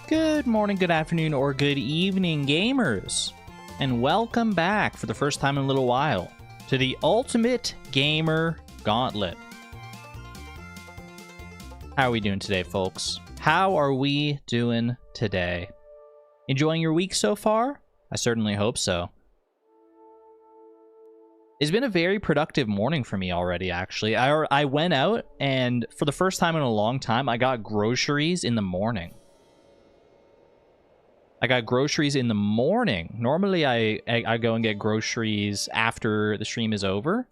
Good morning, good afternoon, or good evening, gamers, and welcome back for the first time in a little while to the Ultimate Gamer Gauntlet. How are we doing today, folks? How are we doing today? Enjoying your week so far? I certainly hope so. It's been a very productive morning for me already, actually. I went out, and for the first time in a long time, I got groceries in the morning. Normally, I go and get groceries after the stream is over,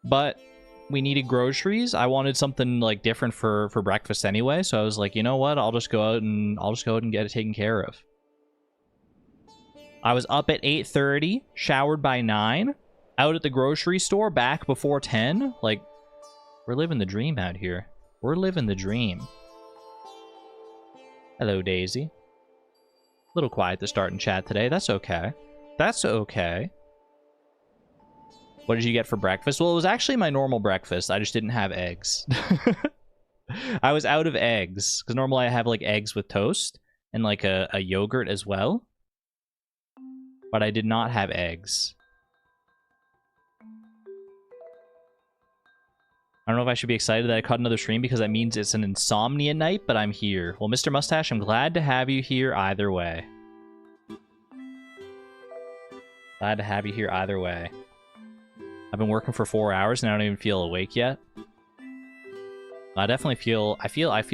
but we needed groceries. I wanted something like different for breakfast anyway, so I was like, you know what? I'll just go out and get it taken care of. I was up at 8:30, showered by 9, out at the grocery store, back before 10. Like, we're living the dream out here. We're living the dream. Hello, Daisy. A little quiet to start in chat today. That's okay. That's okay. What did you get for breakfast? Well, it was actually my normal breakfast. I just didn't have eggs. I was out of eggs, because normally I have like eggs with toast and like a yogurt as well. But I did not have eggs. I don't know if I should be excited that I caught another stream because that means it's an insomnia night, but I'm here. Well, Mr. Mustache, I'm glad to have you here either way. Glad to have you here either way. I've been working for 4 hours and I don't even feel awake yet. I definitely feel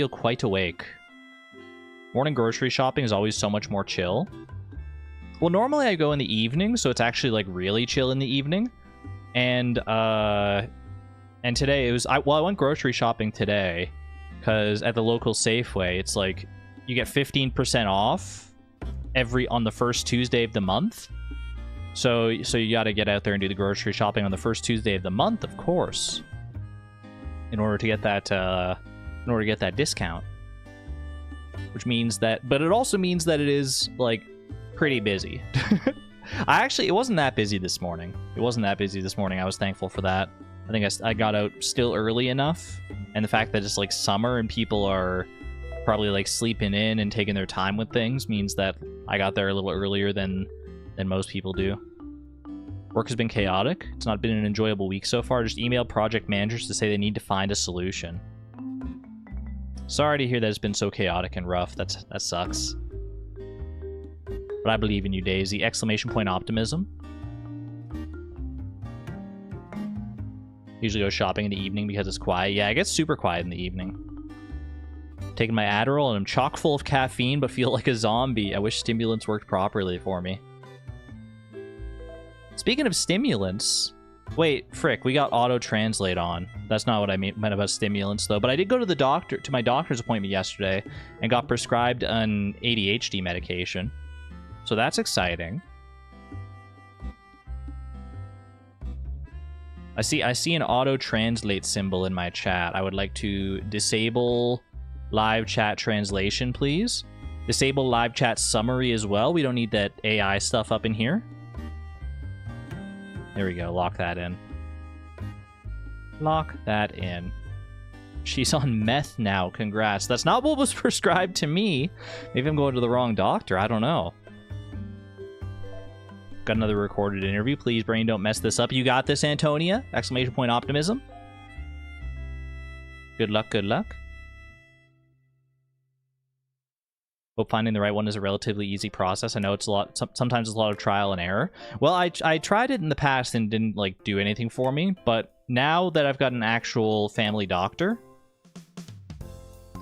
quite awake. Morning grocery shopping is always so much more chill. Well, normally I go in the evening, so it's actually like really chill in the evening. And today it was I went grocery shopping today because at the local Safeway it's like you get 15% off on the first Tuesday of the month. So you got to get out there and do the grocery shopping on the first Tuesday of the month, of course, in order to get that discount. Which means that, but it also means that it is like pretty busy. It wasn't that busy this morning. I was thankful for that. I think I got out still early enough, and the fact that it's like summer and people are probably like sleeping in and taking their time with things means that I got there a little earlier than most people do. Work has been chaotic. It's not been an enjoyable week so far. Just emailed project managers to say they need to find a solution. Sorry to hear that it's been so chaotic and rough. That sucks. But I believe in you, Daisy. Exclamation point optimism. Usually go shopping in the evening because it's quiet. Yeah, it gets super quiet in the evening. Taking my Adderall and I'm chock full of caffeine but feel like a zombie. I wish stimulants worked properly for me. Speaking of stimulants... Wait, frick, we got auto-translate on. That's not what I meant about stimulants, though. But I did go to my doctor's appointment yesterday and got prescribed an ADHD medication. So that's exciting. I see an auto-translate symbol in my chat. I would like to disable live chat translation, please. Disable live chat summary as well. We don't need that AI stuff up in here. There we go. Lock that in. Lock that in. She's on meth now. Congrats. That's not what was prescribed to me. Maybe I'm going to the wrong doctor. I don't know. Got another recorded interview. Please, brain, don't mess this up. You got this, Antonia! Exclamation point optimism. Good luck, good luck. Hope finding the right one is a relatively easy process. I know it's sometimes it's a lot of trial and error. Well, I tried it in the past and didn't like do anything for me, but now that I've got an actual family doctor,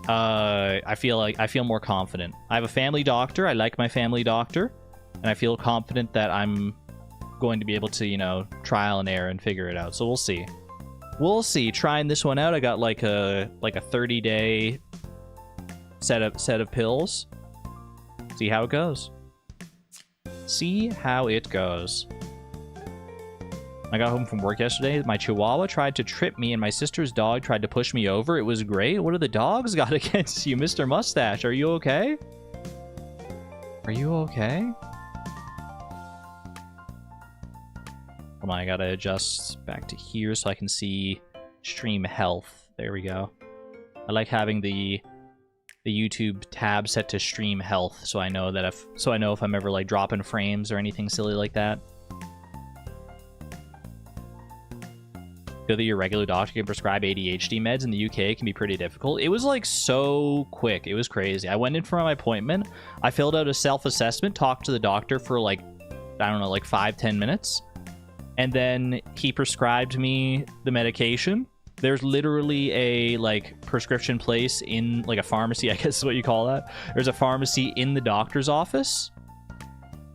I feel more confident. I have a family doctor. I like my family doctor. And I feel confident that I'm going to be able to, you know, trial and error and figure it out. So we'll see. We'll see. Trying this one out, I got like a 30-day set of pills. See how it goes. See how it goes. I got home from work yesterday. My chihuahua tried to trip me, and my sister's dog tried to push me over. It was great. What do the dogs got against you, Mr. Mustache? Are you okay? Are you okay? Hold on, I gotta adjust back to here so I can see stream health. There we go. I like having the the YouTube tab set to stream health, so I know that if I'm ever like dropping frames or anything silly like that. Good that your regular doctor can prescribe ADHD meds. In the UK, it can be pretty difficult. It was like so quick. It was crazy. I went in for my appointment. I filled out a self-assessment, talked to the doctor for like, I don't know, like 5-10 minutes. And then he prescribed me the medication. There's literally a like prescription place in like a pharmacy, I guess is what you call that. There's a pharmacy in the doctor's office.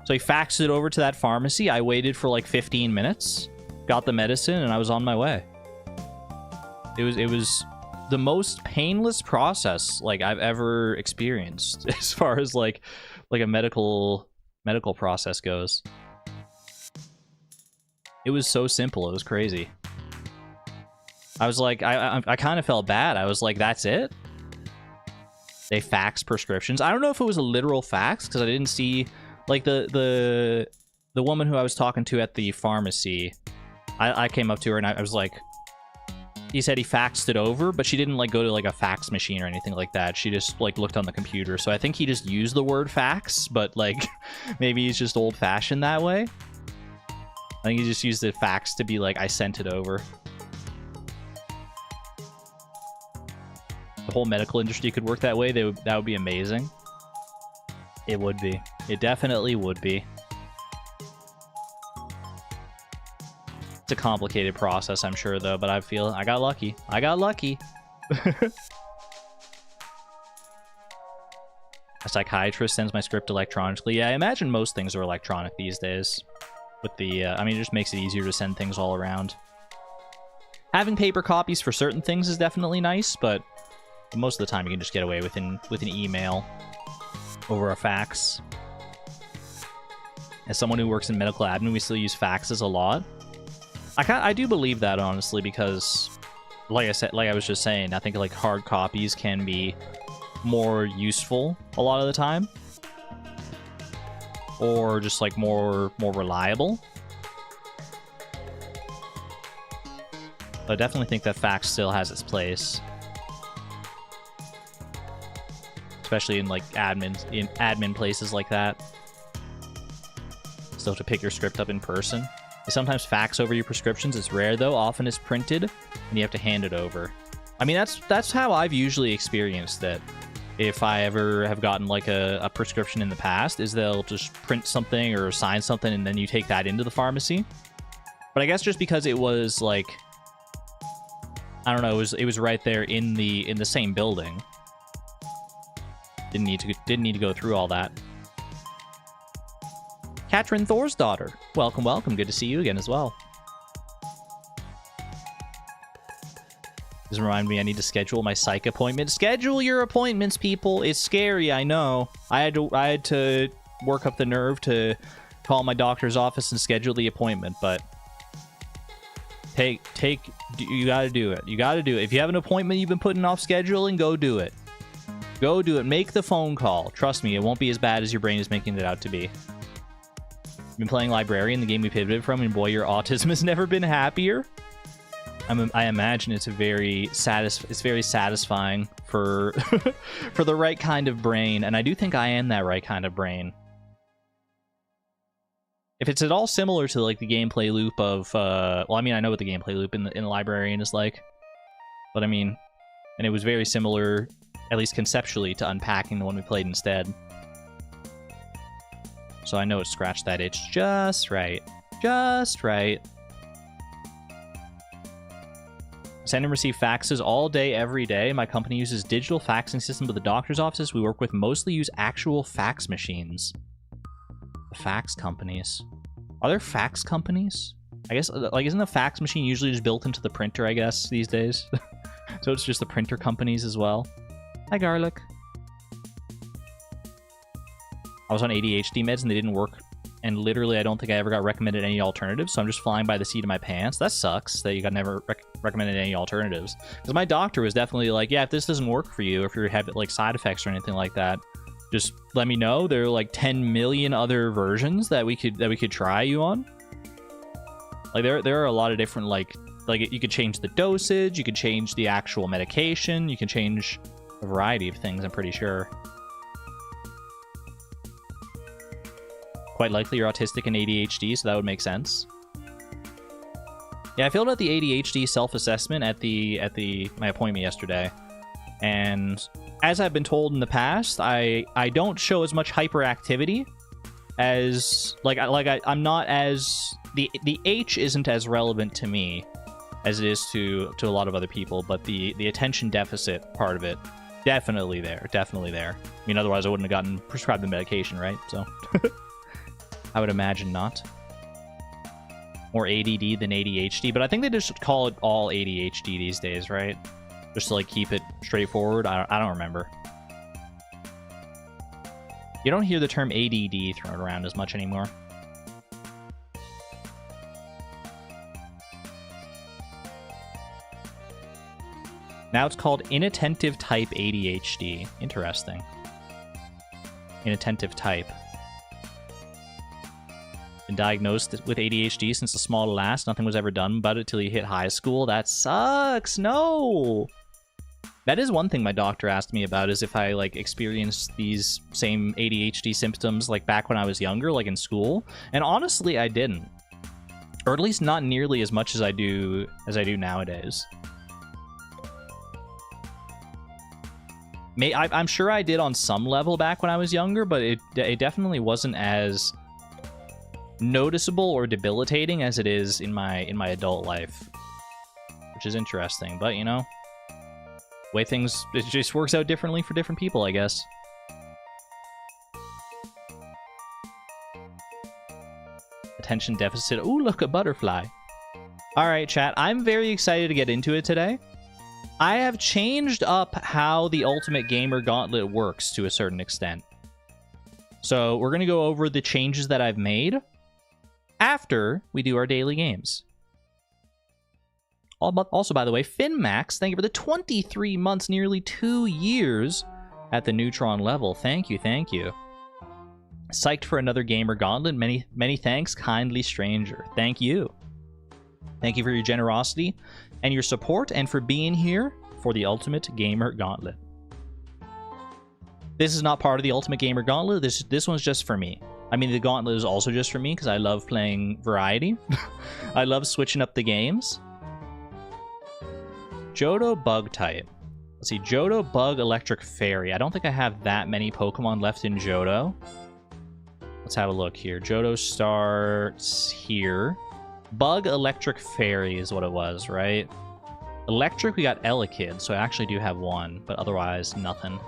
So he faxed it over to that pharmacy. I waited for like 15 minutes, got the medicine, and I was on my way. It was the most painless process like I've ever experienced as far as like a medical process goes. It was so simple. It was crazy. I was like, I kind of felt bad. I was like, that's it? They fax prescriptions. I don't know if it was a literal fax, because I didn't see, like, the woman who I was talking to at the pharmacy. I came up to her and I was like, he said he faxed it over, but she didn't, like, go to, like, a fax machine or anything like that. She just, like, looked on the computer. So I think he just used the word fax, but, like, maybe he's just old-fashioned that way. I think he just used the fax to be like, I sent it over. The whole medical industry could work that way. That would be amazing. It would be. It definitely would be. It's a complicated process, I'm sure, though, but I feel I got lucky. I got lucky. A psychiatrist sends my script electronically. Yeah, I imagine most things are electronic these days. With the, I mean, it just makes it easier to send things all around. Having paper copies for certain things is definitely nice, but most of the time you can just get away with an email over a fax. As someone who works in medical admin, we still use faxes a lot. I do believe that, honestly, because, like I said, like I was just saying, I think like hard copies can be more useful a lot of the time, or just like more reliable. But I definitely think that fax still has its place, especially in like admin places like that. Still have to pick your script up in person. They sometimes fax over your prescriptions. It's rare though. Often it's printed and you have to hand it over. I mean, that's how I've usually experienced it. If I ever have gotten like a prescription in the past, is they'll just print something or sign something and then you take that into the pharmacy. But I guess just because it was like, I don't know, it was right there in the same building. Didn't need to go through all that. Katrin Thor's daughter. Welcome, welcome. Good to see you again as well. Doesn't remind me I need to schedule my psych appointment. Schedule your appointments, people. It's scary, I know. I had to work up the nerve to call my doctor's office and schedule the appointment, but you gotta do it. You gotta do it. If you have an appointment you've been putting off scheduling, go do it. Go do it. Make the phone call. Trust me, it won't be as bad as your brain is making it out to be. I've been playing Librarian, the game we pivoted from, and boy, your autism has never been happier. I imagine it's very satisfying for for the right kind of brain, and I do think I am that right kind of brain. If it's at all similar to like the gameplay loop of, well, I mean, I know what the gameplay loop in the Librarian is like, but I mean, and it was very similar, at least conceptually, to Unpacking, the one we played instead. So I know it scratched that itch just right. Just right. Send and receive faxes all day, every day. My company uses digital faxing system, but the doctor's offices we work with mostly use actual fax machines. The fax companies. Are there fax companies? I guess, like, isn't a fax machine usually just built into the printer, I guess, these days? So it's just the printer companies as well. Hi, Garlic. I was on ADHD meds and they didn't work, and literally I don't think I ever got recommended any alternatives, so I'm just flying by the seat of my pants. That sucks that you got never recommended any alternatives. Because my doctor was definitely like, yeah, if this doesn't work for you, if you have like side effects or anything like that, just let me know. There are like 10 million other versions that we could try you on. Like there are a lot of different like you could change the dosage, you could change the actual medication, you can change a variety of things, I'm pretty sure. Quite likely you're autistic and ADHD, so that would make sense. Yeah, I filled out the ADHD self-assessment at my appointment yesterday, and as I've been told in the past, I don't show as much hyperactivity as I'm not as the H isn't as relevant to me as it is to a lot of other people, but the attention deficit part of it definitely there. I mean, otherwise I wouldn't have gotten prescribed the medication, right? So I would imagine not. More ADD than ADHD, but I think they just call it all ADHD these days, right? Just to like keep it straightforward. I don't remember. You don't hear the term ADD thrown around as much anymore. Now it's called inattentive type ADHD. Interesting. Inattentive type. Been diagnosed with ADHD since the small last. Nothing was ever done about it till you hit high school. That sucks. No. That is one thing my doctor asked me about, is if I like experienced these same ADHD symptoms like back when I was younger, like in school. And honestly, I didn't. Or at least not nearly as much as I do nowadays. I'm sure I did on some level back when I was younger, but it definitely wasn't as noticeable or debilitating as it is in my adult life, which is interesting. But you know, way things, it just works out differently for different people, I guess. Attention deficit. Ooh, look, a butterfly. All right, chat, I'm very excited to get into it today. I have changed up how the Ultimate Gamer Gauntlet works to a certain extent. So we're going to go over the changes that I've made after we do our daily games. Also, by the way, FinMax, thank you for the 23 months, nearly 2 years at the Neutron level. Thank you, thank you. Psyched for another Gamer Gauntlet. Many thanks, kindly stranger. Thank you. Thank you for your generosity and your support, and for being here for the Ultimate Gamer Gauntlet. This is not part of the Ultimate Gamer Gauntlet. This one's just for me. I mean, the Gauntlet is also just for me because I love playing variety. I love switching up the games. Johto Bug type. Let's see, Johto Bug Electric Fairy. I don't think I have that many Pokemon left in Johto. Let's have a look here. Johto starts here. Bug Electric Fairy is what it was, right? Electric, we got Elekid, so I actually do have one, but otherwise, nothing.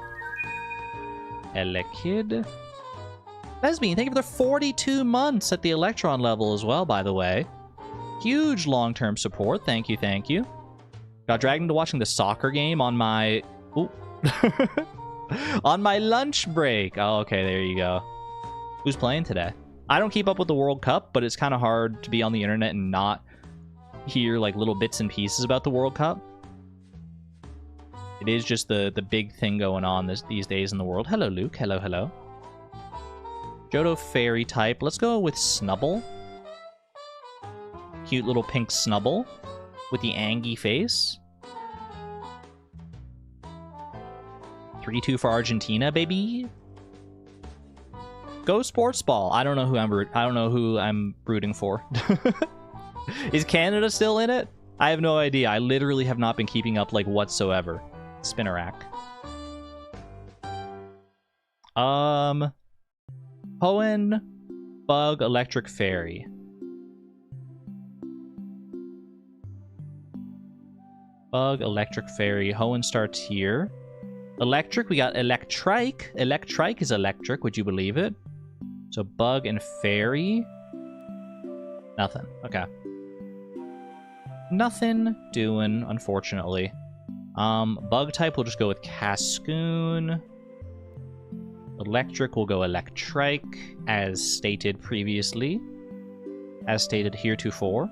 Elekid. Lesbian, thank you for the 42 months at the Electron level as well, by the way. Huge long-term support. Thank you, thank you. Got dragged into watching the soccer game on my... Ooh. On my lunch break. Oh, okay, there you go. Who's playing today? I don't keep up with the World Cup, but it's kind of hard to be on the internet and not hear like little bits and pieces about the World Cup. It is just the big thing going on these days in the world. Hello, Luke. Hello, hello. Johto Fairy type. Let's go with Snubble. Cute little pink Snubble with the Angie face. 3-2 for Argentina, baby. Go Sports Ball. I don't know who I'm rooting for. Is Canada still in it? I have no idea. I literally have not been keeping up like whatsoever. Spinnerack. Hoenn Bug Electric Fairy. Bug Electric Fairy. Hoenn starts here. Electric, we got Electrike. Electrike is electric, would you believe it? So Bug and Fairy. Nothing. Okay. Nothing doing, unfortunately. Bug type, we'll just go with Cascoon. Electric, we'll go Electrike, as stated previously. As stated heretofore.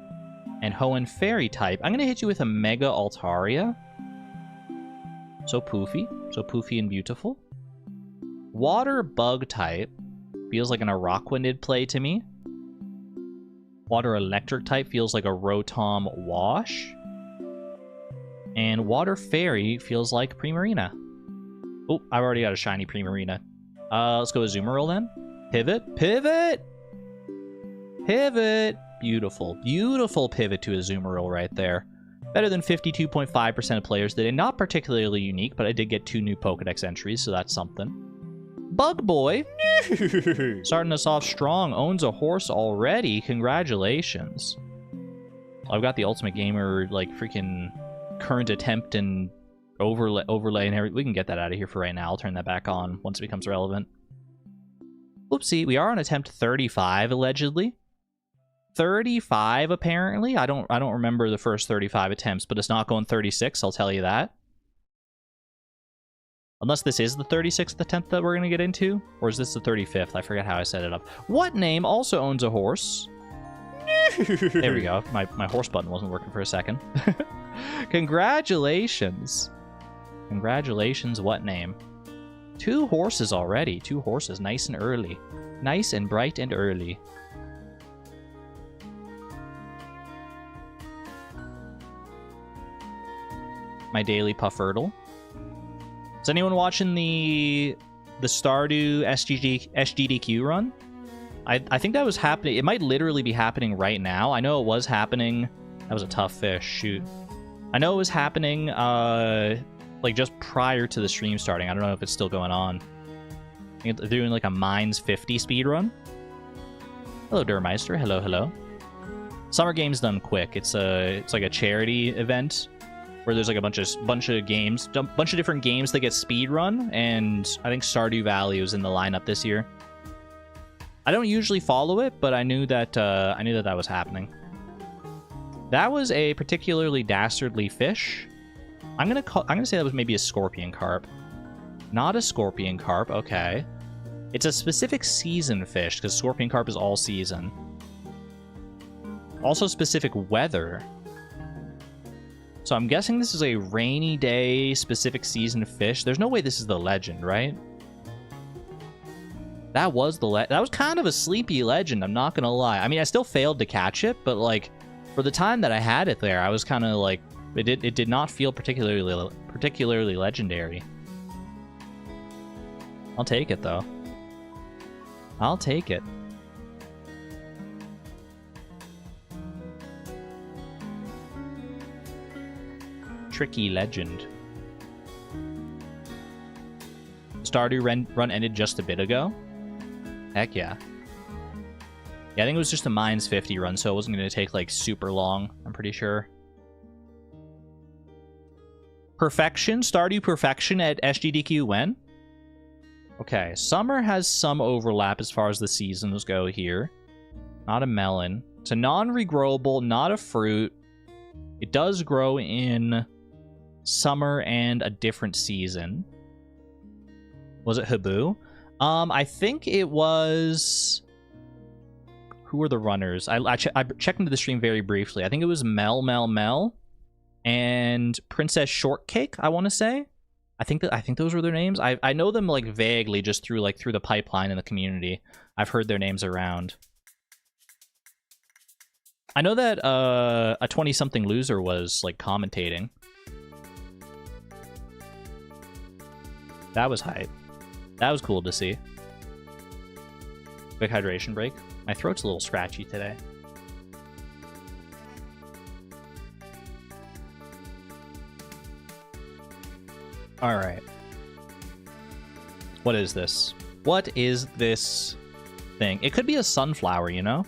And Hoenn Fairy type, I'm going to hit you with a Mega Altaria. So poofy. So poofy and beautiful. Water Bug type. Feels like an Araquanid play to me. Water Electric type feels like a Rotom Wash. And Water Fairy feels like Primarina. Oh, I've already got a shiny Primarina. Let's go with Azumarill then. Pivot. Pivot! Pivot! Beautiful. Beautiful pivot to Azumarill right there. Better than 52.5% of players did it. Not particularly unique, but I did get 2 new Pokedex entries, so that's something. Bug Boy! Starting us off strong. Owns a horse already. Congratulations. I've got the Ultimate Gamer, like, freaking current attempt and overlay and everything. We can get that out of here for right now. I'll turn that back on once it becomes relevant. Oopsie, we are on attempt 35, allegedly. 35, apparently. I don't remember the first 35 attempts, but it's not going 36, I'll tell you that. Unless this is the 36th attempt that we're going to get into. Or is this the 35th? I forget how I set it up. What name also owns a horse? There we go. My horse button wasn't working for a second. Congratulations. Congratulations, what name? 2 horses already. 2 horses, nice and early. Nice and bright and early. My daily Pufferdle. Is anyone watching the Stardew SGDQ run? I think that was happening. It might literally be happening right now. I know it was happening. That was a tough fish. Shoot. I know it was happening like just prior to the stream starting. I don't know if it's still going on. I think they're doing like a Mines 50 speed run. Hello, Durmeister. Hello, hello. Summer Games Done Quick. It's like a charity event where there's like a bunch of games, bunch of different games that get speed run, and I think Stardew Valley was in the lineup this year. I don't usually follow it, but I knew that that was happening. That was a particularly dastardly fish. I'm gonna say that was maybe a scorpion carp. Not a scorpion carp. Okay, it's a specific season fish because scorpion carp is all season. Also specific weather. So I'm guessing this is a rainy day specific season fish. There's no way this is the legend, right? That was that was kind of a sleepy legend, I'm not gonna lie. I mean, I still failed to catch it, but like for the time that I had it there, I was kind of like it did not feel particularly legendary. I'll take it though. I'll take it. Tricky legend. Stardew run ended just a bit ago. Heck yeah. Yeah, I think it was just a Mines 50 run, so it wasn't going to take like super long, I'm pretty sure. Perfection? Stardew Perfection at SGDQ when? Okay, summer has some overlap as far as the seasons go here. Not a melon. It's a non-regrowable, not a fruit. It does grow in summer and a different season. Was it Habu? I think it was... Who were the runners? I checked into the stream very briefly. I think it was Mel, and Princess Shortcake, I want to say. I think those were their names. I know them like vaguely just through the pipeline in the community. I've heard their names around. I know that a 20-something loser was like commentating. That was hype. That was cool to see. Quick hydration break. My throat's a little scratchy today. Alright. What is this? What is this thing? It could be a sunflower, you know?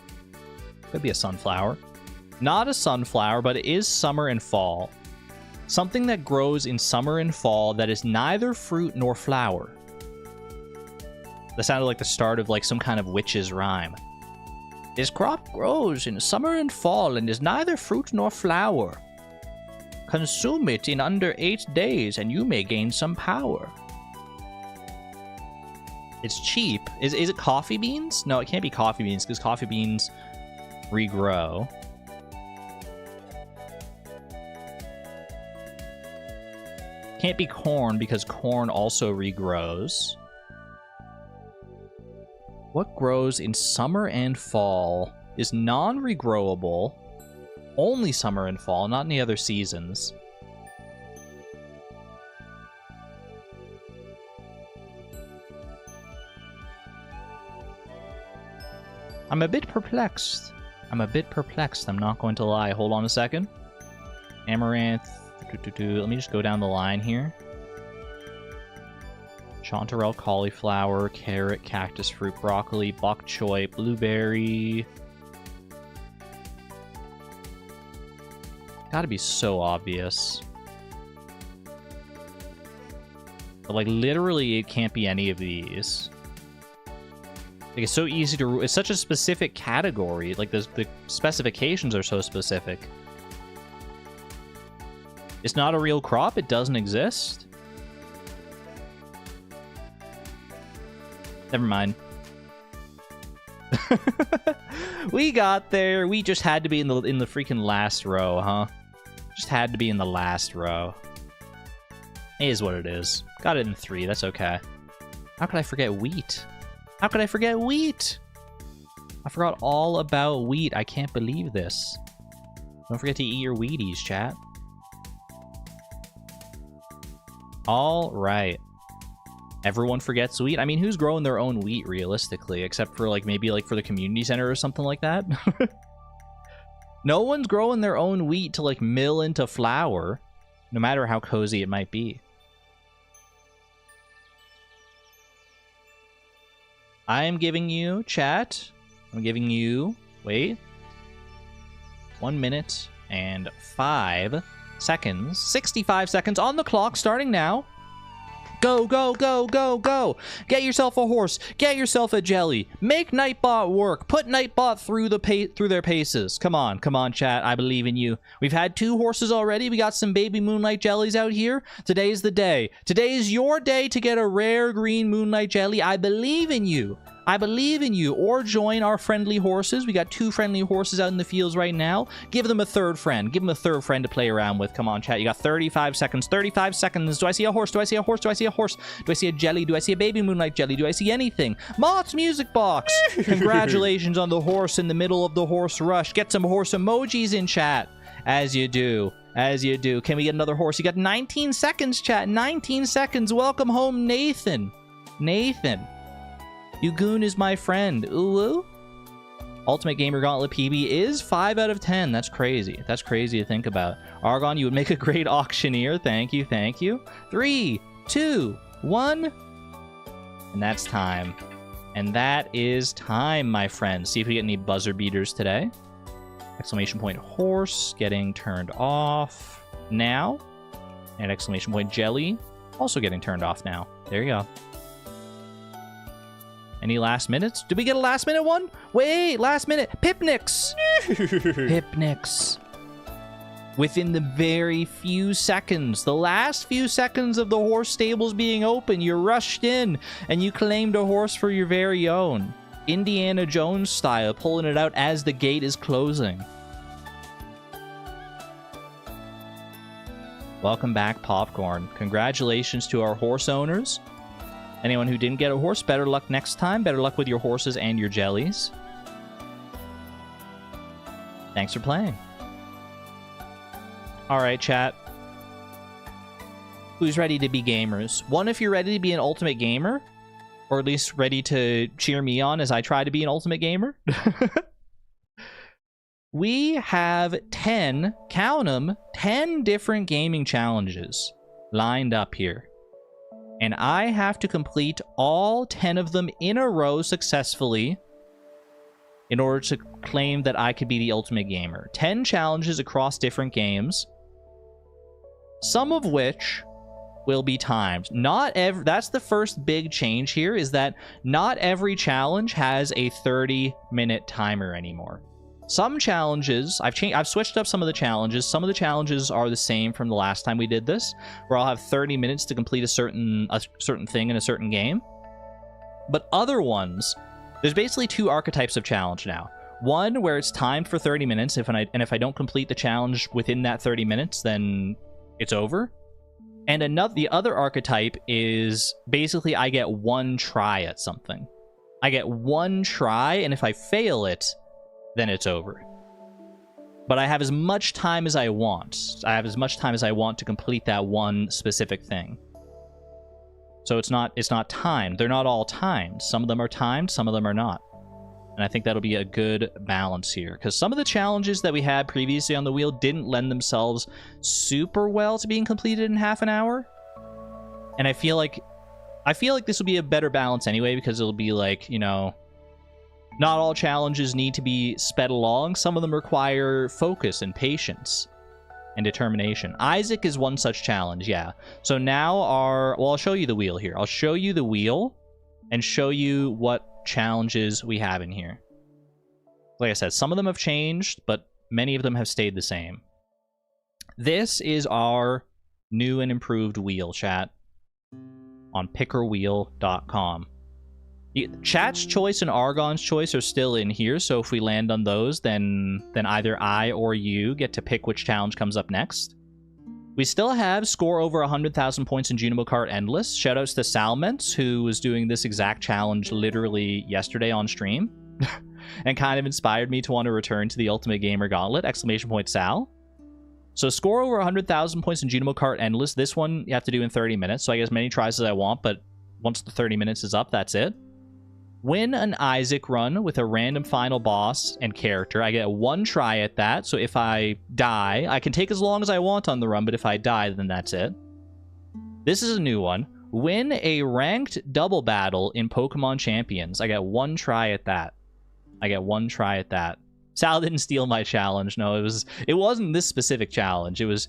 Could be a sunflower. Not a sunflower, but it is summer and fall. Something that grows in summer and fall that is neither fruit nor flower. That sounded like the start of like some kind of witch's rhyme. This crop grows in summer and fall and is neither fruit nor flower. Consume it in under 8 days and you may gain some power. It's cheap. Is it coffee beans? No, it can't be coffee beans because coffee beans regrow. Can't be corn because corn also regrows. What grows in summer and fall is non-regrowable. Only summer and fall, not any other seasons. I'm a bit perplexed. I'm a bit perplexed, I'm not going to lie. Hold on a second. Amaranth. Let me just go down the line here. Chanterelle, cauliflower, carrot, cactus fruit, broccoli, bok choy, blueberry. Gotta be so obvious. But, like, literally, it can't be any of these. Like, it's so easy to... It's such a specific category. Like, the specifications are so specific. It's not a real crop? It doesn't exist? Never mind. We got there. We just had to be in the freaking last row, huh? Just had to be in the last row. It is what it is. Got it in 3. That's okay. How could I forget wheat? How could I forget wheat? I forgot all about wheat. I can't believe this. Don't forget to eat your Wheaties, chat. All right. Everyone forgets wheat. I mean, who's growing their own wheat realistically, except for like maybe like for the community center or something like that? No one's growing their own wheat to like mill into flour, no matter how cozy it might be. I am giving you, chat, I'm giving you, wait, 1 minute and 5 seconds, 65 seconds on the clock starting now. Go, go, go, go, go. Get yourself a horse. Get yourself a jelly. Make Nightbot work. Put Nightbot through their paces. Come on, chat. I believe in you. We've had 2 horses already. We got some baby Moonlight jellies out here. Today's the day. Today is your day to get a rare green Moonlight jelly. I believe in you. I believe in you. Or join our friendly horses. We got 2 friendly horses out in the fields right now. Give them a 3rd friend. Give them a 3rd friend to play around with. Come on, chat. You got 35 seconds. 35 seconds. Do I see a horse? Do I see a horse? Do I see a horse? Do I see a jelly? Do I see a baby Moonlight jelly? Do I see anything? Mott's music box. Congratulations on the horse in the middle of the horse rush. Get some horse emojis in chat. As you do. As you do. Can we get another horse? You got 19 seconds, chat. 19 seconds. Welcome home, Nathan. Nathan. Ugoon is my friend. Ooh. Ultimate Gamer Gauntlet PB is 5 out of 10. That's crazy. That's crazy to think about. Argon, you would make a great auctioneer. Thank you. Thank you. 3, 2, 1. And that's time. And that is time, my friends. See if we get any buzzer beaters today. Exclamation point horse getting turned off now. And exclamation point jelly also getting turned off now. There you go. Any last minutes? Did we get a last minute one? Wait, last minute. Pipnics. Pipnics. Within the very few seconds, the last few seconds of the horse stables being open, you rushed in and you claimed a horse for your very own. Indiana Jones style, pulling it out as the gate is closing. Welcome back, Popcorn. Congratulations to our horse owners. Anyone who didn't get a horse, better luck next time. Better luck with your horses and your jellies. Thanks for playing. Alright, chat. Who's ready to be gamers? One, if you're ready to be an ultimate gamer, or at least ready to cheer me on as I try to be an ultimate gamer. We have 10, count them, 10 different gaming challenges lined up here. And I have to complete all 10 of them in a row successfully in order to claim that I could be the ultimate gamer. 10 challenges across different games, some of which will be timed. That's the first big change here, is that not every challenge has a 30-minute timer anymore. Some challenges, I've switched up some of the challenges. Some of the challenges are the same from the last time we did this, where I'll have 30 minutes to complete a certain thing in a certain game. But other ones, there's basically 2 archetypes of challenge now. One where it's timed for 30 minutes, and if I don't complete the challenge within that 30 minutes, then it's over. And the other archetype is basically I get 1 try at something. I get 1 try, and if I fail it, then it's over. But I have as much time as I want. I have as much time as I want to complete that one specific thing. So it's not timed. They're not all timed. Some of them are timed, some of them are not. And I think that'll be a good balance here. Because some of the challenges that we had previously on the wheel didn't lend themselves super well to being completed in half an hour. And I feel like this will be a better balance anyway, because it'll be like, you know, not all challenges need to be sped along. Some of them require focus and patience and determination. Isaac is one such challenge, yeah. So now well, I'll show you the wheel here. I'll show you the wheel and show you what challenges we have in here. Like I said, some of them have changed, but many of them have stayed the same. This is our new and improved wheel, chat, on pickerwheel.com. Chat's choice and Argon's choice are still in here, so if we land on those, then either I or you get to pick which challenge comes up next. We still have score over 100,000 points in Junimo Kart Endless. Shoutouts to Salments, who was doing this exact challenge literally yesterday on stream, and kind of inspired me to want to return to the Ultimate Gamer Gauntlet, exclamation point Sal. So score over 100,000 points in Junimo Kart Endless. This one you have to do in 30 minutes, so I get as many tries as I want, but once the 30 minutes is up, that's it. Win an Isaac run with a random final boss and character. I get one try at that, so if I die, I can take as long as I want on the run, but if I die, then that's it. This is a new one. Win a ranked double battle in Pokemon Champions. I get one try at that. Sal didn't steal my challenge. No, it wasn't this specific challenge. He was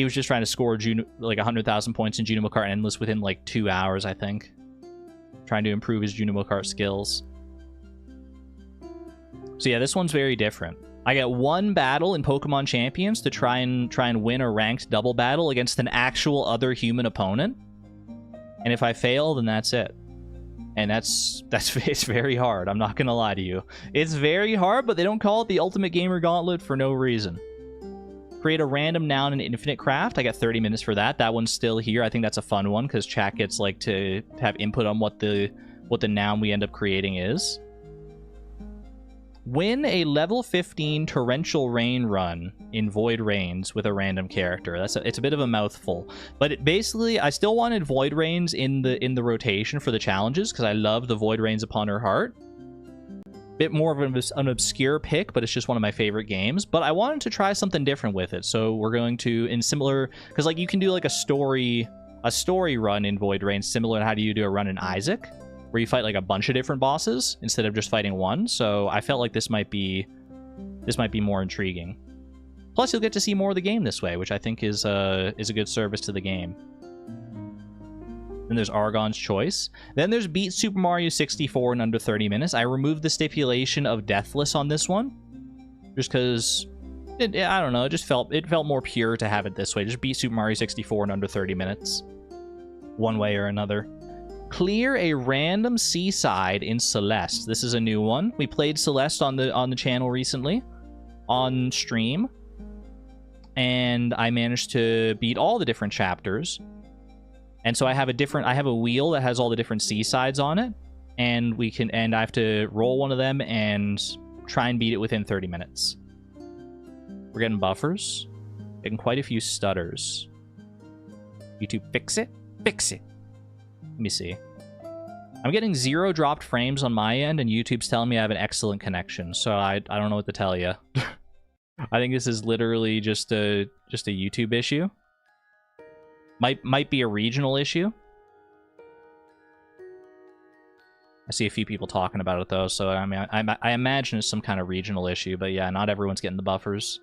just trying to score like 100,000 points in Junimo Kart Endless within like 2 hours, I think. Trying to improve his Junimo Kart skills. So yeah, this one's very different. I get one battle in Pokemon Champions to try and win a ranked double battle against an actual other human opponent. And if I fail, then that's it. And it's very hard. I'm not gonna lie to you. It's very hard, but they don't call it the Ultimate Gamer Gauntlet for no reason. Create a random noun in Infinite Craft. I got 30 minutes for that. That one's still here. I think that's a fun one because chat gets like to have input on what the noun we end up creating is. Win a level 15 torrential rain run in Void Rains with a random character. It's a bit of a mouthful, but basically I still wanted Void Rains in the rotation for the challenges because I love the Void Rains Upon Her Heart. Bit more of an obscure pick, but it's just one of my favorite games. But I wanted to try something different with it, so we're going to, in similar, because like you can do like a story run in Void Rain, similar to how do you do a run in Isaac, where you fight like a bunch of different bosses instead of just fighting one. So I felt like this might be more intriguing. Plus, you'll get to see more of the game this way, which I think is a good service to the game. Then there's Argon's Choice. Then there's Beat Super Mario 64 in under 30 minutes. I removed the stipulation of Deathless on this one, just because, I don't know, it felt more pure to have it this way. Just beat Super Mario 64 in under 30 minutes, one way or another. Clear a random seaside in Celeste. This is a new one. We played Celeste on the channel recently, on stream, and I managed to beat all the different chapters. And so I have a wheel that has all the different seasides on it, and I have to roll one of them and try and beat it within 30 minutes. We're getting buffers, getting quite a few stutters. YouTube, fix it. Let me see. I'm getting 0 dropped frames on my end, and YouTube's telling me I have an excellent connection. So I don't know what to tell you. I think this is literally just a YouTube issue. Might be a regional issue. I see a few people talking about it though, so I mean, I imagine it's some kind of regional issue. But yeah, not everyone's getting the buffers.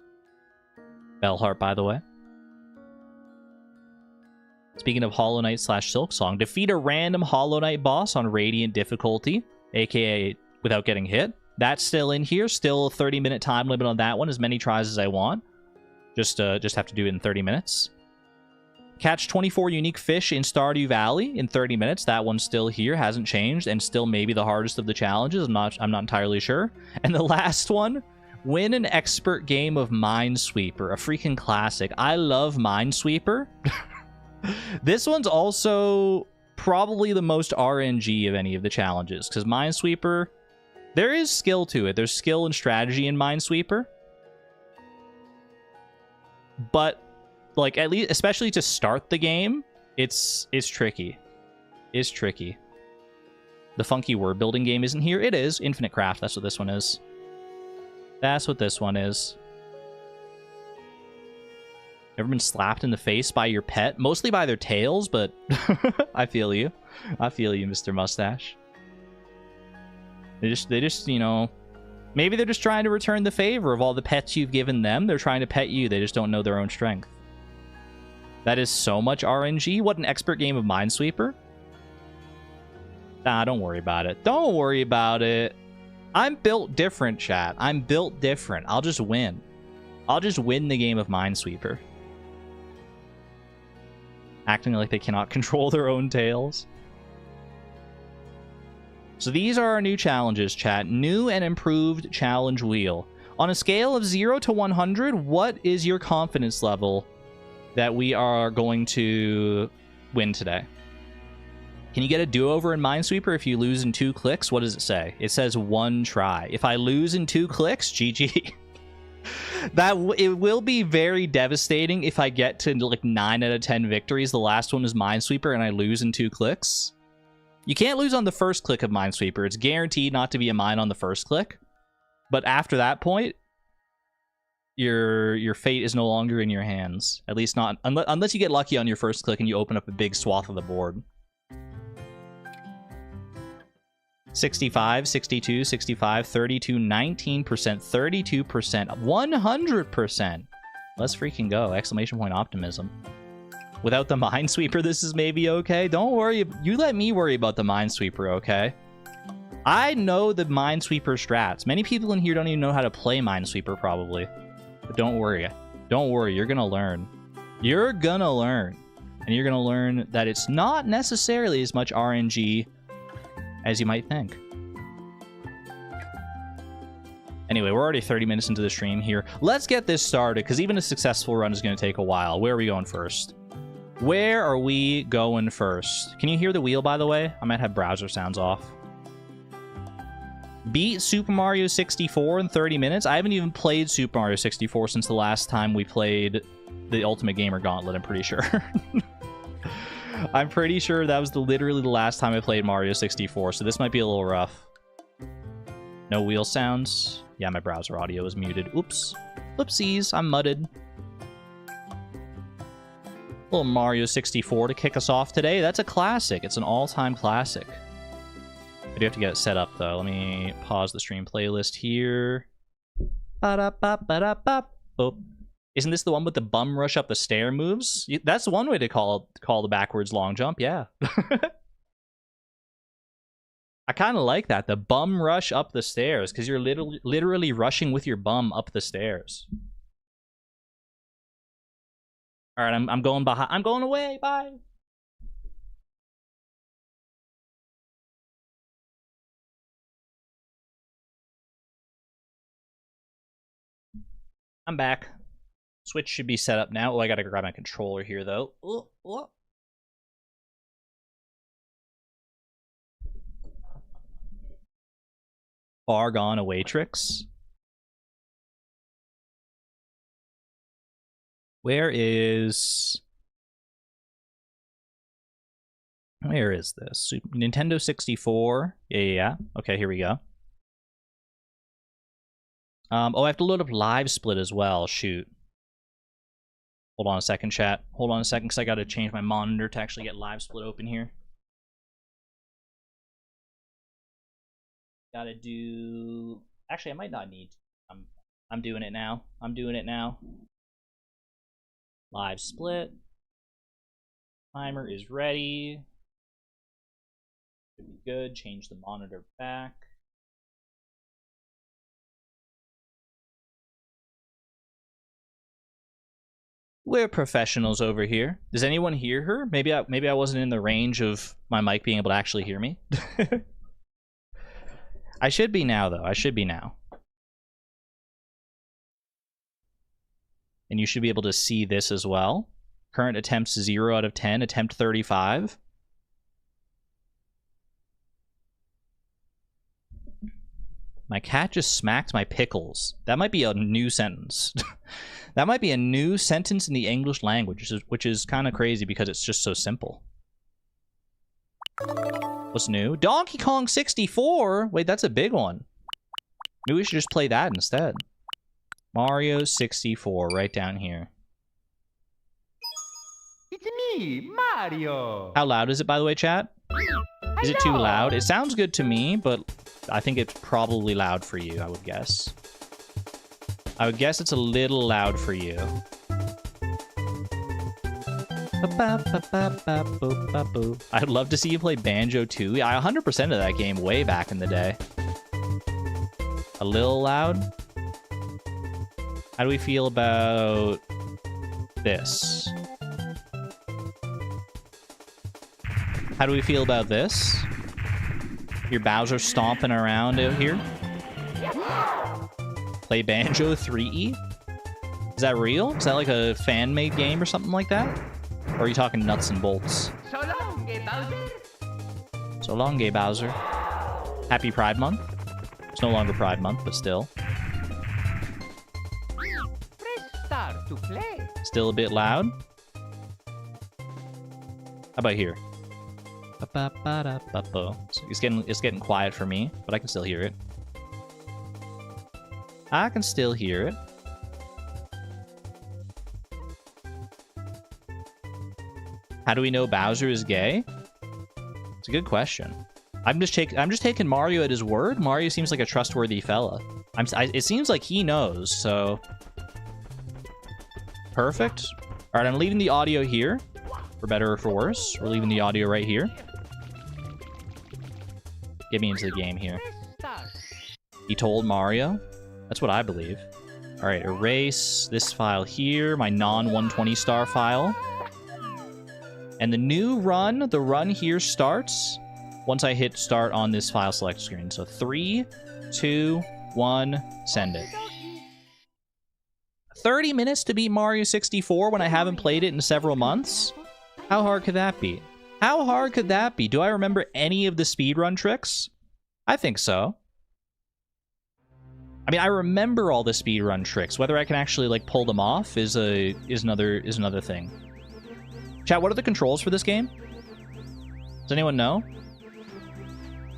Bellheart, by the way. Speaking of Hollow Knight / Silksong, defeat a random Hollow Knight boss on Radiant difficulty, aka without getting hit. That's still in here. Still a 30-minute time limit on that one. As many tries as I want. Just have to do it in 30 minutes. Catch 24 unique fish in Stardew Valley in 30 minutes. That one's still here, hasn't changed, and still maybe the hardest of the challenges. I'm not entirely sure. And the last one, win an expert game of Minesweeper, a freaking classic. I love Minesweeper. This one's also probably the most RNG of any of the challenges, because Minesweeper, there is skill to it. There's skill and strategy in Minesweeper. But like, at least, especially to start the game, it's tricky. It's tricky. The funky word building game isn't here. It is. Infinite Craft. That's what this one is. That's what this one is. Ever been slapped in the face by your pet? Mostly by their tails, but I feel you. I feel you, Mr. Mustache. They just, you know, maybe they're just trying to return the favor of all the pets you've given them. They're trying to pet you. They just don't know their own strength. That is so much RNG. What an expert game of Minesweeper. Nah, don't worry about it. Don't worry about it. I'm built different, chat. I'm built different. I'll just win. I'll just win the game of Minesweeper. Acting like they cannot control their own tails. So these are our new challenges, chat. New and improved challenge wheel. On a scale of 0 to 100, what is your confidence level that we are going to win today? Can you get a do-over in Minesweeper if you lose in 2 clicks? What does it say? It says 1 try. If I lose in 2 clicks, GG. It will be very devastating if I get to like 9 out of 10 victories. The last one is Minesweeper and I lose in 2 clicks. You can't lose on the first click of Minesweeper. It's guaranteed not to be a mine on the first click. But after that point, your fate is no longer in your hands. At least not unless you get lucky on your first click and you open up a big swath of the board. 65, 62, 65, 32, 19%, 32%, 100%. Let's freaking go. Exclamation point optimism. Without the Minesweeper, this is maybe okay. Don't worry. You let me worry about the Minesweeper, okay? I know the Minesweeper strats. Many people in here don't even know how to play Minesweeper, probably. But don't worry. Don't worry. You're going to learn. You're going to learn. And you're going to learn that it's not necessarily as much RNG as you might think. Anyway, we're already 30 minutes into the stream here. Let's get this started, because even a successful run is going to take a while. Where are we going first? Where are we going first? Can you hear the wheel, by the way? I might have browser sounds off. Beat Super Mario 64 in 30 minutes? I haven't even played Super Mario 64 since the last time we played the Ultimate Gamer Gauntlet, I'm pretty sure. I'm pretty sure that was literally the last time I played Mario 64, so this might be a little rough. No wheel sounds. Yeah, my browser audio is muted. Oops. Oopsies, I'm mudded. Little Mario 64 to kick us off today. That's a classic. It's an all-time classic. I do have to get it set up, though. Let me pause the stream playlist here. Ba-da-ba-ba-da-ba. Oh. Isn't this the one with the bum rush up the stair moves? That's one way to call the backwards long jump, yeah. I kind of like that, the bum rush up the stairs, because you're literally rushing with your bum up the stairs. All right, I'm going behind. I'm going away. Bye. I'm back. Switch should be set up now. Oh, I gotta grab my controller here, though. Oh, oh. Far Gone Away tricks. Where is this? Nintendo 64. Yeah. Okay, here we go. Oh, I have to load up Live Split as well. Shoot. Hold on a second, chat. Hold on a second, because I got to change my monitor to actually get Live Split open here. Gotta do... Actually, I might not need to. I'm doing it now. I'm doing it now. Live Split. Timer is ready. Should be good. Change the monitor back. We're professionals over here. Does anyone hear her? Maybe I wasn't in the range of my mic being able to actually hear me. I should be now, though. I should be now. And you should be able to see this as well. Current attempts 0 out of 10. Attempt 35. My cat just smacked my pickles. That might be a new sentence. That might be a new sentence in the English language, which is kind of crazy because it's just so simple. What's new? Donkey Kong 64? Wait, that's a big one. Maybe we should just play that instead. Mario 64, right down here. It's me, Mario. How loud is it, by the way, chat? Is it too loud? It sounds good to me, but I think it's probably loud for you, I would guess. I would guess it's a little loud for you. I'd love to see you play Banjo 2. I 100%ed that game way back in the day. A little loud? How do we feel about this? How do we feel about this? Your Bowser stomping around out here? Play Banjo 3E? Is that real? Is that like a fan-made game or something like that? Or are you talking nuts and bolts? So long, Bowser. So long, gay Bowser. Happy Pride Month. It's no longer Pride Month, but still. Press start to play. Still a bit loud. How about here? It's getting quiet for me, but I can still hear it. I can still hear it. How do we know Bowser is gay? It's a good question. I'm just taking Mario at his word. Mario seems like a trustworthy fella. It seems like he knows, so... Perfect. Alright, I'm leaving the audio here. For better or for worse. We're leaving the audio right here. Get me into the game here. He told Mario. That's what I believe. Alright, erase this file here. My non-120 star file. And the new run, the run here starts once I hit start on this file select screen. So 3, 2, 1, send it. 30 minutes to beat Mario 64 when I haven't played it in several months? How hard could that be? How hard could that be? Do I remember any of the speedrun tricks? I think so. I mean, I remember all the speedrun tricks. Whether I can actually like pull them off is another thing. Chat, what are the controls for this game? Does anyone know?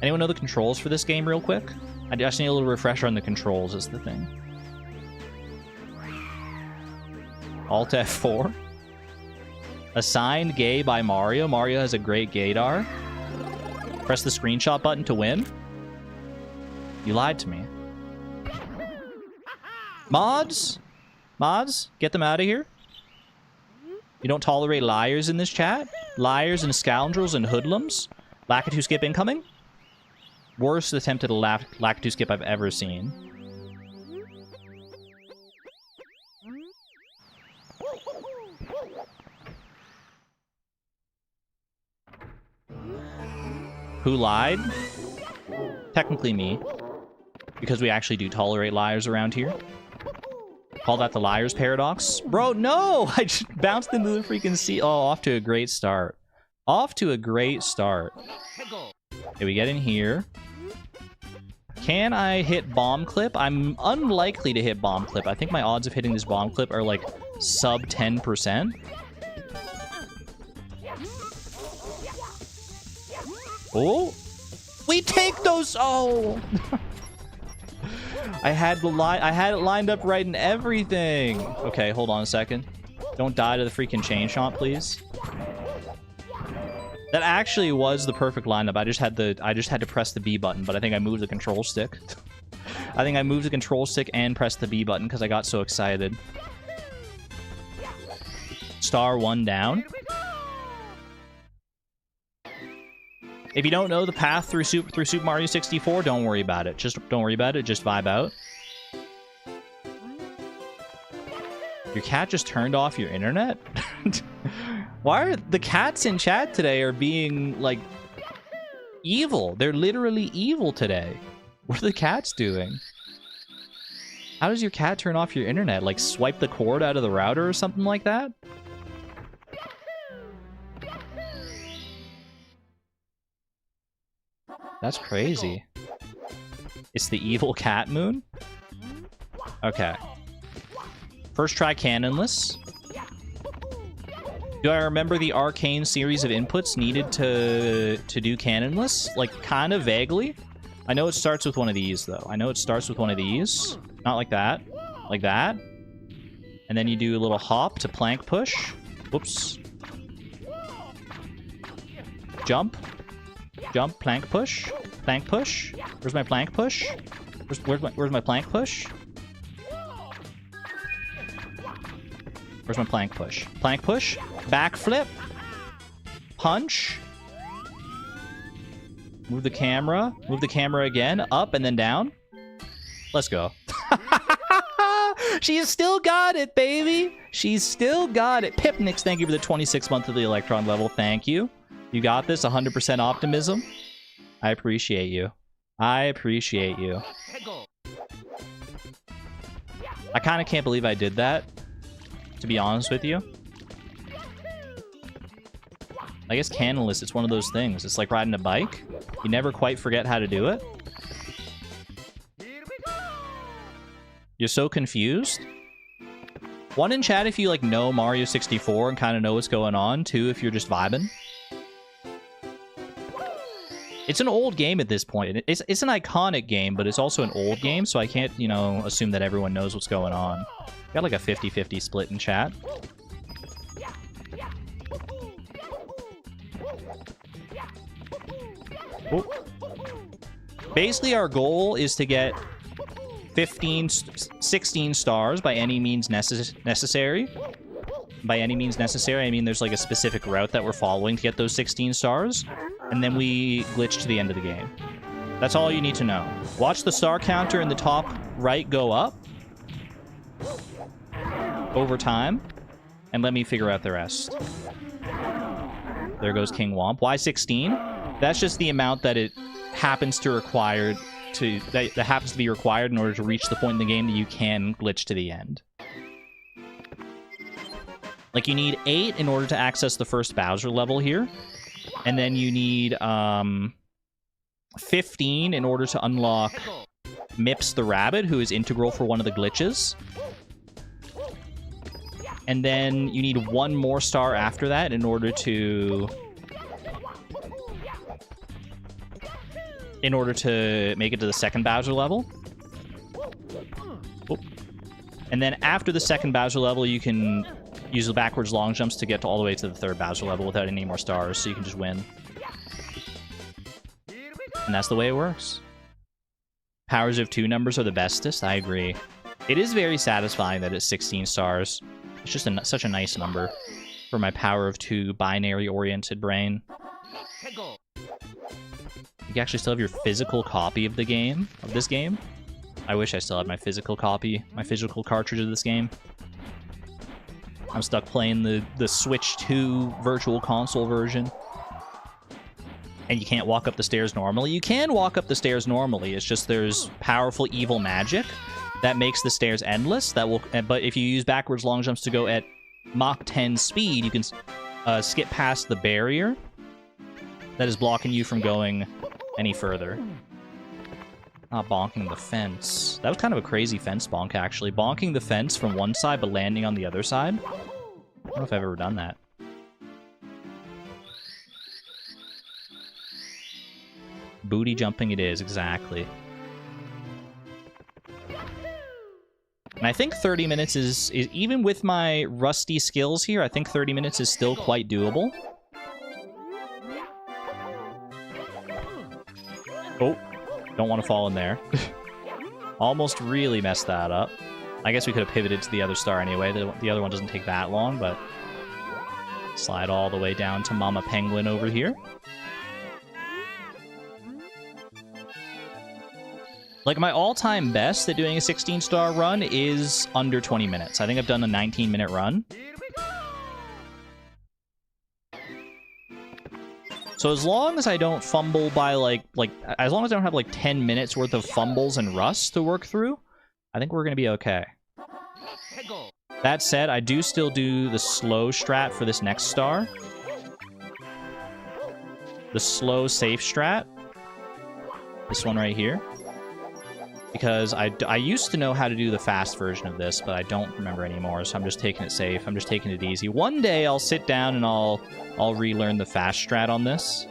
Anyone know the controls for this game real quick? I just need a little refresher on the controls is the thing. Alt F4. Assigned gay by Mario. Mario has a great gaydar. Press the screenshot button to win. You lied to me. Mods? Mods? Get them out of here. You don't tolerate liars in this chat? Liars and scoundrels and hoodlums? Lakitu skip incoming? Worst attempt at a Lakitu skip I've ever seen. Who lied? Technically me. Because we actually do tolerate liars around here. Call that the liar's paradox? Bro, no! I just bounced into the freaking sea. Oh, off to a great start. Off to a great start. Okay, we get in here. Can I hit bomb clip? I'm unlikely to hit bomb clip. I think my odds of hitting this bomb clip are like sub 10%. Oh! We take those! Oh! I had it lined up right and everything. Okay, hold on a second. Don't die to the freaking chain shot, please. That actually was the perfect lineup. I just had to press the B button, but I think I moved the control stick. I think I moved the control stick and pressed the B button because I got so excited. Star 1 down. If you don't know the path through Super Mario 64, don't worry about it. Just don't worry about it. Just vibe out. Your cat just turned off your internet? Why are the cats in chat today are being, like, evil? They're literally evil today. What are the cats doing? How does your cat turn off your internet? Like, swipe the cord out of the router or something like that? That's crazy. It's the evil cat moon? Okay. First try canonless. Do I remember the arcane series of inputs needed to do canonless? Like, kind of vaguely. I know it starts with one of these, though. I know it starts with one of these. Not like that. Like that. And then you do a little hop to plank push. Whoops. Jump. Jump, plank push. Plank push. Where's my plank push? Where's my plank push? Where's my plank push? Plank push. Backflip. Punch. Move the camera. Move the camera again. Up and then down. Let's go. She's still got it, baby. She's still got it. Pipnix, thank you for the 26th month of the Electron level. Thank you. You got this. 100% optimism. I appreciate you. I appreciate you. I kind of can't believe I did that, to be honest with you. I guess canonless, it's one of those things. It's like riding a bike. You never quite forget how to do it. You're so confused. 1, in chat if you like know Mario 64 and kind of know what's going on. 2, if you're just vibing. It's an old game at this point. It's an iconic game, but it's also an old game, so I can't, you know, assume that everyone knows what's going on. Got like a 50-50 split in chat. Oh. Basically, our goal is to get 16 stars by any means necessary. By any means necessary, I mean there's like a specific route that we're following to get those 16 stars, and then we glitch to the end of the game. That's all you need to know. Watch the star counter in the top right go up over time, and let me figure out the rest. There goes King Womp. Why 16? That's just the amount that it happens to require that happens to be required in order to reach the point in the game that you can glitch to the end. Like, you need 8 in order to access the first Bowser level here. And then you need 15 in order to unlock Mips the Rabbit, who is integral for one of the glitches. And then you need 1 more star after that in order to make it to the second Bowser level. Oh. And then after the second Bowser level, you can use the backwards long jumps to get all the way to the third Bowser level without any more stars, so you can just win. And that's the way it works. Powers of 2 numbers are the bestest. I agree. It is very satisfying that it's 16 stars. It's just such a nice number for my Power of 2 binary-oriented brain. You actually still have your physical copy of the game, of this game. I wish I still had my physical copy, my physical cartridge of this game. I'm stuck playing the Switch 2 Virtual Console version. And you can't walk up the stairs normally. You can walk up the stairs normally. It's just there's powerful evil magic that makes the stairs endless. But if you use backwards long jumps to go at Mach 10 speed, you can skip past the barrier that is blocking you from going any further. Not bonking the fence. That was kind of a crazy fence bonk, actually. Bonking the fence from one side, but landing on the other side. I don't know if I've ever done that. Booty jumping it is, exactly. And I think 30 minutes is even with my rusty skills here, I think 30 minutes is still quite doable. Oh, don't want to fall in there. Almost really messed that up. I guess we could have pivoted to the other star anyway. The other one doesn't take that long, but... Slide all the way down to Mama Penguin over here. Like, my all-time best at doing a 16-star run is under 20 minutes. I think I've done a 19-minute run. So as long as I don't fumble by, as long as I don't have, 10 minutes worth of fumbles and rust to work through, I think we're going to be okay. That said, I do still do the slow strat for this next star. The slow safe strat. This one right here. Because I used to know how to do the fast version of this, but I don't remember anymore, so I'm just taking it safe. I'm just taking it easy. One day I'll sit down and I'll relearn the fast strat on this.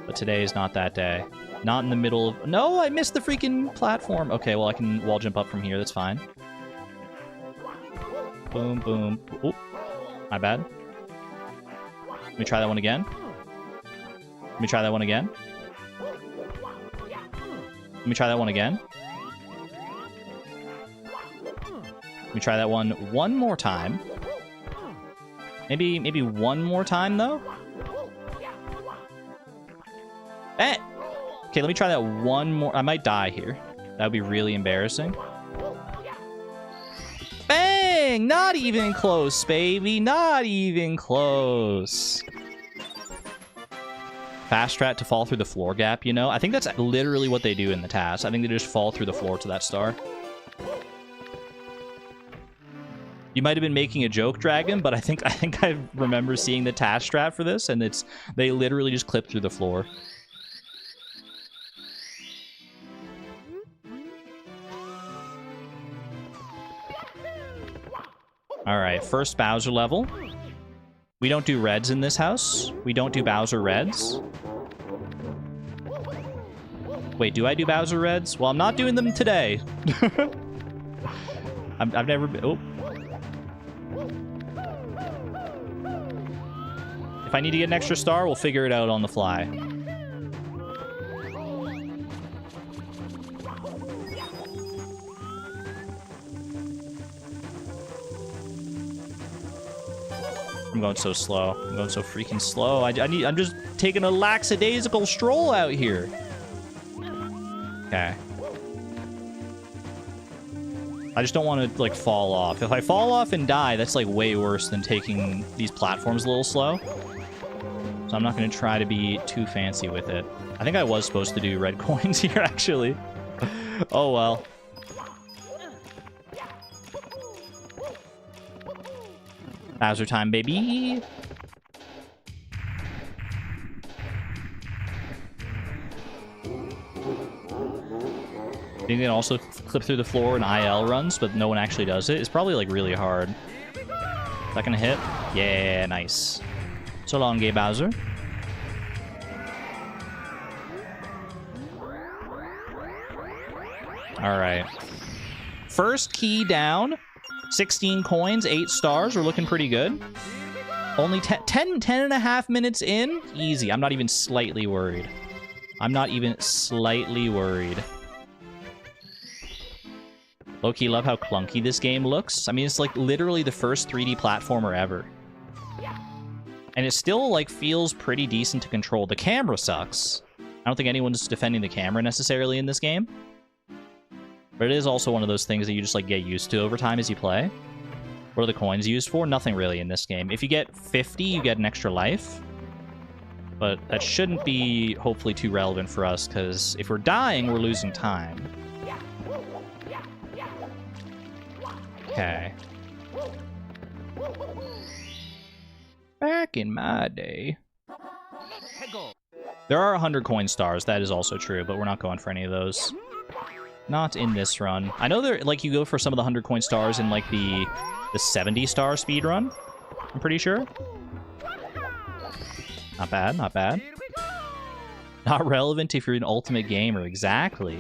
But today is not that day. Not in the middle of... No, I missed the freaking platform. Okay, well, I can wall jump up from here. That's fine. Boom, boom. Oh, my bad. Let me try that one again. Let me try that one again. Let me try that one again. Let me try that one more time. Maybe one more time, though? Eh! Okay, let me try that one more. I might die here. That would be really embarrassing. Bang! Not even close, baby. Not even close. Fast strat to fall through the floor gap, you know? I think that's literally what they do in the task. I think they just fall through the floor to that star. You might have been making a joke, Dragon, but I think I remember seeing the task strat for this, and they literally just clip through the floor. Alright, first Bowser level. We don't do reds in this house. We don't do Bowser reds. Wait, do I do Bowser reds? Well, I'm not doing them today. I've never been... Oh. If I need to get an extra star, we'll figure it out on the fly. I'm going so slow. I'm going so freaking slow. I'm just taking a lackadaisical stroll out here. Okay. I just don't want to, like, fall off. If I fall off and die, that's, like, way worse than taking these platforms a little slow. So I'm not going to try to be too fancy with it. I think I was supposed to do red coins here, actually. Oh, well. Bowser time, baby. I think they can also clip through the floor in IL runs, but no one actually does it. It's probably, like, really hard. Is that gonna hit? Yeah, nice. So long, gay Bowser. Alright. First key down. 16 coins, 8 stars. We're looking pretty good. Only 10 and a half minutes in. Easy. I'm not even slightly worried. I'm not even slightly worried. Low-key love how clunky this game looks. I mean, it's like literally the first 3D platformer ever. And it still, like, feels pretty decent to control. The camera sucks. I don't think anyone's defending the camera necessarily in this game. But it is also one of those things that you just, like, get used to over time as you play. What are the coins used for? Nothing really in this game. If you get 50, you get an extra life. But that shouldn't be, hopefully, too relevant for us, because if we're dying, we're losing time. Okay. Back in my day. There are 100 coin stars, that is also true, but we're not going for any of those. Not in this run. I know there, like, you go for some of the 100 coin stars in, like, the 70 star speed run. I'm pretty sure. Not bad, not bad. Not relevant if you're an Ultimate Gamer, exactly.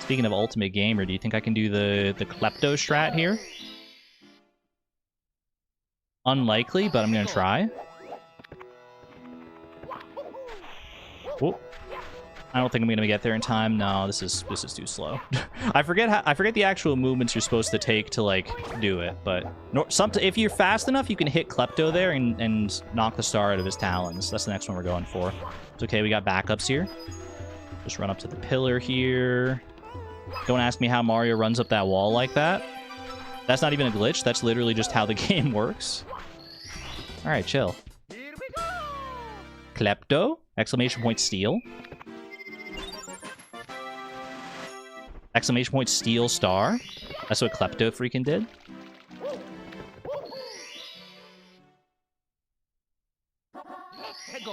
Speaking of Ultimate Gamer, do you think I can do the Klepto strat here? Unlikely, but I'm gonna try. Whoop. I don't think I'm gonna get there in time. No, this is too slow. I forget the actual movements you're supposed to take to, like, do it. But if you're fast enough, you can hit Klepto there and knock the star out of his talons. That's the next one we're going for. It's okay. We got backups here. Just run up to the pillar here. Don't ask me how Mario runs up that wall like that. That's not even a glitch. That's literally just how the game works. All right, chill. Klepto! Exclamation point steal. Exclamation point steal star. That's what Klepto freaking did.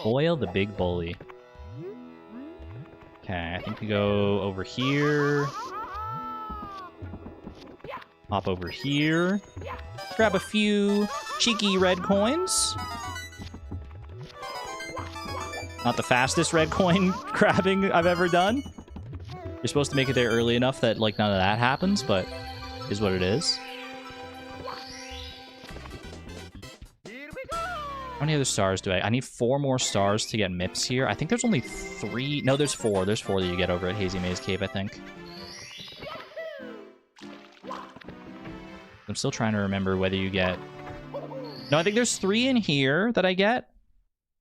Foil the big bully. Okay, I think we go over here. Hop over here. Grab a few cheeky red coins. Not the fastest red coin grabbing I've ever done. You're supposed to make it there early enough that, like, none of that happens, but it is what it is. How many other stars do I need 4 more stars to get MIPS here. I think there's only 3. No, there's 4. There's 4 that you get over at Hazy Maze Cave, I think. I'm still trying to remember whether you get... No, I think there's 3 in here that I get.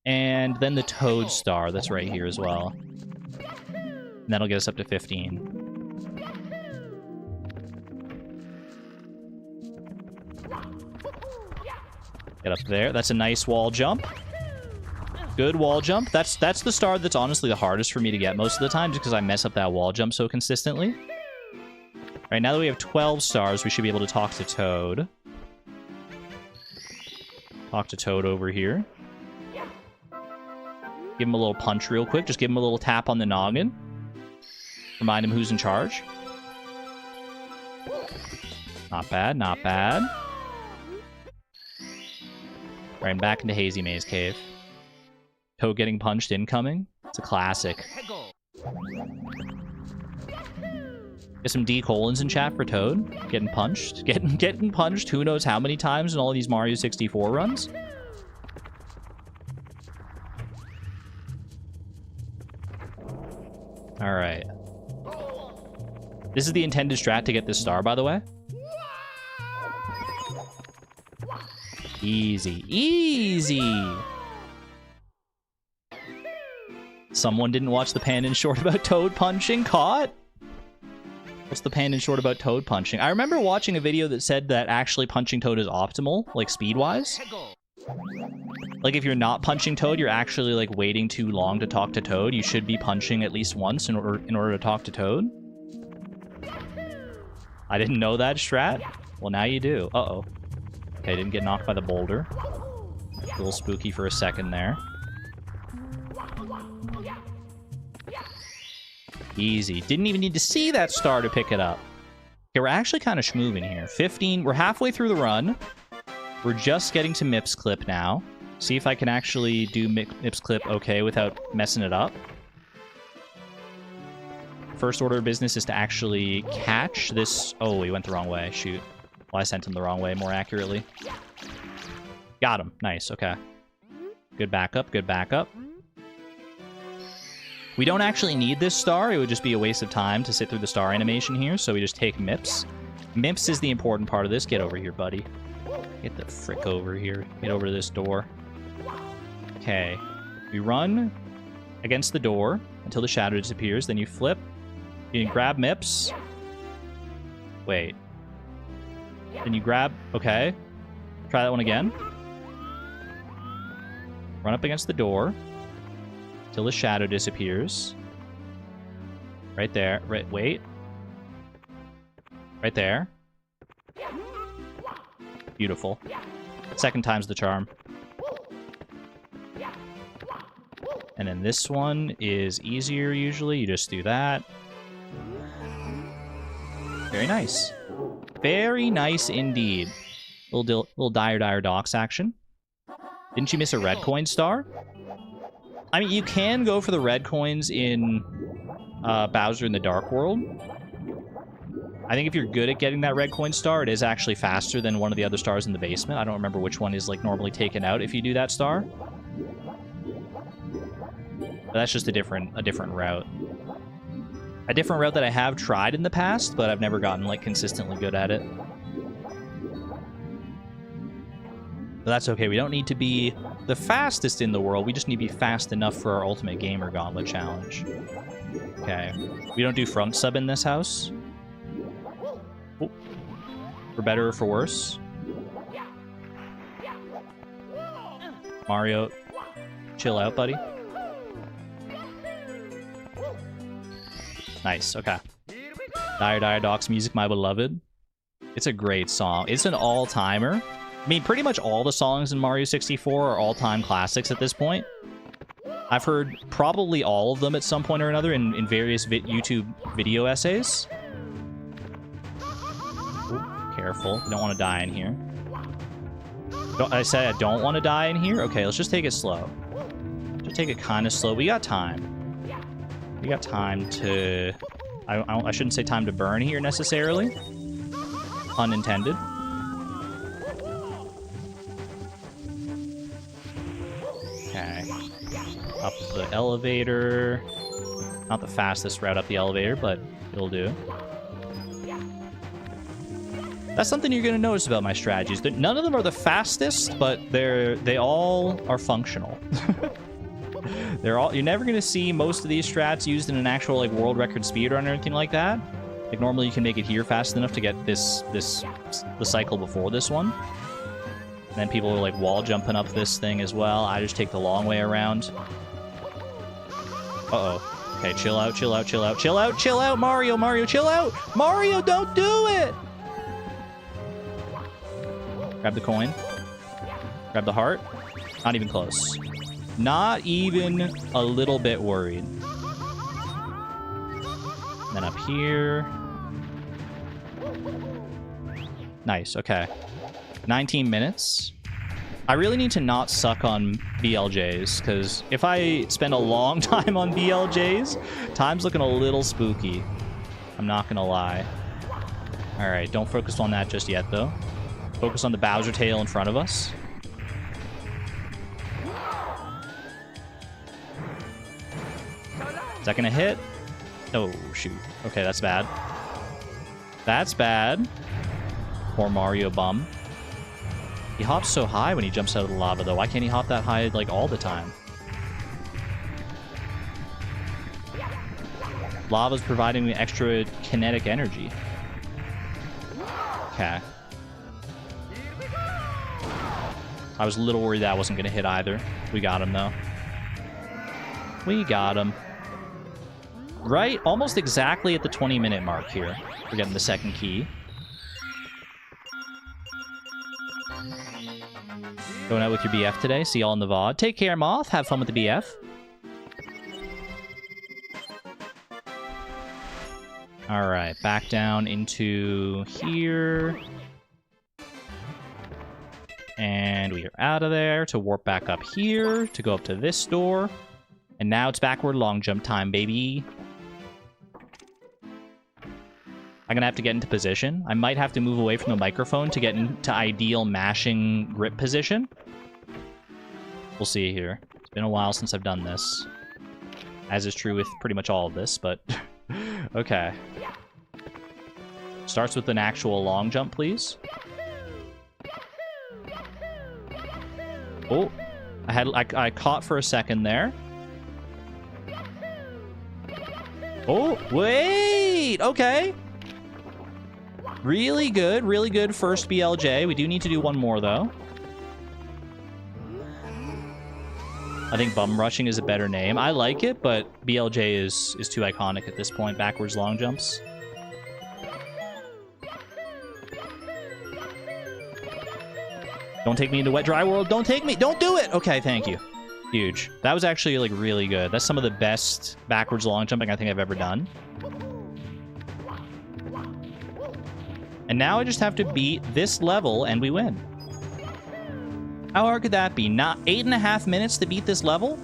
And then the Toad Star that's right here as well. And that'll get us up to 15. Get up there. That's a nice wall jump. Good wall jump. That's the star that's honestly the hardest for me to get most of the time, just because I mess up that wall jump so consistently. All right, now that we have 12 stars, we should be able to talk to Toad. Talk to Toad over here. Give him a little punch real quick. Just give him a little tap on the noggin. Remind him who's in charge. Not bad, not bad. Right, and back into Hazy Maze Cave. Toad getting punched incoming. It's a classic. Get some D colons in chat for Toad. Getting punched. Getting punched who knows how many times in all of these Mario 64 runs. Alright. This is the intended strat to get this star, by the way. Easy. Easy! Someone didn't watch the Pan and Short about Toad punching? Caught? What's the Pan and Short about Toad punching? I remember watching a video that said that actually punching Toad is optimal, like speed-wise. Like, if you're not punching Toad, you're actually, like, waiting too long to talk to Toad. You should be punching at least once in order to talk to Toad. I didn't know that strat. Well, now you do. Uh-oh. Okay, didn't get knocked by the boulder. A little spooky for a second there. Easy. Didn't even need to see that star to pick it up. Okay, we're actually kind of schmooving here. 15. We're halfway through the run. We're just getting to MIPS clip now. See if I can actually do MIPS clip okay without messing it up. First order of business is to actually catch this... Oh, he went the wrong way. Shoot. Well, I sent him the wrong way, more accurately. Got him. Nice. Okay. Good backup. Good backup. We don't actually need this star. It would just be a waste of time to sit through the star animation here, so we just take MIPS. MIPS is the important part of this. Get over here, buddy. Get the frick over here. Get over to this door. Okay. We run against the door until the shadow disappears. Then you flip. You can grab MIPS. Wait. Then you grab... Okay. Try that one again. Run up against the door till the shadow disappears. Right there. Right. Wait. Right there. Beautiful. Second time's the charm. And then this one is easier usually. You just do that. Very nice. Very nice indeed. Little dire docks action. Didn't you miss a red coin star? I mean, you can go for the red coins in Bowser in the Dark World. I think if you're good at getting that red coin star, it is actually faster than one of the other stars in the basement. I don't remember which one is, like, normally taken out if you do that star. But that's just a different route. A different route that I have tried in the past, but I've never gotten, like, consistently good at it. But that's okay. We don't need to be the fastest in the world. We just need to be fast enough for our Ultimate Gamer Gauntlet challenge. Okay. We don't do front sub in this house. Oh. For better or for worse. Mario, chill out, buddy. Nice, okay. Dire Docks music, my beloved. It's a great song. It's an all-timer. I mean, pretty much all the songs in Mario 64 are all-time classics at this point. I've heard probably all of them at some point or another in various YouTube video essays. Ooh, careful. You don't want to die in here. I said I don't want to die in here? Okay, let's just take it slow. Just take it kind of slow. We got time. We got time to... I shouldn't say time to burn here necessarily. Pun intended. Okay. Up the elevator. Not the fastest route up the elevator, but it'll do. That's something you're going to notice about my strategies. None of them are the fastest, but they all are functional. You're never going to see most of these strats used in an actual like world record speedrun or anything like that. Like normally you can make it here fast enough to get the cycle before this one. And then people are like wall jumping up this thing as well. I just take the long way around. Uh-oh. Okay, chill out, chill out, chill out, chill out, chill out, Mario, Mario, chill out! Mario, don't do it! Grab the coin. Grab the heart. Not even close. Not even a little bit worried. And then up here. Nice, okay. 19 minutes. I really need to not suck on BLJs, because if I spend a long time on BLJs, time's looking a little spooky. I'm not gonna lie. Alright, don't focus on that just yet, though. Focus on the Bowser tail in front of us. Is that gonna hit? Oh, shoot. Okay, that's bad. That's bad. Poor Mario bum. He hops so high when he jumps out of the lava, though. Why can't he hop that high, like, all the time? Lava's providing me extra kinetic energy. Okay. I was a little worried that wasn't going to hit either. We got him, though. We got him. Right? Almost exactly at the 20-minute mark here. We're getting the second key. Going out with your BF today. See y'all in the VOD. Take care, Moth. Have fun with the BF. Alright, back down into here. And we are out of there to warp back up here to go up to this door. And now it's backward long jump time, baby. I'm going to have to get into position. I might have to move away from the microphone to get into ideal mashing grip position. We'll see here. It's been a while since I've done this. As is true with pretty much all of this, but... okay. Starts with an actual long jump, please. Oh, I caught for a second there. Oh, wait! Okay. Really good first BLJ. We do need to do one more, though. I think Bum Rushing is a better name. I like it, but BLJ is too iconic at this point. Backwards long jumps. Don't take me into Wet Dry World. Don't take me. Don't do it. Okay, thank you. Huge. That was actually, like, really good. That's some of the best backwards long jumping I think I've ever done. And now I just have to beat this level and we win. How hard could that be? Not 8.5 minutes to beat this level?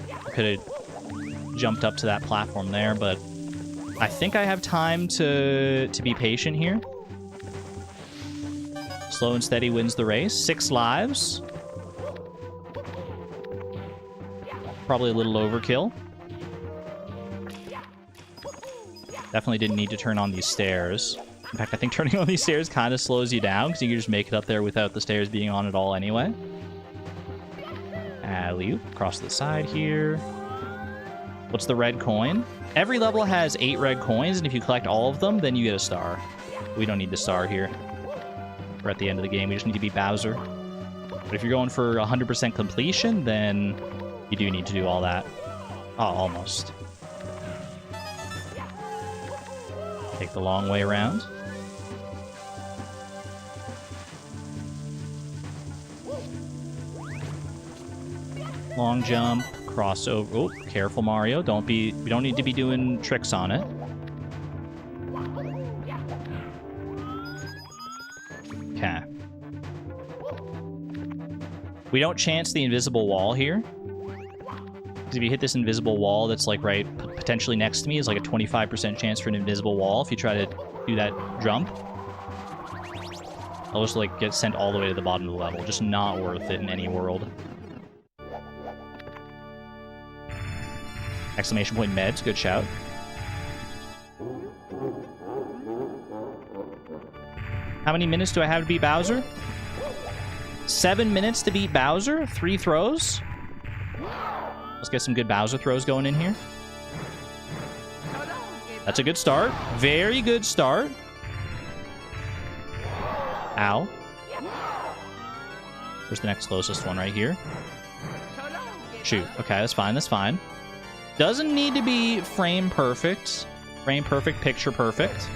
I could have jumped up to that platform there, but I think I have time to be patient here. Slow and steady wins the race. 6 lives. Probably a little overkill. Definitely didn't need to turn on these stairs. In fact, I think turning on these stairs kind of slows you down, because you can just make it up there without the stairs being on at all anyway. Alley-oop. Across the side here. What's the red coin? Every level has 8 red coins, and if you collect all of them, then you get a star. We don't need the star here. We're at the end of the game. We just need to beat Bowser. But if you're going for 100% completion, then you do need to do all that. Oh, almost. Take the long way around. Long jump, crossover. Oh, careful, Mario. We don't need to be doing tricks on it. Okay. We don't chance the invisible wall here. Because if you hit this invisible wall that's like right potentially next to me, is like a 25% chance for an invisible wall if you try to do that jump. I'll just like get sent all the way to the bottom of the level. Just not worth it in any world. Exclamation point meds, good shout. How many minutes do I have to beat Bowser? 7 minutes to beat Bowser? 3 throws? Let's get some good Bowser throws going in here. That's a good start. Very good start. Ow. Where's the next closest one? Right here. Shoot. Okay, that's fine. That's fine. Doesn't need to be frame perfect. Frame perfect, picture perfect.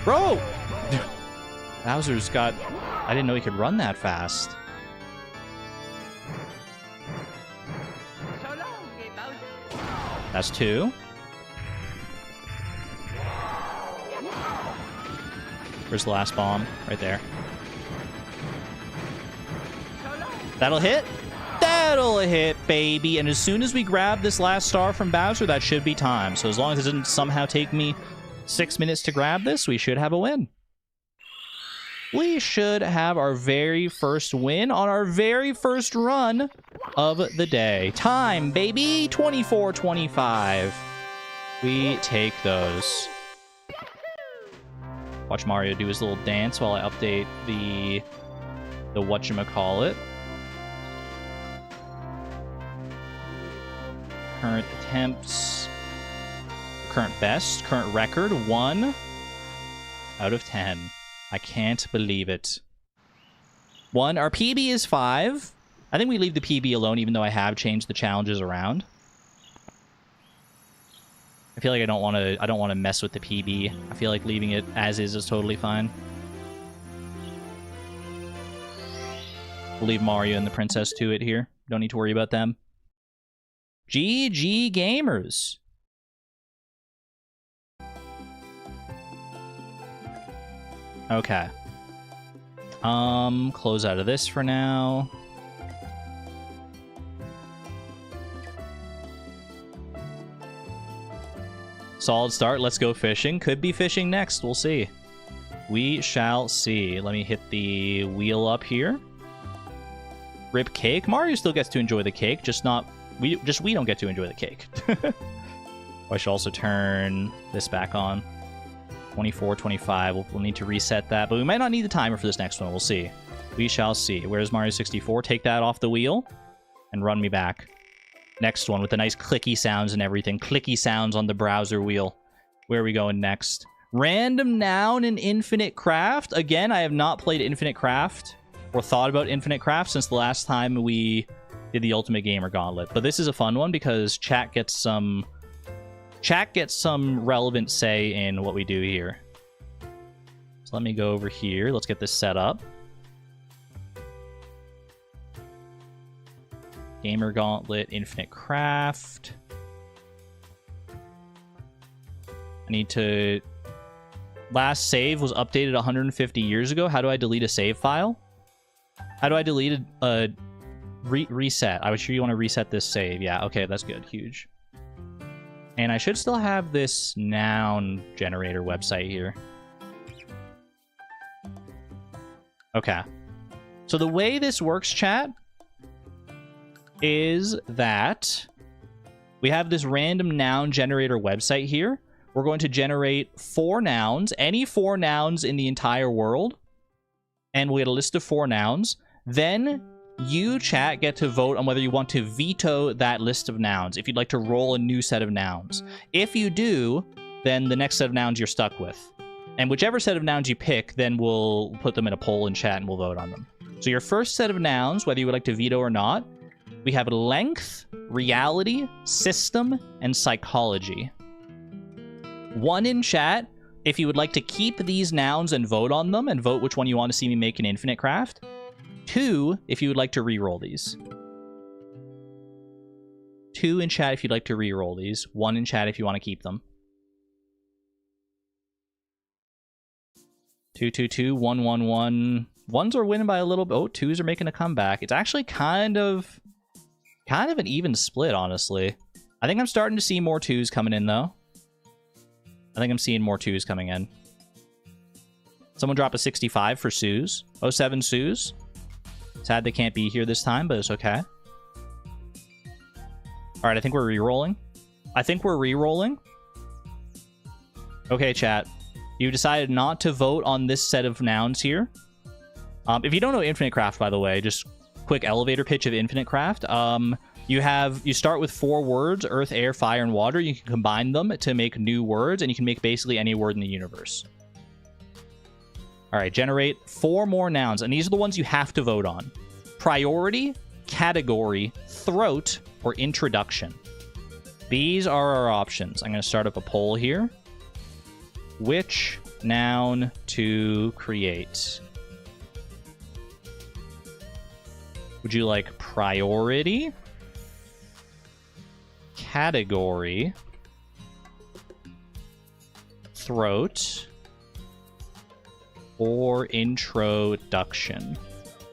Bro! Bowser's got... I didn't know he could run that fast. That's 2. Where's the last bomb? Right there. That'll hit. That'll hit, baby. And as soon as we grab this last star from Bowser, that should be time. So as long as it doesn't somehow take me 6 minutes to grab this, we should have a win. We should have our very first win on our very first run of the day. Time, baby! 24:25. We take those. Watch Mario do his little dance while I update the whatchamacallit. Current attempts. Current best. Current record. 1 out of 10. I can't believe it. 1. Our PB is 5. I think we leave the PB alone, even though I have changed the challenges around. I feel like I don't want to mess with the PB. I feel like leaving it as is totally fine. We'll leave Mario and the princess to it here. Don't need to worry about them. GG gamers. Okay. Close out of this for now. Solid start. Let's go fishing. Could be fishing next. We'll see. We shall see. Let me hit the wheel up here. Rip cake. Mario still gets to enjoy the cake, just not... we don't get to enjoy the cake. I should also turn this back on. 24, 25. We'll need to reset that, but we might not need the timer for this next one. We'll see. We shall see. Where's Mario 64? Take that off the wheel and run me back. Next one with the nice clicky sounds and everything. Clicky sounds on the browser wheel. Where are we going next? Random noun in Infinite Craft. Again, I have not played Infinite Craft or thought about Infinite Craft since the last time we did the Ultimate Gamer Gauntlet. But this is a fun one because chat gets some relevant say in what we do here. So let me go over here. Let's get this set up. Gamer Gauntlet, Infinite Craft. I need to... Last save was updated 150 years ago. How do I delete a save file? How do I delete a... reset. I was sure you want to reset this save. Yeah, okay, that's good. Huge. And I should still have this noun generator website here. Okay. So the way this works, chat, is that we have this random noun generator website here. We're going to generate 4 nouns, any 4 nouns in the entire world. And we'll get a list of 4 nouns. Then you, chat, get to vote on whether you want to veto that list of nouns, if you'd like to roll a new set of nouns. If you do, then the next set of nouns you're stuck with. And whichever set of nouns you pick, then we'll put them in a poll in chat and we'll vote on them. So your first set of nouns, whether you would like to veto or not, we have length, reality, system, and psychology. 1 in chat, if you would like to keep these nouns and vote on them, and vote which one you want to see me make in Infinite Craft. 2, if you would like to re-roll these. 2 in chat if you'd like to re-roll these. 1 in chat if you want to keep them. 2, 2, 2, 1, 1, 1. 1s are winning by a little bit. Oh, 2s are making a comeback. It's actually kind of an even split, honestly. I think I'm starting to see more 2s coming in, though. I think I'm seeing more 2s coming in. Someone drop a 65 for Suze. 07 Suze. Sad they can't be here this time, but it's okay. Alright, I think we're re-rolling. Okay, chat. You decided not to vote on this set of nouns here. If you don't know Infinite Craft, by the way, just quick elevator pitch of Infinite Craft. You start with 4 words: earth, air, fire, and water. You can combine them to make new words, and you can make basically any word in the universe. Alright, generate 4 more nouns, and these are the ones you have to vote on. Priority, category, throat, or introduction. These are our options. I'm going to start up a poll here. Which noun to create? Would you like priority, category, throat, or introduction?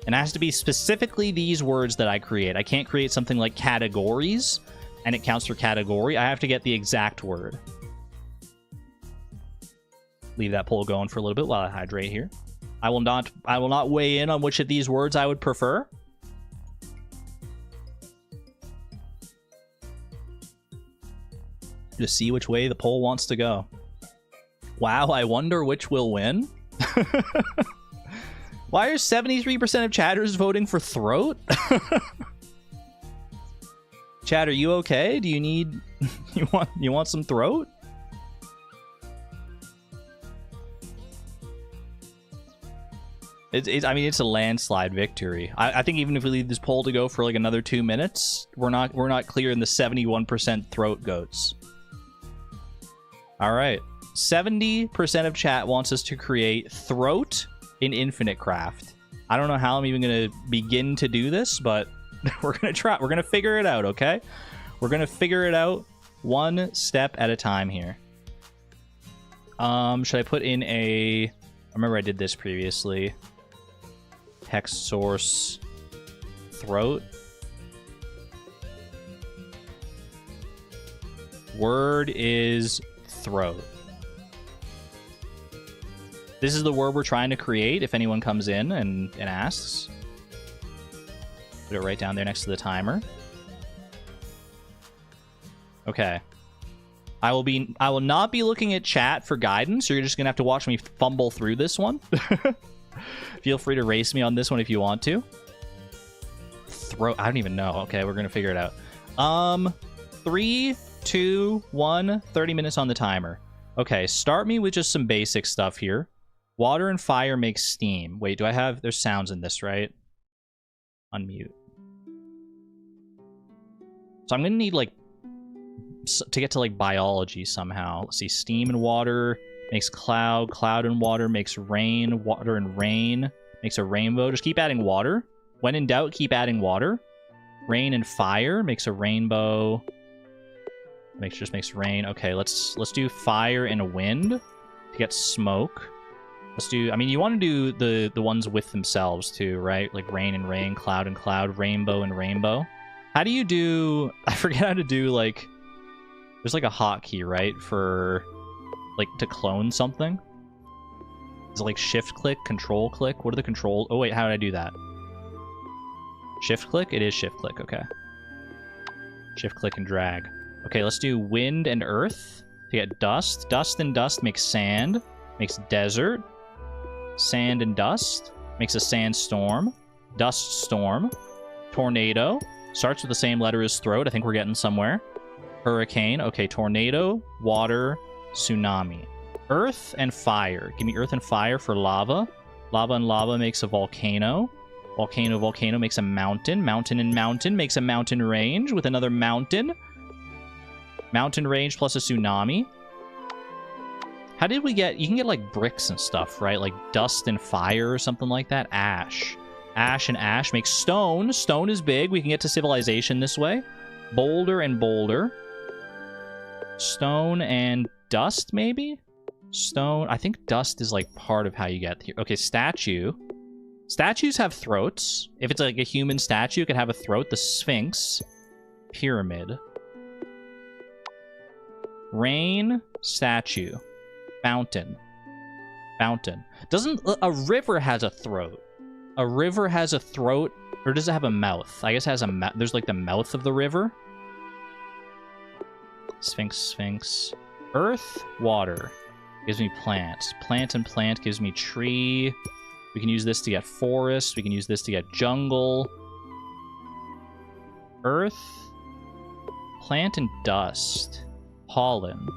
And it has to be specifically these words that I create. I can't create something like categories, and it counts for category. I have to get the exact word. Leave that poll going for a little bit while I hydrate here. I will not weigh in on which of these words I would prefer. To see which way the poll wants to go. Wow, I wonder which will win. Why are 73% of chatters voting for throat? Chat, are you okay? Do you need you want some throat? I mean, it's a landslide victory. I think even if we leave this poll to go for like another 2 minutes, we're not clearing the 71% throat goats. All right, 70% of chat wants us to create throat in Infinite Craft. I don't know how I'm even gonna begin to do this, but we're gonna try. We're gonna figure it out, okay? We're gonna figure it out one step at a time here. Should I put in a... I remember I did this previously. Text source throat. Word is throat. This is the word we're trying to create if anyone comes in and asks. Put it right down there next to the timer. Okay. I will not be looking at chat for guidance. You're just gonna have to watch me fumble through this one. Feel free to race me on this one if you want to. Throat. I don't even know. Okay, we're gonna figure it out. 3, 2, 1. 30 minutes on the timer. Okay, start me with just some basic stuff here. Water and fire make steam. Wait, do I have... There's sounds in this, right? Unmute. So I'm gonna need, like... to get to, like, biology somehow. Let's see. Steam and water makes cloud. Cloud and water makes rain. Water and rain makes a rainbow. Just keep adding water. When in doubt, keep adding water. Rain and fire makes a rainbow. Just makes rain. Okay, let's do fire and wind to get smoke. Let's do... I mean, you want to do the ones with themselves, too, right? Like rain and rain, cloud and cloud, rainbow and rainbow. How do you do... I forget how to do, like... There's, like, a hotkey, right? For, like, to clone something. Is it, like, shift-click, control-click? What are the controls? Oh, wait, how did I do that? Shift-click? It is shift-click, okay. Shift-click and drag. Okay, let's do wind and earth to get dust. Dust and dust makes sand. Makes desert. Sand and dust makes a sandstorm. Dust storm. Tornado. Starts with the same letter as throat. I think we're getting somewhere. Hurricane. Okay, tornado, water, tsunami. Earth and fire. Give me earth and fire for lava. Lava and lava makes a volcano. Volcano makes a mountain. Mountain and mountain makes a mountain range with another mountain. Mountain range plus a tsunami. How did we get... You can get, like, bricks and stuff, right? Like dust and fire or something like that. Ash. Ash and ash makes stone. Stone is big. We can get to civilization this way. Boulder and boulder. Stone and dust, maybe? Stone. I think dust is like part of how you get here. Okay, statue. Statues have throats. If it's like a human statue, it could have a throat. The Sphinx. Pyramid. Rain. Statue. Fountain. Fountain. Doesn't... A river has a throat. A river has a throat, or does it have a mouth? I guess it has a mouth. There's like the mouth of the river. Sphinx, Sphinx. Earth, water. Gives me plants. Plant and plant gives me tree. We can use this to get forest. We can use this to get jungle. Earth. Plant and dust. Pollen.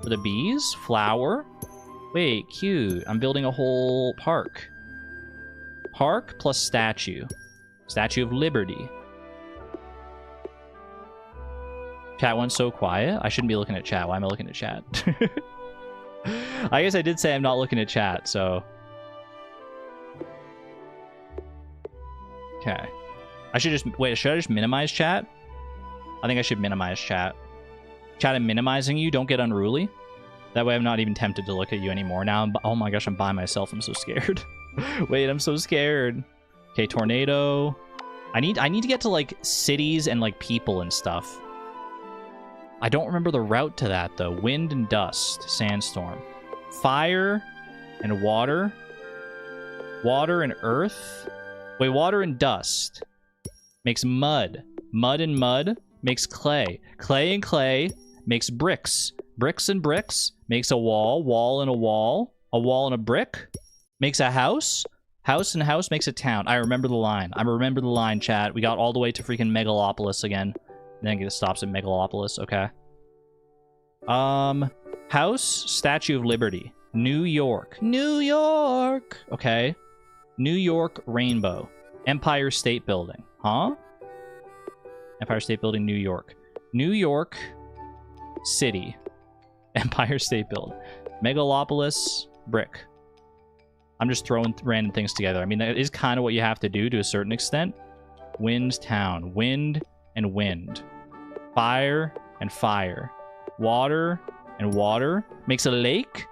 For the bees, flower. Wait, cute. I'm building a whole park. Park plus statue. Statue of Liberty. Chat went so quiet. I shouldn't be looking at chat. Why am I looking at chat? I guess I did say I'm not looking at chat, so... Okay. I should just... Wait, should I just minimize chat? I think I should minimize chat. Chat, I'm minimizing you. Don't get unruly. That way I'm not even tempted to look at you anymore. Now I'm... Oh my gosh, I'm by myself. I'm so scared. Wait, I'm so scared. Okay, tornado. I need to get to, like, cities and, like, people and stuff. I don't remember the route to that, though. Wind and dust. Sandstorm. Fire and water. Water and earth. Wait, water and dust. Makes mud. Mud and mud makes clay. Clay and clay makes bricks. Bricks and bricks makes a wall. Wall and a wall. A wall and a brick makes a house. House and house makes a town. I remember the line. I remember the line, chat. We got all the way to freaking Megalopolis again. Then it stops at Megalopolis. Okay. House, Statue of Liberty. New York. New York! Okay. New York, Rainbow. Empire State Building. Huh? Empire State Building, New York. New York City. Empire State Building. Megalopolis, brick. I'm just throwing random things together. I mean, that is kind of what you have to do to a certain extent. Wind, town. Wind and wind. Fire and fire. Water and water makes a lake.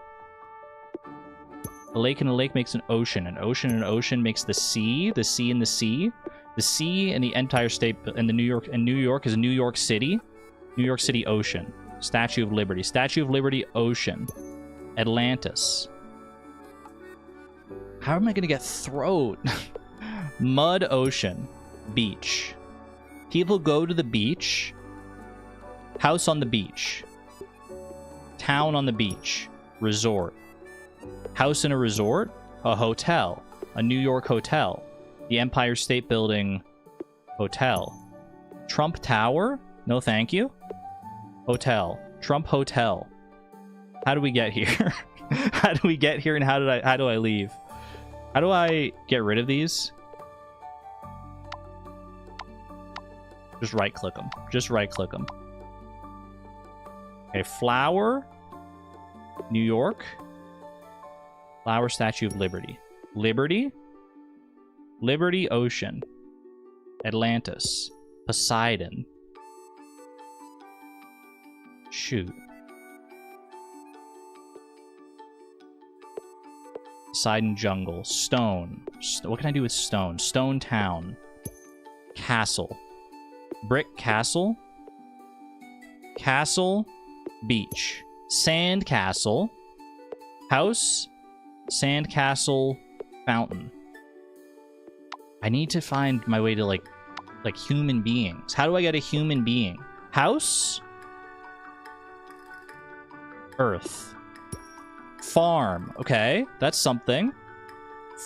A lake and a lake makes an ocean. An ocean and an ocean makes the sea. The sea and the sea. The sea and the entire state and the New York. And New York is New York City. New York City ocean. Statue of Liberty. Statue of Liberty ocean. Atlantis. How am I going to get throat? Mud ocean. Beach. People go to the beach. House on the beach. Town on the beach. Resort. House in a resort. A hotel. A New York hotel. The Empire State Building hotel. Trump Tower? No, thank you. Hotel. Trump Hotel. How do we get here? How do we get here and how do I leave? How do I get rid of these? Just right click them. Just right click them. Okay, flower. New York. Flower, Statue of Liberty. Liberty. Liberty Ocean. Atlantis. Poseidon. Shoot. Poseidon Jungle. Stone. What can I do with stone? Stone Town. Castle. Brick Castle. Castle. Beach. Sand Castle. House. Sand Castle. Fountain. I need to find my way to, like human beings. How do I get a human being? House. Earth. Farm. Okay, that's something.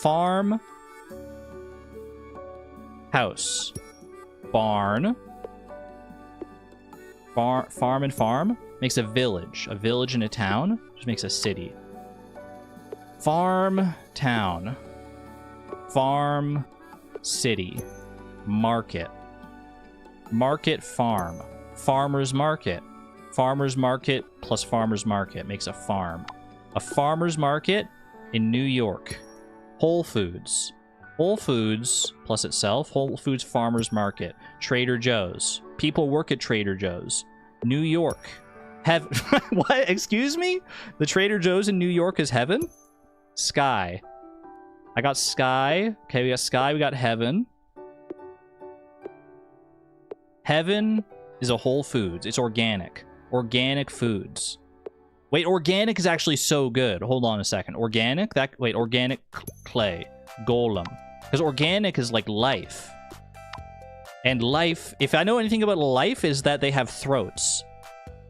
Farm. House. Barn. Farm and farm makes a village. A village and a town just makes a city. Farm, town. Farm, city. Market. Market, farm. Farmer's market. Farmer's market plus farmer's market makes a farm. A farmer's market in New York. Whole Foods. Whole Foods plus itself. Whole Foods Farmers Market. Trader Joe's. People work at Trader Joe's. New York. What? Excuse me? The Trader Joe's in New York is heaven? Sky. I got Sky. Okay, we got Sky. We got Heaven. Heaven is a Whole Foods. It's organic. Organic foods. Wait, organic is actually so good. Hold on a second. Organic? Wait, organic clay. Golem. Because organic is like life. And life, if I know anything about life, is that they have throats.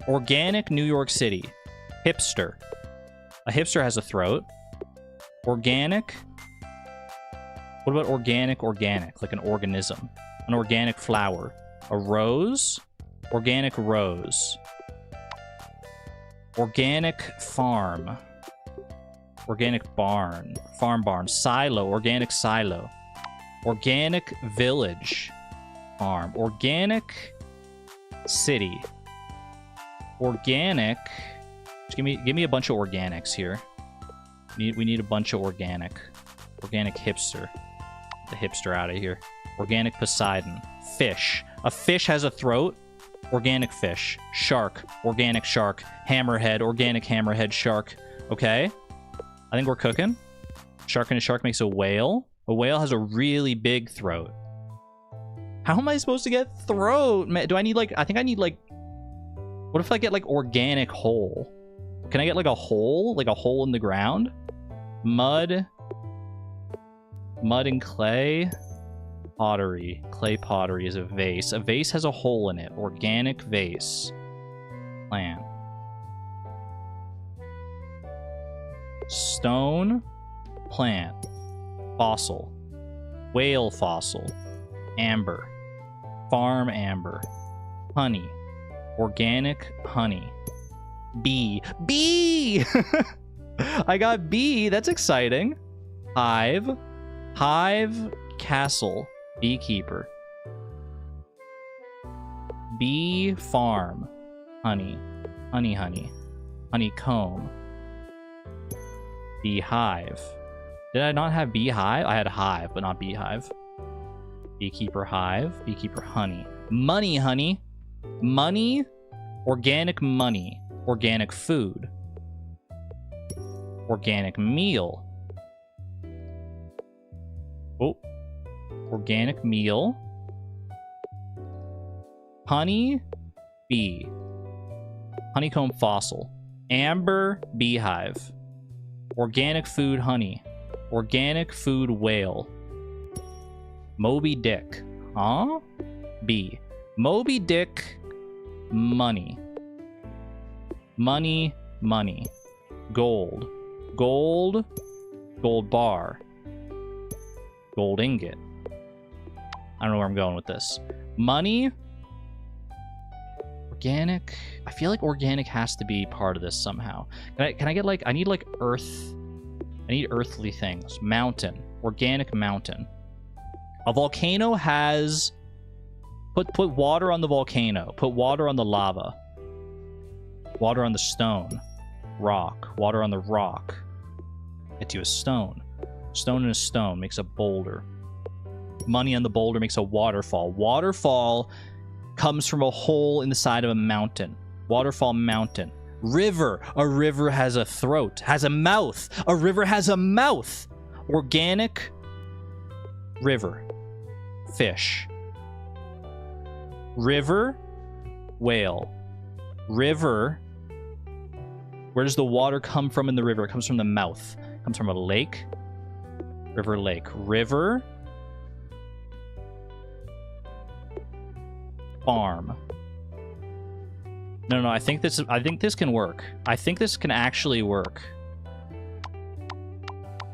Organic New York City. Hipster. A hipster has a throat. Organic. What about organic? Like an organism. An organic flower. A rose. Organic rose. Organic farm. Organic barn. Farm barn. Silo. Organic silo. Organic village. Farm. Organic city. Organic. Just give me a bunch of organics here. We need a bunch of organic. Organic hipster. Get the hipster out of here. Organic Poseidon. Fish. A fish has a throat. Organic fish. Shark. Organic shark. Hammerhead. Organic hammerhead shark. Okay. I think we're cooking. Shark and a shark makes a whale. A whale has a really big throat. How am I supposed to get throat? Do I need like... I think I need like... What if I get like organic hole? Can I get like a hole? Like a hole in the ground? Mud. Mud and clay. Pottery. Clay pottery is a vase. A vase has a hole in it. Organic vase. Plant. Stone. Plant. Fossil. Whale fossil. Amber. Farm amber. Honey. Organic honey. Bee. Bee! I got bee. That's exciting. Hive. Hive. Castle. Beekeeper. Bee farm. Honey. Honey honey. Honeycomb. Beehive. Did I not have beehive? I had hive, but not beehive. Beekeeper hive. Beekeeper honey. Money honey. Money. Organic money. Organic food. Organic meal. Oh. Organic meal. Honey. Bee. Honeycomb fossil. Amber beehive. Organic food honey. Organic food whale. Moby Dick. Huh? Bee. Moby Dick. Money. Money. Money. Gold. Gold. Gold bar. Gold ingot. I don't know where I'm going with this. Money. Organic. I feel like organic has to be part of this somehow. Can I get like... I need like earth. I need earthly things. Mountain. Organic mountain. A volcano has... Put water on the volcano. Put water on the lava. Water on the stone. Rock. Water on the rock. Get you a stone. Stone and a stone makes a boulder. Money on the boulder makes a waterfall. Waterfall comes from a hole in the side of a mountain. Waterfall mountain. River. A river has a throat. Has a mouth. A river has a mouth. Organic river. Fish. River. Whale. River. Where does the water come from in the river? It comes from the mouth. It comes from a lake. River, lake. River. Farm. No, I think this can work. I think this can actually work.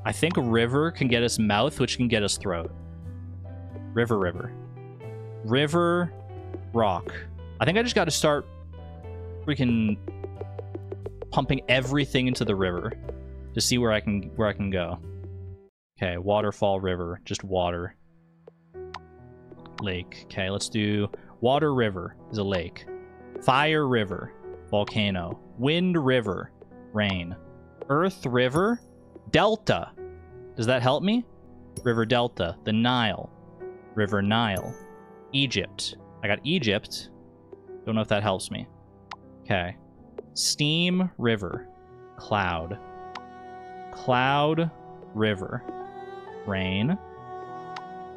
I think river can get us mouth, which can get us throat. River, river. River, rock. I think I just got to start freaking pumping everything into the river to see where I can go. Okay, waterfall, river, just water. Lake. Okay, let's do water river is a lake. Fire river, volcano. Wind river, rain. Earth river, delta. Does that help me? River Delta, the Nile, River Nile, Egypt. I got Egypt. Don't know if that helps me. Okay. Steam River, Cloud, Cloud River, Rain.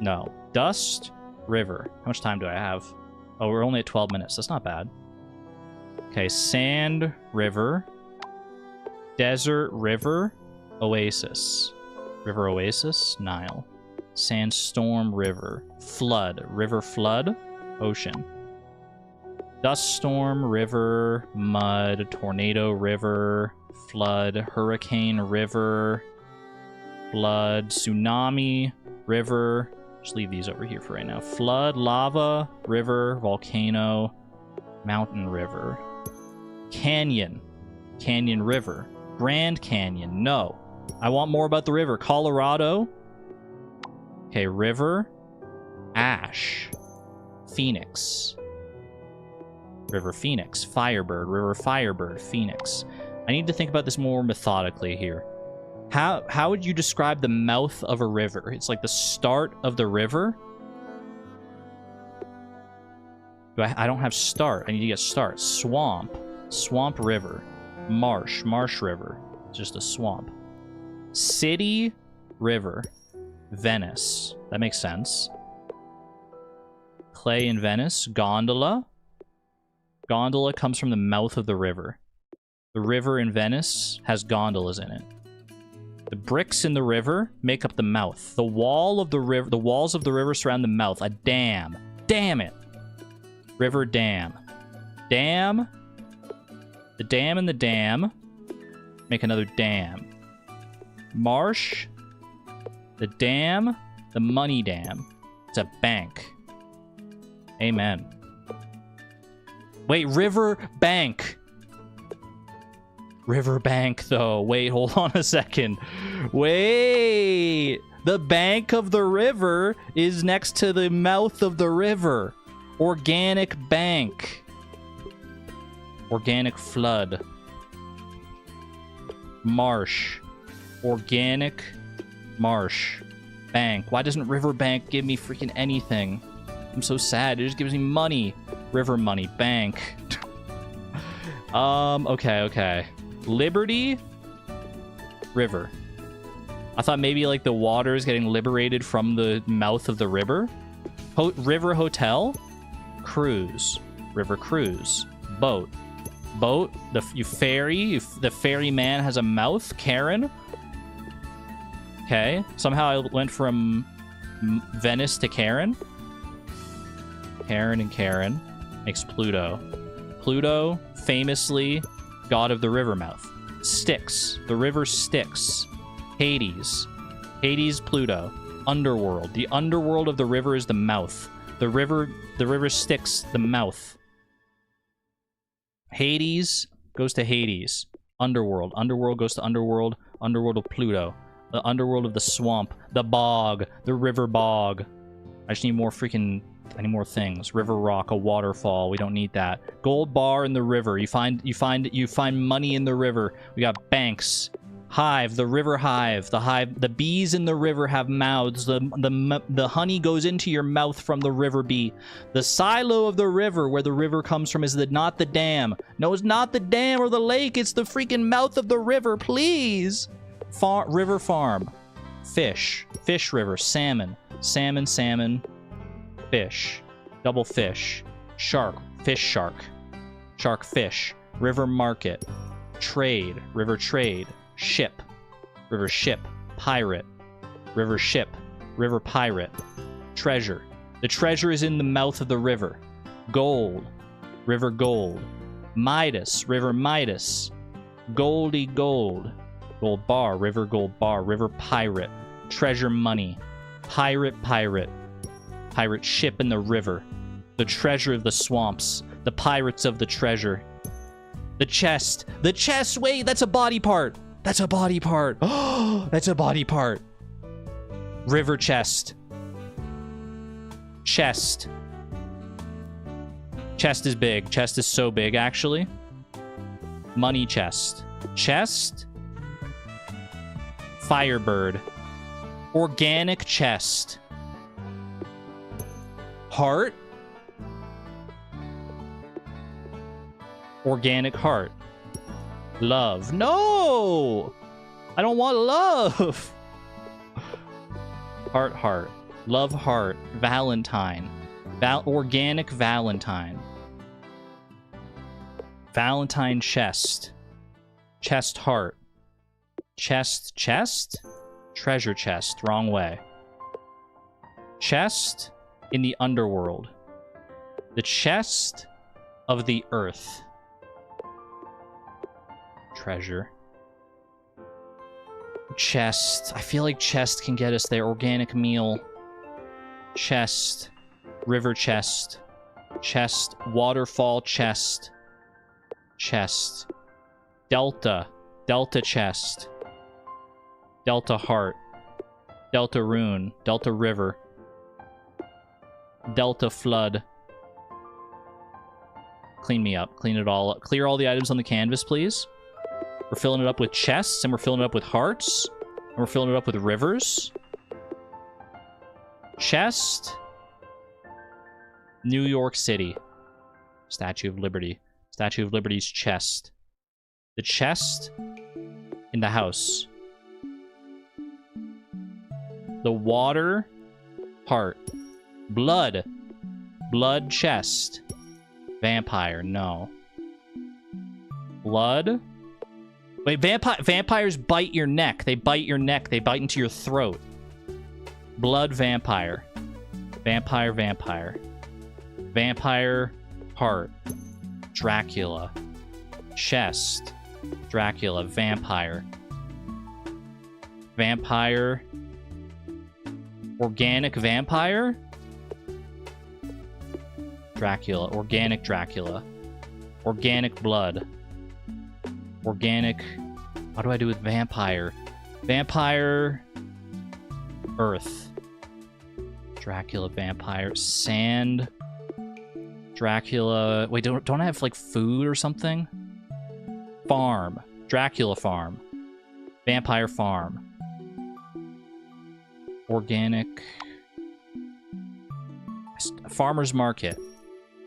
No. Dust River. How much time do I have? Oh, we're only at 12 minutes. That's not bad. Okay, Sand River, Desert River, Oasis. River Oasis, Nile. Sandstorm River, Flood. River Flood, Ocean. Dust Storm River, Mud. Tornado River, Flood. Hurricane River, Flood. Tsunami River. Just leave these over here for right now. Flood, Lava River, Volcano, Mountain River. Canyon. Canyon River. Grand Canyon. No. I want more about the river. Colorado. Okay, River. Ash. Phoenix. River Phoenix. Firebird. River Firebird. Phoenix. I need to think about this more methodically here. How would you describe the mouth of a river? It's like the start of the river. I don't have start. I need to get start. Swamp. Swamp River. Marsh. Marsh River. It's just a swamp. City River. Venice. That makes sense. Clay in Venice. Gondola. Gondola comes from the mouth of the river. The river in Venice has gondolas in it. The bricks in the river make up the mouth. The wall of the river, the walls of the river surround the mouth. A dam. Damn it. River dam. Dam. The dam and the dam make another dam. Marsh. The dam. The money dam. It's a bank. Amen. Wait, river bank. Riverbank, though. Wait, hold on a second. Wait. The bank of the river is next to the mouth of the river. Organic bank. Organic flood. Marsh. Organic marsh. Bank. Why doesn't Riverbank give me freaking anything? I'm so sad. It just gives me money. River money. Bank. Okay. Liberty River. I thought maybe like the water is getting liberated from the mouth of the river. River Hotel. Cruise. River Cruise. Boat. Boat. You ferry. The ferryman has a mouth. Karen. Okay. Somehow I went from Venice to Karen. Karen and Karen makes Pluto. Pluto, famously god of the river mouth. Styx. The river Styx. Hades. Hades, Pluto. Underworld. The underworld of the river is the mouth. The river Styx, the mouth. Hades goes to Hades. Underworld. Underworld goes to Underworld. Underworld of Pluto. The underworld of the swamp. The bog. The river bog. I just need more freaking... I need more things. River rock, a waterfall. We don't need that. Gold bar in the river. You find money in the river. We got banks. Hive, the river hive. The hive. The bees in the river have mouths. The honey goes into your mouth from the river bee. The silo of the river, where the river comes from, is not the dam. No, it's not the dam or the lake. It's the freaking mouth of the river. Please. River farm. Fish. Fish river. Salmon. Salmon. Salmon. Fish. Double fish. Shark. Fish shark. Shark fish. River market. Trade. River trade. Ship. River ship. Pirate. River ship. River pirate. Treasure. The treasure is in the mouth of the river. Gold. River gold. Midas. River Midas. Goldie gold. Gold bar. River gold bar. River pirate. Treasure money. Pirate pirate. Pirate ship in the river. The treasure of the swamps. The pirates of the treasure. The chest. The chest! Wait, that's a body part! That's a body part! Oh, that's a body part. River chest. Chest. Chest is big. Chest is so big, actually. Money chest. Chest. Firebird. Organic chest. Heart. Organic heart. Love. No! I don't want love! Heart, heart. Love, heart. Valentine. Organic Valentine. Valentine chest. Chest, heart. Chest, chest? Treasure chest. Wrong way. Chest in the underworld. The chest of the earth. Treasure. Chest. I feel like chest can get us there. Organic meal. Chest. River chest. Chest. Waterfall chest. Chest. Delta. Delta chest. Delta heart. Delta rune. Delta river. Delta flood. Clean me up. Clean it all up. Clear all the items on the canvas, please. We're filling it up with chests, and we're filling it up with hearts, and we're filling it up with rivers. Chest. New York City. Statue of Liberty. Statue of Liberty's chest. The chest in the house. The water. Heart. Blood. Blood chest. Vampire. No. Blood. Wait, vampires bite your neck. They bite your neck. They bite into your throat. Blood vampire. Vampire, vampire. Vampire, heart. Dracula. Chest. Dracula, vampire. Vampire. Organic vampire? Dracula. Organic Dracula. Organic blood. Organic. What do I do with vampire? Vampire. Earth. Dracula, vampire. Sand. Dracula. Wait, don't I have like food or something? Farm. Dracula farm. Vampire farm. Organic. Farmer's market.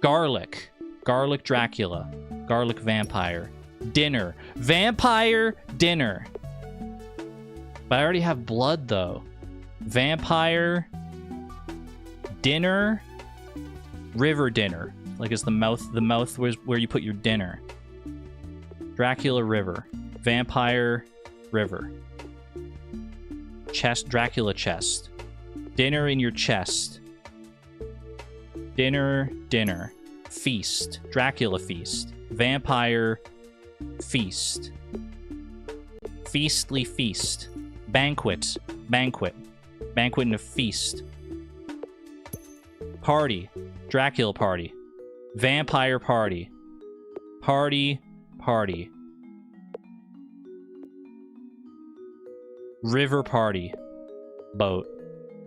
Garlic. Garlic Dracula. Garlic vampire. Dinner. Vampire dinner. But I already have blood, though. Vampire dinner. River dinner. Like it's the mouth where you put your dinner. Dracula river. Vampire river. Chest. Dracula chest. Dinner in your chest. Dinner. Dinner. Feast. Dracula feast. Vampire feast. Feastly feast. Banquet. Banquet. Banquet and a feast. Party. Dracula party. Vampire party. Party. Party. River party. Boat.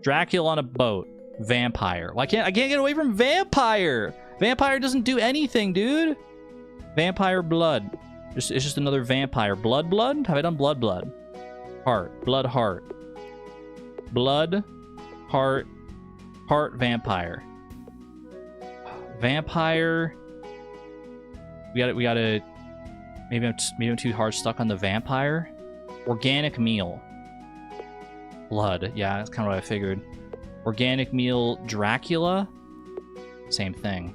Dracula on a boat. Vampire. Well, I can't get away from vampire. Vampire doesn't do anything, dude. Vampire blood. It's just another vampire. Blood blood? Have I done blood blood? Heart. Blood heart. Blood heart. Heart vampire. Vampire. We gotta maybe I'm too hard stuck on the vampire. Organic meal. Blood. Yeah, that's kind of what I figured. Organic meal Dracula. Same thing.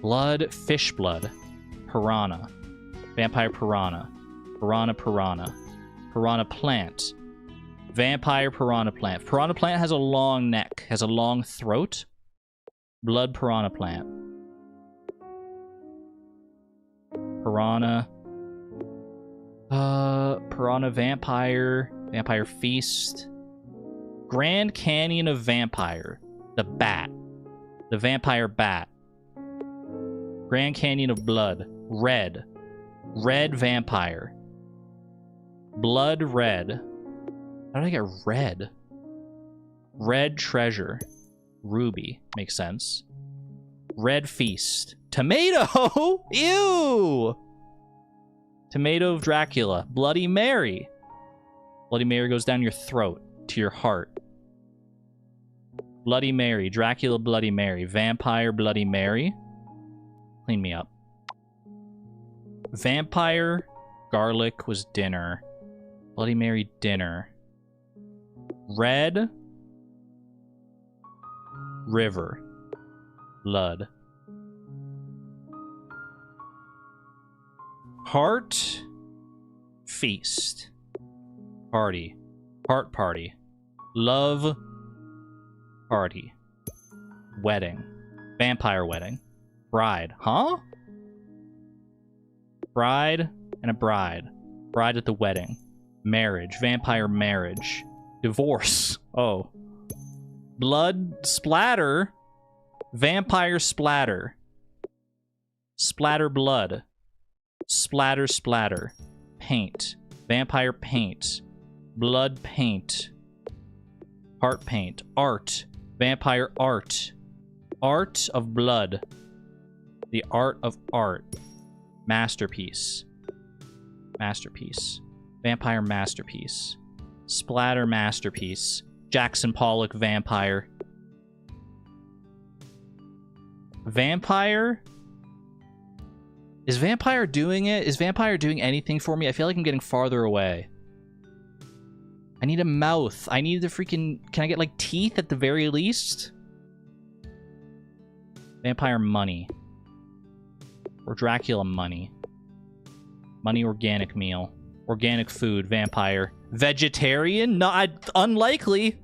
Blood, fish blood. Piranha. Vampire piranha. Piranha piranha. Piranha plant. Vampire piranha plant. Piranha plant has a long neck. Has a long throat. Blood piranha plant. Piranha. Piranha vampire. Vampire feast. Grand Canyon of Vampire. The bat. The vampire bat. Grand Canyon of Blood. Red. Red vampire. Blood red. How did I get red? Red treasure. Ruby. Makes sense. Red feast. Tomato! Ew! Tomato of Dracula. Bloody Mary. Bloody Mary goes down your throat. to your heart. Bloody Mary. Dracula Bloody Mary. Vampire Bloody Mary. Clean me up. Vampire garlic was dinner. Bloody Mary dinner. Red river. Blood. Heart feast. Party. Heart party. Love party. Wedding. Vampire wedding. Bride. Huh? Bride and a bride. Bride at the wedding. Marriage. Vampire marriage. Divorce. Oh. Blood splatter. Vampire splatter. Splatter blood. Splatter splatter. Paint. Vampire paint. Blood paint. Heart paint. Art. Vampire art. Art of blood. The art of art. Masterpiece. Masterpiece. Vampire masterpiece. Splatter masterpiece. Jackson Pollock vampire. Vampire? Is Vampire doing it? Is Vampire doing anything for me? I feel like I'm getting farther away. I need a mouth. I need the freaking... Can I get, like, teeth at the very least? Vampire money. Or Dracula money. Money organic meal. Organic food. Vampire. Vegetarian? No, unlikely.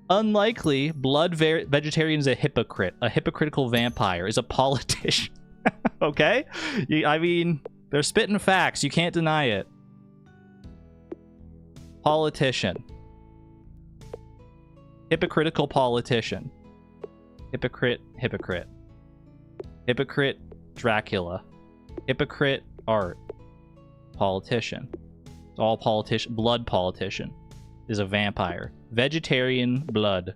Unlikely. Blood vegetarian is a hypocrite. A hypocritical vampire is a politician. Okay? I mean, they're spitting facts. You can't deny it. Politician. Hypocritical politician. Hypocrite, hypocrite. Hypocrite, Dracula. Hypocrite, art. Politician. It's all politician. Blood politician is a vampire. Vegetarian, blood.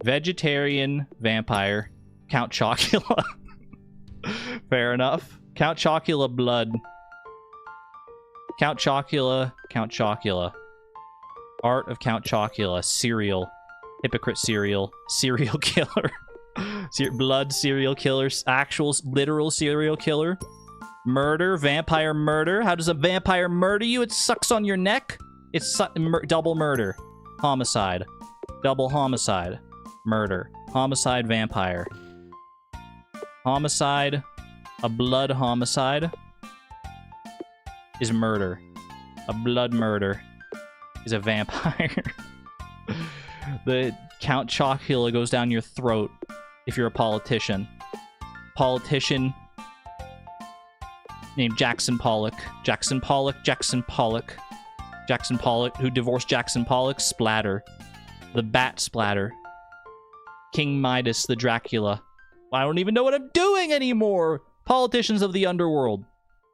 Vegetarian, vampire. Count Chocula. Fair enough. Count Chocula, blood. Count Chocula, Count Chocula. Art of Count Chocula. Serial. Hypocrite serial. Serial killer. Blood serial killer. Actual, literal serial killer. Murder. Vampire murder. How does a vampire murder you? It sucks on your neck? It's double murder. Homicide. Double homicide. Murder. Homicide vampire. Homicide. A blood homicide is murder. A blood murder is a vampire. The Count Chocula goes down your throat if you're a politician. Politician named Jackson Pollock. Jackson Pollock, Jackson Pollock. Jackson Pollock, who divorced Jackson Pollock. Splatter. The Bat Splatter. King Midas, the Dracula. I don't even know what I'm doing anymore! Politicians of the underworld.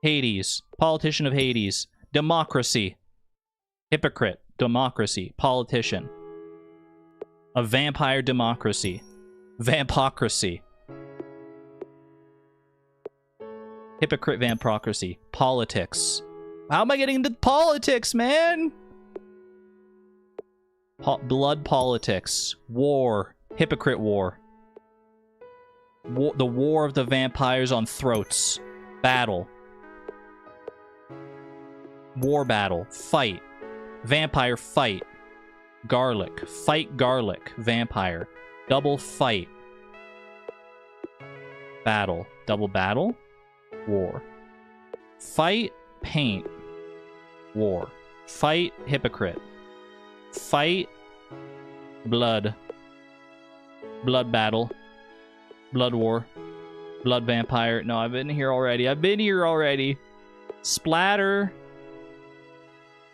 Hades. Politician of Hades. Democracy. Hypocrite. Democracy. Politician. A vampire democracy. Vampocracy. Hypocrite vampocracy. Politics. How am I getting into politics, man? Blood politics. War. Hypocrite war. The war of the vampires on throats. Battle. War battle. Fight. Vampire fight. Garlic. Fight garlic. Vampire. Double fight. Battle. Double battle. War. Fight. Paint. War. Fight. Hypocrite. Fight. Blood. Blood battle. Blood war. Blood vampire. No, I've been here already. I've been here already. Splatter.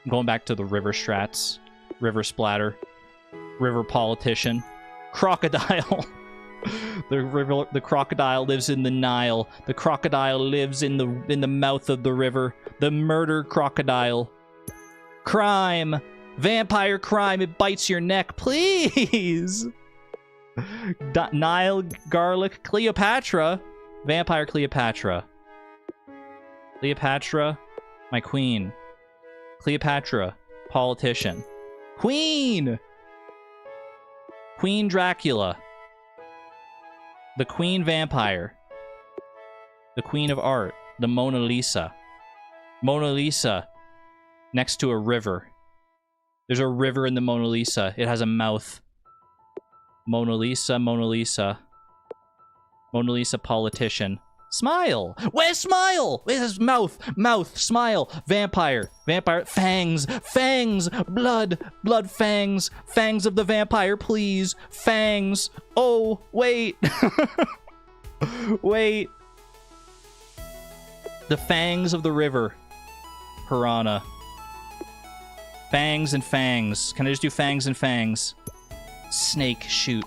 I'm going back to the river strats. River splatter. River politician. Crocodile. The crocodile lives in the Nile. The crocodile lives in the mouth of the river. The murder crocodile. Crime. Vampire crime. It bites your neck. Please. Nile garlic. Cleopatra. Vampire Cleopatra. Cleopatra. My queen. Cleopatra. Politician. Queen! Queen Dracula. The Queen Vampire. The Queen of Art. The Mona Lisa. Mona Lisa. Next to a river. There's a river in the Mona Lisa. It has a mouth. Mona Lisa, Mona Lisa. Mona Lisa politician. Smile! Where's Smile? Where's his mouth? Mouth, smile. Vampire. Vampire. Fangs. Fangs. Blood. Blood fangs. Fangs of the vampire, please. Fangs. Oh, wait. Wait. The fangs of the river. Piranha. Fangs and fangs. Can I just do fangs and fangs? Snake. Shoot.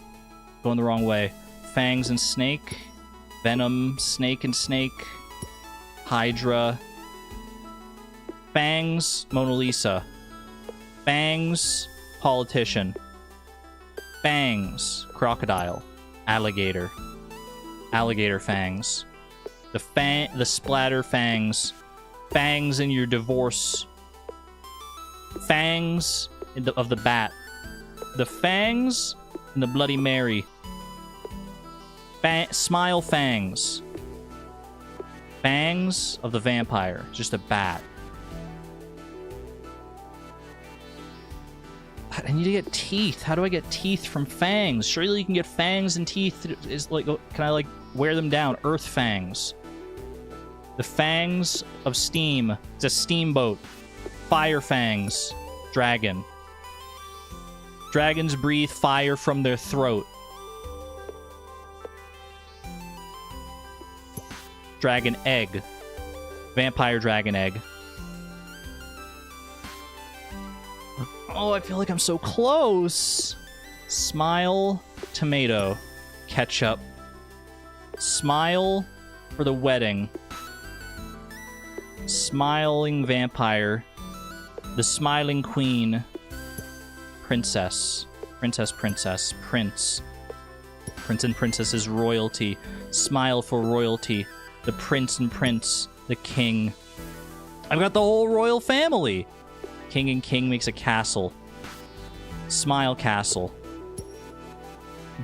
Going the wrong way. Fangs and snake. Venom, snake and snake. Hydra. Fangs, Mona Lisa. Fangs, politician. Fangs, crocodile. Alligator. Alligator fangs. The splatter fangs. Fangs in your divorce. Fangs of the bat. The fangs in the Bloody Mary. Smile fangs. Fangs of the vampire. Just a bat. I need to get teeth. How do I get teeth from fangs? Surely you can get fangs and teeth. Is like, can I like wear them down? Earth fangs. The fangs of steam. It's a steamboat. Fire fangs. Dragon. Dragons breathe fire from their throat. Dragon egg. Vampire dragon egg. Oh, I feel like I'm so close. Smile, tomato, ketchup. Smile for the wedding. Smiling vampire. The smiling queen. Princess. Princess. Prince. Prince and princess is royalty. Smile for royalty. The prince and prince. The king. I've got the whole royal family. King and king makes a castle. Smile castle.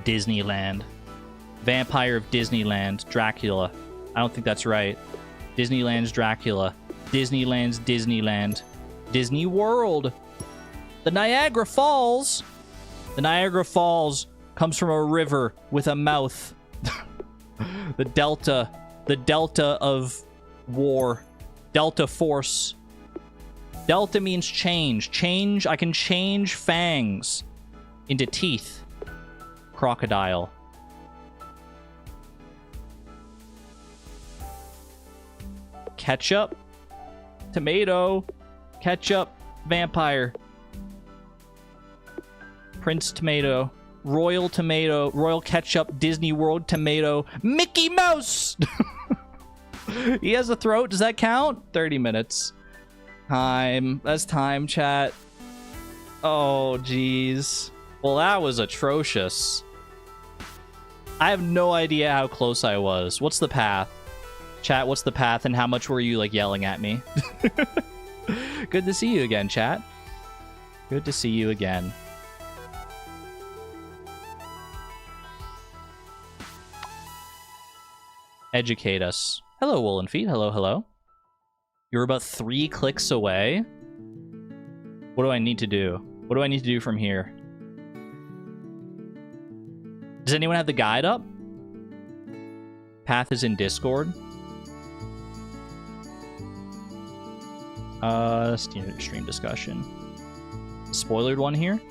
Disneyland. Vampire of Disneyland. Dracula. I don't think that's right. Disneyland's Dracula. Disneyland's Disneyland. Disney World. The Niagara Falls. The Niagara Falls comes from a river with a mouth. The Delta. The Delta of war. Delta Force. Delta means change. Change. I can change fangs into teeth. Crocodile. Ketchup. Tomato. Ketchup. Vampire. Prince Tomato. Royal Tomato. Royal Ketchup. Disney World Tomato. Mickey Mouse! He has a throat. Does that count? 30 minutes. Time. That's time, chat. Oh, jeez. Well, that was atrocious. I have no idea how close I was. What's the path? Chat, what's the path and how much were you, like, yelling at me? Good to see you again, chat. Good to see you again. Educate us. Hello, Woolen Feet. Hello, hello. You're about 3 clicks away. What do I need to do? What do I need to do from here? Does anyone have the guide up? Path is in Discord. Stream discussion. Spoilered one here.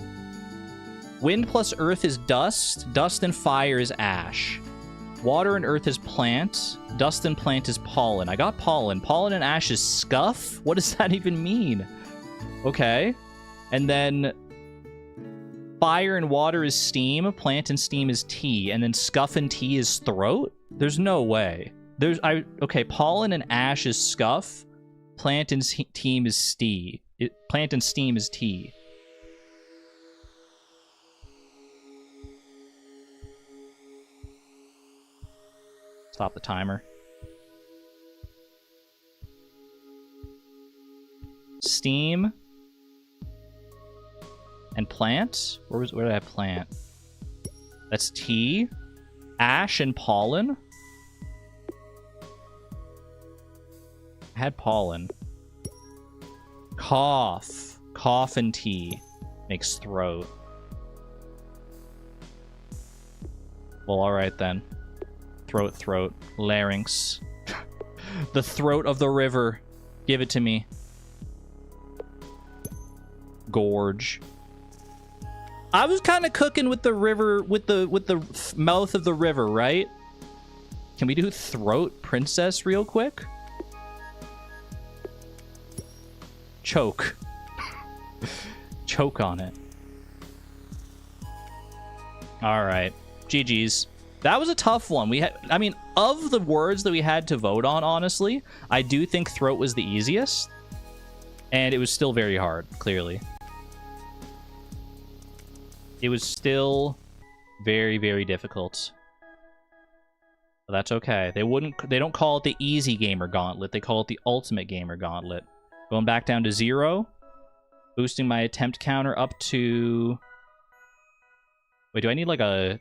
Wind plus earth is dust. Dust and fire is ash. Water and earth is plant. Dust and plant is pollen. I got pollen. Pollen and ash is scuff? What does that even mean? Okay. And then fire and water is steam. Plant and steam is tea. And then scuff and tea is throat? There's no way. Okay, pollen and ash is scuff. Plant and steam is tea. Plant and steam is tea. Stop the timer. Steam. And plant? Where did I have plant? That's T. Ash and pollen. I had pollen. Cough. Cough and T makes throat. Well, alright then. Throat. Larynx. The throat of the river. Give it to me. Gorge. I was kind of cooking with the river, with the mouth of the river, right? Can we do throat princess real quick? Choke. Choke on it. All right. GG's. That was a tough one. We had, I mean, of the words that we had to vote on, honestly, I do think throat was the easiest. And it was still very hard, clearly. It was still very, very difficult. But that's okay. They don't call it the easy gamer gauntlet. They call it the ultimate gamer gauntlet. Going back down to 0. Boosting my attempt counter up to... Wait, do I need like a...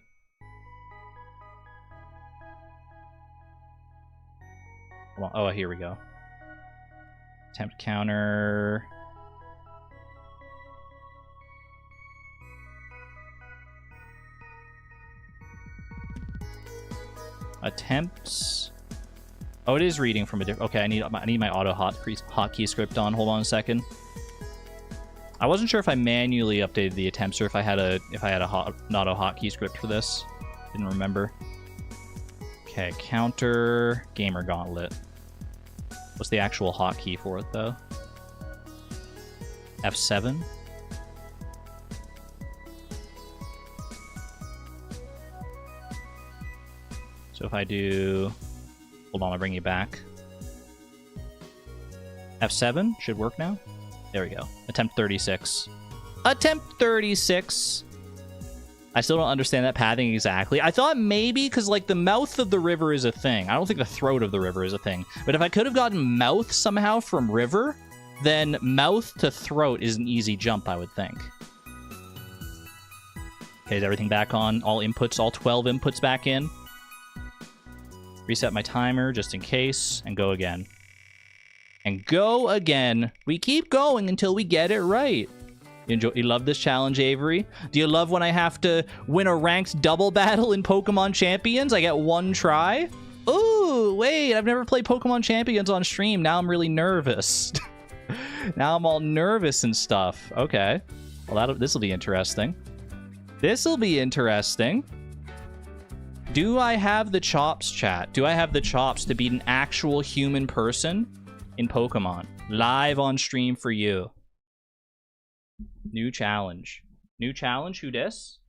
Hold on. Oh, here we go. Attempt counter... Attempts. Oh, it is reading from a different... Okay, I need my auto hotkey script on. Hold on a second. I wasn't sure if I manually updated the attempts or if I had an auto hotkey script for this. Didn't remember. Okay, counter gamer gauntlet. What's the actual hotkey for it though? F7. So if I do... Hold on, I'll bring you back. F7 should work now. There we go. Attempt 36. Attempt 36! I still don't understand that pathing exactly. I thought maybe because, like, the mouth of the river is a thing. I don't think the throat of the river is a thing. But if I could have gotten mouth somehow from river, then mouth to throat is an easy jump, I would think. Okay, is everything back on? All inputs, all 12 inputs back in? Reset my timer just in case, and go again. And go again. We keep going until we get it right. You love this challenge, Avery? Do you love when I have to win a ranked double battle in Pokemon Champions? I get one try? Ooh, wait, I've never played Pokemon Champions on stream. Now I'm really nervous. Now I'm all nervous and stuff. Okay. Well, this'll be interesting. This'll be interesting. Do I have the chops, chat? Do I have the chops to beat an actual human person in Pokemon? Live on stream for you. New challenge. New challenge? Who dis?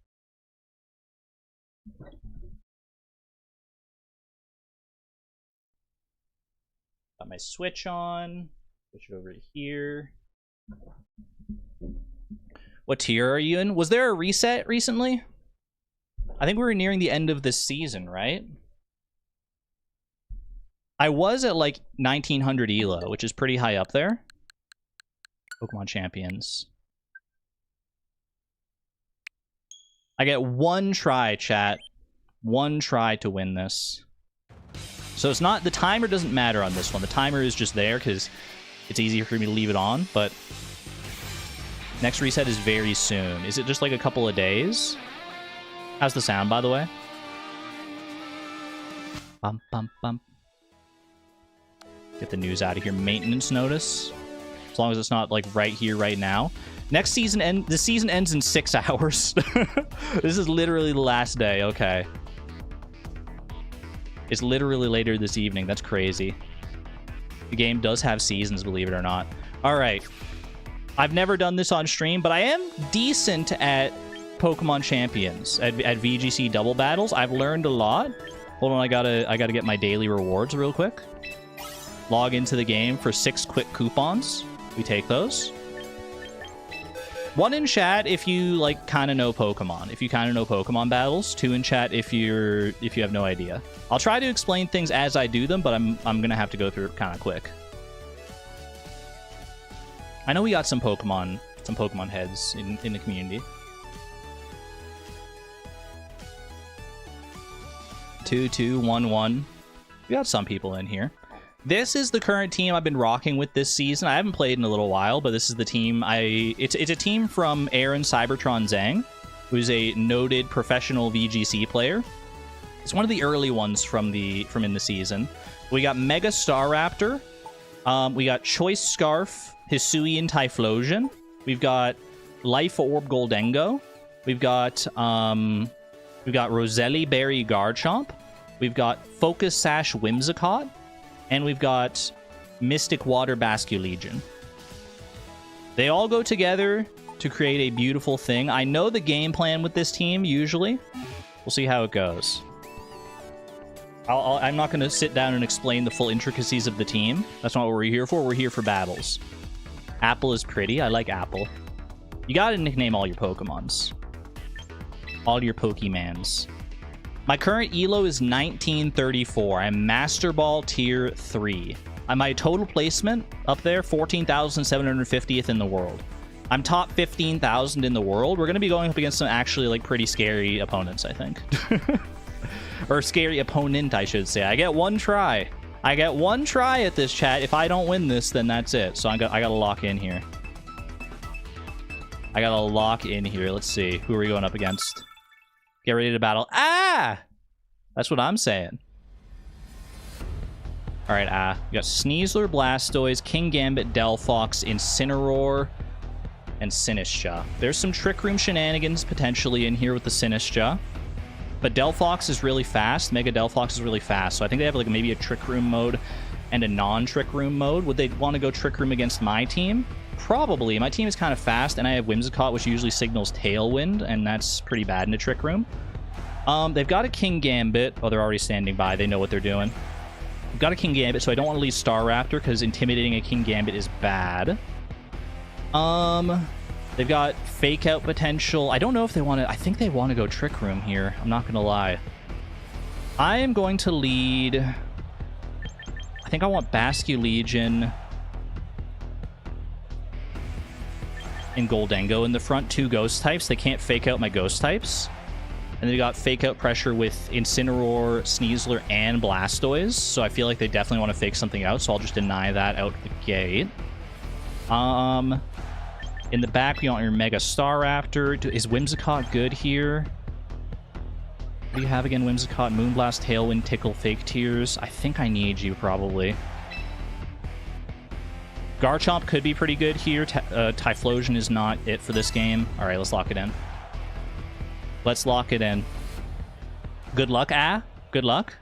Got my Switch on. Switch it over to here. What tier are you in? Was there a reset recently? I think we were nearing the end of this season, right? I was at like 1900 ELO, which is pretty high up there. Pokemon Champions. I get one try, chat. One try to win this. So it's not... The timer doesn't matter on this one. The timer is just there because it's easier for me to leave it on, but... Next reset is very soon. Is it just like a couple of days? How's the sound, by the way? Bum, bum, bum. Get the news out of here. Maintenance notice. As long as it's not, like, right here, right now. Next season the season ends in 6 hours. This is literally the last day. Okay. It's literally later this evening. That's crazy. The game does have seasons, believe it or not. All right. I've never done this on stream, but I am decent at Pokemon Champions, at VGC double battles. I've learned a lot. Hold on, I gotta get my daily rewards real quick. Log into the game for 6 quick coupons. We take those. 1 in chat if you, like, kind of know Pokemon. If you kind of know Pokemon battles. 2 in chat if you have no idea. I'll try to explain things as I do them, but I'm gonna have to go through it kind of quick. I know we got some Pokemon some Pokemon heads in the community. 2-2-1-1. We got some people in here. This is the current team I've been rocking with this season. I haven't played in a little while, but this is the team it's a team from Aaron Cybertron Zhang, who's a noted professional VGC player. It's one of the early ones from in the season. We got Mega Staraptor. We got Choice Scarf, Hisuian Typhlosion. We've got Life Orb Goldengo. We've got Roselli Berry Garchomp. We've got Focus Sash Whimsicott. And we've got Mystic Water Basculegion. They all go together to create a beautiful thing. I know the game plan with this team, usually. We'll see how it goes. I'm not going to sit down and explain the full intricacies of the team. That's not what we're here for. We're here for battles. Apple is pretty. I like Apple. You got to nickname all your Pokemons. All your Pokemans. My current ELO is 1934. I'm Master Ball Tier 3. My total placement up there, 14,750th in the world. I'm top 15,000 in the world. We're going to be going up against some actually like pretty scary opponents, I think. Or scary opponent, I should say. I get one try. I get one try at this, chat. If I don't win this, then that's it. So I got to lock in here. I got to lock in here. Let's see. Who are we going up against? Get ready to battle. Ah! That's what I'm saying. Alright, we got Sneasler, Blastoise, Kingambit, Delphox, Incineroar, and Sinistcha. There's some Trick Room shenanigans potentially in here with the Sinistcha. But Delphox is really fast. Mega Delphox is really fast. So I think they have like maybe a Trick Room mode and a non-Trick Room mode. Would they want to go Trick Room against my team? Probably. My team is kind of fast, and I have Whimsicott, which usually signals Tailwind, and that's pretty bad in a Trick Room. They've got a Kingambit. Oh, they're already standing by. They know what they're doing. We've got a Kingambit, so I don't want to leave Staraptor, because intimidating a Kingambit is bad. They've got Fake Out potential. I don't know if they want to... I think they want to go Trick Room here. I'm not going to lie. I am going to lead... I think I want Basculegion and Goldengo in the front. Two Ghost types. They can't Fake Out my Ghost types. And they got Fake Out pressure with Incineroar, Sneasler, and Blastoise. So I feel like they definitely want to fake something out, so I'll just deny that out the gate. In the back, we want your Mega Staraptor. Is Whimsicott good here? What do you have again, Whimsicott? Moonblast, Tailwind, Tickle, Fake Tears. I think I need you, probably. Garchomp could be pretty good here. Typhlosion is not it for this game. All right, let's lock it in. Let's lock it in. Good luck, Good luck.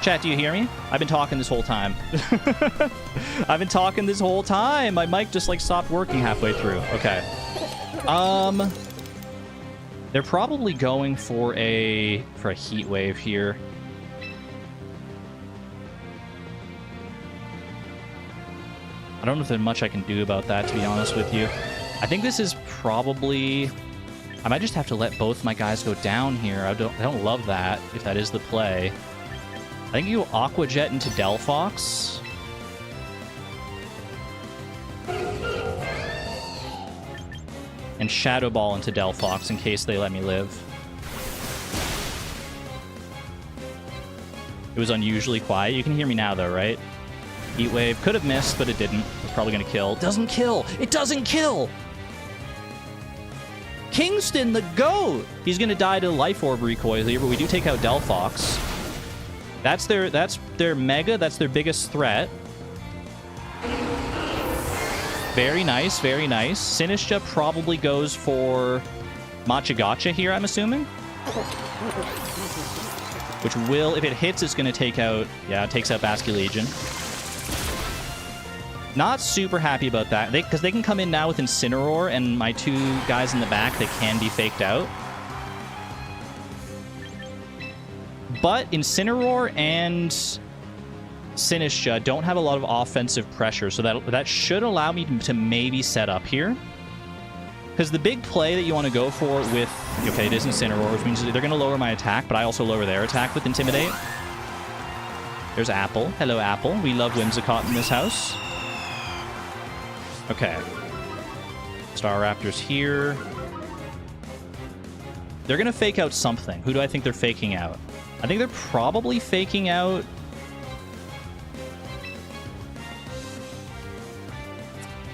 Chat, do you hear me? I've been talking this whole time. I've been talking this whole time. My mic just like stopped working halfway through. Okay. They're probably going for a heat wave here. I don't know if there's much I can do about that, to be honest with you. I think this is probably... I might just have to let both my guys go down here. I don't love that, if that is the play. I think you go Aqua Jet into Delphox. And Shadow Ball into Delphox in case they let me live. It was unusually quiet. You can hear me now, though, right? Heat Wave. Could have missed, but it didn't. It's probably going to kill. Doesn't kill! It doesn't kill! Kingston, the GOAT! He's going to die to Life Orb recoil here, but we do take out Delphox. That's their Mega. That's their biggest threat. Very nice, very nice. Sinistcha probably goes for Machagacha here, I'm assuming. Which will, if it hits, it's going to take out... Yeah, it takes out Basculegion. Not super happy about that. Because they can come in now with Incineroar, and my two guys in the back, they can be faked out. But Incineroar and Sinistcha don't have a lot of offensive pressure, so that should allow me to maybe set up here. Because the big play that you want to go for with... Okay, it is Incineroar, which means they're going to lower my attack, but I also lower their attack with Intimidate. There's Apple. Hello, Apple. We love Whimsicott in this house. Okay. Staraptor's here. They're going to fake out something. Who do I think they're faking out? I think they're probably faking out...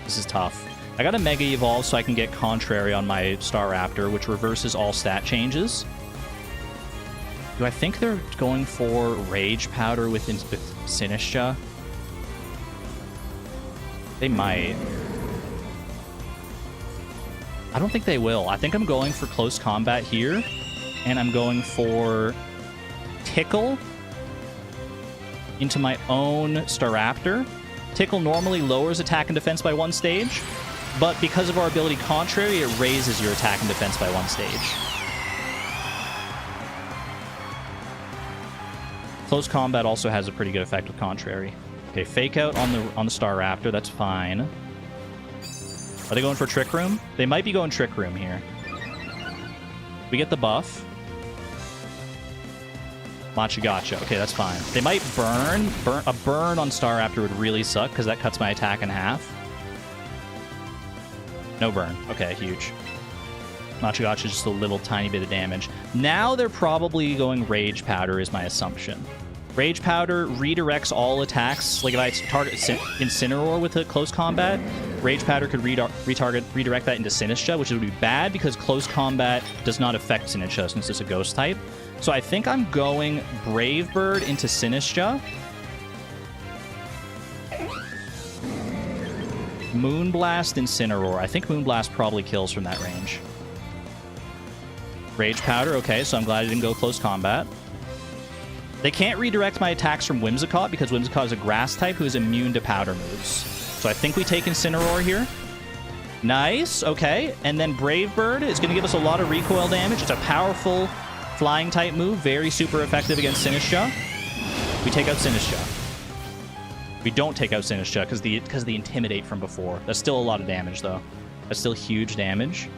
This is tough. I got a Mega Evolve so I can get Contrary on my Staraptor, which reverses all stat changes. Do I think they're going for Rage Powder with Sinistcha? They might. I don't think they will. I think I'm going for Close Combat here, and I'm going for Tickle into my own Staraptor. Tickle normally lowers attack and defense by 1 stage, but because of our ability Contrary, it raises your attack and defense by 1 stage. Close Combat also has a pretty good effect with Contrary. Okay, Fake Out on the Staraptor, that's fine. Are they going for Trick Room? They might be going Trick Room here. We get the buff. Machagacha. Okay, that's fine. They might burn. A burn on Staraptor would really suck because that cuts my attack in half. No burn. Okay, huge. Machagacha is just a little tiny bit of damage. Now they're probably going Rage Powder is my assumption. Rage Powder redirects all attacks. Like if I target Incineroar with a Close Combat, Rage Powder could redirect that into Sinistcha, which would be bad because Close Combat does not affect Sinistcha since it's a Ghost type. So I think I'm going Brave Bird into Sinistcha. Moonblast Incineroar. I think Moonblast probably kills from that range. Rage Powder, okay, so I'm glad I didn't go Close Combat. They can't redirect my attacks from Whimsicott because Whimsicott is a Grass type who is immune to Powder moves. So I think we take Incineroar here. Nice, okay. And then Brave Bird is going to give us a lot of recoil damage. It's a powerful flying type move, very super effective against Sinistcha. We take out Sinistcha. We don't take out Sinistcha because the Intimidate from before. That's still a lot of damage, though. That's still huge damage.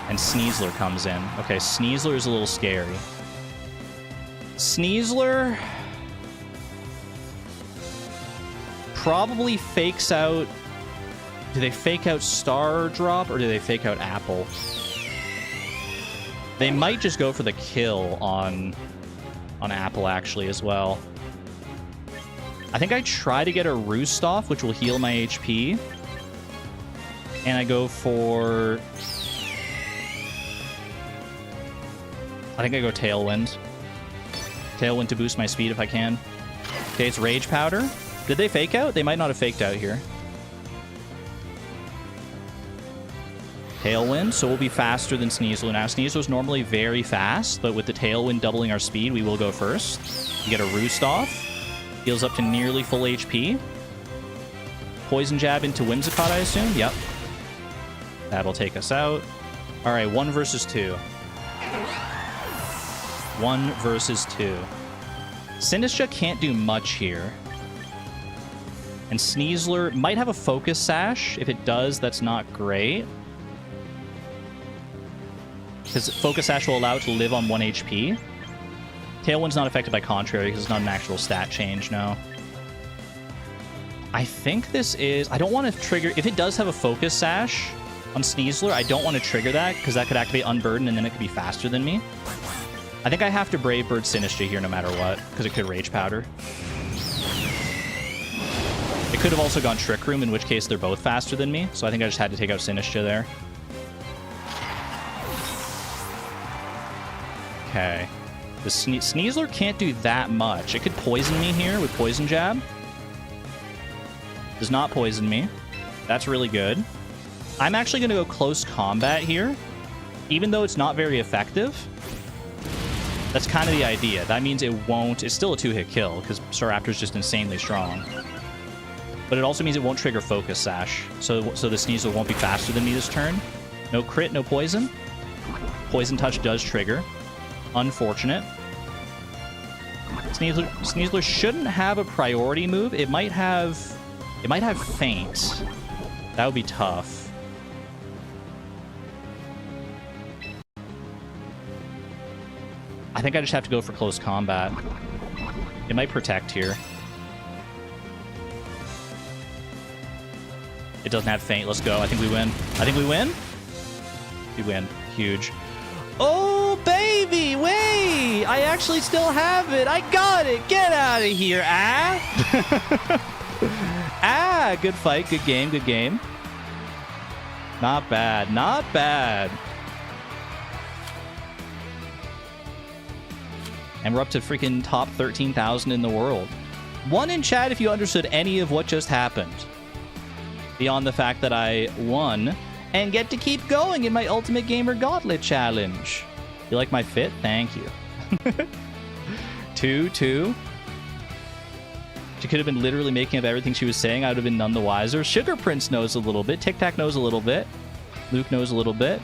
And Sneasler comes in. Okay, Sneasler is a little scary. Sneasler probably fakes out... Do they fake out Star Drop or do they fake out Apple? They might just go for the kill on Apple, actually, as well. I think I try to get a Roost off, which will heal my HP. And I go for... I think I go Tailwind. Tailwind to boost my speed if I can. Okay, it's Rage Powder. Did they fake out? They might not have faked out here. Tailwind, so we'll be faster than Sneasler. Now, Sneasler's normally very fast, but with the Tailwind doubling our speed, we will go first. We get a Roost off. Heals up to nearly full HP. Poison Jab into Whimsicott, I assume? Yep. That'll take us out. Alright, 1 versus 2. 1 versus 2. Sinistra can't do much here. And Sneasler might have a Focus Sash. If it does, that's not great. Because Focus Sash will allow it to live on 1 HP. Tailwind's not affected by Contrary because it's not an actual stat change, no. I think this is... I don't want to trigger... If it does have a Focus Sash on Sneasler, I don't want to trigger that because that could activate Unburden and then it could be faster than me. I think I have to Brave Bird Sinistra here no matter what because it could Rage Powder. It could have also gone Trick Room, in which case they're both faster than me, so I think I just had to take out Sinistra there. Okay. The Sneasler can't do that much. It could poison me here with Poison Jab. Does not poison me. That's really good. I'm actually going to go close combat here. Even though it's not very effective. That's kind of the idea. That means it won't... It's still a 2-hit kill, because Staraptor's just insanely strong. But it also means it won't trigger Focus Sash. So the Sneasler won't be faster than me this turn. No crit, no poison. Poison Touch does trigger. Unfortunate. Sneasler shouldn't have a priority move. It might have Feint. That would be tough. I think I just have to go for close combat. It might protect here. It doesn't have Feint. Let's go. I think we win. I think we win? We win. Huge. Oh, baby! Wait! I actually still have it! I got it! Get out of here, ah! Ah! Good fight. Good game. Good game. Not bad. Not bad. And we're up to freaking top 13,000 in the world. 1 in chat if you understood any of what just happened. Beyond the fact that I won and get to keep going in my Ultimate Gamer Gauntlet challenge. You like my fit? Thank you. 2-2. She could have been literally making up everything she was saying. I would have been none the wiser. Sugar Prince knows a little bit. Tic Tac knows a little bit. Luke knows a little bit.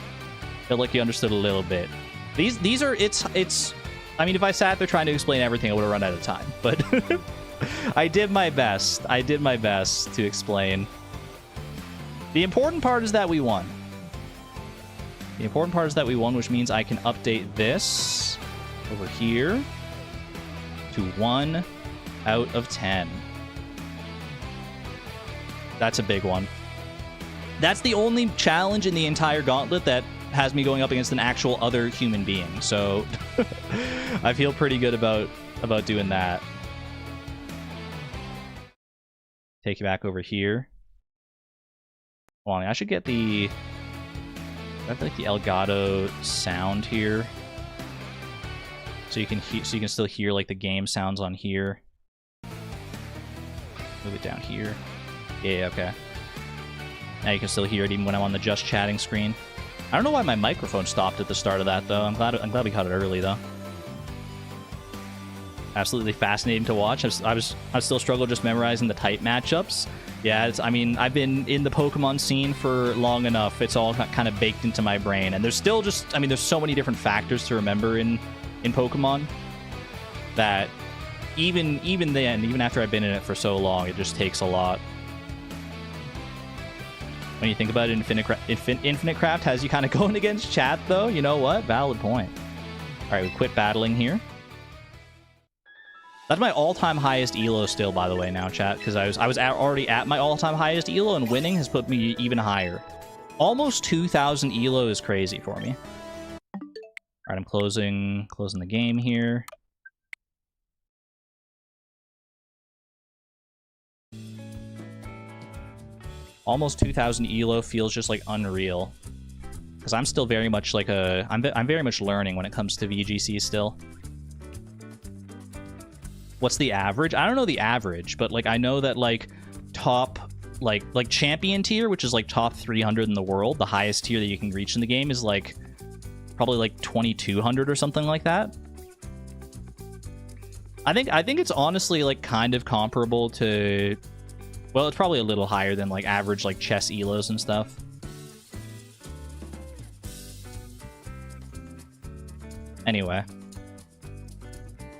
Felt like you understood a little bit. These are... It's... I mean, if I sat there trying to explain everything, I would have run out of time. But I did my best. I did my best to explain. The important part is that we won. The important part is that we won, which means I can update this over here to 1 out of 10. That's a big one. That's the only challenge in the entire Gauntlet that has me going up against an actual other human being. So I feel pretty good about doing that. Take you back over here. Well, I should get the... I like the Elgato sound here, so you can still hear like the game sounds on here. Move it down here. Yeah, okay. Now you can still hear it even when I'm on the just chatting screen. I don't know why my microphone stopped at the start of that though. I'm glad we caught it early though. Absolutely fascinating to watch. I still struggle just memorizing the type matchups. Yeah, I mean, I've been in the Pokemon scene for long enough. It's all kind of baked into my brain. And there's still just... I mean, there's so many different factors to remember in Pokemon that even then, even after I've been in it for so long, it just takes a lot. When you think about it, Infinite Craft has you kind of going against chat, though. You know what? Valid point. All right, we quit battling here. That's my all-time highest elo still, by the way, now, chat, because I was already at my all-time highest elo, and winning has put me even higher. Almost 2,000 elo is crazy for me. All right, I'm closing the game here. Almost 2,000 elo feels just like unreal, because I'm still very much like I'm very much learning when it comes to VGC still. What's the average? I don't know the average, but like I know that like top like champion tier, which is like top 300 in the world. The highest tier that you can reach in the game is like probably like 2200 or something like that. I think it's honestly like kind of comparable to, well, it's probably a little higher than like average like chess elos and stuff. Anyway,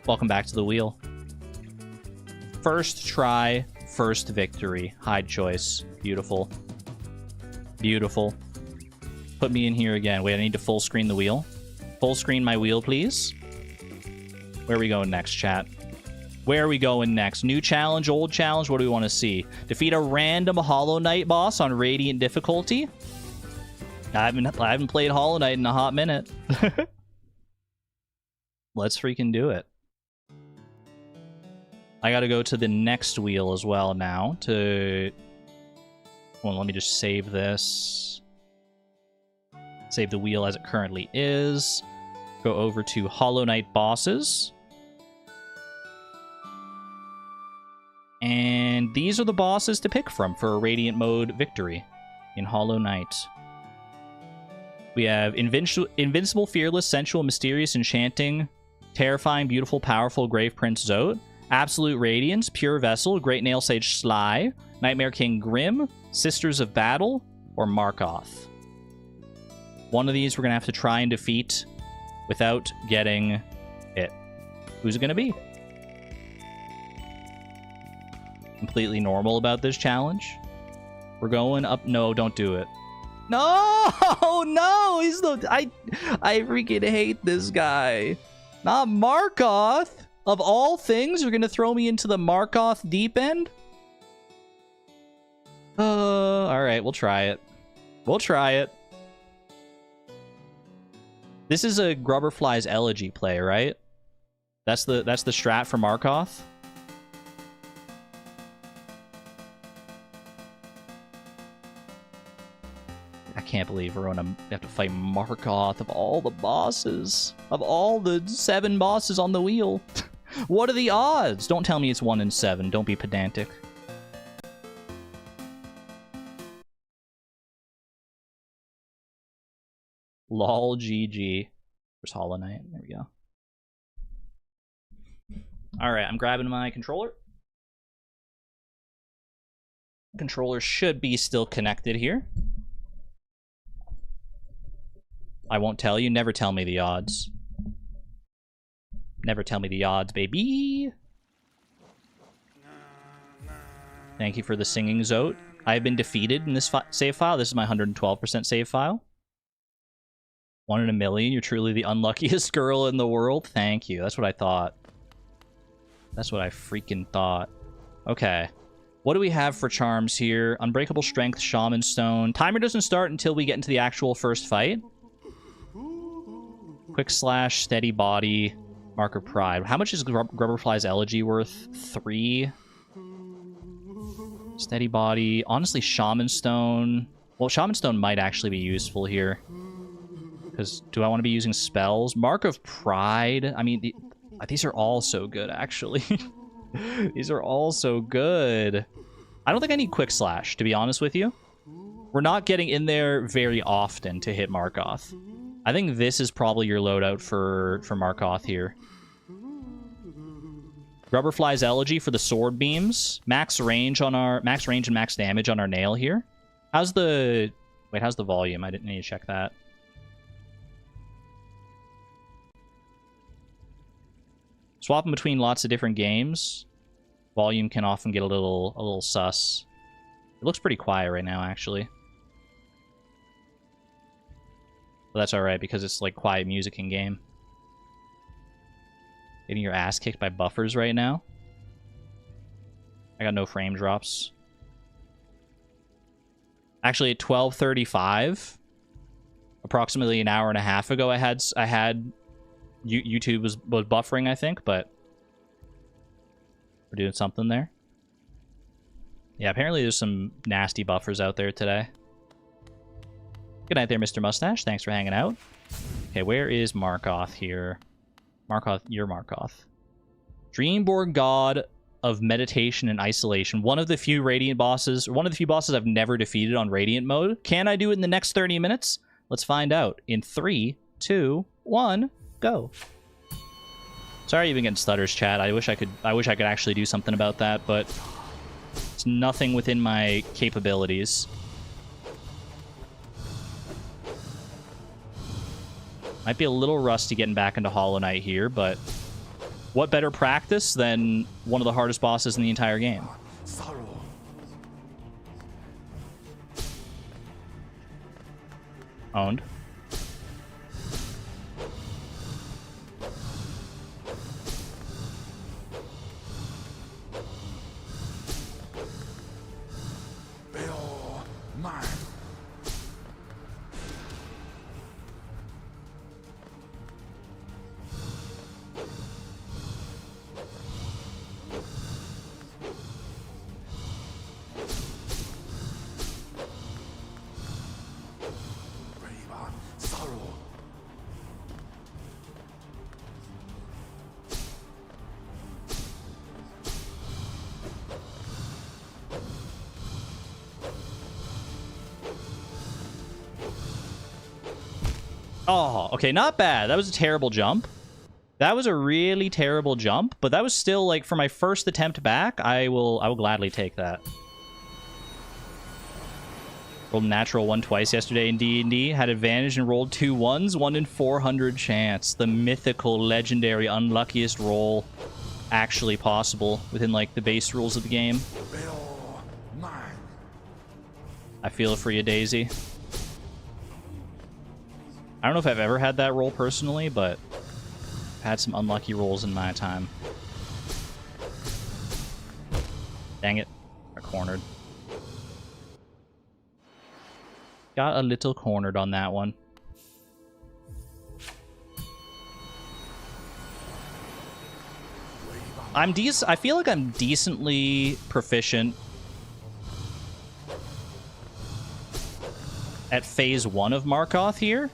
welcome back to the wheel. First try, first victory. Hide choice. Beautiful. Beautiful. Put me in here again. Wait, I need to full screen the wheel. Full screen my wheel, please. Where are we going next, chat? Where are we going next? New challenge, old challenge? What do we want to see? Defeat a random Hollow Knight boss on Radiant difficulty? I haven't played Hollow Knight in a hot minute. Let's freaking do it. I gotta go to the next wheel as well now to... Well, let me just save this. Save the wheel as it currently is. Go over to Hollow Knight bosses. And these are the bosses to pick from for a Radiant mode victory in Hollow Knight. We have Invincible, Fearless, Sensual, Mysterious, Enchanting, Terrifying, Beautiful, Powerful, Grave Prince Zote, Absolute Radiance, Pure Vessel, Great Nail Sage Sly, Nightmare King Grim, Sisters of Battle, or Markoth. One of these we're going to have to try and defeat without getting hit. Who's it going to be? Completely normal about this challenge. We're going up. No, don't do it. No, no, he's the... I freaking hate this guy. Not Markoth. Of all things, you're going to throw me into the Markoth deep end? Alright, we'll try it. We'll try it. This is a Grubberfly's Elegy play, right? That's the strat for Markoth? I can't believe we're gonna have to fight Markoth of all the bosses. Of all the 7 bosses on the wheel. What are the odds? Don't tell me it's 1 in 7. Don't be pedantic. Lol GG. Where's Hollow Knight? There we go. Alright, I'm grabbing my controller. Controller should be still connected here. I won't tell you. Never tell me the odds. Never tell me the odds, baby. Thank you for the singing, Zote. I have been defeated in this save file. This is my 112% save file. 1 in a million. You're truly the unluckiest girl in the world. Thank you. That's what I thought. That's what I freaking thought. Okay. What do we have for charms here? Unbreakable Strength, Shaman Stone. Timer doesn't start until we get into the actual first fight. Quick Slash, Steady Body, Marker Pride. How much is Grubberfly's Elegy worth? 3. Steady Body. Honestly, Shaman Stone. Well, Shaman Stone might actually be useful here. Because do I want to be using spells? Mark of Pride. I mean, these are all so good, actually. These are all so good. I don't think I need Quick Slash, to be honest with you. We're not getting in there very often to hit Markoth. I think this is probably your loadout for Markoth here. Grubberfly's Elegy for the sword beams. Max range and max damage on our nail here. How's the... Wait, how's the volume? I didn't need to check that. Swapping between lots of different games. Volume can often get a little sus. It looks pretty quiet right now, actually. But that's alright, because it's like quiet music in game. Getting your ass kicked by buffers right now. I got no frame drops. Actually, at 12:35, approximately an hour and a half ago, I had YouTube was buffering, I think, but we're doing something there. Yeah, apparently there's some nasty buffers out there today. Good night there, Mr. Mustache. Thanks for hanging out. Okay, where is Markoth here? Markoth, you're Markoth. Dreamborn God of meditation and isolation. One of the few Radiant bosses, one of the few bosses I've never defeated on Radiant mode. Can I do it in the next 30 minutes? Let's find out. In 3, 2, 1, go. Sorry you've been getting stutters, chat. I wish I could actually do something about that, but it's nothing within my capabilities. Might be a little rusty getting back into Hollow Knight here, but what better practice than one of the hardest bosses in the entire game? Owned. Oh, okay, not bad. That was a terrible jump. That was a really terrible jump, but that was still, like, for my first attempt back, I will gladly take that. Rolled a natural 1 twice yesterday in D&D. Had advantage and rolled 2 1s. 1 in 400 chance. The mythical, legendary, unluckiest roll actually possible within, like, the base rules of the game. I feel it for you, Daisy. I don't know if I've ever had that roll personally, but I've had some unlucky rolls in my time. Dang it. Got cornered. Got a little cornered on that one. I feel like I'm decently proficient at phase 1 of Markoth here.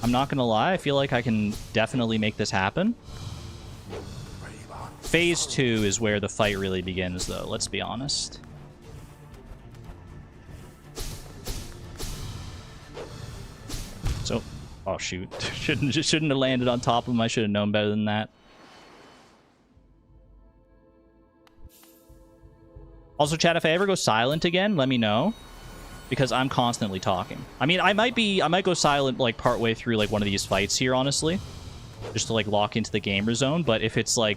I'm not gonna lie, I feel like I can definitely make this happen. Phase 2 is where the fight really begins, though, let's be honest. So, oh shoot, shouldn't have landed on top of him. I should have known better than that. Also, chat, if I ever go silent again, let me know. Because I'm constantly talking. I mean, I might go silent, like, partway through, like, one of these fights here, honestly. Just to, like, lock into the gamer zone. But if it's, like,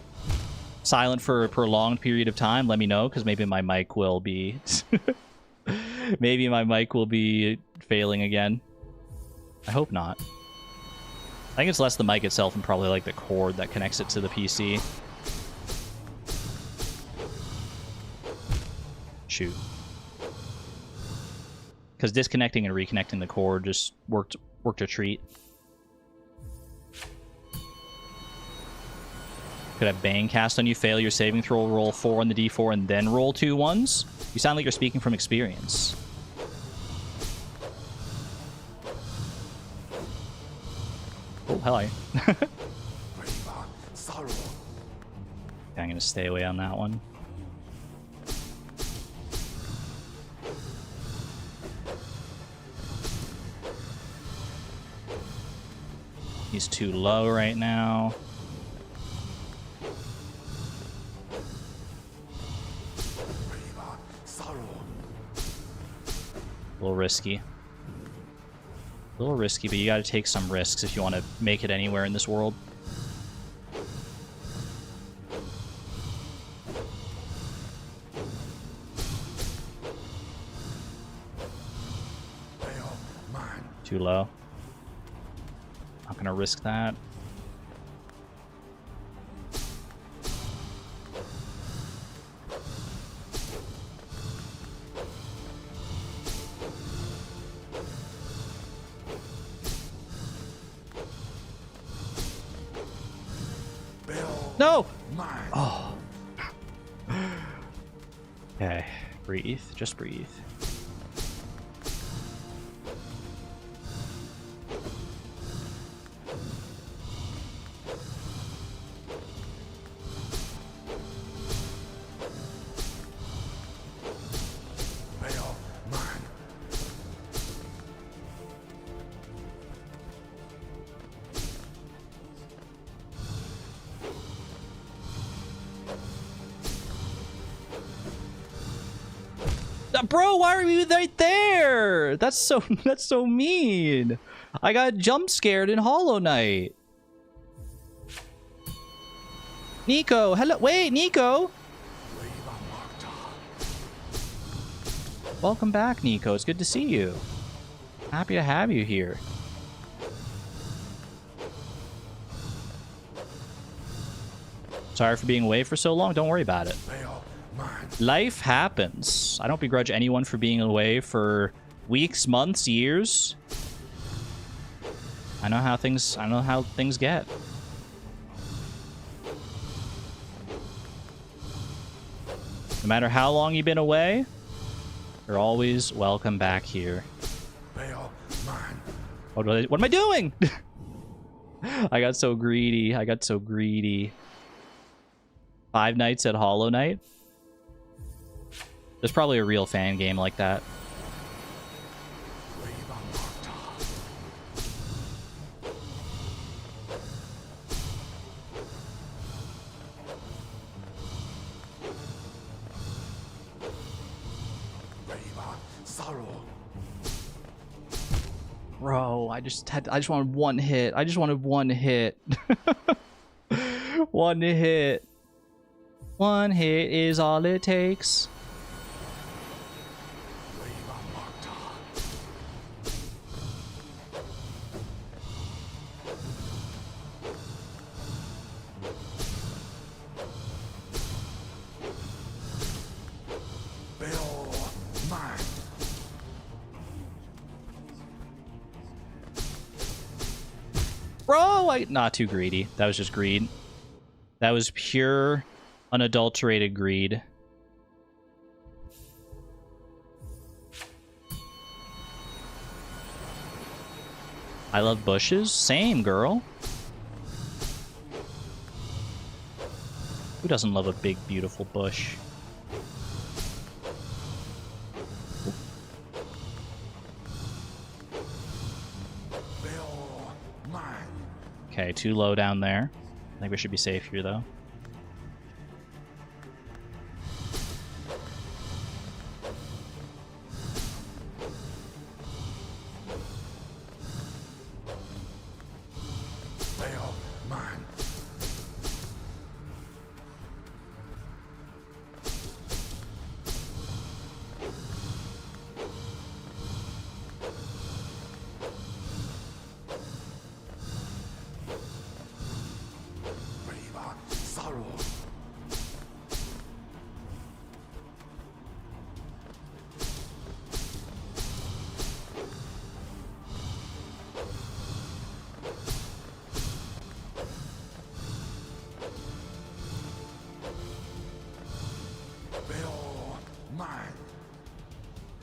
silent for a prolonged period of time, let me know, because maybe my mic will be... maybe my mic will be failing again. I hope not. I think it's less the mic itself and probably, like, the cord that connects it to the PC. Shoot. Because disconnecting and reconnecting the cord just worked a treat. Could have Bane cast on you, fail your saving throw, roll 4 on the D4, and then roll 2 1s? You sound like you're speaking from experience. Oh, hello. I'm gonna stay away on that one. He's too low right now. A little risky. A little risky, but you gotta take some risks if you want to make it anywhere in this world. Too low. Not gonna risk that. No! Oh. Okay, breathe. Just breathe. Bro, why are you right there? That's so mean. I got jump scared in Hollow Knight. Nico, hello. Wait, Nico. Welcome back, Nico. It's good to see you. Happy to have you here. Sorry for being away for so long. Don't worry about it. Life happens. I don't begrudge anyone for being away for weeks, months, years. I know how things get. No matter how long you've been away, you're always welcome back here. What am I doing? I got so greedy. 5 nights at Hollow Knight. There's probably a real fan game like that. Bro, I just wanted one hit. I just wanted one hit. One hit. One hit is all it takes. Bro, not too greedy. That was just greed. That was pure, unadulterated greed. I love bushes. Same, girl. Who doesn't love a big, beautiful bush? Okay, too low down there. I think we should be safe here, though.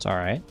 It's all right.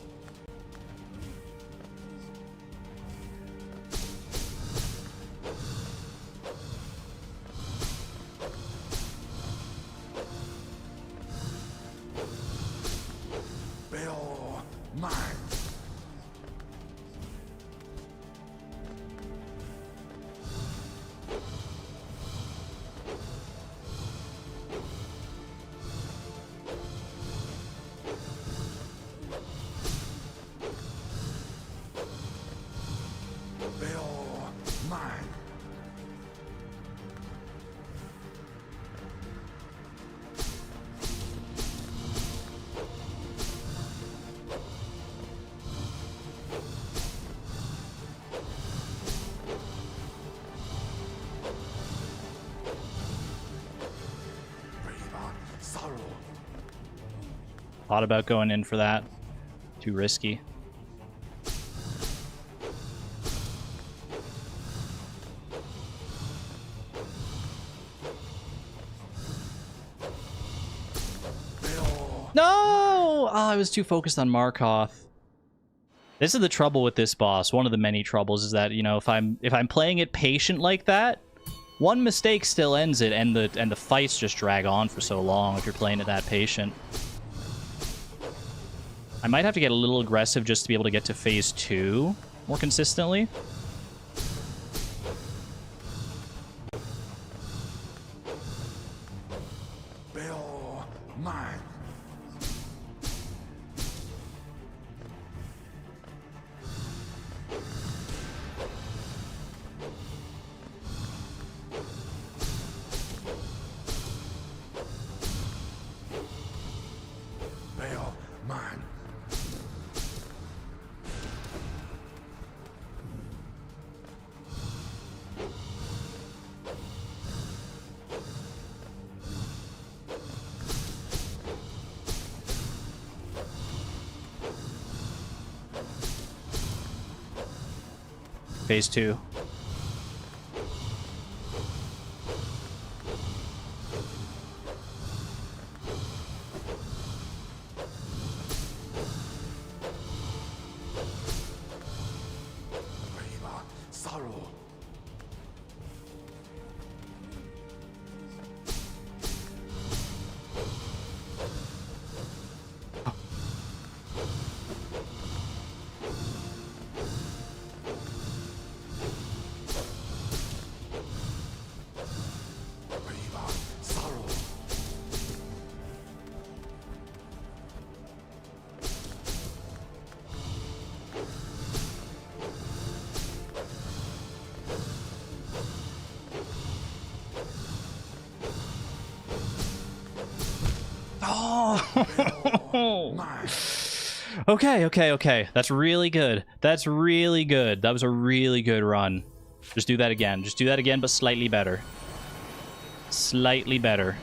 Thought about going in for that. Too risky. No! Oh, I was too focused on Markoth. This is the trouble with this boss. One of the many troubles is that, you know, if I'm playing it patient like that, one mistake still ends it, and the fights just drag on for so long if you're playing it that patient. I might have to get a little aggressive just to be able to get to phase 2 more consistently. Phase 2. Okay. That's really good. That's really good. That was a really good run. Just do that again. Just do that again, but slightly better. Slightly better.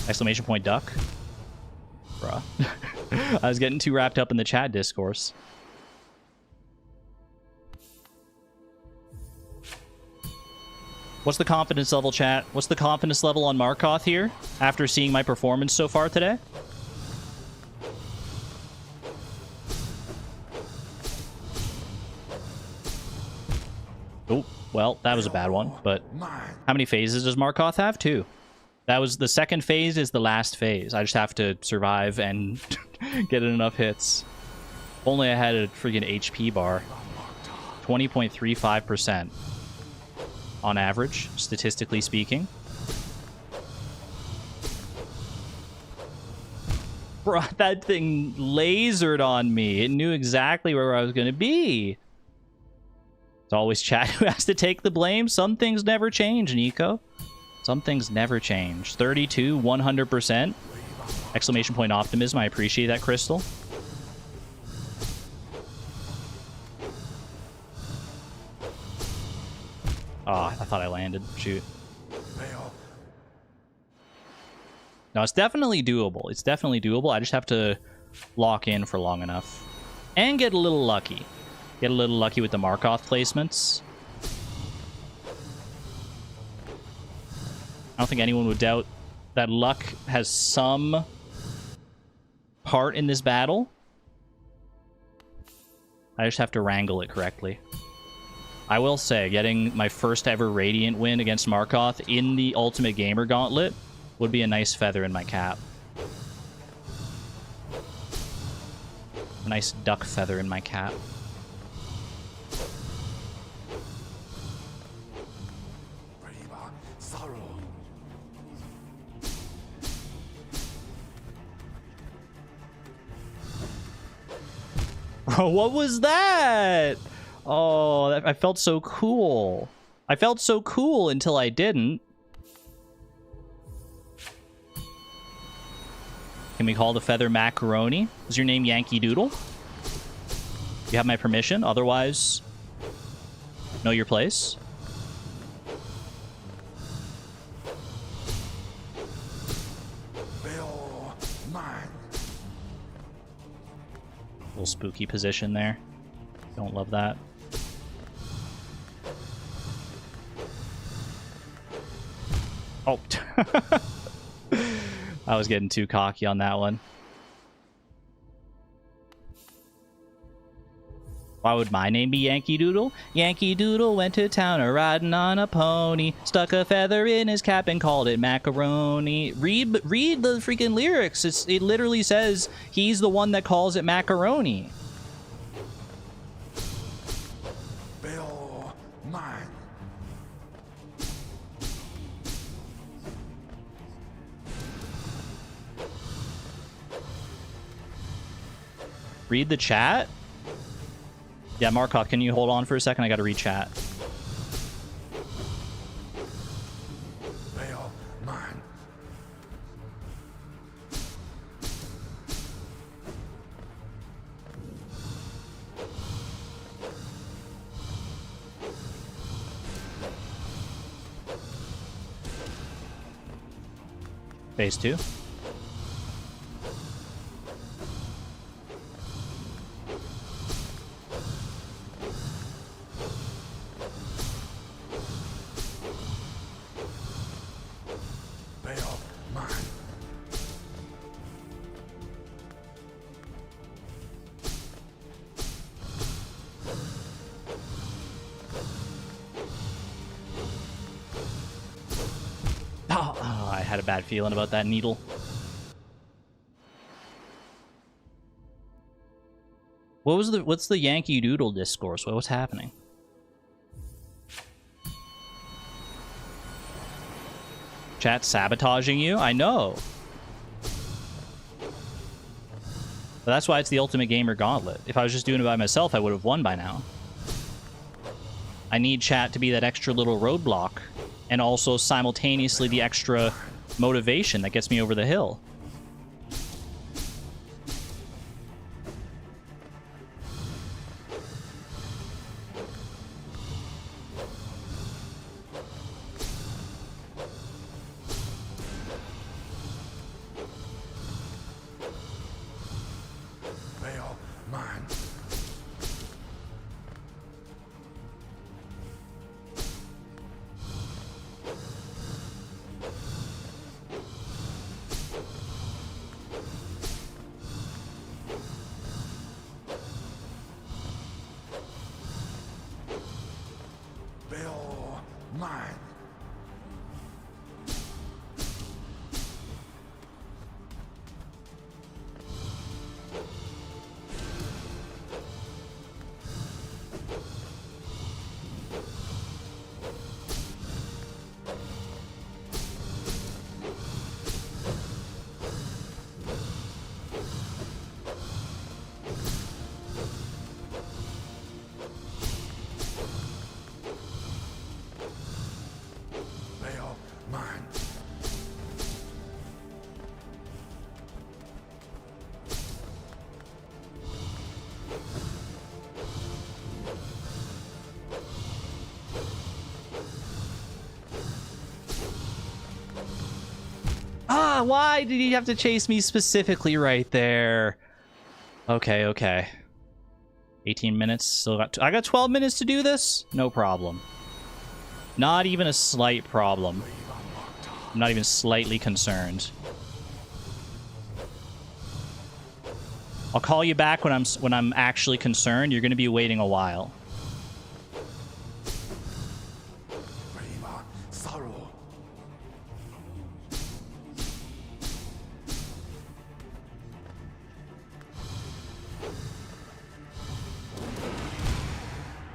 Exclamation point duck. Bruh. I was getting too wrapped up in the chat discourse. What's the confidence level, chat? What's the confidence level on Markoth here after seeing my performance so far today? Oh, well, that was a bad one, but how many phases does Markoth have? 2. That was the second phase is the last phase. I just have to survive and get enough hits. If only I had a freaking HP bar. 20.35%. On average, statistically speaking. Bro, that thing lasered on me. It knew exactly where I was going to be. It's always chat who has to take the blame. Some things never change, Nico. Some things never change. 32, 100%. Exclamation point optimism. I appreciate that, Crystal. Oh, I thought I landed. Shoot. No, it's definitely doable. It's definitely doable. I just have to lock in for long enough. And get a little lucky. Get a little lucky with the Markoth placements. I don't think anyone would doubt that luck has some part in this battle. I just have to wrangle it correctly. I will say, getting my first ever Radiant win against Markoth in the Ultimate Gamer Gauntlet would be a nice feather in my cap. A nice duck feather in my cap. Bro, what was that? Oh, I felt so cool. I felt so cool until I didn't. Can we call the feather macaroni? Is your name Yankee Doodle? You have my permission. Otherwise, know your place. Little spooky position there. Don't love that. Oh. I was getting too cocky on that one. Why would my name be Yankee Doodle? Yankee Doodle went to town a-riding on a pony, stuck a feather in his cap and called it macaroni. Read the freaking lyrics. It literally says he's the one that calls it macaroni. Read the chat? Yeah, Markoth, can you hold on for a second? I gotta read chat. Phase 2. had a bad feeling about that needle. What's the Yankee Doodle discourse? What's happening? Chat sabotaging you? I know. But that's why it's the Ultimate Gamer Gauntlet. If I was just doing it by myself, I would have won by now. I need chat to be that extra little roadblock, and also simultaneously the extra motivation that gets me over the hill. Why did he have to chase me specifically right there? Okay, okay. 18 minutes. Still got I got 12 minutes to do this? No problem. Not even a slight problem. I'm not even slightly concerned. I'll call you back when I'm actually concerned. You're going to be waiting a while.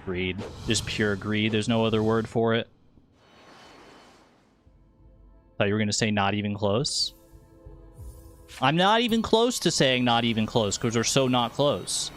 Greed. Just pure greed. There's no other word for it. Thought you were going to say not even close. I'm not even close to saying not even close because we're so not close.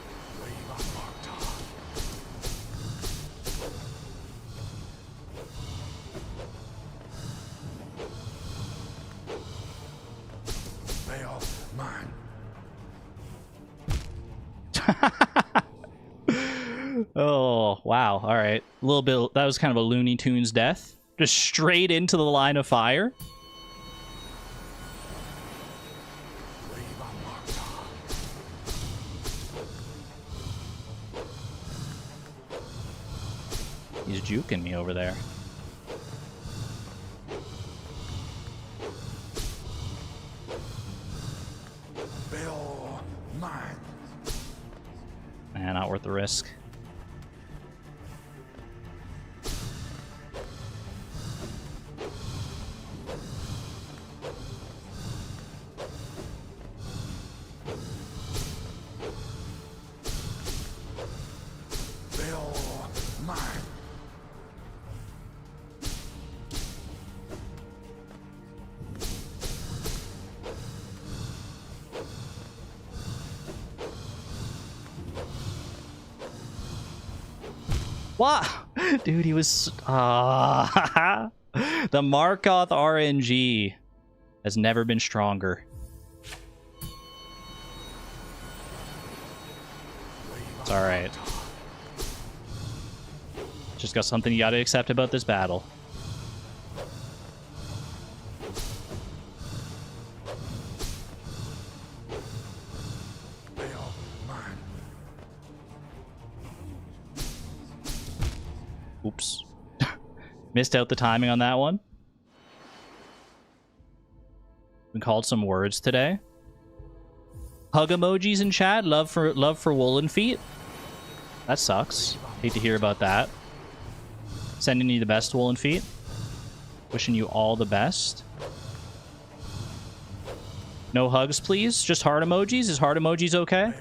Oh, wow. All right. A little bit. That was kind of a Looney Tunes death. Just straight into the line of fire. He's juking me over there. Man, not worth the risk. What? Dude, he was... the Markoth RNG has never been stronger. It's alright. Just got something you gotta accept about this battle. Oops. Missed out the timing on that one. Been called some words today. Hug emojis in chat. Love for woolen feet. That sucks. Hate to hear about that. Sending you the best, woolen feet. Wishing you all the best. No hugs, please. Just heart emojis. Is heart emojis okay?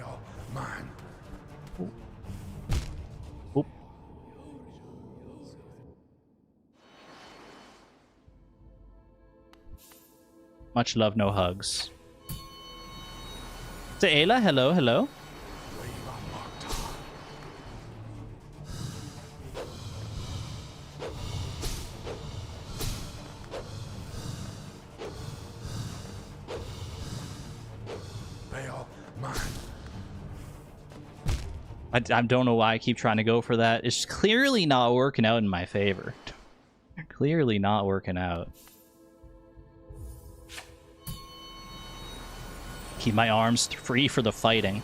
Oop. Much love, no hugs. To Ayla, hello, hello. I don't know why I keep trying to go for that. It's clearly not working out in my favor. Clearly not working out. Keep my arms free for the fighting.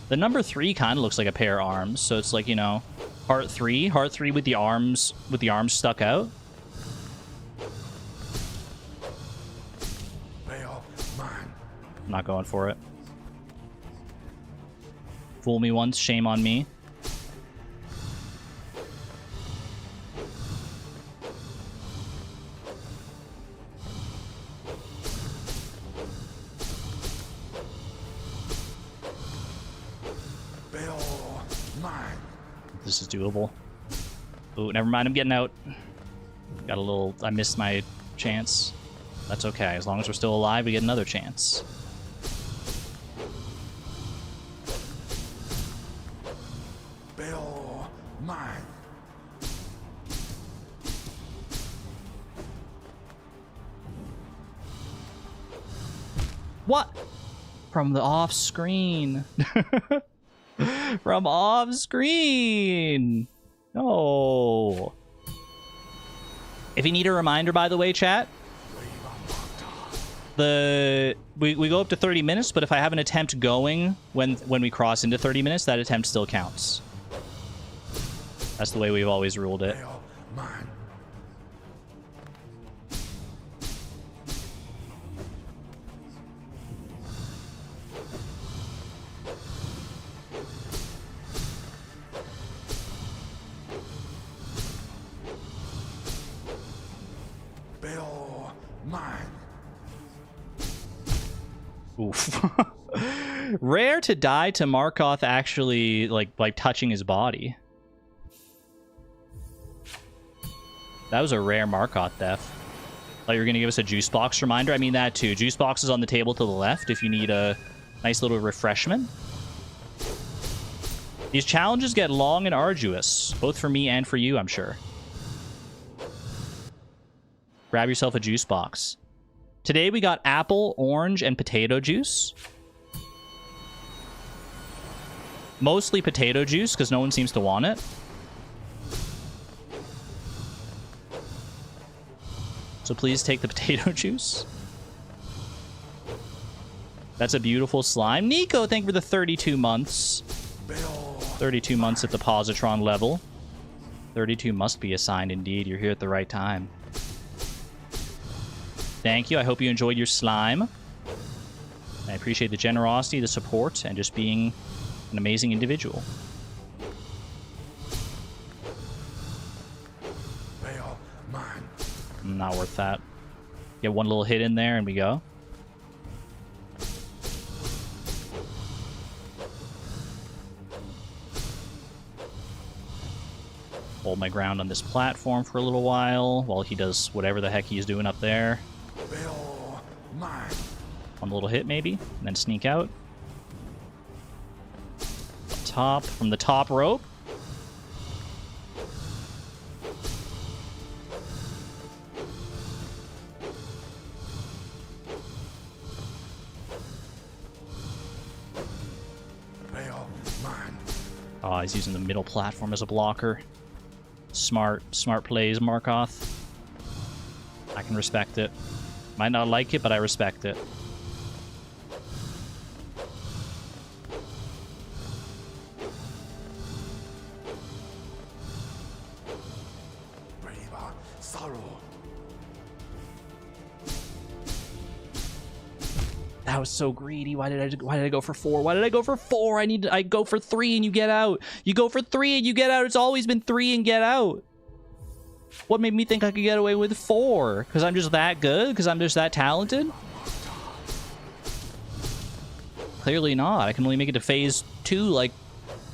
The number 3 kind of looks like a pair of arms, so it's like, you know, heart 3 with the arms stuck out. I'm not going for it. Fool me once, shame on me. This is doable. Oh, never mind, I'm getting out. Got a little... I missed my chance. That's okay. As long as we're still alive, we get another chance. What? From the off screen. From off screen. No. If you need a reminder, by the way, chat, we go up to 30 minutes, but if I have an attempt going when we cross into 30 minutes, that attempt still counts. That's the way we've always ruled it. Oof. Rare to die to Markoth actually like touching his body. That was a rare Markoth death. Thought you were gonna give us a juice box reminder. I mean that too. Juice box is on the table to the left if you need a nice little refreshment. These challenges get long and arduous, both for me and for you, I'm sure. Grab yourself a juice box. Today we got apple, orange, and potato juice. Mostly potato juice, because no one seems to want it. So please take the potato juice. That's a beautiful slime. Nico, thank you for the 32 months. 32 months at the positron level. 32 must be a sign indeed. You're here at the right time. Thank you. I hope you enjoyed your slime. I appreciate the generosity, the support, and just being an amazing individual. Not worth that. Get one little hit in there and we go. Hold my ground on this platform for a little while he does whatever the heck he's doing up there. One little hit maybe, and then sneak out. Up top, from the top rope. Oh, he's using the middle platform as a blocker. Smart plays, Markoth. I can respect it. Might not like it, but I respect it. That was so greedy. Why did I go for 4? Why did I go for 4? I go for 3 and you get out. You go for 3 and you get out. It's always been 3 and get out. What made me think I could get away with 4? Because I'm just that good? Because I'm just that talented? Clearly not. I can only make it to phase 2 like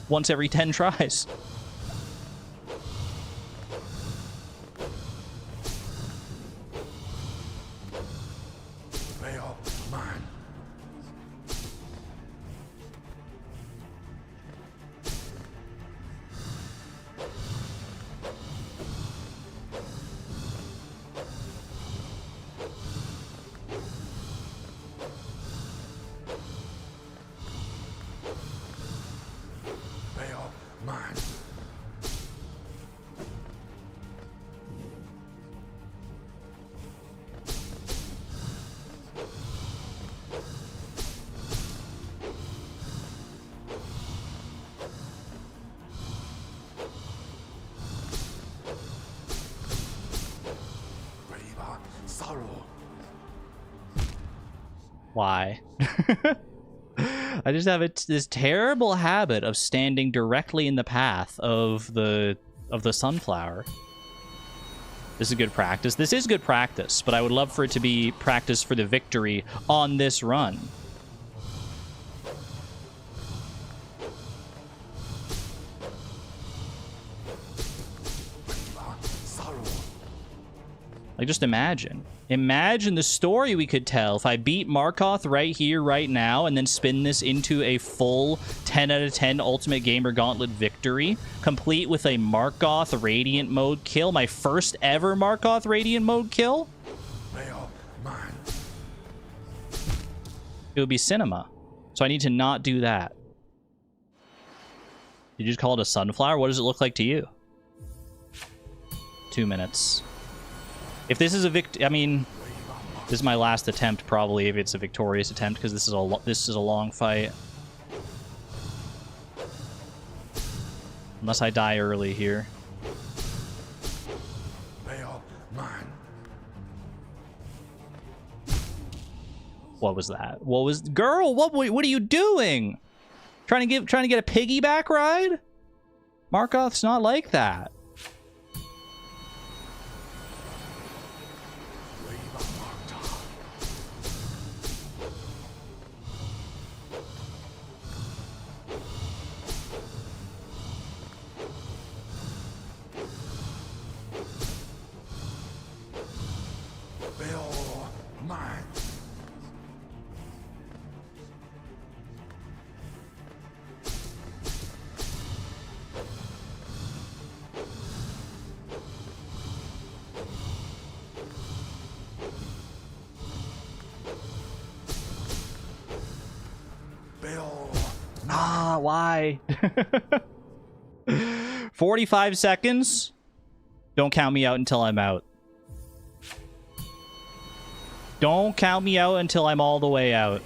once every 10 tries. Why? I just have this terrible habit of standing directly in the path of the sunflower. This is good practice. This is good practice, but I would love for it to be practice for the victory on this run. Like, just imagine. Imagine the story we could tell if I beat Markoth right here, right now, and then spin this into a full 10 out of 10 Ultimate Gamer Gauntlet victory, complete with a Markoth Radiant mode kill, my first ever Markoth Radiant mode kill. It would be cinema. So I need to not do that. Did you just call it a sunflower? What does it look like to you? 2 minutes. If this is a I mean, this is my last attempt, probably, if it's a victorious attempt, because this is a long fight. Unless I die early here. What was that? What was... Girl, what are you doing? Trying to get a piggyback ride? Markoth's not like that. Why? 45 seconds? Don't count me out until I'm out. Don't count me out until I'm all the way out.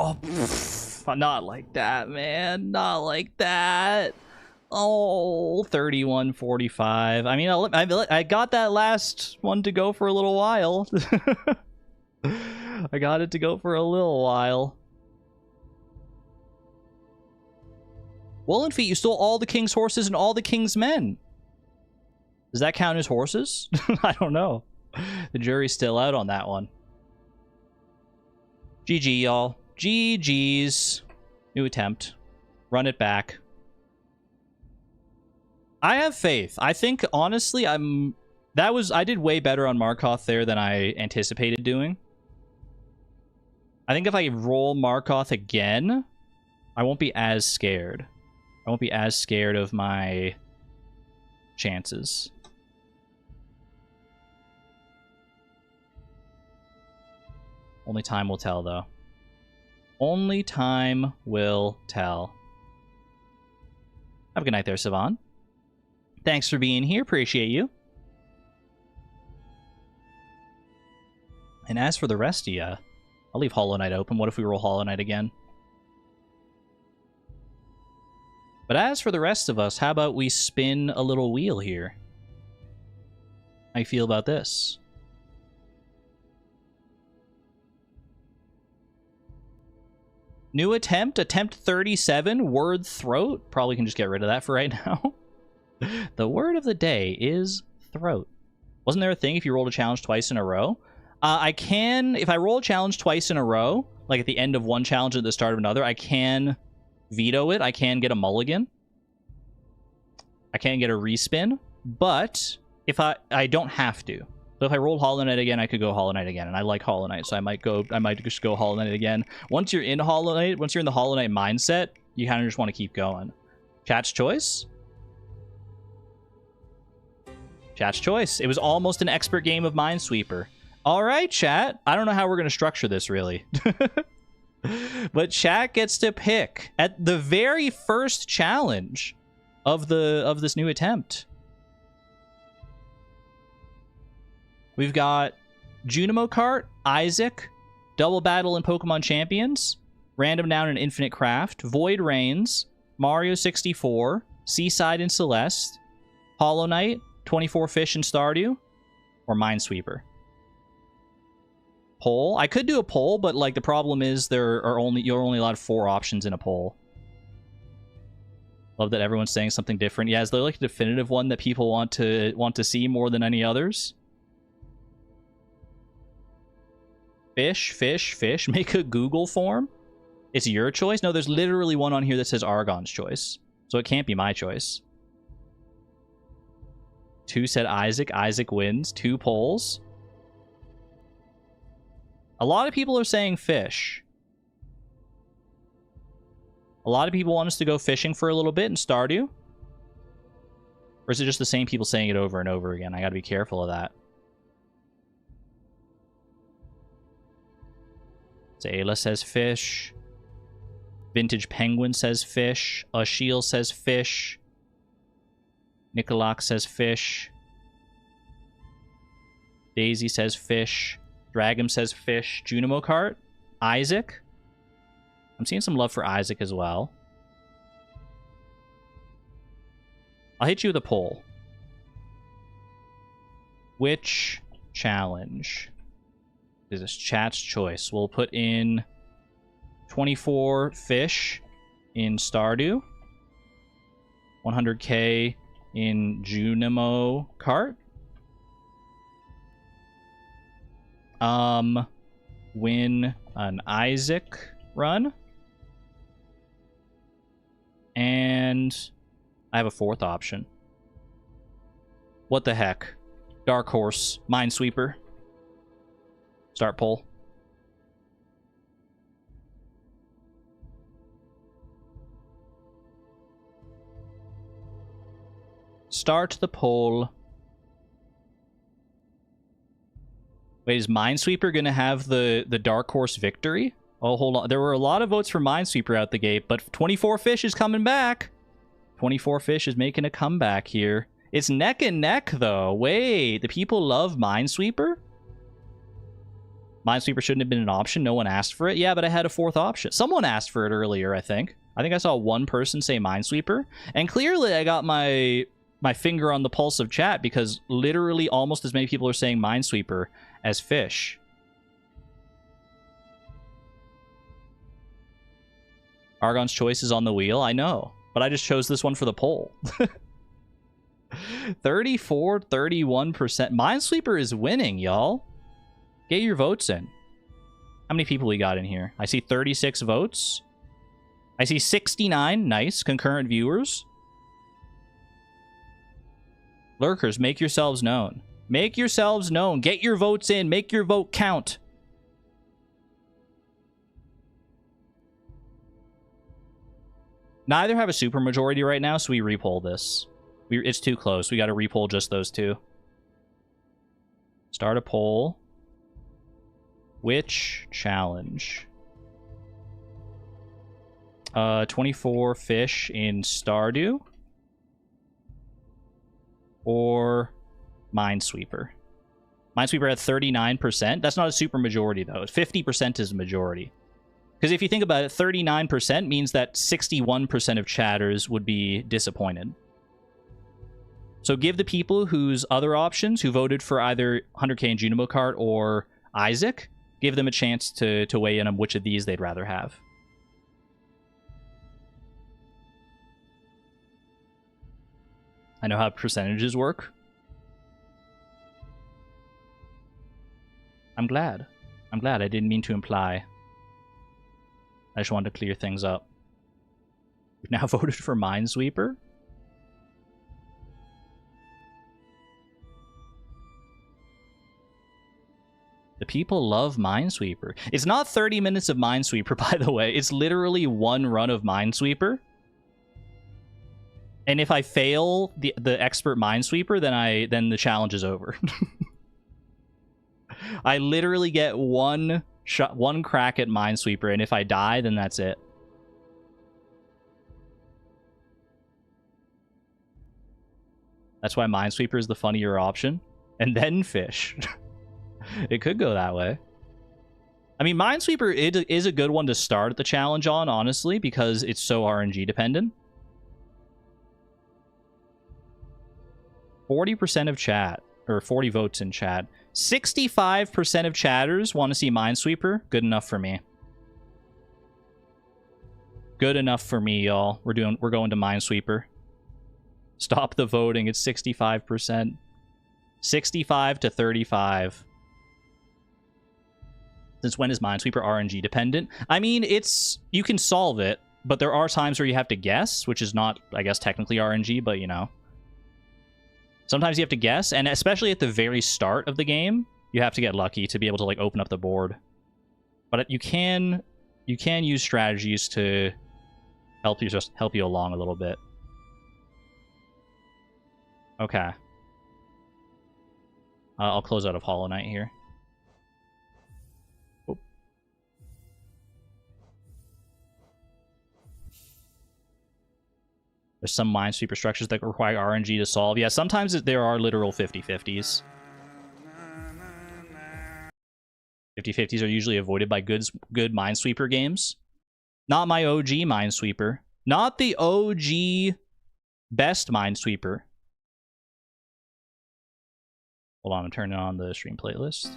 Oh, pff, not like that, man. Not like that. Oh, 31.45. I mean, I got that last one to go for a little while. I got it to go for a little while. Woolen Feet, you stole all the king's horses and all the king's men. Does that count as horses? I don't know. The jury's still out on that one. GG, y'all. GG's. New attempt. Run it back. I have faith. I think, honestly, I did way better on Markoth there than I anticipated doing. I think if I roll Markoth again, I won't be as scared. I won't be as scared of my chances. Only time will tell, though. Only time will tell. Have a good night there, Savan. Thanks for being here. Appreciate you. And as for the rest of you, I'll leave Hollow Knight open. What if we roll Hollow Knight again? But as for the rest of us, how about we spin a little wheel here? How you feel about this? New attempt, attempt 37, word throat. Probably can just get rid of that for right now. The word of the day is throat. Wasn't there a thing if you rolled a challenge twice in a row? I can, if I roll a challenge twice in a row, like at the end of one challenge and at the start of another, I can veto it. I can get a mulligan. I can get a respin, but if I don't have to. So if I rolled Hollow Knight again, I could go Hollow Knight again, and I like Hollow Knight, so I might just go Hollow Knight again. Once you're in Hollow Knight, once you're in the Hollow Knight mindset, you kind of just want to keep going. Chat's choice. Chat's choice. It was almost an expert game of Minesweeper. All right, chat. I don't know how we're going to structure this, really. But chat gets to pick at the very first challenge of this new attempt. We've got Junimo Kart, Isaac, Double Battle in Pokemon Champions, Random Noun and Infinite Craft, Void Rains, Mario 64, Seaside and Celeste, Hollow Knight, 24 Fish and Stardew, or Minesweeper. Poll. I could do a poll, but like the problem is you're only allowed 4 options in a poll. Love that everyone's saying something different. Yeah, is there like a definitive one that people want to see more than any others? Fish, fish, fish. Make a Google form. It's your choice. No, there's literally one on here that says Argon's choice, so it can't be my choice. 2 said Isaac. Isaac wins. 2 polls. A lot of people are saying fish. A lot of people want us to go fishing for a little bit in Stardew. Or is it just the same people saying it over and over again? I gotta be careful of that. Zayla says fish. Vintage Penguin says fish. Ashiel says fish. Nikolak says fish. Daisy says fish. Dragum says fish. Junimo Kart. Isaac. I'm seeing some love for Isaac as well. I'll hit you with a poll. Which challenge is this? Chat's choice. We'll put in 24 fish in Stardew. 100k in Junimo Kart. Win an Isaac run. And I have a 4th option. What the heck? Dark Horse. Minesweeper. Start poll. Start the poll. Wait, is Minesweeper going to have the Dark Horse victory? Oh, hold on. There were a lot of votes for Minesweeper out the gate, but 24 Fish is coming back. 24 Fish is making a comeback here. It's neck and neck, though. Wait, the people love Minesweeper? Minesweeper shouldn't have been an option. No one asked for it. Yeah, but I had a fourth option. Someone asked for it earlier, I think. I think I saw one person say Minesweeper. And clearly I got my finger on the pulse of chat because literally almost as many people are saying Minesweeper as fish. Argon's choice is on the wheel. I know. But I just chose this one for the poll. 34, 31%. Minesweeper is winning, y'all. Get your votes in. How many people we got in here? I see 36 votes. I see 69. Nice. Concurrent viewers. Lurkers, make yourselves known. Make yourselves known. Get your votes in. Make your vote count. Neither have a supermajority right now, so we repoll this. It's too close. We got to repoll just those two. Start a poll. Which challenge? 24 fish in Stardew? Or Minesweeper? Minesweeper had 39%. That's not a super majority, though. 50% is a majority. Because if you think about it, 39% means that 61% of chatters would be disappointed. So give the people whose other options, who voted for either 100k in Junimo Kart or Isaac, give them a chance to weigh in on which of these they'd rather have. I know how percentages work. I'm glad. I'm glad. I didn't mean to imply. I just wanted to clear things up. You've now voted for Minesweeper? The people love Minesweeper. It's not 30 minutes of Minesweeper, by the way. It's literally one run of Minesweeper. And if I fail the expert Minesweeper, then the challenge is over. I literally get one crack at Minesweeper, and if I die, then that's it. That's why Minesweeper is the funnier option. And then fish. It could go that way. I mean, Minesweeper is a good one to start the challenge on, honestly, because it's so RNG dependent. 40% of chat, or 40 votes in chat. 65% of chatters want to see Minesweeper. Good enough for me. Good enough for me, y'all. We're going to Minesweeper. Stop the voting. It's 65%. 65 to 35. Since when is Minesweeper RNG dependent? I mean, you can solve it, but there are times where you have to guess, which is not, I guess, technically RNG, but you know. Sometimes you have to guess, and especially at the very start of the game, you have to get lucky to be able to like open up the board. But you can use strategies to help you along a little bit. Okay. I'll close out of Hollow Knight here. Oh. There's some Minesweeper structures that require RNG to solve. Yeah, sometimes there are literal 50-50s. 50-50s are usually avoided by good Minesweeper games. Not my OG Minesweeper. Not the OG best Minesweeper. Hold on, I'm turning on the stream playlist.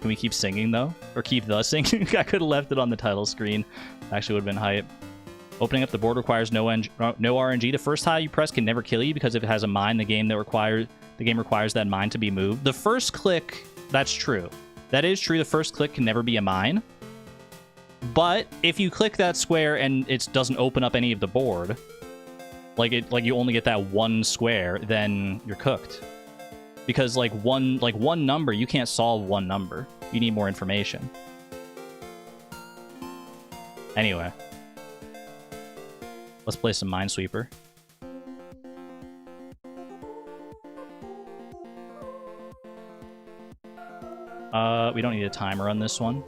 Can we keep singing, though? Or keep the singing? I could have left it on the title screen. Actually would have been hype. Opening up the board requires no RNG. The first tile you press can never kill you because if it has a mine, the game requires that mine to be moved. The first click, that's true. That is true. The first click can never be a mine. But if you click that square and it doesn't open up any of the board, like you only get that one square, then you're cooked. Because like one number, you can't solve one number. You need more information. Anyway. Let's play some Minesweeper. We don't need a timer on this one.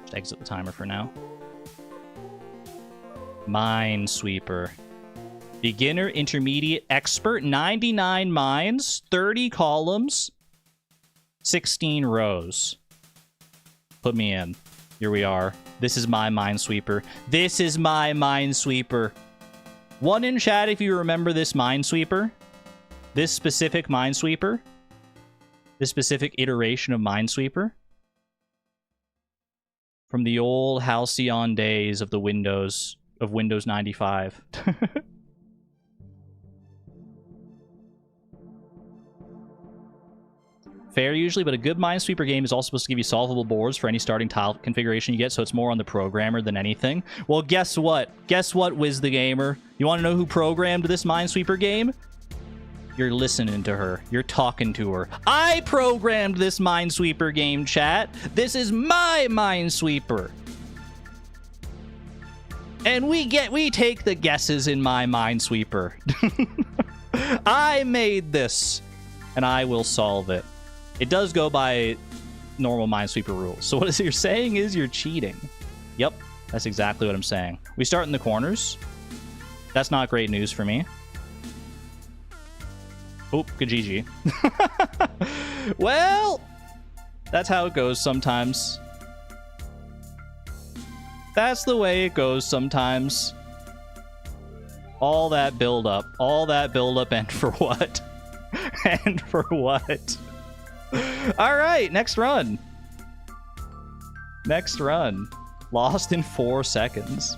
Just exit the timer for now. Minesweeper. Beginner, intermediate, expert, 99 mines, 30 columns, 16 rows. Put me in. Here we are. This is my Minesweeper. This is my Minesweeper. One in chat if you remember this Minesweeper. This specific Minesweeper. This specific iteration of Minesweeper. From the old halcyon days of the Windows 95. Fair usually, but a good Minesweeper game is also supposed to give you solvable boards for any starting tile configuration you get, so it's more on the programmer than anything. Well, guess what? Guess what, Wiz the Gamer? You want to know who programmed this Minesweeper game? You're listening to her. You're talking to her. I programmed this Minesweeper game, chat. This is my Minesweeper. And we take the guesses in my Minesweeper. I made this, and I will solve it. It does go by normal Minesweeper rules. So what you're saying is you're cheating. Yep, that's exactly what I'm saying. We start in the corners. That's not great news for me. Oop, good GG. Well, that's how it goes sometimes. That's the way it goes sometimes. All that build-up. All that build-up, and for what? And for what? Alright, next run. Next run. Lost in 4 seconds.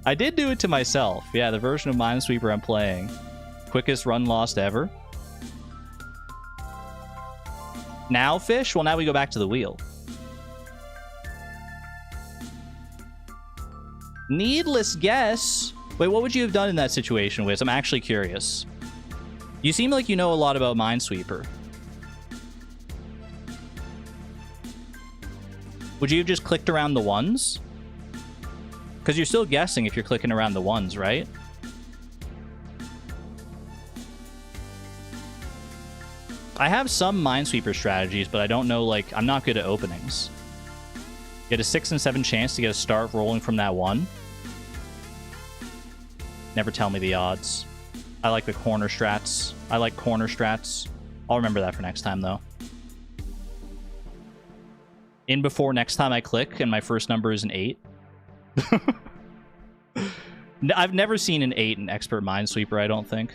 I did do it to myself. Yeah, the version of Minesweeper I'm playing. Quickest run lost ever. Now fish? Well, now we go back to the wheel. Needless guess. Wait, what would you have done in that situation, Wiz? I'm actually curious. You seem like you know a lot about Minesweeper. Would you have just clicked around the ones? Because you're still guessing if you're clicking around the ones, right? I have some Minesweeper strategies, but I don't know, like, I'm not good at openings. Get a 6 and 7 chance to get a start rolling from that one. Never tell me the odds. I like the corner strats. I like corner strats. I'll remember that for next time, though. In before next time I click, and my first number is an 8. I've never seen an 8 in Expert Minesweeper, I don't think.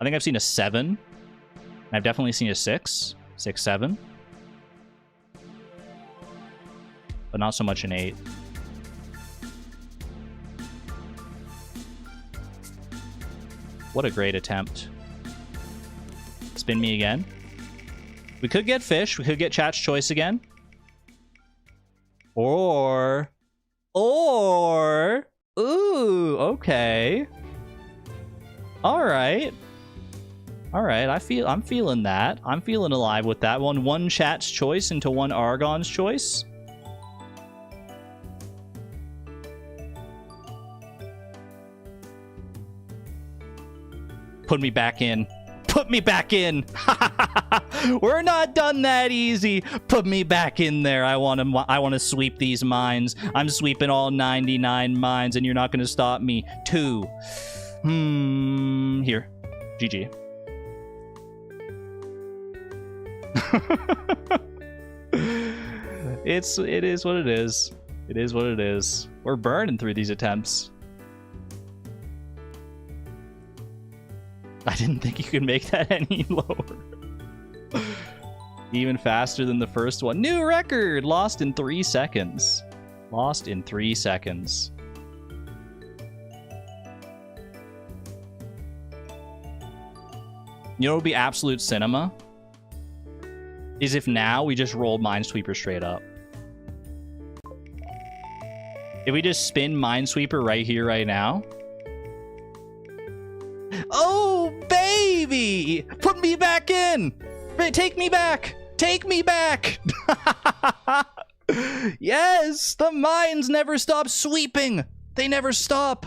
I think I've seen a 7. And I've definitely seen a 6. 6, 7. But not so much an 8. What a great attempt. Spin me again. We could get fish. We could get chat's choice again. Or, ooh, okay. All right. I'm feeling that. I'm feeling alive with that one. One chat's choice into one Argon's choice. Put me back in. Put me back in. We're not done that easy. Put me back in there. I want to sweep these mines. I'm sweeping all 99 mines, and you're not going to stop me. 2. Here. GG. It is what it is. It is what it is. We're burning through these attempts. I didn't think you could make that any lower. Even faster than the first one. New record! Lost in 3 seconds. Lost in 3 seconds. You know what would be absolute cinema? Is if now we just rolled Minesweeper straight up. If we just spin Minesweeper right here, right now. Oh, baby! Put me back in! Take me back! Take me back! Yes! The mines never stop sweeping! They never stop!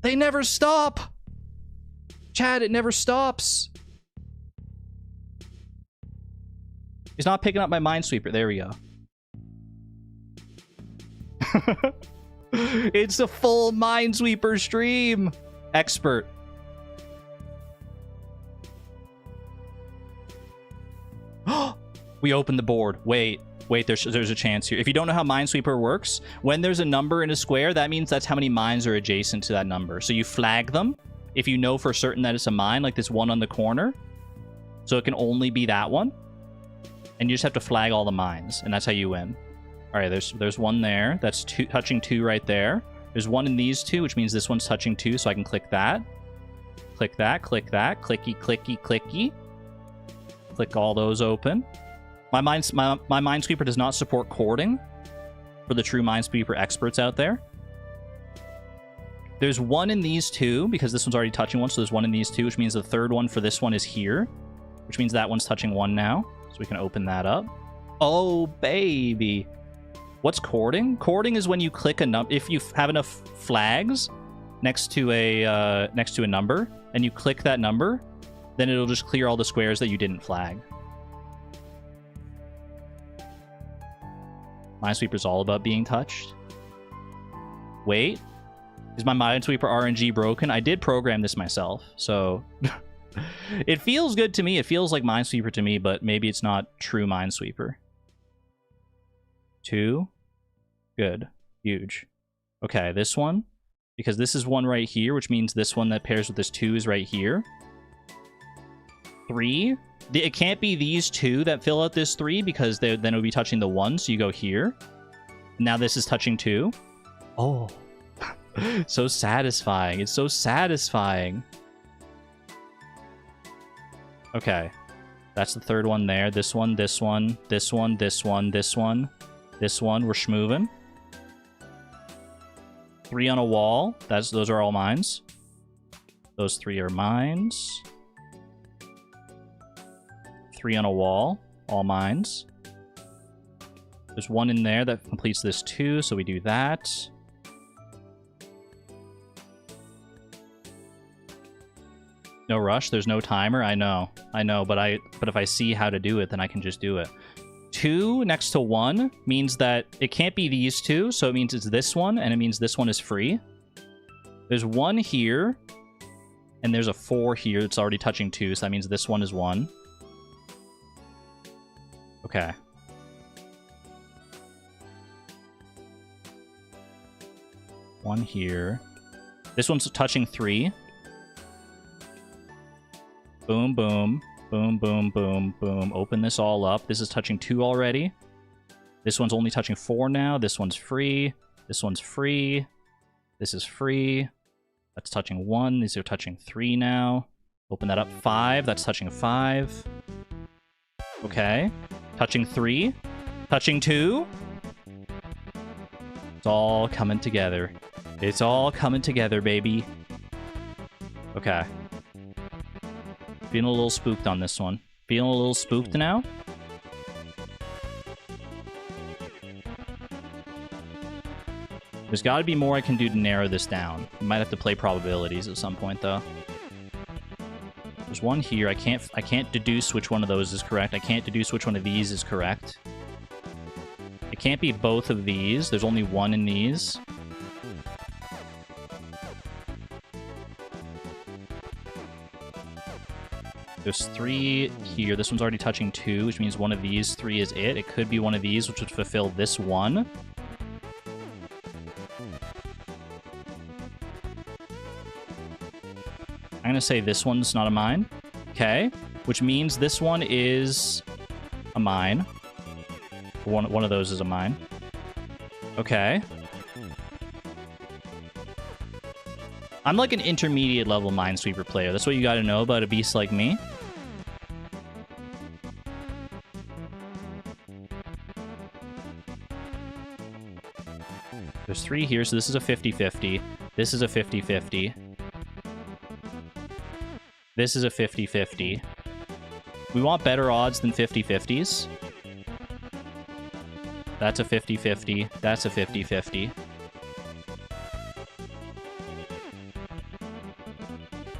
They never stop! Chad, it never stops! He's not picking up my Minesweeper. There we go. It's a full Minesweeper stream! Expert. We opened the board. Wait, there's a chance here. If you don't know how Minesweeper works, when there's a number in a square, that means that's how many mines are adjacent to that number. So you flag them if you know for certain that it's a mine, like this one on the corner. So it can only be that one. And you just have to flag all the mines, and that's how you win. All right, there's one there. That's touching 2 right there. There's one in these 2, which means this one's touching 2, so I can click that. Click that, click that, clicky, clicky, clicky. Click all those open. My Minesweeper does not support cording for the true Minesweeper experts out there. There's one in these 2, because this one's already touching one, so there's one in these 2, which means the third one for this one is here, which means that one's touching 1 now, so we can open that up. Oh, baby. What's cording? Cording is when you click a number. If you have enough flags next to a number, and you click that number, then it'll just clear all the squares that you didn't flag. Minesweeper's all about being touched. Wait, is my Minesweeper RNG broken? I did program this myself, so it feels good to me. It feels like Minesweeper to me, but maybe it's not true Minesweeper. 2. Good. Huge. Okay, this one. Because this is 1 right here, which means this one that pairs with this 2 is right here. 3. It can't be these 2 that fill out this 3, because then it would be touching the 1, so you go here. Now this is touching 2. Oh. So satisfying. It's so satisfying. Okay. That's the third one there. This one, this one, this one, this one, this one. This one, we're schmoovin'. 3 on a wall. Those are all mines. Those 3 are mines. 3 on a wall. All mines. There's 1 in there that completes this 2, so we do that. No rush. There's no timer. I know, but if I see how to do it, then I can just do it. 2 next to 1 means that it can't be these 2, so it means it's this one, and it means this one is free. There's 1 here, and there's a 4 here that's already touching 2, so that means this one is 1. Okay. One here. This one's touching 3. Boom, boom. Boom, boom, boom, boom. Open this all up. This is touching 2 already. This one's only touching 4 now. This one's free. This one's free. This is free. That's touching 1. These are touching 3 now. Open that up. 5. That's touching 5. Okay. Touching 3. Touching 2. It's all coming together. It's all coming together, baby. Okay. Feeling a little spooked on this one. Feeling a little spooked now. There's got to be more I can do to narrow this down. I might have to play probabilities at some point, though. There's 1 here. I can't deduce which one of those is correct. I can't deduce which one of these is correct. It can't be both of these. There's only 1 in these. There's 3 here. This one's already touching 2, which means one of these 3 is it. It could be one of these, which would fulfill this 1. I'm going to say this one's not a mine. Okay. Which means this one is a mine. One of those is a mine. Okay. I'm like an intermediate level Minesweeper player. That's what you got to know about a beast like me. There's 3 here, so this is a 50-50. This is a 50-50. This is a 50-50. We want better odds than 50-50s. That's a 50-50. That's a 50-50.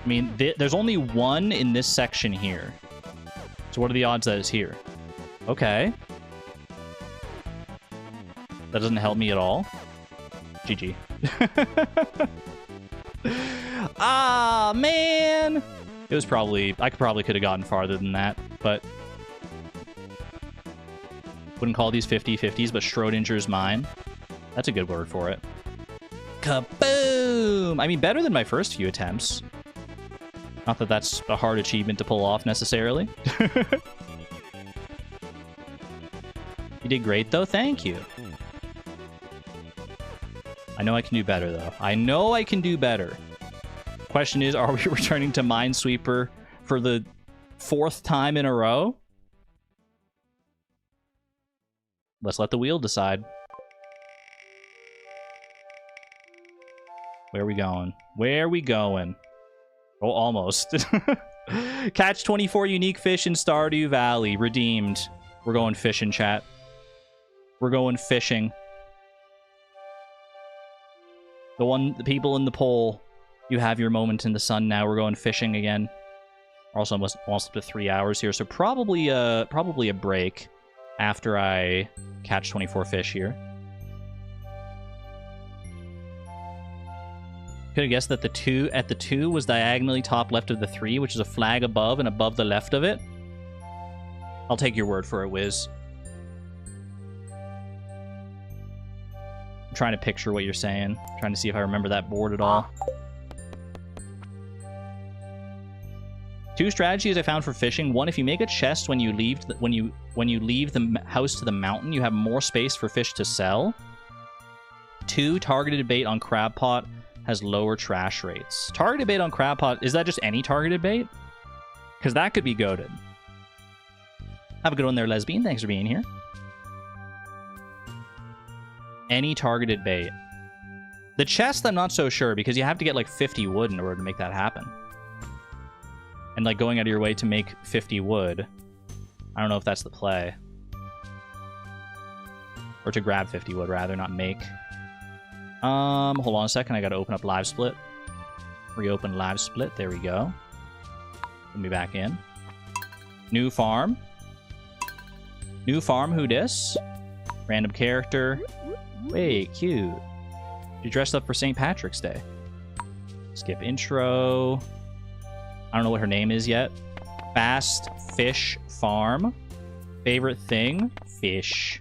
I mean, there's only 1 in this section here. So what are the odds that it's here? Okay. That doesn't help me at all. GG. Ah, man! It was probably... I could have gotten farther than that, but... Wouldn't call these 50-50s, but Schrodinger's mine. That's a good word for it. Kaboom! I mean, better than my first few attempts. Not that that's a hard achievement to pull off, necessarily. You did great, though. Thank you. I know I can do better, though. I know I can do better. Question is, are we returning to Minesweeper for the 4th time in a row? Let's let the wheel decide. Where are we going? Where are we going? Oh, almost. Catch 24 unique fish in Stardew Valley. Redeemed. We're going fishing, chat. We're going fishing. The people in the poll, you have your moment in the sun now. We're going fishing again. We're also almost up to 3 hours here, so probably a break after I catch 24 fish here. Could have guessed that the 2 was diagonally top left of the 3, which is a flag above and above the left of it. I'll take your word for it, Wiz. I'm trying to picture what you're saying. I'm trying to see if I remember that board at all. 2 strategies I found for fishing. 1, if you make a chest when you leave the house to the mountain, you have more space for fish to sell. 2, targeted bait on crab pot has lower trash rates. Targeted bait on crab pot, is that just any targeted bait? Because that could be goated. Have a good one there, Lesbian. Thanks for being here. Any targeted bait. The chest, I'm not so sure, because you have to get like 50 wood in order to make that happen. And like going out of your way to make 50 wood, I don't know if that's the play. Or to grab 50 wood, rather, not make. Hold on a second, I gotta open up Live Split. Reopen Live Split, there we go. Let me back in. New farm. New farm, who dis? Random character. Wait, cute. You dressed up for St. Patrick's Day. Skip intro. I don't know what her name is yet. Fast Fish Farm. Favorite thing? Fish.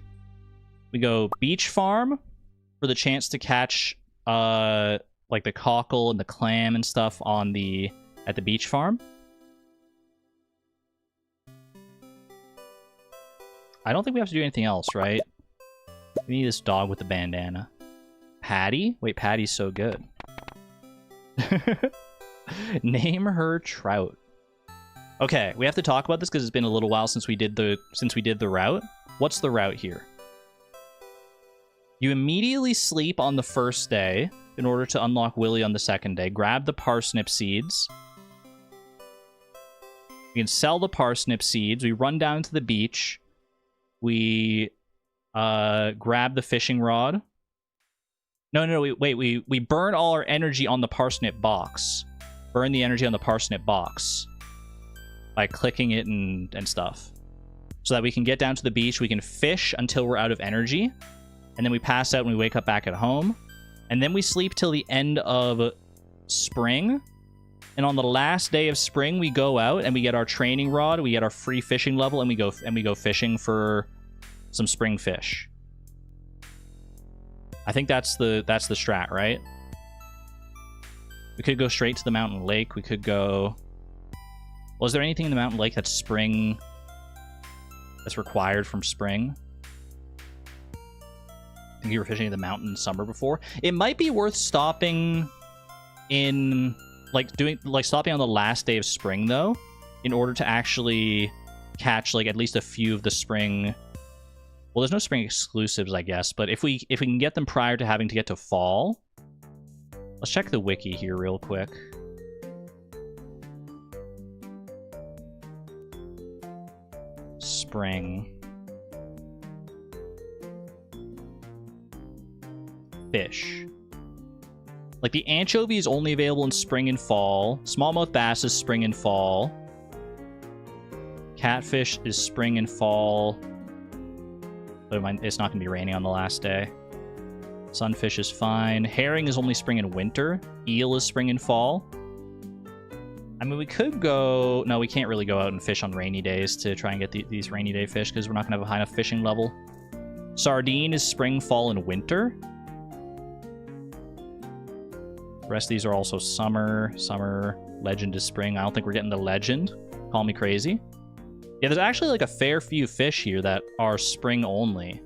We go Beach Farm for the chance to catch like the cockle and the clam and stuff on at the beach farm. I don't think we have to do anything else, right? We need this dog with the bandana. Patty? Wait, Patty's so good. Name her Trout. Okay, we have to talk about this because it's been a little while since we did the route. What's the route here? You immediately sleep on the first day in order to unlock Willy on the second day. Grab the parsnip seeds. We can sell the parsnip seeds. We run down to the beach. We grab the fishing rod. No, wait. We burn all our energy on the parsnip box. Burn the energy on the parsnip box by clicking it and stuff. So that we can get down to the beach. We can fish until we're out of energy. And then we pass out and we wake up back at home. And then we sleep till the end of spring. And on the last day of spring, we go out and we get our training rod. We get our free fishing level and we go fishing for some spring fish. I think that's the strat, right? We could go straight to the mountain lake. We could go... Well, is there anything in the mountain lake that's spring... that's required from spring? I think you were fishing in the mountain in summer before. It might be worth stopping in... stopping on the last day of spring, though, in order to actually catch, like, at least a few of the spring... Well, there's no spring exclusives, I guess, but if we can get them prior to having to get to fall... Let's check the wiki here real quick. Spring. Fish. Like, the anchovy is only available in spring and fall. Smallmouth bass is spring and fall. Catfish is spring and fall. But it's not going to be raining on the last day. Sunfish is fine. Herring is only spring and winter. Eel is spring and fall. I mean, we could go... No, we can't really go out and fish on rainy days to try and get these rainy day fish because we're not going to have a high enough fishing level. Sardine is spring, fall, and winter. The rest of these are also summer. Summer. Legend is spring. I don't think we're getting the legend. Call me crazy. Yeah, there's actually like a fair few fish here that are spring only.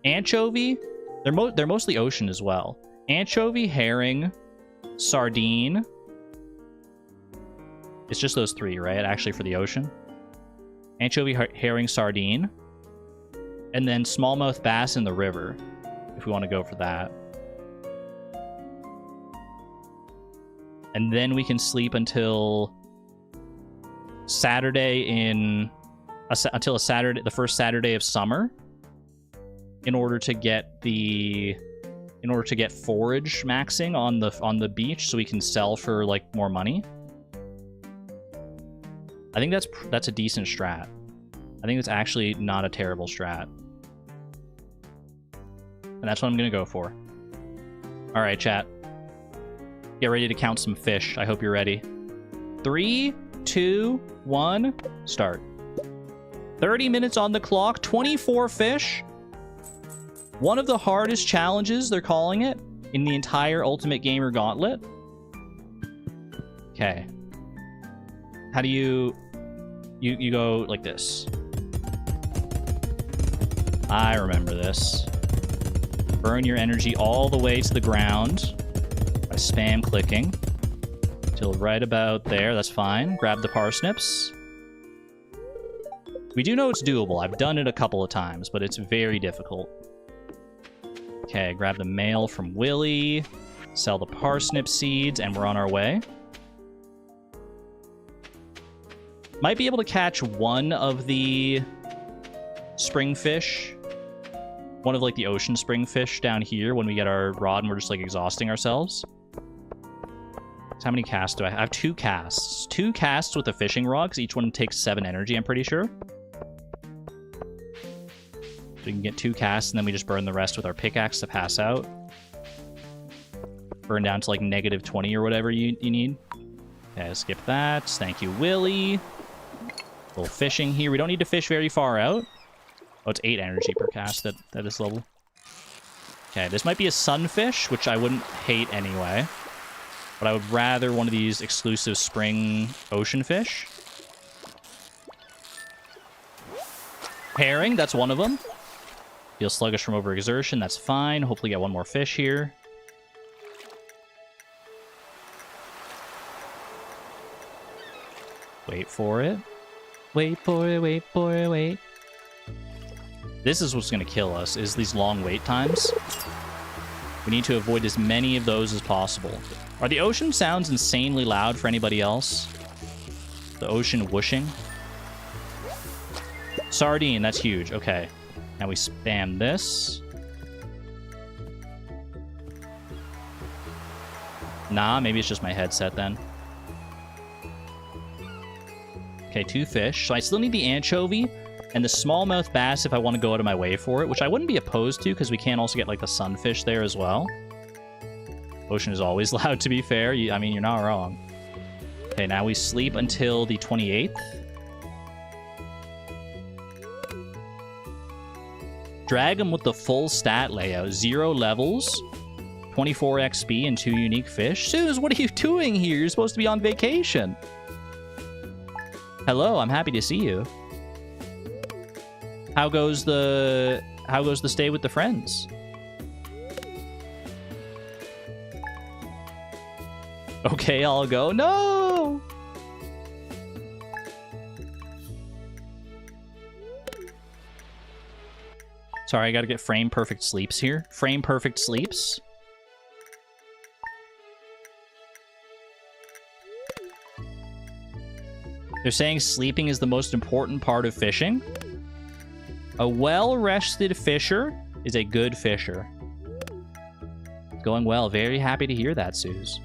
Anchovy. They're mostly ocean as well. Anchovy, herring, sardine. It's just those three, right? Actually, for the ocean. Anchovy, herring, sardine. And then smallmouth bass in the river, if we want to go for that. And then we can sleep until Saturday the first Saturday of summer, in order to get forage maxing on the beach, so we can sell for like more money. I think that's a decent strat. I think it's actually not a terrible strat. And that's what I'm gonna go for. All right, chat. Get ready to count some fish. I hope you're ready. 3, 2, 1, start. 30 minutes on the clock, 24 fish. One of the hardest challenges, they're calling it, in the entire Ultimate Gamer Gauntlet. Okay. How do you go like this? I remember this. Burn your energy all the way to the ground by spam clicking till right about there. That's fine. Grab the parsnips. We do know it's doable. I've done it a couple of times, but it's very difficult. Okay, grab the mail from Willy, sell the parsnip seeds, and we're on our way. Might be able to catch one of the springfish. One of, like, the ocean springfish down here when we get our rod and we're just, like, exhausting ourselves. So how many casts do I have? I have 2 casts. 2 casts with a fishing rod, because each one takes 7 energy, I'm pretty sure. So we can get 2 casts, and then we just burn the rest with our pickaxe to pass out. Burn down to, like, negative 20 or whatever you need. Okay, skip that. Thank you, Willy. A little fishing here. We don't need to fish very far out. Oh, it's 8 energy per cast at this level. Okay, this might be a sunfish, which I wouldn't hate anyway. But I would rather one of these exclusive spring ocean fish. Herring, that's one of them. Feel sluggish from overexertion, that's fine. Hopefully get one more fish here. Wait for it. Wait for it, wait for it, wait. This is what's going to kill us, is these long wait times. We need to avoid as many of those as possible. Are the ocean sounds insanely loud for anybody else? The ocean whooshing? Sardine, that's huge. Okay. Now we spam this. Nah, maybe it's just my headset then. Okay, 2 fish. So I still need the anchovy and the smallmouth bass if I want to go out of my way for it, which I wouldn't be opposed to, because we can also get, like, the sunfish there as well. Ocean is always loud, to be fair. I mean, you're not wrong. Okay, now we sleep until the 28th. Drag him with the full stat layout. 0 levels, 24 XP, and 2 unique fish. Suze, what are you doing here? You're supposed to be on vacation. Hello, I'm happy to see you. How goes the stay with the friends? Okay, I'll go. No! Sorry, I gotta get frame perfect sleeps here. Frame perfect sleeps. They're saying sleeping is the most important part of fishing. A well-rested fisher is a good fisher. Going well. Very happy to hear that, Suze.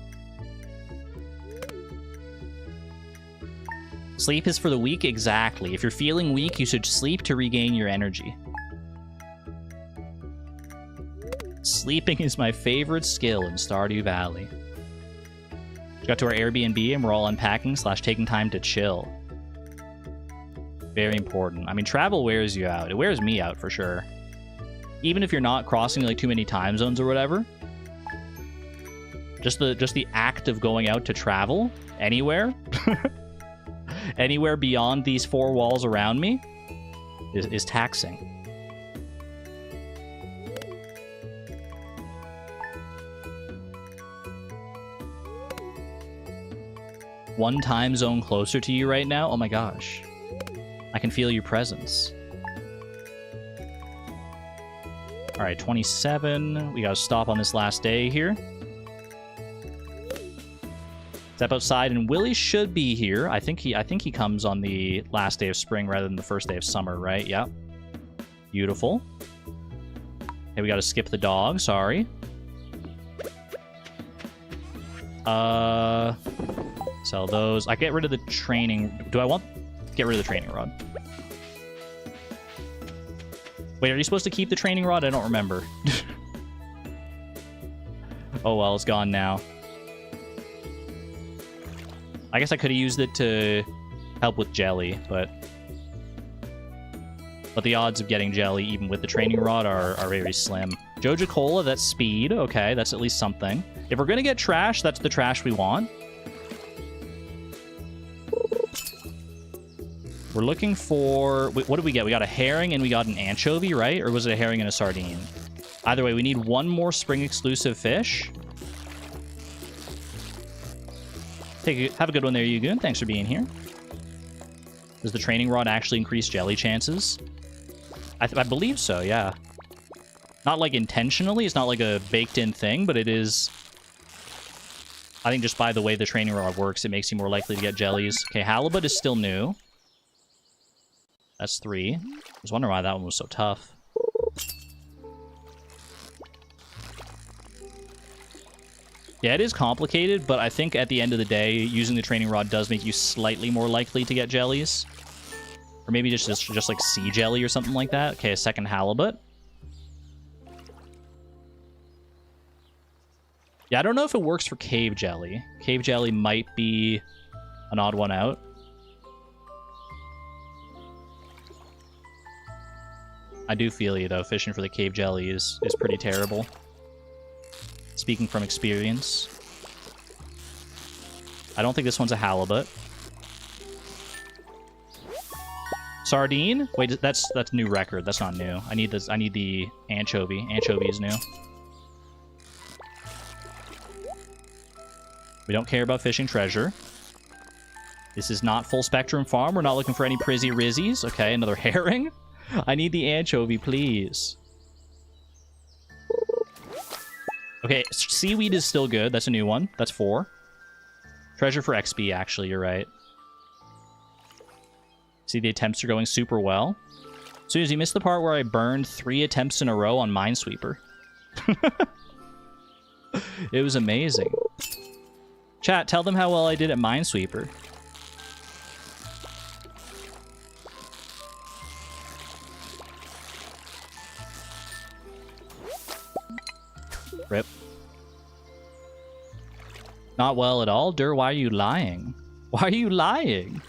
Sleep is for the weak? Exactly. If you're feeling weak, you should sleep to regain your energy. Sleeping is my favorite skill in Stardew Valley. Got to our Airbnb and we're all unpacking / taking time to chill. Very important. I mean, travel wears you out. It wears me out for sure. Even if you're not crossing like too many time zones or whatever. Just the act of going out to travel anywhere, anywhere beyond these four walls around me, is taxing. One time zone closer to you right now? Oh my gosh. I can feel your presence. Alright, 27. We gotta stop on this last day here. Step outside, and Willie should be here. I think he comes on the last day of spring rather than the first day of summer, right? Yep. Beautiful. Okay, we gotta skip the dog, sorry. Sell those. I get rid of the training. Do I want... Get rid of the training rod. Wait, are you supposed to keep the training rod? I don't remember. Oh well, it's gone now. I guess I could have used it to help with jelly, but the odds of getting jelly even with the training rod are very slim. Joja Cola, that's speed. Okay, that's at least something. If we're gonna get trash, that's the trash we want. We're looking for... Wait, what did we get? We got a herring and we got an anchovy, right? Or was it a herring and a sardine? Either way, we need one more spring-exclusive fish. Have a good one there, Yugun. Thanks for being here. Does the training rod actually increase jelly chances? I believe so, yeah. Not like intentionally. It's not like a baked-in thing, but it is... I think just by the way the training rod works, it makes you more likely to get jellies. Okay, halibut is still new. That's 3. I was wondering why that one was so tough. Yeah, it is complicated, but I think at the end of the day, using the training rod does make you slightly more likely to get jellies. Or maybe just like sea jelly or something like that. Okay, a second halibut. Yeah, I don't know if it works for cave jelly. Cave jelly might be an odd one out. I do feel you, though. Fishing for the cave jelly is pretty terrible. Speaking from experience. I don't think this one's a halibut. Sardine? Wait, that's new record. That's not new. I need this. I need the anchovy. Anchovy is new. We don't care about fishing treasure. This is not full spectrum farm. We're not looking for any prizzy rizzies. Okay, another herring. I need the anchovy, please. Okay, seaweed is still good. That's a new one. That's 4. Treasure for XP, actually, you're right. See, the attempts are going super well. Suze, you missed the part where I burned 3 attempts in a row on Minesweeper. It was amazing. Chat, tell them how well I did at Minesweeper. Rip. Not well at all? Dur, why are you lying? Why are you lying?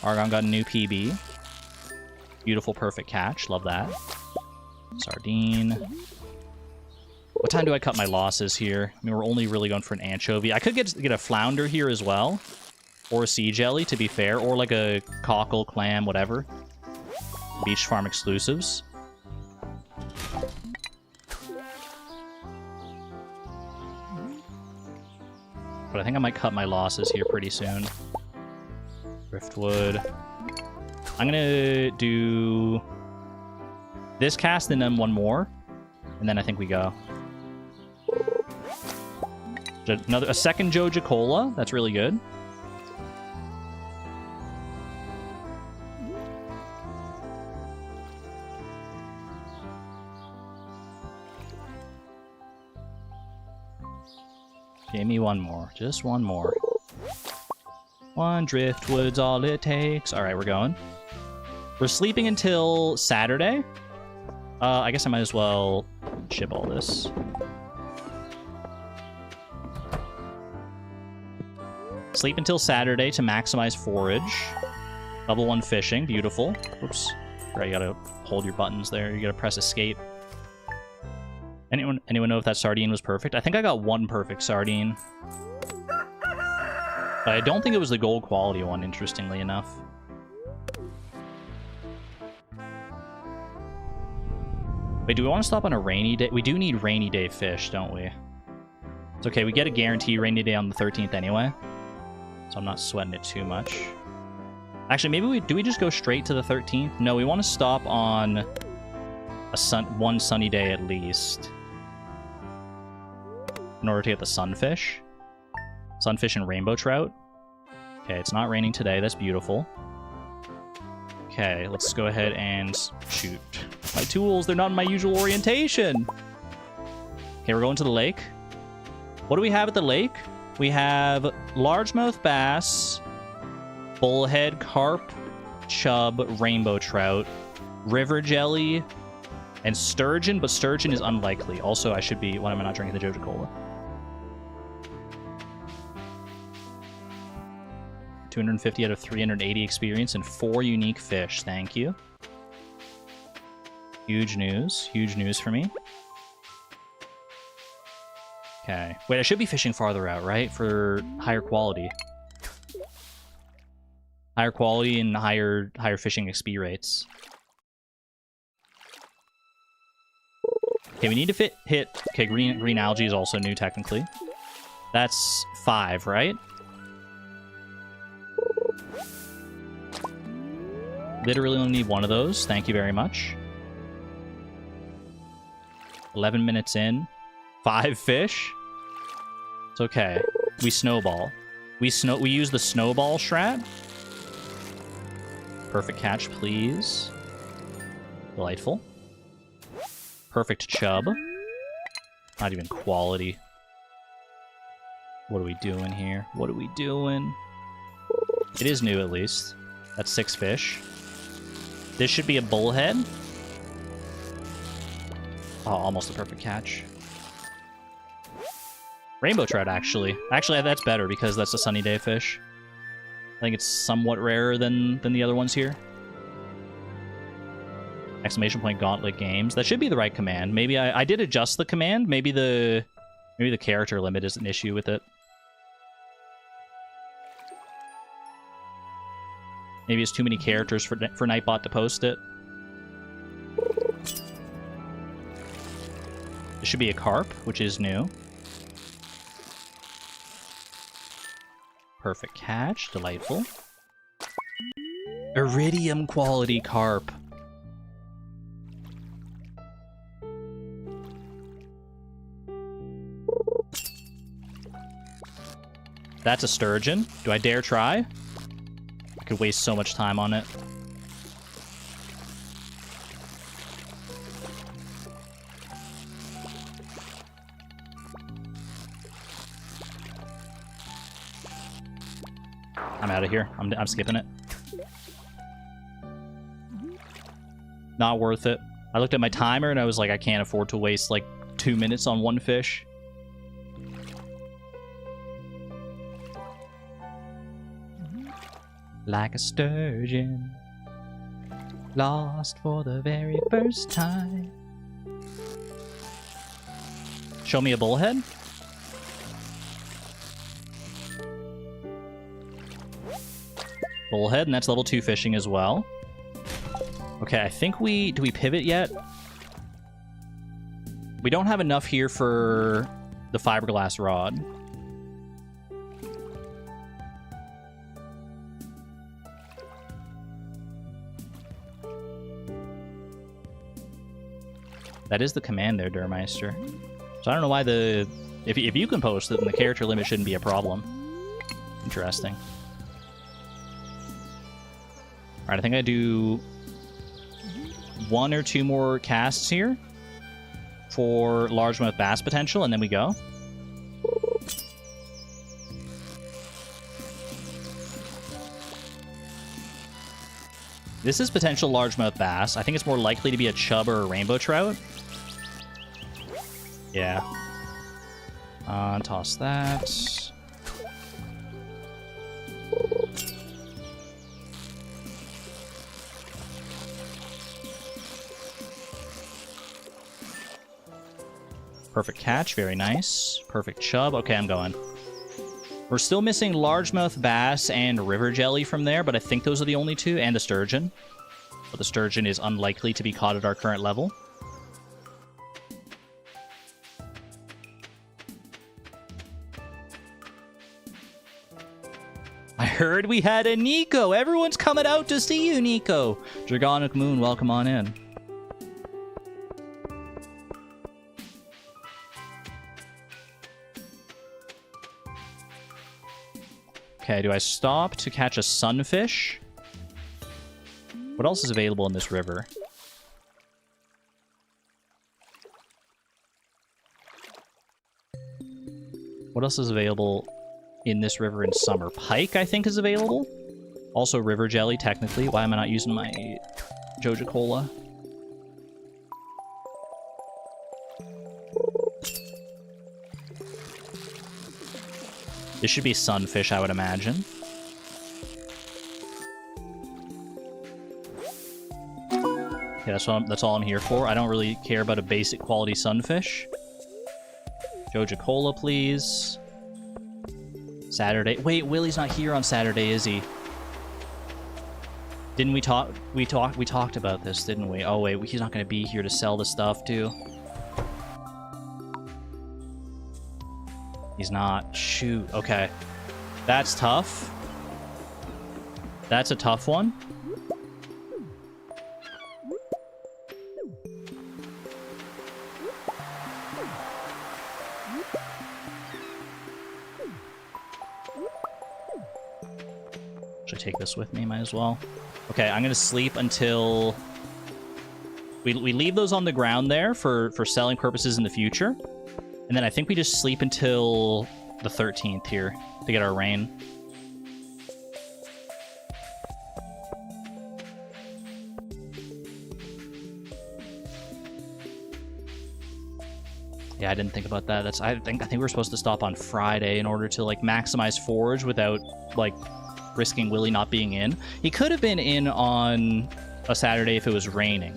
Argon got a new PB. Beautiful, perfect catch. Love that. Sardine. What time do I cut my losses here? I mean, we're only really going for an anchovy. I could get a flounder here as well. Or a sea jelly, to be fair. Or like a cockle, clam, whatever. Beach farm exclusives. But I think I might cut my losses here pretty soon. Driftwood. I'm gonna do this cast and then one more. And then I think we go. A second Joja Cola. That's really good. Give me one more. Just one more. One driftwood's all it takes. Alright, we're going. We're sleeping until Saturday. I guess I might as well ship all this. Sleep until Saturday to maximize forage. Level 1 fishing. Beautiful. Oops. Right, you gotta hold your buttons there. You gotta press escape. Anyone know if that sardine was perfect? I think I got one perfect sardine. But I don't think it was the gold quality one, interestingly enough. Wait, do we want to stop on a rainy day? We do need rainy day fish, don't we? It's okay, we get a guarantee rainy day on the 13th anyway. So I'm not sweating it too much. Actually, maybe do we just go straight to the 13th? No, we want to stop on one sunny day at least. In order to get the sunfish. Sunfish and rainbow trout. Okay, it's not raining today. That's beautiful. Okay, let's go ahead and shoot. My tools, they're not in my usual orientation. Okay, we're going to the lake. What do we have at the lake? We have largemouth bass, bullhead, carp, chub, rainbow trout, river jelly, and sturgeon, but sturgeon is unlikely. Also, why am I not drinking the Joja Cola? 250 out of 380 experience and 4 unique fish. Thank you. Huge news for me. Okay. Wait, I should be fishing farther out, right? For higher quality. Higher quality and higher fishing XP rates. Okay, we need to hit... Okay, green algae is also new, technically. That's 5, right? Literally only need 1 of those. Thank you very much. 11 minutes in. 5 fish? It's okay. We snowball. We use the snowball strat. Perfect catch, please. Delightful. Perfect chub. Not even quality. What are we doing here? What are we doing? It is new, at least. That's 6 fish. This should be a bullhead. Oh, almost a perfect catch. Rainbow trout, actually. Actually, that's better because that's a sunny day fish. I think it's somewhat rarer than the other ones here. Exclamation point Gauntlet games. That should be the right command. Maybe I did adjust the command. Maybe the character limit is an issue with it. Maybe it's too many characters for Nightbot to post it. This should be a carp, which is new. Perfect catch. Delightful. Iridium quality carp. That's a sturgeon. Do I dare try? I could waste so much time on it. I'm out of here. I'm skipping it. Not worth it. I looked at my timer and I was like, I can't afford to waste like 2 minutes on one fish. Like a sturgeon, lost for the very first time. Show me a bullhead. Bullhead, and that's level 2 fishing as well. Okay, I think do we pivot yet? We don't have enough here for the fiberglass rod. That is the command there, Durmeister. So I don't know why if you can post it, then the character limit shouldn't be a problem. Interesting. Alright, I think I do 1 or 2 more casts here for largemouth bass potential, and then we go. This is potential largemouth bass. I think it's more likely to be a chub or a rainbow trout. Yeah. Toss that. Perfect catch, very nice. Perfect chub. Okay, I'm going. We're still missing largemouth bass and river jelly from there, but I think those are the only two, and a sturgeon. But the sturgeon is unlikely to be caught at our current level. I heard we had a Nico. Everyone's coming out to see you, Nico. Dragonic Moon, welcome on in. Okay, do I stop to catch a sunfish? What else is available in this river? What else is available in this river in summer? Pike, I think, is available. Also river jelly, technically. Why am I not using my Joja Cola? This should be sunfish, I would imagine. Okay, that's all I'm here for. I don't really care about a basic quality sunfish. Joja Cola, please. Saturday. Wait, Willie's not here on Saturday, is he? Didn't we talk? We talked about this, didn't we? Oh wait, he's not going to be here to sell the stuff too. He's not. Shoot. Okay. That's tough. That's a tough one. Should I take this with me? Might as well. Okay, I'm gonna sleep until... We leave those on the ground there for selling purposes in the future. And then I think we just sleep until the 13th here to get our rain. Yeah, I didn't think about that. I think we were supposed to stop on Friday in order to like maximize forage without like risking Willie not being in. He could have been in on a Saturday if it was raining.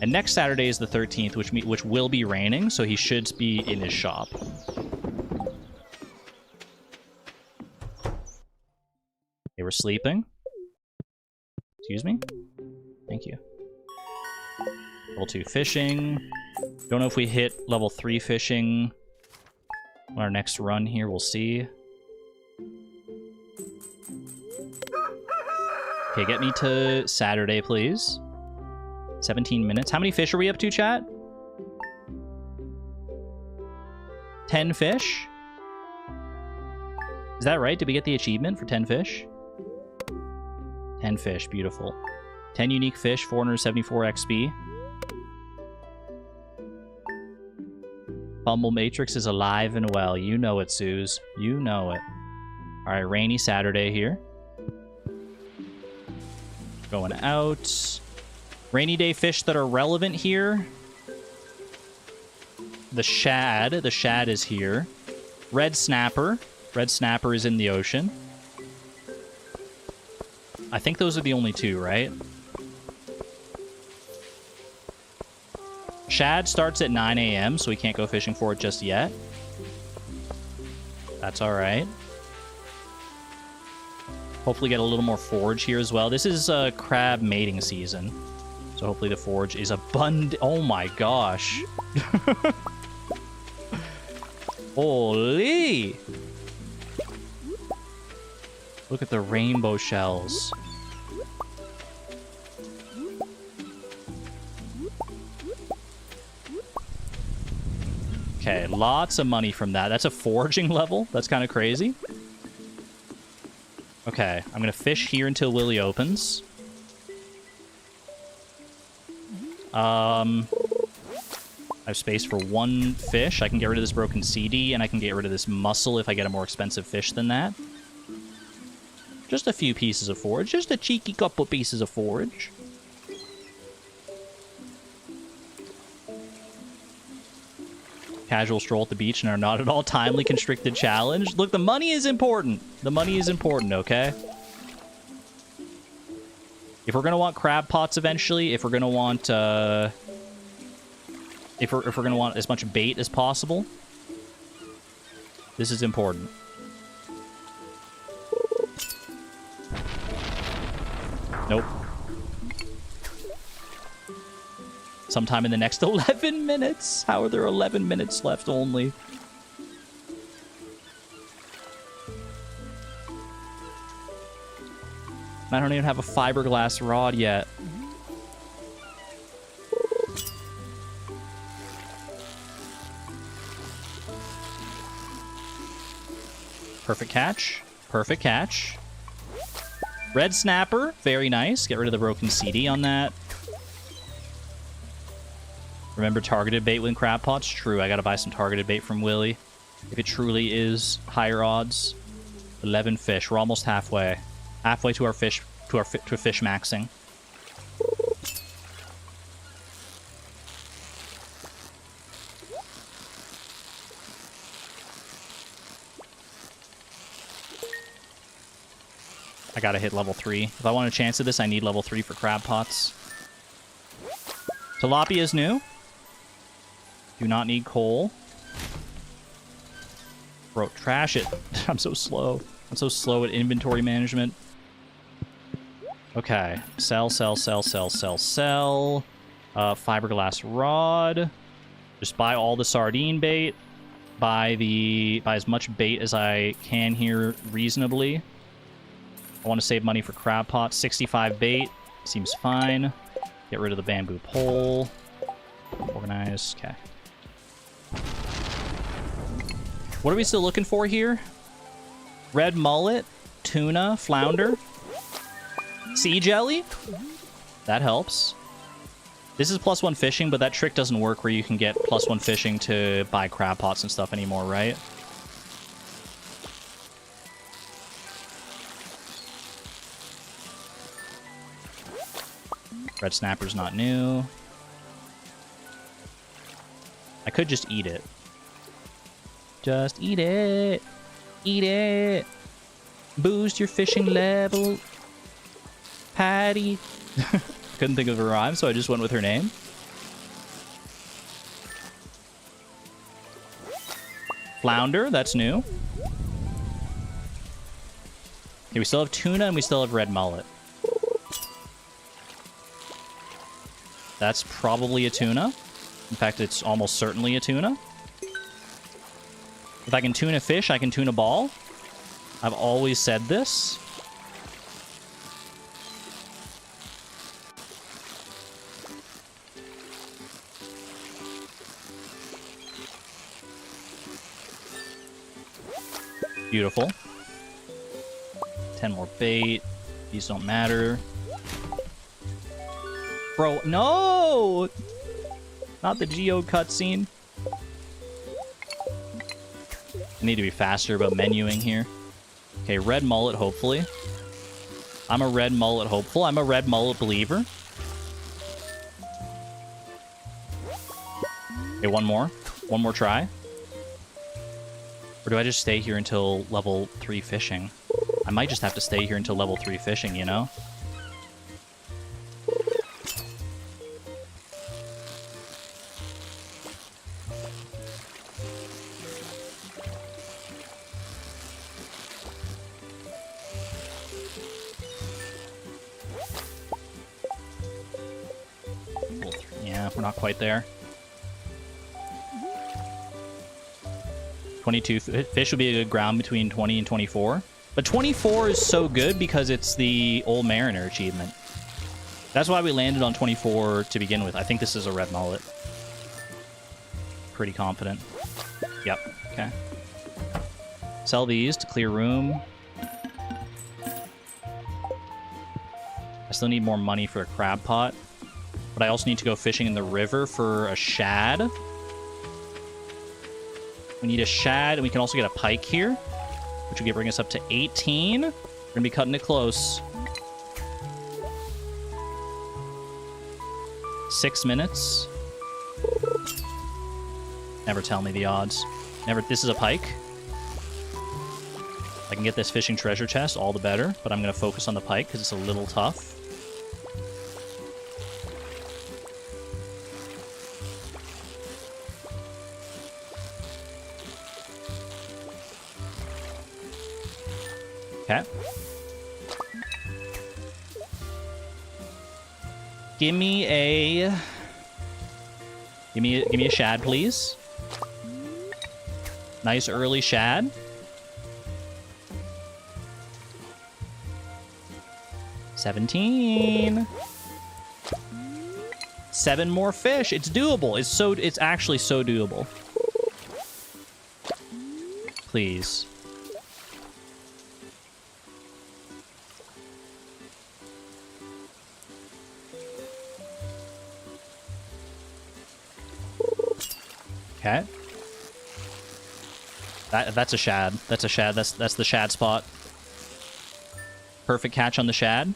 And next Saturday is the 13th, which will be raining, so he should be in his shop. Okay, we're sleeping. Excuse me? Thank you. Level 2 fishing. Don't know if we hit level 3 fishing on our next run here. We'll see. Okay, get me to Saturday, please. 17 minutes. How many fish are we up to, chat? 10 fish? Is that right? Did we get the achievement for 10 fish? 10 fish. Beautiful. 10 unique fish, 474 XP. Bumble Matrix is alive and well. You know it, Suze. You know it. Alright, rainy Saturday here. Going out. Rainy day fish that are relevant here. The shad. The shad is here. Red snapper. Red snapper is in the ocean. I think those are the only two, right? Shad starts at 9 a.m., so we can't go fishing for it just yet. That's alright. Hopefully get a little more forage here as well. This is crab mating season. So hopefully the forage is abundant. Oh my gosh. Holy! Look at the rainbow shells. Okay, lots of money from that. That's a foraging level. That's kind of crazy. Okay, I'm going to fish here until Willie opens. I have space for one fish. I can get rid of this broken CD, and I can get rid of this mussel if I get a more expensive fish than that. Just a few pieces of forage. Just a cheeky couple pieces of forage. Casual stroll at the beach and are not at all timely constricted challenge. Look, the money is important. The money is important, okay? If we're gonna want crab pots eventually, if we're gonna want if we're gonna want as much bait as possible, this is important. Nope. Sometime in the next 11 minutes. How are there 11 minutes left only? I don't even have a fiberglass rod yet. Perfect catch. Perfect catch. Red snapper. Very nice. Get rid of the broken CD on that. Remember targeted bait with crab pots? True, I gotta buy some targeted bait from Willy. If it truly is higher odds. 11 fish. We're almost halfway. Halfway to our fish, to fish maxing. I gotta hit level 3. If I want a chance at this, I need level 3 for crab pots. Tilapia is new. Do not need coal. Bro, trash it. I'm so slow. I'm so slow at inventory management. Okay. Sell, sell, sell, sell, sell, sell. Fiberglass rod. Just buy all the sardine bait. Buy as much bait as I can here reasonably. I want to save money for crab pots. 65 bait. Seems fine. Get rid of the bamboo pole. Organize. Okay. What are we still looking for here? Red mullet, tuna, flounder, sea jelly. That helps. This is +1 fishing, but that trick doesn't work where you can get +1 fishing to buy crab pots and stuff anymore, right? Red snapper's not new. I could just eat it. Just eat it. Eat it. Boost your fishing level. Patty. Couldn't think of a rhyme, so I just went with her name. Flounder, that's new. Okay, we still have tuna and we still have red mullet. That's probably a tuna. In fact, it's almost certainly a tuna. If I can tune a fish, I can tune a ball. I've always said this. Beautiful. 10 more bait. These don't matter. Bro, no! Not the Geo cutscene. I need to be faster about menuing here. Okay, red mullet, hopefully. I'm a red mullet hopeful. I'm a red mullet believer. Okay, one more. One more try. Or do I just stay here until level 3 fishing? I might just have to stay here until level 3 fishing, you know? Yeah, we're not quite there. 22 fish would be a good ground between 20 and 24. But 24 is so good because it's the Old Mariner achievement. That's why we landed on 24 to begin with. I think this is a red mullet. Pretty confident. Yep, okay. Sell these to clear room. I still need more money for a crab pot. But I also need to go fishing in the river for a shad. We need a shad, and we can also get a pike here, which would bring us up to 18. We're Gonna be cutting it close. 6 minutes. Never tell me the odds. Never. This is a pike. I can get this fishing treasure chest, all the better, but I'm gonna focus on the pike because it's a little tough. Okay. Give me a shad, please. Nice early shad. 17. 7 more fish. It's doable. It's actually so doable. Please. Okay. That's a shad. That's a shad. That's the shad spot. Perfect catch on the shad.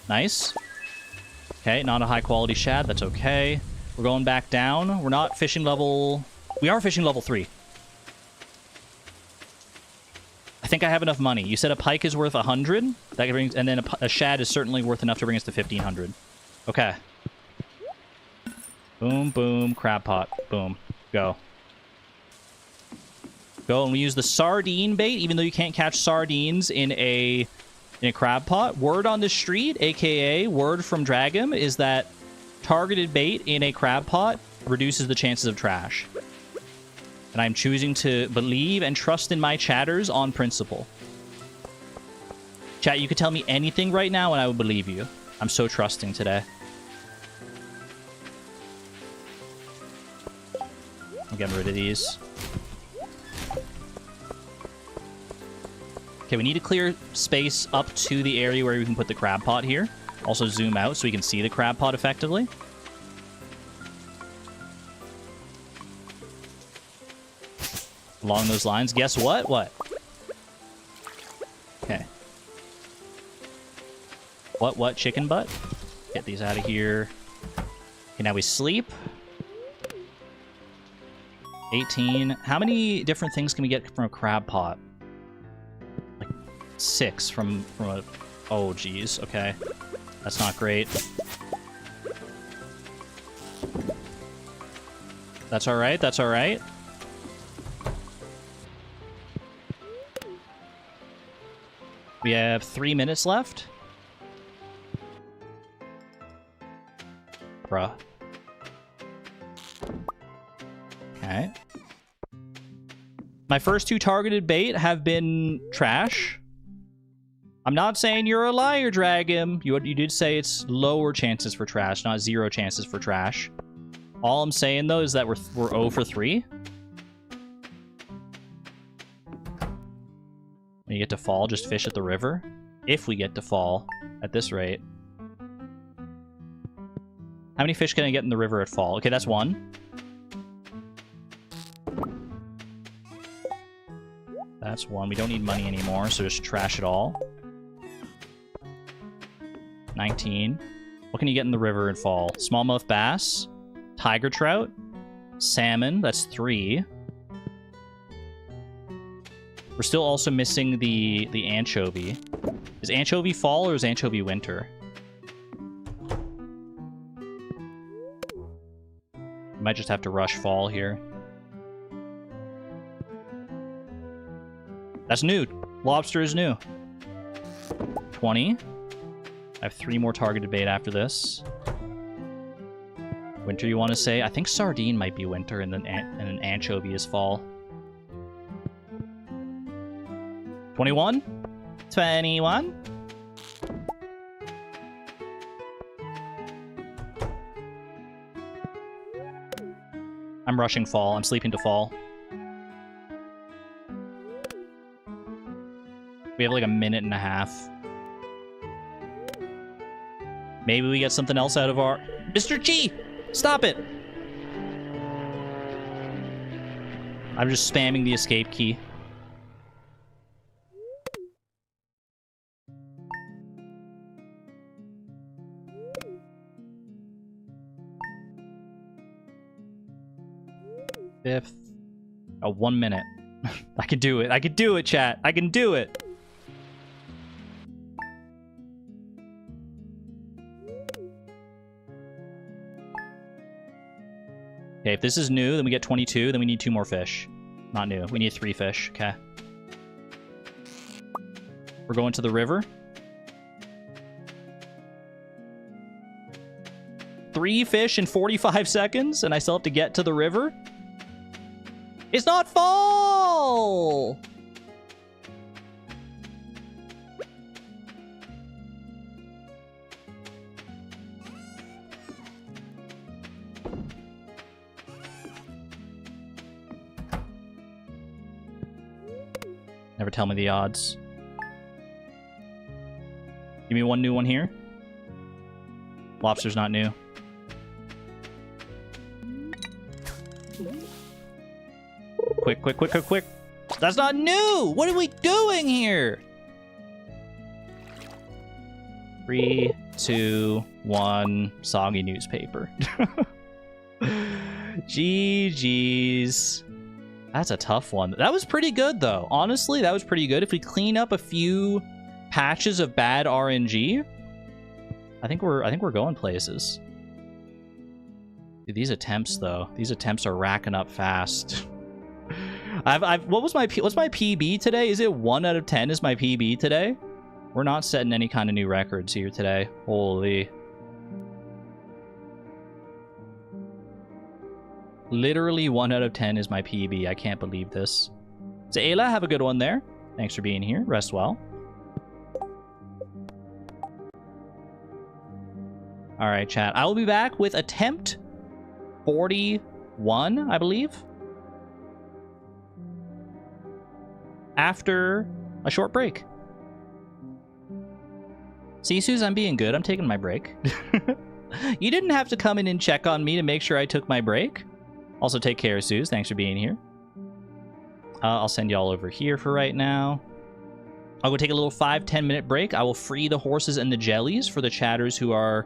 Nice. Okay, not a high quality shad. That's okay. We're going back down. We're not fishing level... We are fishing level 3. I think I have enough money. You said a pike is worth 100? That brings, and then a shad is certainly worth enough to bring us to 1,500. Okay. Boom, boom, crab pot. Boom. Go. Go, and we use the sardine bait, even though you can't catch sardines in a crab pot. Word on the street, aka word from Dragum, is that targeted bait in a crab pot reduces the chances of trash. And I'm choosing to believe and trust in my chatters on principle. Chat, you could tell me anything right now and I would believe you. I'm so trusting today. I'm getting rid of these. Okay, we need to clear space up to the area where we can put the crab pot here. Also zoom out so we can see the crab pot effectively. Along those lines. Guess what? What? Okay. What? Chicken butt? Get these out of here. Okay, now we sleep. 18. How many different things can we get from a crab pot? Like 6 from a... Oh, geez. Okay. That's not great. That's alright. That's alright. We have 3 minutes left. Bruh. Okay. My first 2 targeted bait have been trash. I'm not saying you're a liar, Dragon. You did say it's lower chances for trash, not 0 chances for trash. All I'm saying, though, is that we're 0 for 3. When you get to fall, just fish at the river. If we get to fall at this rate. How many fish can I get in the river at fall? Okay, that's 1. That's 1. We don't need money anymore, so just trash it all. 19. What can you get in the river and fall? Smallmouth bass, tiger trout, salmon. That's 3. We're still also missing the anchovy. Is anchovy fall or is anchovy winter? We might just have to rush fall here. That's new. Lobster is new. 20. I have 3 more targeted bait after this. Winter, you want to say? I think sardine might be winter and then an anchovy is fall. 21? 21? I'm rushing fall. I'm sleeping to fall. We have like a minute and a half. Maybe we get something else out of our... Mr. G! Stop it! I'm just spamming the escape key. 5th. Oh, 1 minute. I can do it. I can do it, chat. I can do it. Okay, if this is new, then we get 22. Then we need 2 more fish. Not new. We need 3 fish. Okay. We're going to the river. 3 fish in 45 seconds, and I still have to get to the river? It's not fall! Never tell me the odds. Give me 1 new one here. Lobster's not new. Quick, quick, quick, quick, quick. That's not new! What are we doing here? 3, 2, 1. Soggy newspaper. GG's. That's a tough one. That was pretty good, though. Honestly, that was pretty good. If we clean up a few patches of bad RNG, I think we're going places. Dude, these attempts, though. These attempts are racking up fast. What's my PB today? Is it 1 out of 10 is my PB today? We're not setting any kind of new records here today. Holy. Literally 1 out of 10 is my PB. I can't believe this. Zayla, have a good one there. Thanks for being here. Rest well. Alright, chat. I will be back with attempt 41, I believe. After a short break. See, Suze, I'm being good. I'm taking my break. You didn't have to come in and check on me to make sure I took my break. Also, take care, Suze. Thanks for being here. I'll send y'all over here for right now. I'll go take a little 5-10 minute break. I will free the horses and the jellies for the chatters who are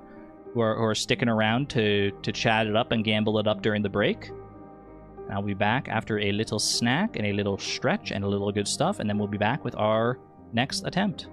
sticking around to chat it up and gamble it up during the break. And I'll be back after a little snack and a little stretch and a little good stuff, and then we'll be back with our next attempt.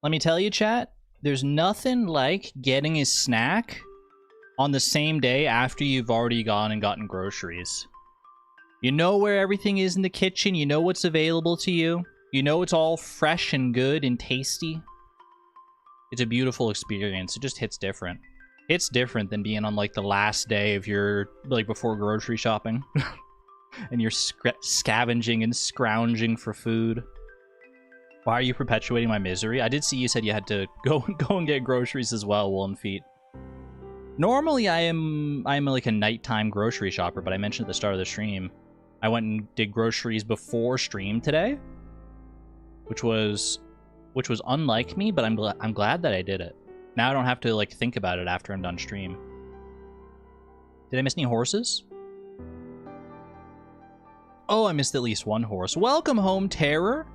Let me tell you, chat, there's nothing like getting a snack on the same day after you've already gone and gotten groceries. You know where everything is in the kitchen, you know what's available to you, you know it's all fresh and good and tasty. It's a beautiful experience. It just hits different. It's different than being on, like, the last day of your, like, before grocery shopping. And you're scavenging and scrounging for food. Why are you perpetuating my misery? I did see you said you had to go and get groceries as well, Woolen Feet. Normally, I'm like a nighttime grocery shopper, but I mentioned at the start of the stream, I went and did groceries before stream today, which was unlike me, but I'm glad that I did it. Now I don't have to, like, think about it after I'm done stream. Did I miss any horses? Oh, I missed at least one horse. Welcome home, Terror.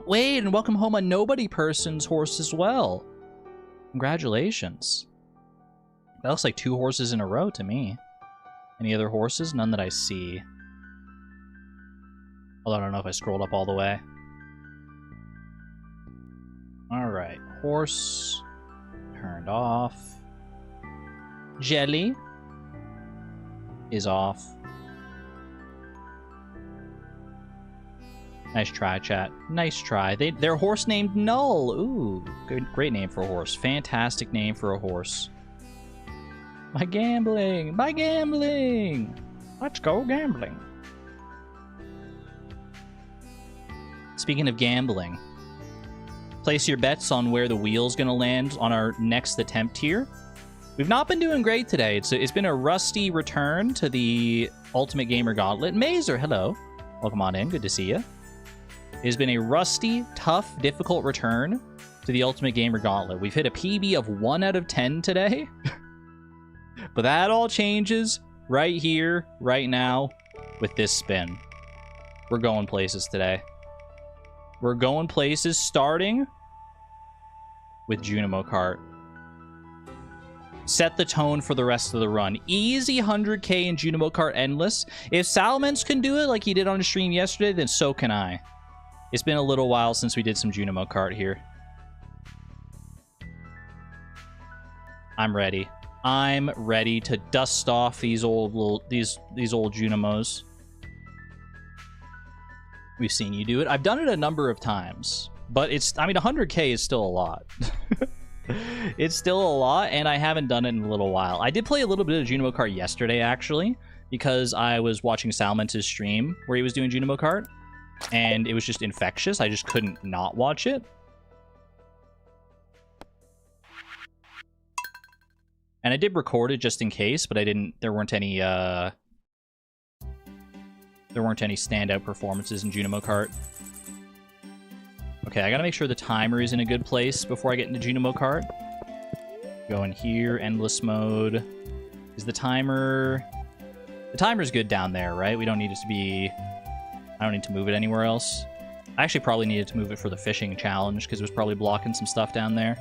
Wait, and welcome home a nobody person's horse as well. Congratulations. That looks like 2 horses in a row to me. Any other horses? None that I see. Although I don't know if I scrolled up all the way. Alright. Horse. Turned off. Jelly is off. Nice try, chat. Nice try. Their horse named Null. Ooh, great name for a horse. Fantastic name for a horse. My gambling! My gambling! Let's go gambling. Speaking of gambling, place your bets on where the wheel's gonna land on our next attempt here. We've not been doing great today. It's been a rusty return to the Ultimate Gamer Gauntlet. Mazer, hello. Welcome on in. Good to see you. It has been a rusty, tough, difficult return to the Ultimate Gamer Gauntlet. We've hit a PB of 1 out of 10 today. But that all changes right here, right now, with this spin. We're going places today. We're going places, starting with Junimo Kart. Set the tone for the rest of the run. Easy 100k in Junimo Kart Endless. If Salamence can do it like he did on the stream yesterday, then so can I. It's been a little while since we did some Junimo Kart here. I'm ready. I'm ready to dust off these old these old Junimos. We've seen you do it. I've done it a number of times, but I mean 100k is still a lot. It's still a lot, and I haven't done it in a little while. I did play a little bit of Junimo Kart yesterday, actually, because I was watching Salmence's stream where he was doing Junimo Kart, and it was just infectious. I just couldn't not watch it. And I did record it just in case, but there weren't any standout performances in Junimo Kart. Okay, I gotta make sure the timer is in a good place before I get into Junimo Kart. Go in here, endless mode. Is the timer... The timer's good down there, right? We don't need it to be... I don't need to move it anywhere else. I actually probably needed to move it for the fishing challenge, because it was probably blocking some stuff down there.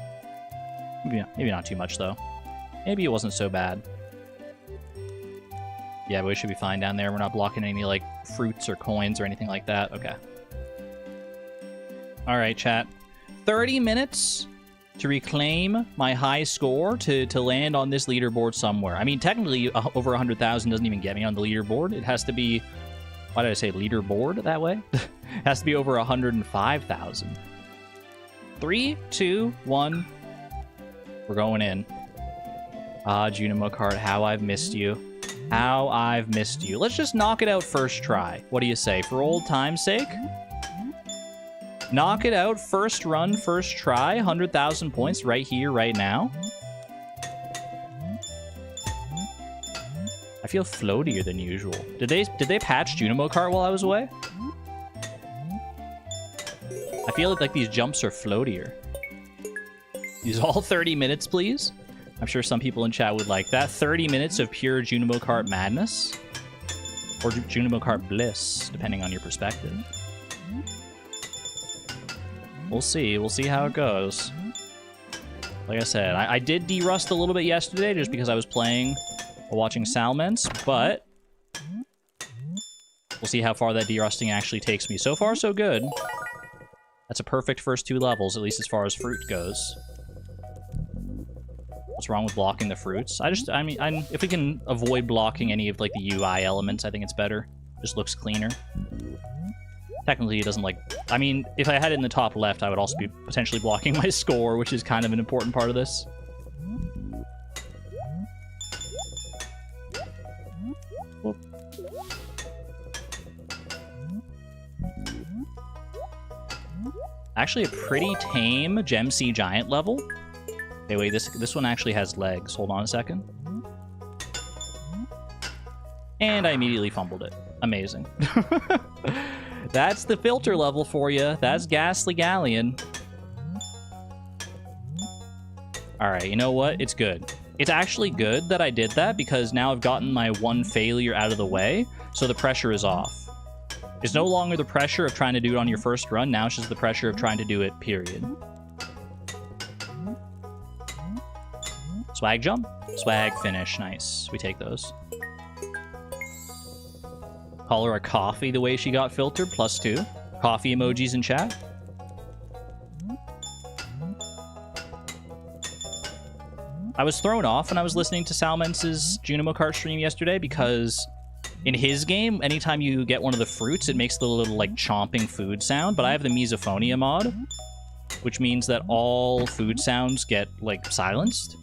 Maybe not too much, though. Maybe it wasn't so bad. Yeah, but we should be fine down there. We're not blocking any, like, fruits or coins or anything like that. Okay. Alright, chat. 30 minutes to reclaim my high score to land on this leaderboard somewhere. I mean, technically, over 100,000 doesn't even get me on the leaderboard. It has to be... Why did I say leaderboard that way? It has to be over 105,000. 3, 2, 1. We're going in. Ah, Junimo Kart, how I've missed you. How I've missed you. Let's just knock it out first try. What do you say? For old time's sake? Knock it out, first run, first try. 100,000 points right here, right now. I feel floatier than usual. Did they patch Junimo Kart while I was away? I feel like these jumps are floatier. Use all 30 minutes, please. I'm sure some people in chat would like that. 30 minutes of pure Junimo Kart madness. Or Junimo Kart bliss, depending on your perspective. We'll see. We'll see how it goes. Like I said, I did derust a little bit yesterday just because I was playing while watching Salmence, but we'll see how far that derusting actually takes me. So far, so good. That's a perfect first 2 levels, at least as far as fruit goes. What's wrong with blocking the fruits? I mean, if we can avoid blocking any of, like, the UI elements, I think it's better. Just looks cleaner. Technically, it doesn't, like... I mean, if I had it in the top left, I would also be potentially blocking my score, which is kind of an important part of this. Whoop. Actually, a pretty tame Gem Sea Giant level. Okay, wait, this one actually has legs. Hold on a second. And I immediately fumbled it. Amazing. That's the filter level for you. That's Ghastly Galleon. Alright, you know what? It's good. It's actually good that I did that because now I've gotten my one failure out of the way, so the pressure is off. It's no longer the pressure of trying to do it on your first run, now it's just the pressure of trying to do it, period. Swag jump. Swag finish. Nice. We take those. Call her a coffee the way she got filtered, +2. Coffee emojis in chat. I was thrown off when I was listening to Salmens's Junimo Kart stream yesterday because in his game, anytime you get one of the fruits, it makes the little, like, chomping food sound, but I have the misophonia mod, which means that all food sounds get, like, silenced.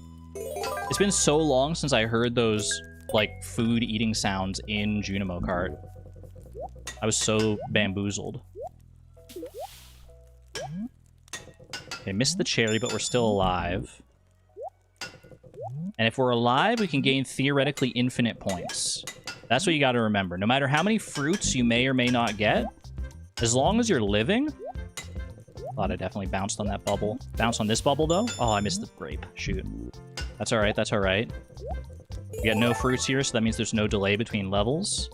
It's been so long since I heard those, like, food eating sounds in Junimo Kart. I was so bamboozled. Okay, missed the cherry, but we're still alive. And if we're alive, we can gain theoretically infinite points. That's what you got to remember. No matter how many fruits you may or may not get, as long as you're living... Thought I definitely bounced on that bubble. Bounce on this bubble, though? Oh, I missed the grape. Shoot. That's alright, that's alright. We got no fruits here, so that means there's no delay between levels.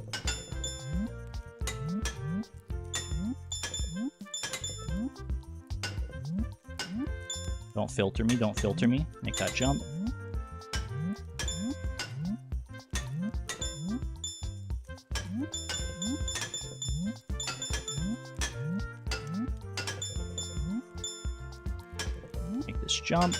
Don't filter me, don't filter me. Make that jump. Make this jump.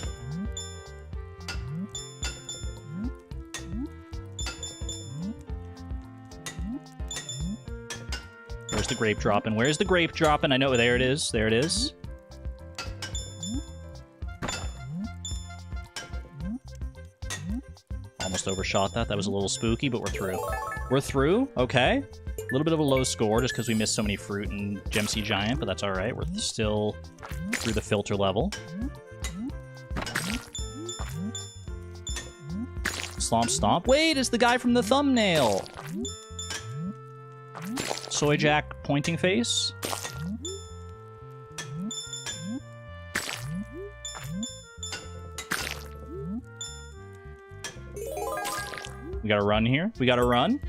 Where's the grape dropping? Where's the grape dropping? I know, there it is. There it is. Almost overshot that. That was a little spooky, but we're through. We're through? Okay. A little bit of a low score just because we missed so many fruit and Gem Sea Giant, but that's alright. We're still through the filter level. Slomp Stomp. Wait, it's the guy from the thumbnail! Soy Jack pointing face. We gotta run here. We gotta run.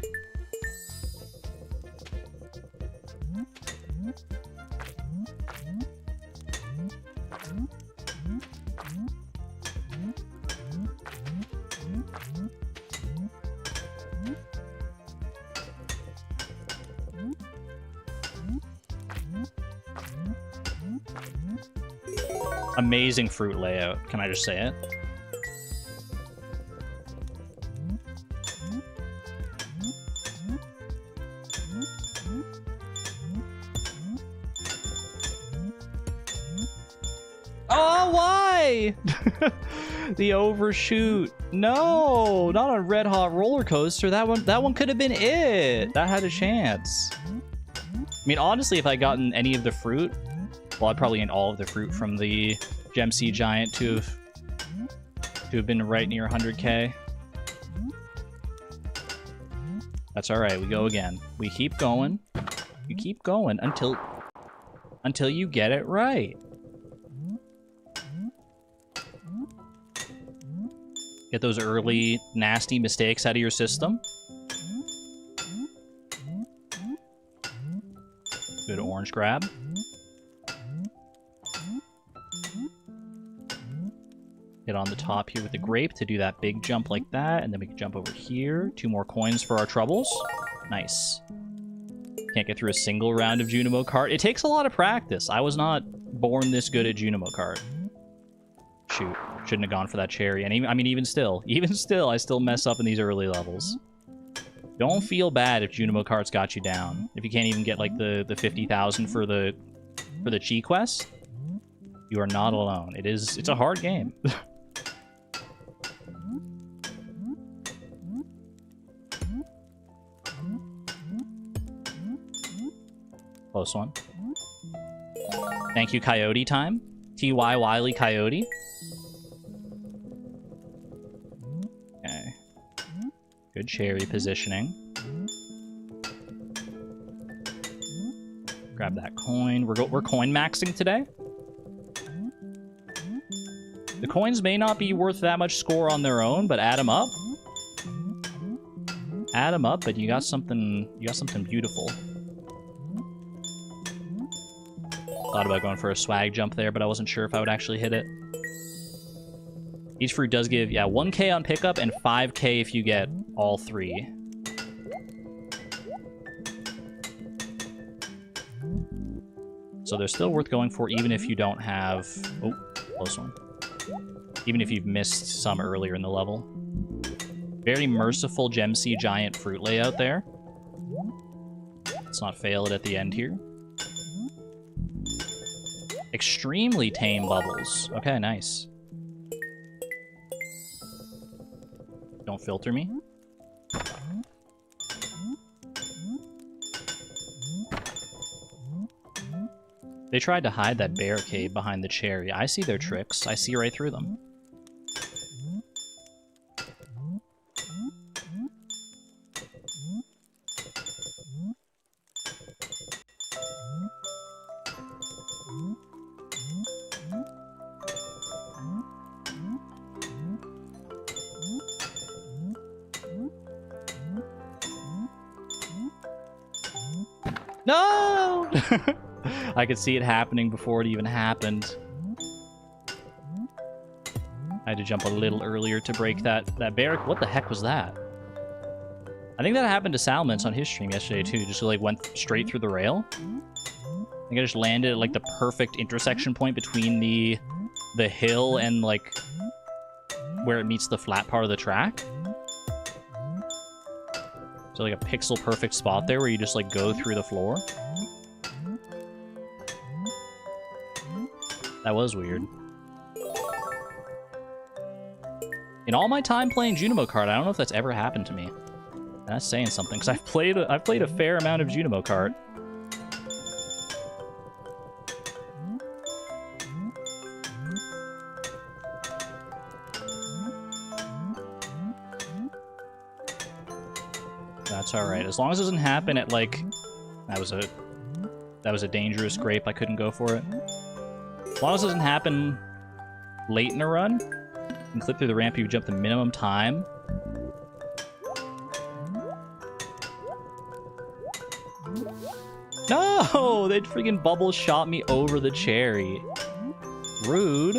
Amazing fruit layout. Can I just say it? Oh, why? The overshoot. No, not on Red Hot Roller Coaster. That one could have been it. That had a chance. I mean, honestly, if I gotten any of the fruit, well, I'd probably get all of the fruit from the Gem Sea Giant to have been right near 100k. That's all right. We go again. We keep going. You keep going until you get it right. Get those early nasty mistakes out of your system. Good orange grab. Get on the top here with the grape to do that big jump like that, and then we can jump over here. 2 more coins for our troubles. Nice. Can't get through a single round of Junimo Kart. It takes a lot of practice. I was not born this good at Junimo Kart. Shoot. Shouldn't have gone for that cherry. And even, I mean, even still, I still mess up in these early levels. Don't feel bad if Junimo Kart's got you down. If you can't even get, like, the 50,000 for the Chi quest, you are not alone. It's a hard game. Close one. Thank you, Coyote Time. T.Y. Wiley Coyote. Okay. Good cherry positioning. Grab that coin. We're coin maxing today. The coins may not be worth that much score on their own, but add them up. Add them up, but you got something beautiful. Thought about going for a swag jump there, but I wasn't sure if I would actually hit it. Each fruit does give, yeah, 1k on pickup and 5k if you get all 3. So they're still worth going for even if you don't have... Oh, close one. Even if you've missed some earlier in the level. Very merciful Gem Sea giant fruit layout there. Let's not fail it at the end here. Extremely tame bubbles. Okay, nice. Don't filter me. They tried to hide that barricade behind the cherry. I see their tricks. I see right through them. No! I could see it happening before it even happened. I had to jump a little earlier to break that barrack. What the heck was that? I think that happened to Salmons on his stream yesterday too. Just like went straight through the rail. I think I just landed at like the perfect intersection point between the hill and like where it meets the flat part of the track. So like a pixel perfect spot there where you just like go through the floor. That was weird. In all my time playing Junimo Kart, I don't know if that's ever happened to me. And that's saying something, because I've played a fair amount of Junimo Kart. That's alright. As long as it doesn't happen at like... That was a dangerous grape. I couldn't go for it. As long as it doesn't happen late in a run, and clip through the ramp, you jump the minimum time. No! They freaking bubble shot me over the cherry. Rude.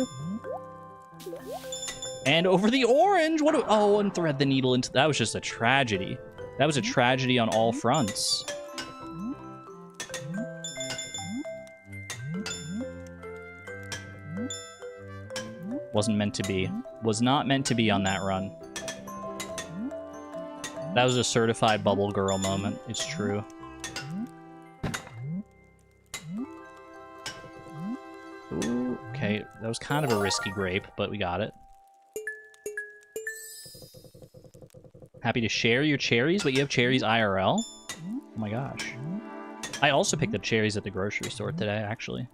And over the orange! What? Oh, and thread the needle into... That was just a tragedy. That was a tragedy on all fronts. Wasn't meant to be. Was not meant to be on that run. That was a certified bubble girl moment. It's true. Ooh, okay, that was kind of a risky grape, but we got it. Happy to share your cherries? Wait, you have cherries IRL? Oh my gosh. I also picked up cherries at the grocery store today, actually.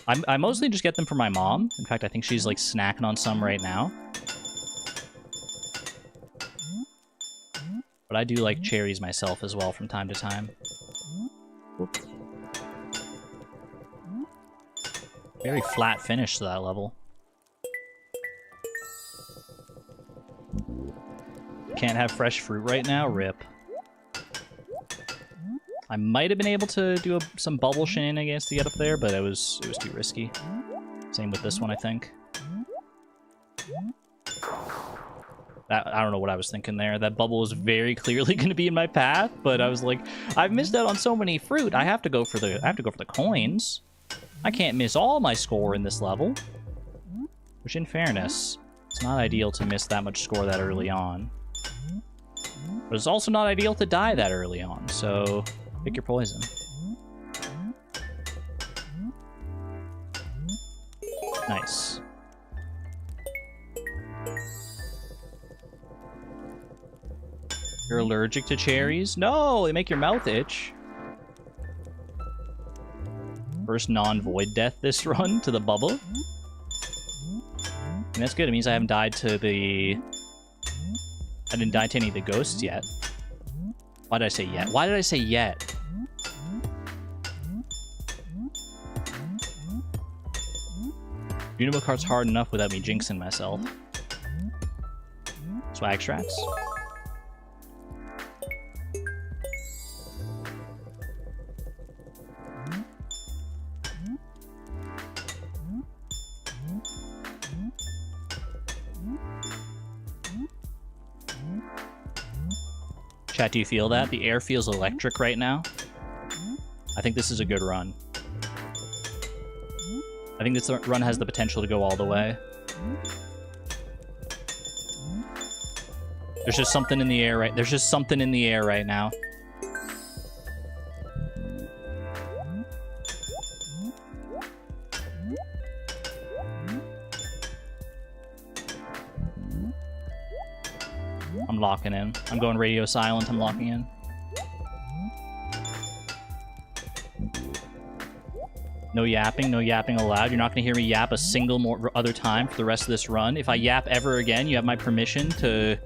I mostly just get them for my mom. In fact, I think she's like snacking on some right now. But I do like cherries myself as well from time to time. Whoops. Very flat finish to that level. Can't have fresh fruit right now? Rip. I might have been able to do some bubble shenanigans to get up there, but it was too risky. Same with this one, I think. I don't know what I was thinking there. That bubble was very clearly going to be in my path, but I was like, I've missed out on so many fruit. I have to go for the coins. I can't miss all my score in this level. Which, in fairness, it's not ideal to miss that much score that early on. But it's also not ideal to die that early on, so pick your poison. Nice. You're allergic to cherries? No, they make your mouth itch. First non-void death this run to the bubble. And that's good. It means I haven't died to the... I didn't die to any of the ghosts yet. Why did I say yet? Why did I say yet? Unimo Kart's hard enough without me jinxing myself. Swag strats. Chat, do you feel that? The air feels electric right now. I think this is a good run. I think this run has the potential to go all the way. There's just something in the air right. There's just something in the air right now. I'm locking in. I'm going radio silent. I'm locking in. No yapping, no yapping allowed. You're not going to hear me yap a single more other time for the rest of this run. If I yap ever again, you have my permission to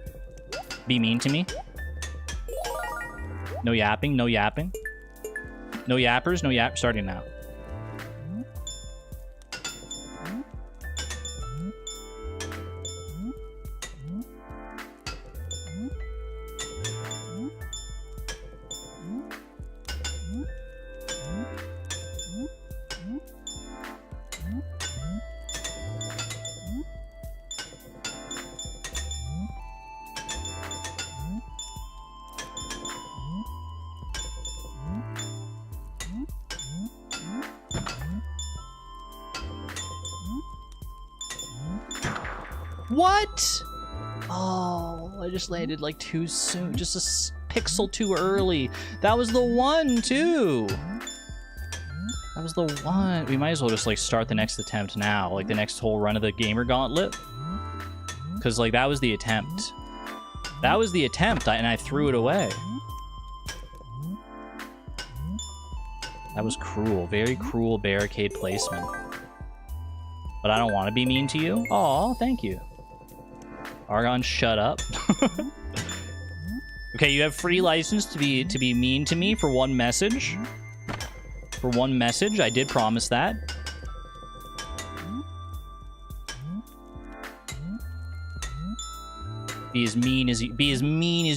be mean to me. No yapping, no yapping. No yappers, no yap. Starting now. What? Oh, I just landed like too soon. Just a pixel too early. That was the one, too. That was the one. We might as well just like start the next attempt now. Like the next whole run of the gamer gauntlet. Because like that was the attempt. That was the attempt and I threw it away. That was cruel. Very cruel barricade placement. But I don't want to be mean to you. Aw, thank you. Argon, shut up. Okay, you have free license to be mean to me for one message. For one message, I did promise that. Be as mean as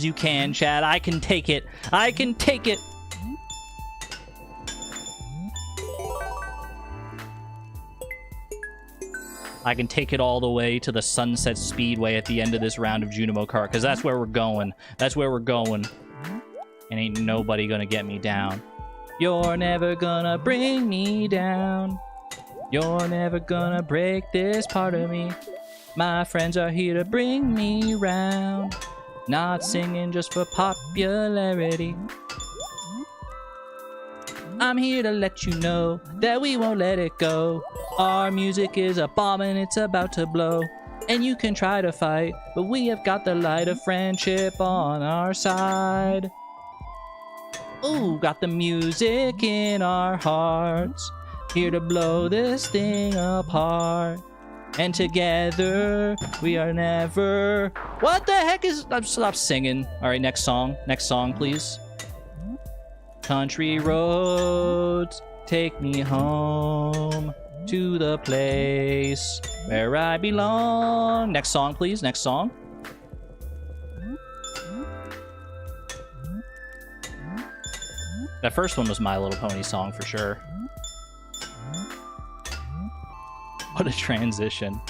you can, Chad. I can take it. I can take it. I can take it all the way to the Sunset Speedway at the end of this round of Junimo Kart, because that's where we're going. That's where we're going. And ain't nobody gonna get me down. You're never gonna bring me down. You're never gonna break this part of me. My friends are here to bring me round. Not singing just for popularity. I'm here to let you know that we won't let it go. Our music is a bomb and it's about to blow. And you can try to fight, but we have got the light of friendship on our side. Ooh, got the music in our hearts. Here to blow this thing apart. And together, we are never... What the heck is... Stop singing. Alright, next song. Next song, please. Country roads, take me home to the place where I belong. Next song, please. Next song. That first one was My Little Pony song for sure. What a transition.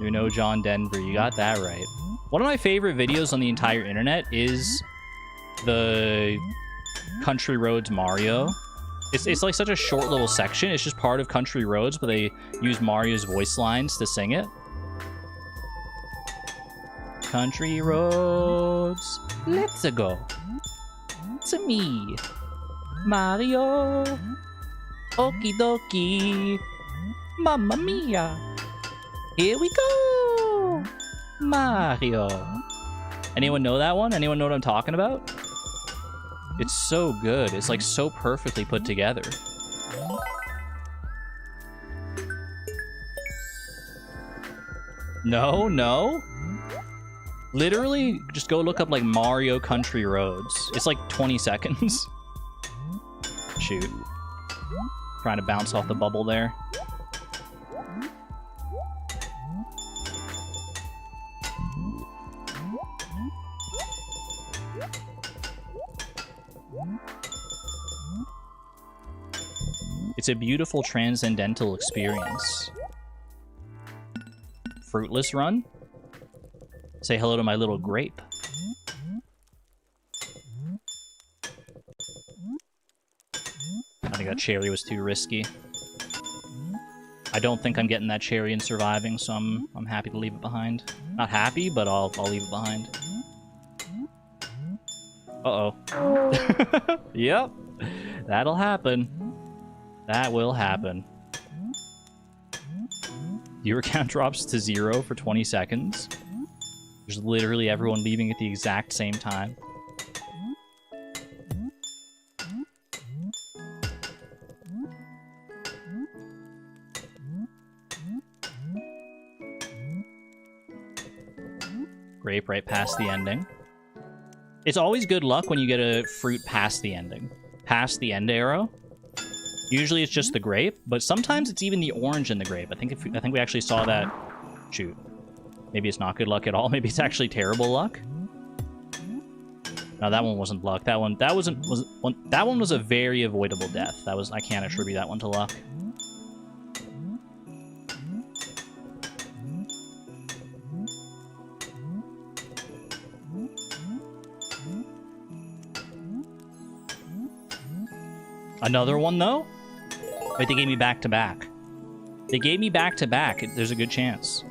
You know John Denver, you got that right. One of my favorite videos on the entire internet is the Country Roads Mario. It's like such a short little section. It's just part of Country Roads, but they use Mario's voice lines to sing it. Country roads, let's go. To me, Mario. Okie dokie, mamma mia. Here we go, Mario. Anyone know that one? Anyone know what I'm talking about? It's so good. It's like so perfectly put together. No, no. Literally, just go look up like Mario Country Roads. It's like 20 seconds. Shoot. Trying to bounce off the bubble there. It's a beautiful transcendental experience. Fruitless run? Say hello to my little grape. think that cherry was too risky. I don't think I'm getting that cherry and surviving, so I'm happy to leave it behind. Not happy, but I'll leave it behind. Uh-oh. Yep. That'll happen. That will happen. Viewer count drops to 0 for 20 seconds. There's literally everyone leaving at the exact same time. Grape right past the ending. It's always good luck when you get a fruit past the ending. Past the end arrow. Usually it's just the grape, but sometimes it's even the orange in the grape. I think we actually saw that. Shoot. Maybe it's not good luck at all. Maybe it's actually terrible luck. No, that one wasn't luck. That one was a very avoidable death. I can't attribute that one to luck. Another one, though? Wait, they gave me back-to-back. They gave me back-to-back. There's a good chance.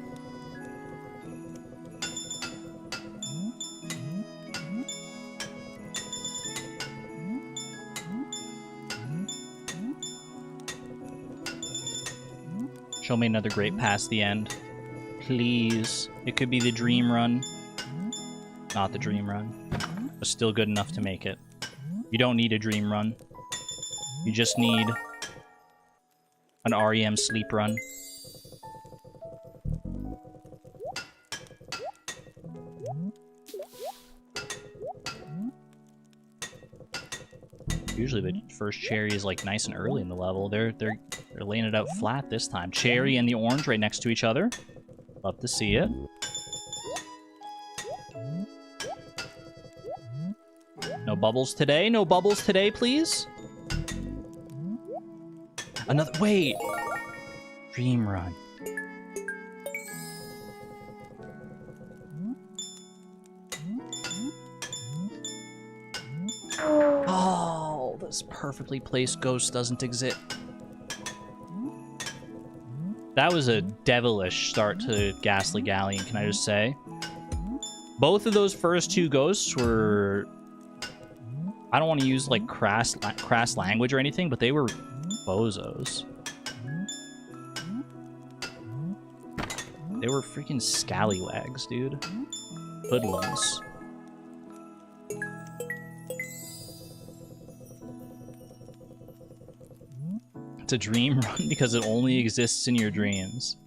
Show me another grape past the end. Please. It could be the dream run. Not the dream run. But still good enough to make it. You don't need a dream run. You just need an REM sleep run. Usually the first cherry is like nice and early in the level. They're laying it out flat this time. Cherry and the orange right next to each other. Love to see it. No bubbles today. No bubbles today, please. Another... Wait! Dream run. Oh, this perfectly placed ghost doesn't exist. That was a devilish start to Ghastly Galleon, can I just say? Both of those first two ghosts were... I don't want to use, like, crass language or anything, but they were bozos. They were freaking scallywags, dude. Hoodlums. It's a dream run because it only exists in your dreams.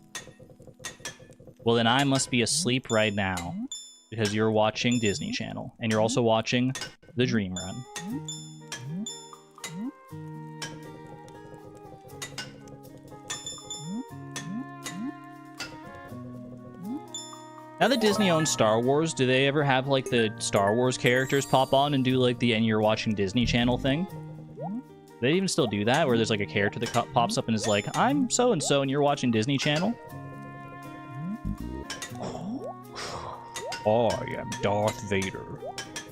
Well, then I must be asleep right now because you're watching Disney Channel and you're also watching the Dream Run. Now that Disney owns Star Wars, do they ever have, like, the Star Wars characters pop on and do, like, the "and you're watching Disney Channel" thing? Do they even still do that, where there's, like, a character that pops up and is like, "I'm so-and-so and you're watching Disney Channel"? I am Darth Vader,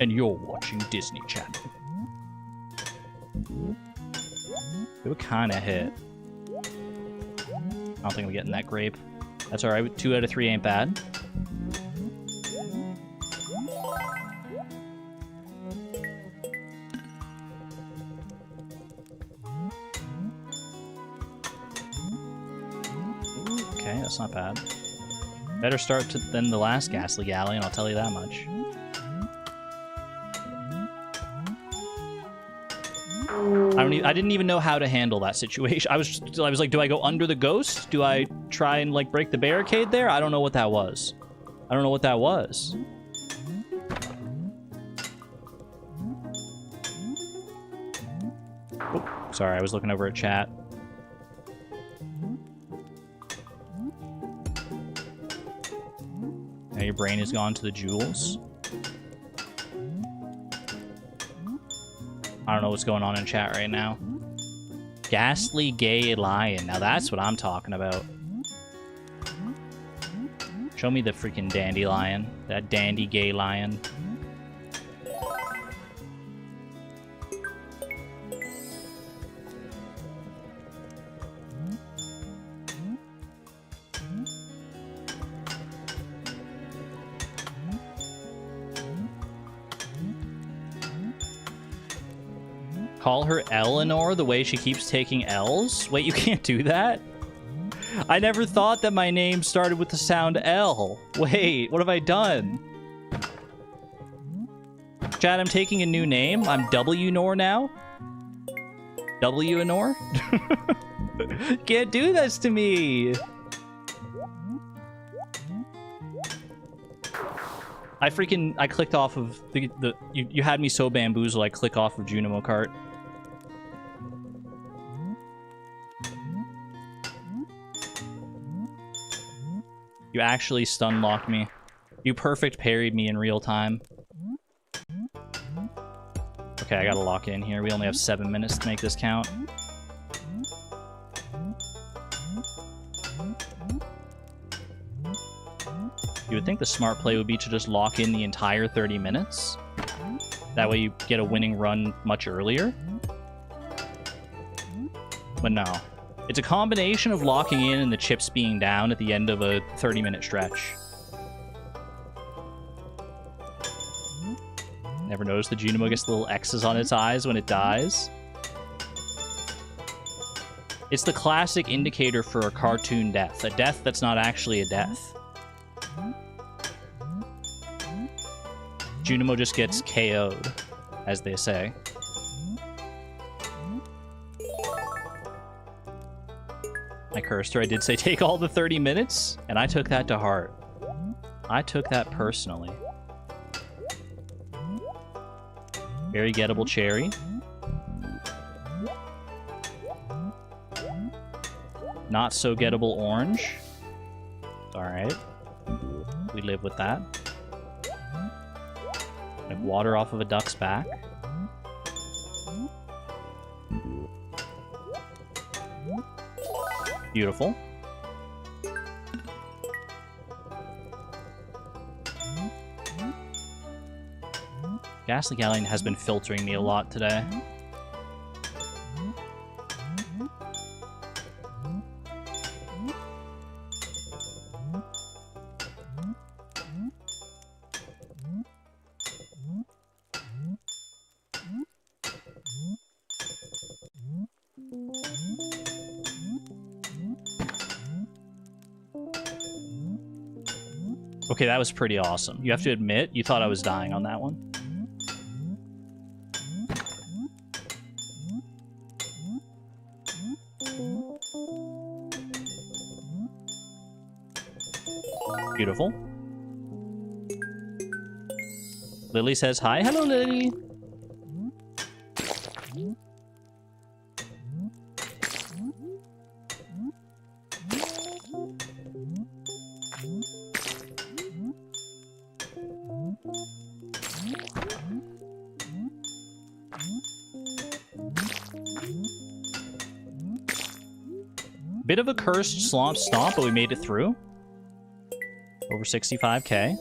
and you're watching Disney Channel. It would kind of hit. I don't think I'm getting that grape. That's alright, 2 out of 3 ain't bad. Okay, that's not bad. Better start than the last Ghastly Galleon, I'll tell you that much. I didn't even know how to handle that situation. I was like, do I go under the ghost? Do I try and, like, break the barricade there? I don't know what that was. I don't know what that was. Oh, sorry, I was looking over at chat. Now your brain has gone to the jewels. I don't know what's going on in chat right now. Ghastly Gay Lion. Now that's what I'm talking about. Show me the freaking dandelion. That dandy gay lion. Call her Eleanor the way she keeps taking L's? Wait, you can't do that? I never thought that my name started with the sound L. Wait, what have I done? Chad, I'm taking a new name. I'm W-Nor now. W-Nor? Can't do this to me. I clicked off of you had me so bamboozled I click off of Junimo Cart. You actually stun locked me. You perfect parried me in real time. Okay, I gotta lock in here. We only have 7 minutes to make this count. You would think the smart play would be to just lock in the entire 30 minutes. That way you get a winning run much earlier. But no. It's a combination of locking in and the chips being down at the end of a 30-minute stretch. Never noticed the Junimo gets little X's on its eyes when it dies. It's the classic indicator for a cartoon death. A death that's not actually a death. Junimo just gets KO'd, as they say. I cursed her. I did say take all the 30 minutes, and I took that to heart. I took that personally. Very gettable cherry. Not so gettable orange. Alright. We live with that. Like water off of a duck's back. Beautiful. Ghastly Galleon has been filtering me a lot today. Okay, that was pretty awesome. You have to admit, you thought I was dying on that one. Beautiful. Lily says hi. Hello, Lily. Bit of a cursed slomp stomp, but we made it through. Over 65k.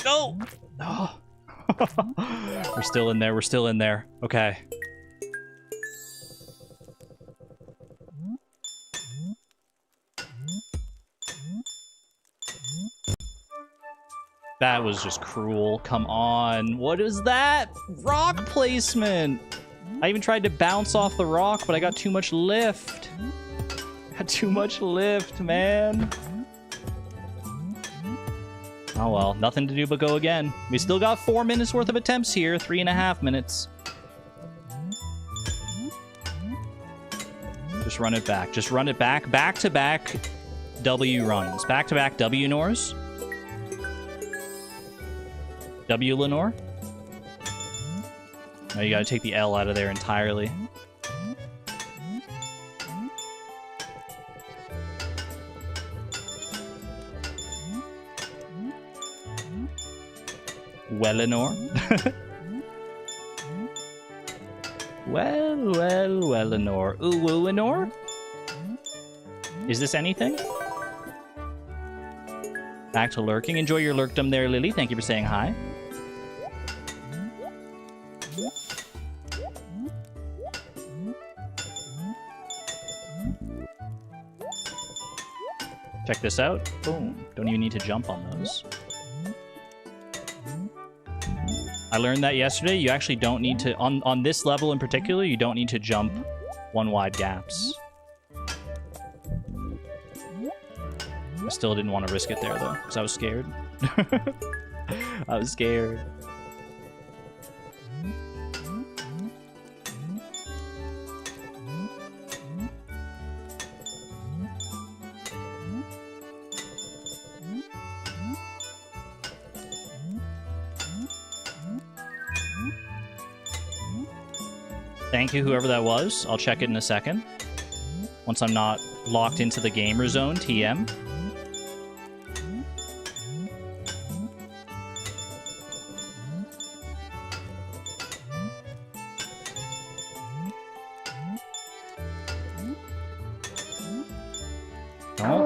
No! Oh. We're still in there. We're still in there. Okay. That was just cruel. Come on. What is that? Rock placement. I even tried to bounce off the rock, but I got too much lift. Got too much lift, man. Oh well, nothing to do but go again. We still got 4 minutes worth of attempts here. 3.5 minutes. Just run it back. Just run it back. Back to back W runs. Back to back W Nors. W Lenore? No, you gotta take the L out of there entirely. Wellenor? Wellenor. Uwuenor? Is this anything? Back to lurking. Enjoy your lurkdom there, Lily. Thank you for saying hi. Check this out. Boom. Don't even need to jump on those. I learned that yesterday. You actually don't need to, on this level in particular, you don't need to jump one wide gaps. I still didn't want to risk it there though, because I was scared. I was scared. Thank you, whoever that was. I'll check it in a second. Once I'm not locked into the gamer zone, TM.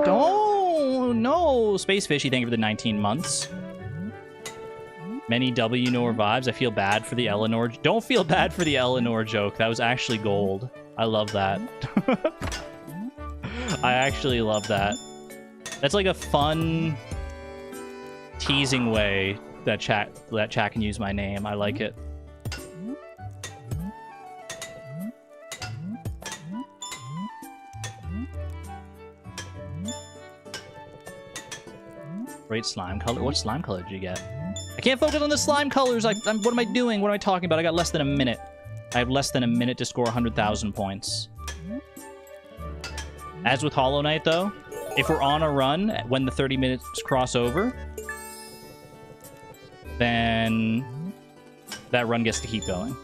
Don't, no! Space Fishy, thank you for the 19 months. Many W nor vibes. I feel bad for the Eleanor. Don't feel bad for the Eleanor joke. That was actually gold. I love that. I actually love that. That's like a fun teasing way that chat can use my name. I like it. Great slime color. What slime color did you get? I can't focus on the slime colors. What am I doing? What am I talking about? I got less than a minute. I have less than a minute to score 100,000 points. As with Hollow Knight, though, if we're on a run when the 30 minutes cross over, then that run gets to keep going.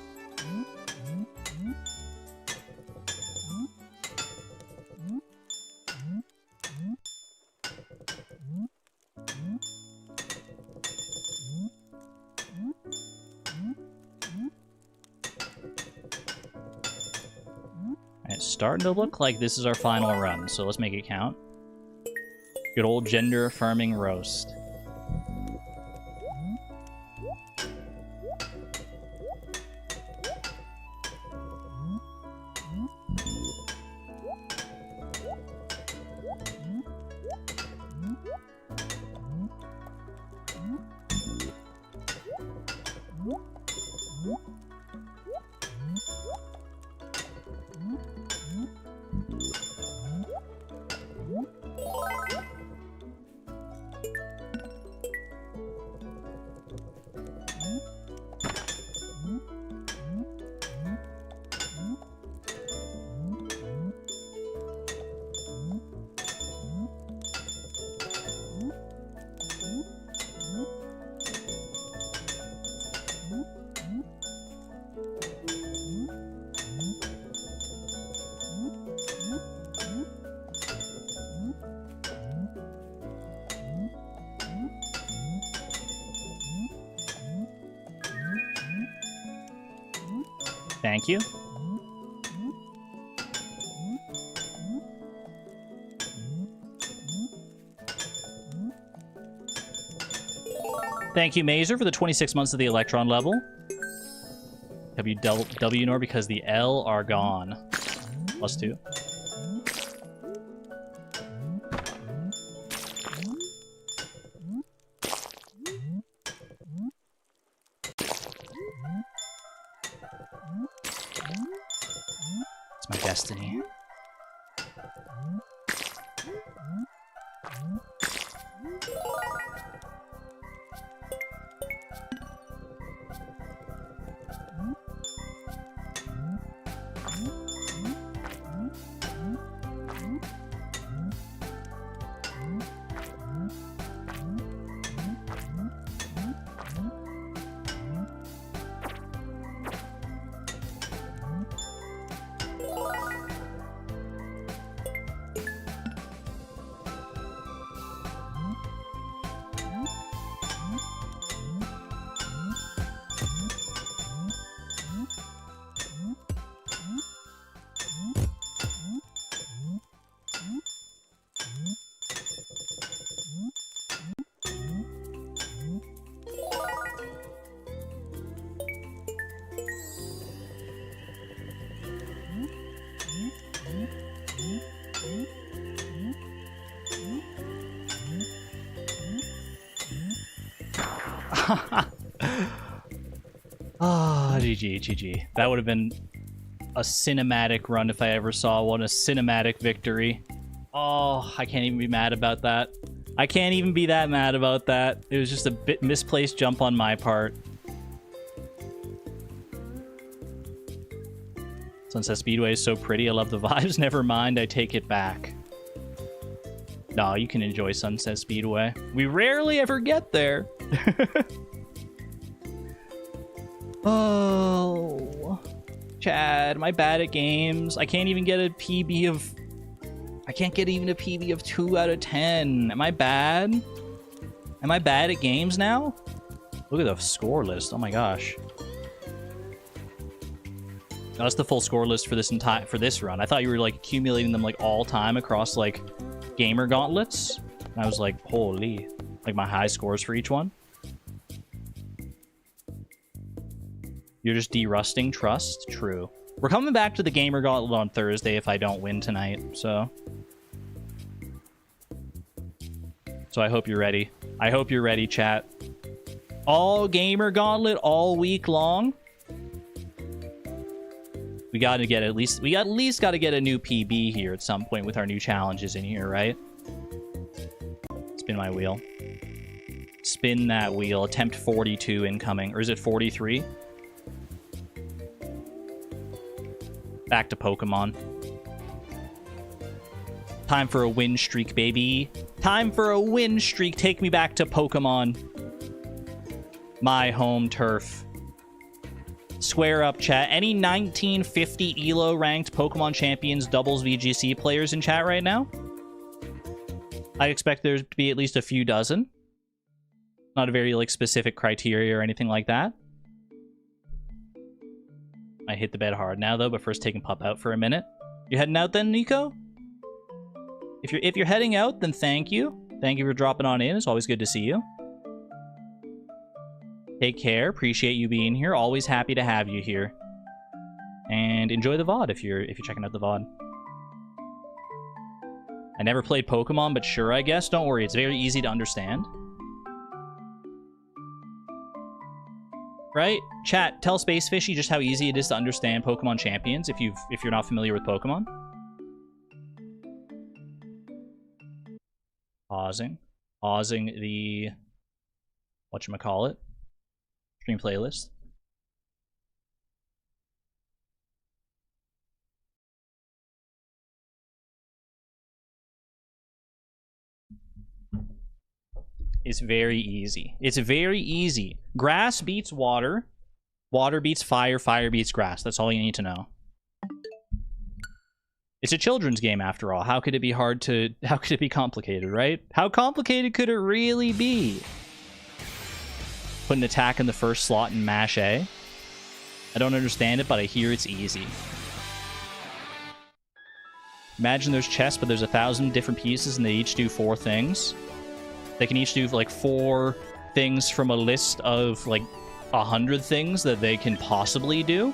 It's starting to look like this is our final run, so let's make it count. Good old gender-affirming roast. Thank you. Thank you, Mazer, for the 26 months of the Electron level. W nor because the L are gone. +2. It's my destiny. Ah, GG, GG. That would have been a cinematic run if I ever saw one. A cinematic victory. Oh, I can't even be mad about that. I can't even be that mad about that. It was just a bit misplaced jump on my part. Sunset Speedway is so pretty. I love the vibes. Never mind, I take it back. No, you can enjoy Sunset Speedway. We rarely ever get there. Oh, Chad, am I bad at games? I can't even get a PB of... I can't get even a PB of 2 out of 10. Am I bad? Am I bad at games now? Look at the score list. Oh my gosh. No, that's the full score list for this run. I thought you were like accumulating them like all time across like gamer gauntlets. And I was like, holy, like my high scores for each one. You're just derusting trust? True. We're coming back to the gamer gauntlet on Thursday if I don't win tonight, so I hope you're ready. I hope you're ready, chat. All gamer gauntlet all week long. We got to get at least got to get a new PB here at some point with our new challenges in here, right? Spin my wheel. Spin that wheel. Attempt 42 incoming, or is it 43? Back to Pokemon. Time for a win streak, baby. Time for a win streak. Take me back to Pokemon. My home turf. Square up, chat. Any 1950 ELO ranked Pokemon Champions doubles VGC players in chat right now? I expect there to be at least a few dozen. Not a very like specific criteria or anything like that. I hit the bed hard now though, but first taking Pup out for a minute. You heading out then, Nico? If you're heading out, then thank you. Thank you for dropping on in. It's always good to see you. Take care. Appreciate you being here. Always happy to have you here. And enjoy the VOD if you're checking out the VOD. I never played Pokemon, but sure, I guess. Don't worry, it's very easy to understand. Right? Chat, tell Space Fishy just how easy it is to understand Pokemon Champions if you're not familiar with Pokemon. Pausing the whatchamacallit stream playlist. It's very easy. It's very easy. Grass beats water. Water beats fire. Fire beats grass. That's all you need to know. It's a children's game after all. How could it be hard to... How could it be complicated, right? How complicated could it really be? Put an attack in the first slot and mash A. I don't understand it, but I hear it's easy. Imagine there's chess, but there's 1,000 different pieces and they each do 4 things. They can each do like 4 things from a list of like 100 things that they can possibly do.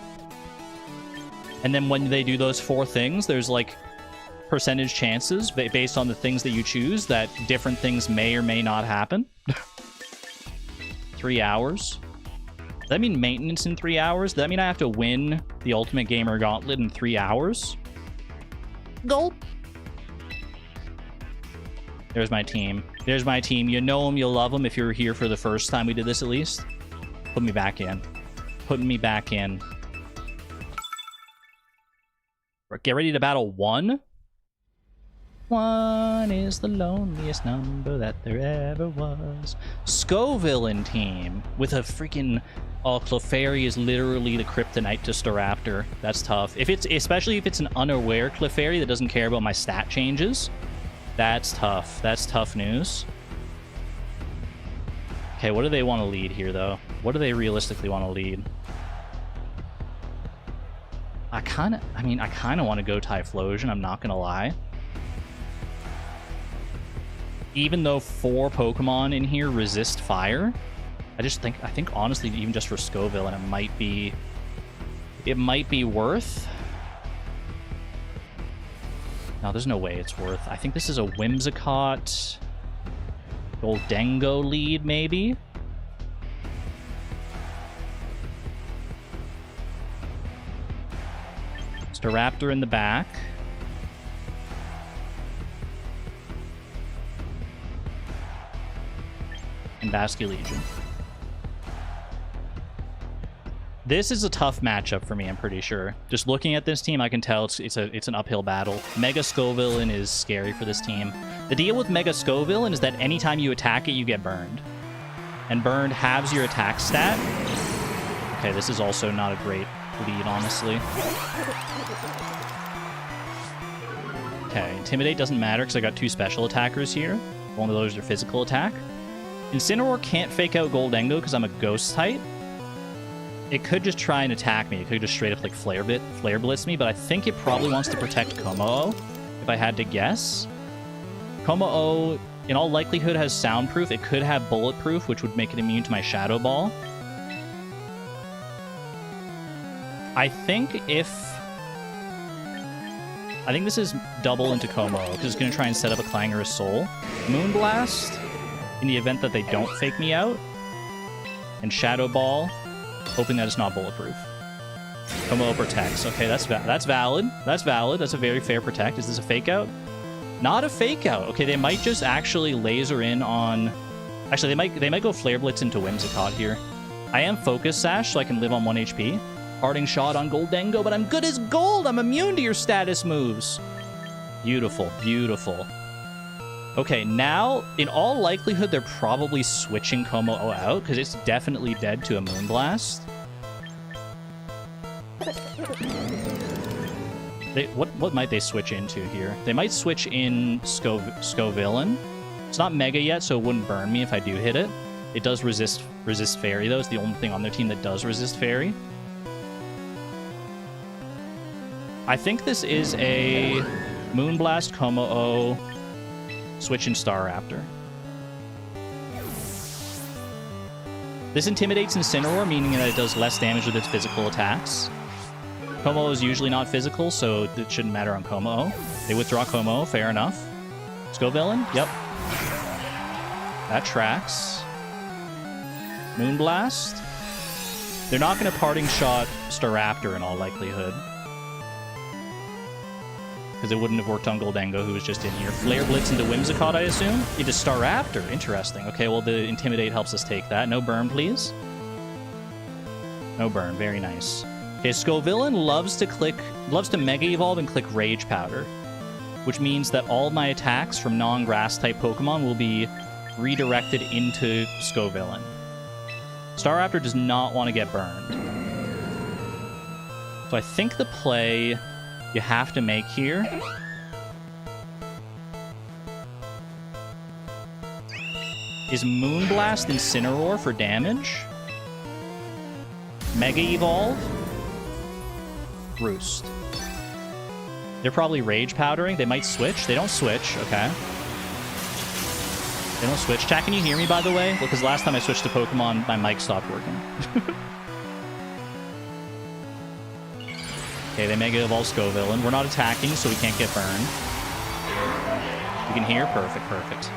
And then when they do those 4 things, there's like percentage chances based on the things that you choose that different things may or may not happen. 3 hours. Does that mean maintenance in 3 hours? Does that mean I have to win the Ultimate Gamer Gauntlet in 3 hours? Gulp. There's my team. There's my team. You know them, you'll love them if you were here for the first time we did this at least. Put me back in. Putting me back in. Get ready to battle 1. 1 is the loneliest number that there ever was. Scoville team with a freaking... Oh, Clefairy is literally the kryptonite to Staraptor. That's tough. Especially if it's an unaware Clefairy that doesn't care about my stat changes. That's tough. That's tough news. Okay, what do they want to lead here, though? What do they realistically want to lead? I kind of want to go Typhlosion, I'm not going to lie. Even though 4 Pokemon in here resist fire, I think honestly, even just for Scoville, and it might be worth. No, there's no way it's worth. I think this is a Whimsicott, Goldengo lead, maybe. Staraptor in the back. And Basque Legion. This is a tough matchup for me, I'm pretty sure. Just looking at this team, I can tell it's an uphill battle. Mega Scovillain is scary for this team. The deal with Mega Scovillain is that anytime you attack it, you get burned. And burned halves your attack stat. Okay, this is also not a great lead, honestly. Okay, Intimidate doesn't matter because I got 2 special attackers here. One of those are physical attack. Incineroar can't fake out Goldengo because I'm a ghost type. It could just try and attack me. It could just straight up like Flare Blitz me, but I think it probably wants to protect Como-O, if I had to guess. Como-O, in all likelihood, has Soundproof. It could have Bulletproof, which would make it immune to my Shadow Ball. I think this is double into Como-O, because it's going to try and set up a Clangorous Soul. Moonblast, in the event that they don't fake me out. And Shadow Ball, hoping that it's not bulletproof. Como-O protects. Okay, that's valid. That's valid. That's a very fair protect. Is this a fake out? Not a fake out. Okay, they might just actually laser in on... Actually, they might go Flare Blitz into Whimsicott here. I am Focus Sash, so I can live on 1 HP. Parting Shot on Goldengo, but I'm good as gold! I'm immune to your status moves! Beautiful, beautiful. Okay, now, in all likelihood, they're probably switching Como-O out, because it's definitely dead to a Moonblast. What might they switch into here? They might switch in Scovillain. It's not Mega yet, so it wouldn't burn me if I do hit it. It does resist Fairy, though. It's the only thing on their team that does resist Fairy. I think this is a Moonblast, Como-O, switch in Staraptor. This intimidates Incineroar, meaning that it does less damage with its physical attacks. Como-O is usually not physical, so it shouldn't matter on Como-O. They withdraw Como-O, fair enough. Scovillain? Yep. That tracks. Moonblast? They're not going to Parting Shot Staraptor in all likelihood. Because it wouldn't have worked on Goldengo, who was just in here. Flare Blitz into Whimsicott, I assume? Into Staraptor. Interesting. Okay, well, the Intimidate helps us take that. No burn, please. No burn. Very nice. Okay, Scovillain loves to Mega Evolve and click Rage Powder, which means that all my attacks from non-grass type Pokemon will be redirected into Scovillain. Staraptor does not want to get burned. So I think the play you have to make here is Moonblast Incineroar for damage. Mega Evolve. Roost. They're probably Rage Powdering. They might switch. They don't switch. Okay. They don't switch. Chat, can you hear me, by the way? Because last time I switched to Pokemon, my mic stopped working. Okay, they Mega Evolve Scovillain. We're not attacking, so we can't get burned. You can hear? Perfect, perfect.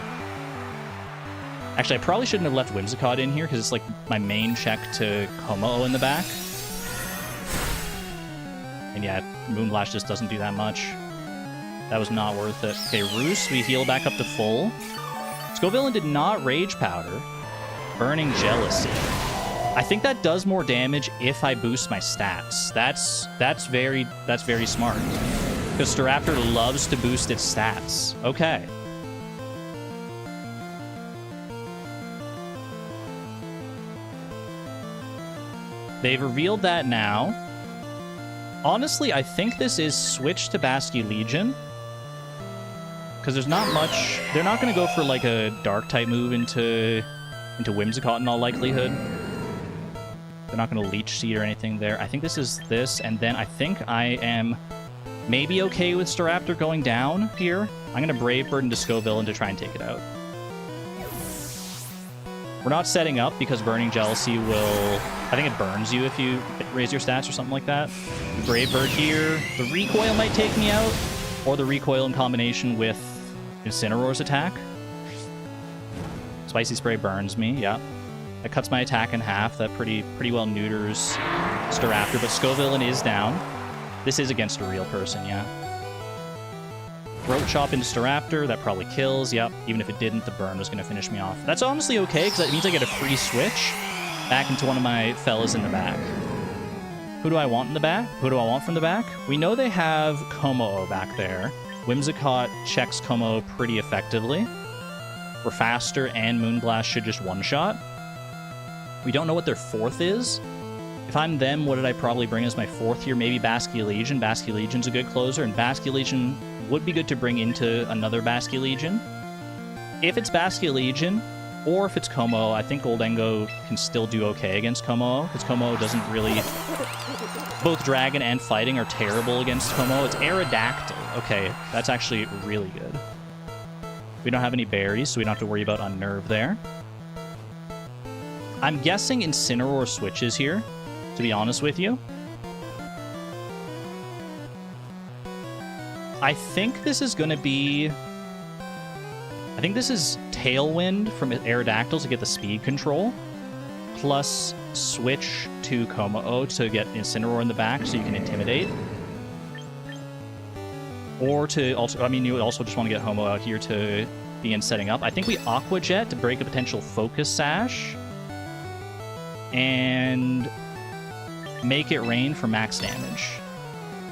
Actually, I probably shouldn't have left Whimsicott in here, because it's like my main check to Como-O in the back. And yeah, Moonblast just doesn't do that much. That was not worth it. Okay, Roost, we heal back up to full. Scovillain did not Rage Powder. Burning Jealousy. I think that does more damage if I boost my stats. That's very smart. Because Staraptor loves to boost its stats. Okay. They've revealed that now. Honestly, I think this is switch to Basque Legion. Because there's not much... They're not going to go for like a Dark-type move into Whimsicott in all likelihood. They're not going to Leech Seed or anything there. I think this is this, and then I think I am maybe okay with Staraptor going down here. I'm going to Brave Bird into Scovillain to try and take it out. We're not setting up because Burning Jealousy will... I think it burns you if you raise your stats or something like that. Brave Bird here. The Recoil might take me out, or the Recoil in combination with Incineroar's attack. Spicy Spray burns me, yeah. That cuts my attack in half. That pretty well neuters Staraptor, but Scovillain is down. This is against a real person, yeah. Throat chop into Staraptor, that probably kills, yep. Even if it didn't, the burn was going to finish me off. That's honestly okay, because that means I get a free switch back into one of my fellas in the back. Who do I want in the back? Who do I want from the back? We know they have Como back there. Whimsicott checks Como pretty effectively. We're faster, and Moonblast should just one-shot. We don't know what their fourth is. If I'm them, what did I probably bring as my fourth here? Maybe Basculegion. Basculegion's a good closer, and Basculegion would be good to bring into another Basculegion. If it's Basculegion, or if it's Como, I think Goldengo can still do okay against Como, because Como doesn't really... Both Dragon and Fighting are terrible against Como. It's Aerodactyl. Okay, that's actually really good. We don't have any berries, so we don't have to worry about Unnerve there. I'm guessing Incineroar switches here, to be honest with you. I think this is going to be... I think this is Tailwind from Aerodactyl to get the speed control, plus switch to Como to get Incineroar in the back so you can Intimidate. Or to also... I mean, you would also just want to get Homo out here to begin setting up. I think we Aqua Jet to break a potential Focus Sash. And make it rain for max damage.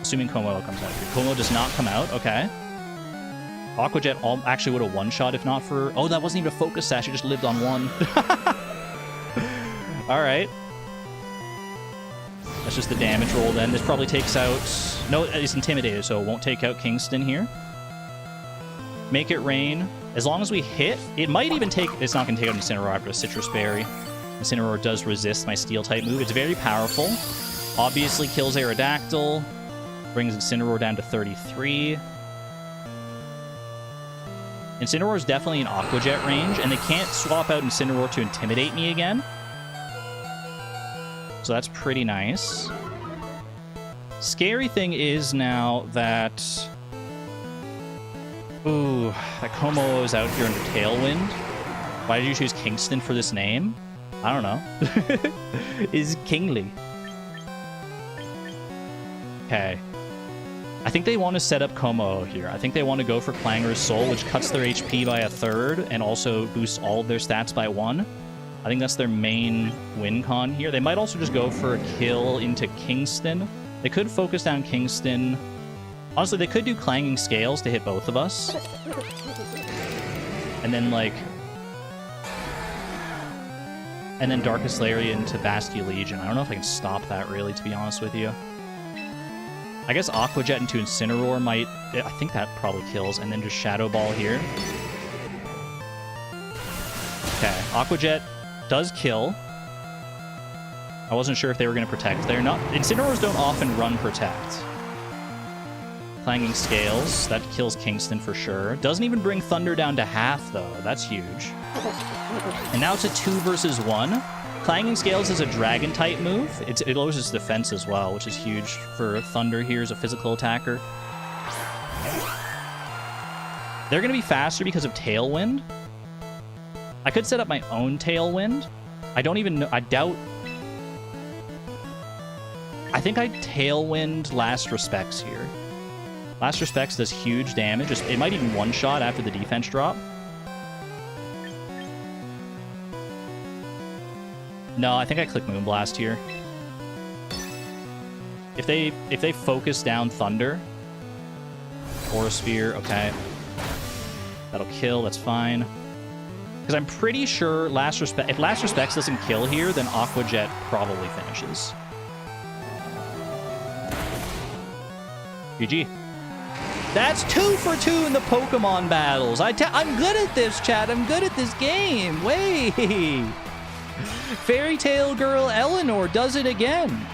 Assuming Como comes out here. Como does not come out. Okay. Aqua Jet actually would have one-shot if not for... Oh, that wasn't even a Focus Sash. It just lived on one. Alright. That's just the damage roll then. This probably takes out... No, it's Intimidated, so it won't take out Kingston here. Make it rain. As long as we hit... It might even take... It's not going to take out Incineroar after a Citrus Berry. Incineroar does resist my Steel-type move. It's very powerful. Obviously kills Aerodactyl. Brings Incineroar down to 33. Incineroar is definitely in Aqua Jet range, and they can't swap out Incineroar to Intimidate me again. So that's pretty nice. Scary thing is now that... Ooh, that Como is out here under Tailwind. Why did you choose Kingston for this name? I don't know. Is kingly. Okay. I think they want to set up Como here. I think they want to go for Clanger's Soul, which cuts their HP by 1/3 and also boosts all of their stats by 1. I think that's their main win con here. They might also just go for a kill into Kingston. They could focus down Kingston. Honestly, they could do Clanging Scales to hit both of us. And then, like... And then Darkest Lariat into Basculegion. I don't know if I can stop that, really, to be honest with you. I guess Aqua Jet into Incineroar might... I think that probably kills. And then just Shadow Ball here. Okay, Aqua Jet does kill. I wasn't sure if they were going to protect. They're not... Incineroars don't often run protect. Clanging Scales. That kills Kingston for sure. Doesn't even bring Thunder down to half, though. That's huge. And now it's a 2 versus 1. Clanging Scales is a Dragon-type move. It lowers its defense as well, which is huge for Thunder here as a physical attacker. They're going to be faster because of Tailwind. I could set up my own Tailwind. I don't even know. I doubt... I think I Tailwind Last Respects here. Last Respects does huge damage. It might even one-shot after the defense drop. No, I think I click Moonblast here. If they focus down Thunder... Aura Sphere, okay. That'll kill, that's fine. Because I'm pretty sure if Last Respects doesn't kill here, then Aqua Jet probably finishes. GG. That's 2 for 2 in the Pokemon battles. I'm good at this, chat. I'm good at this game. Wait. Fairy Tale Girl Eleanor does it again.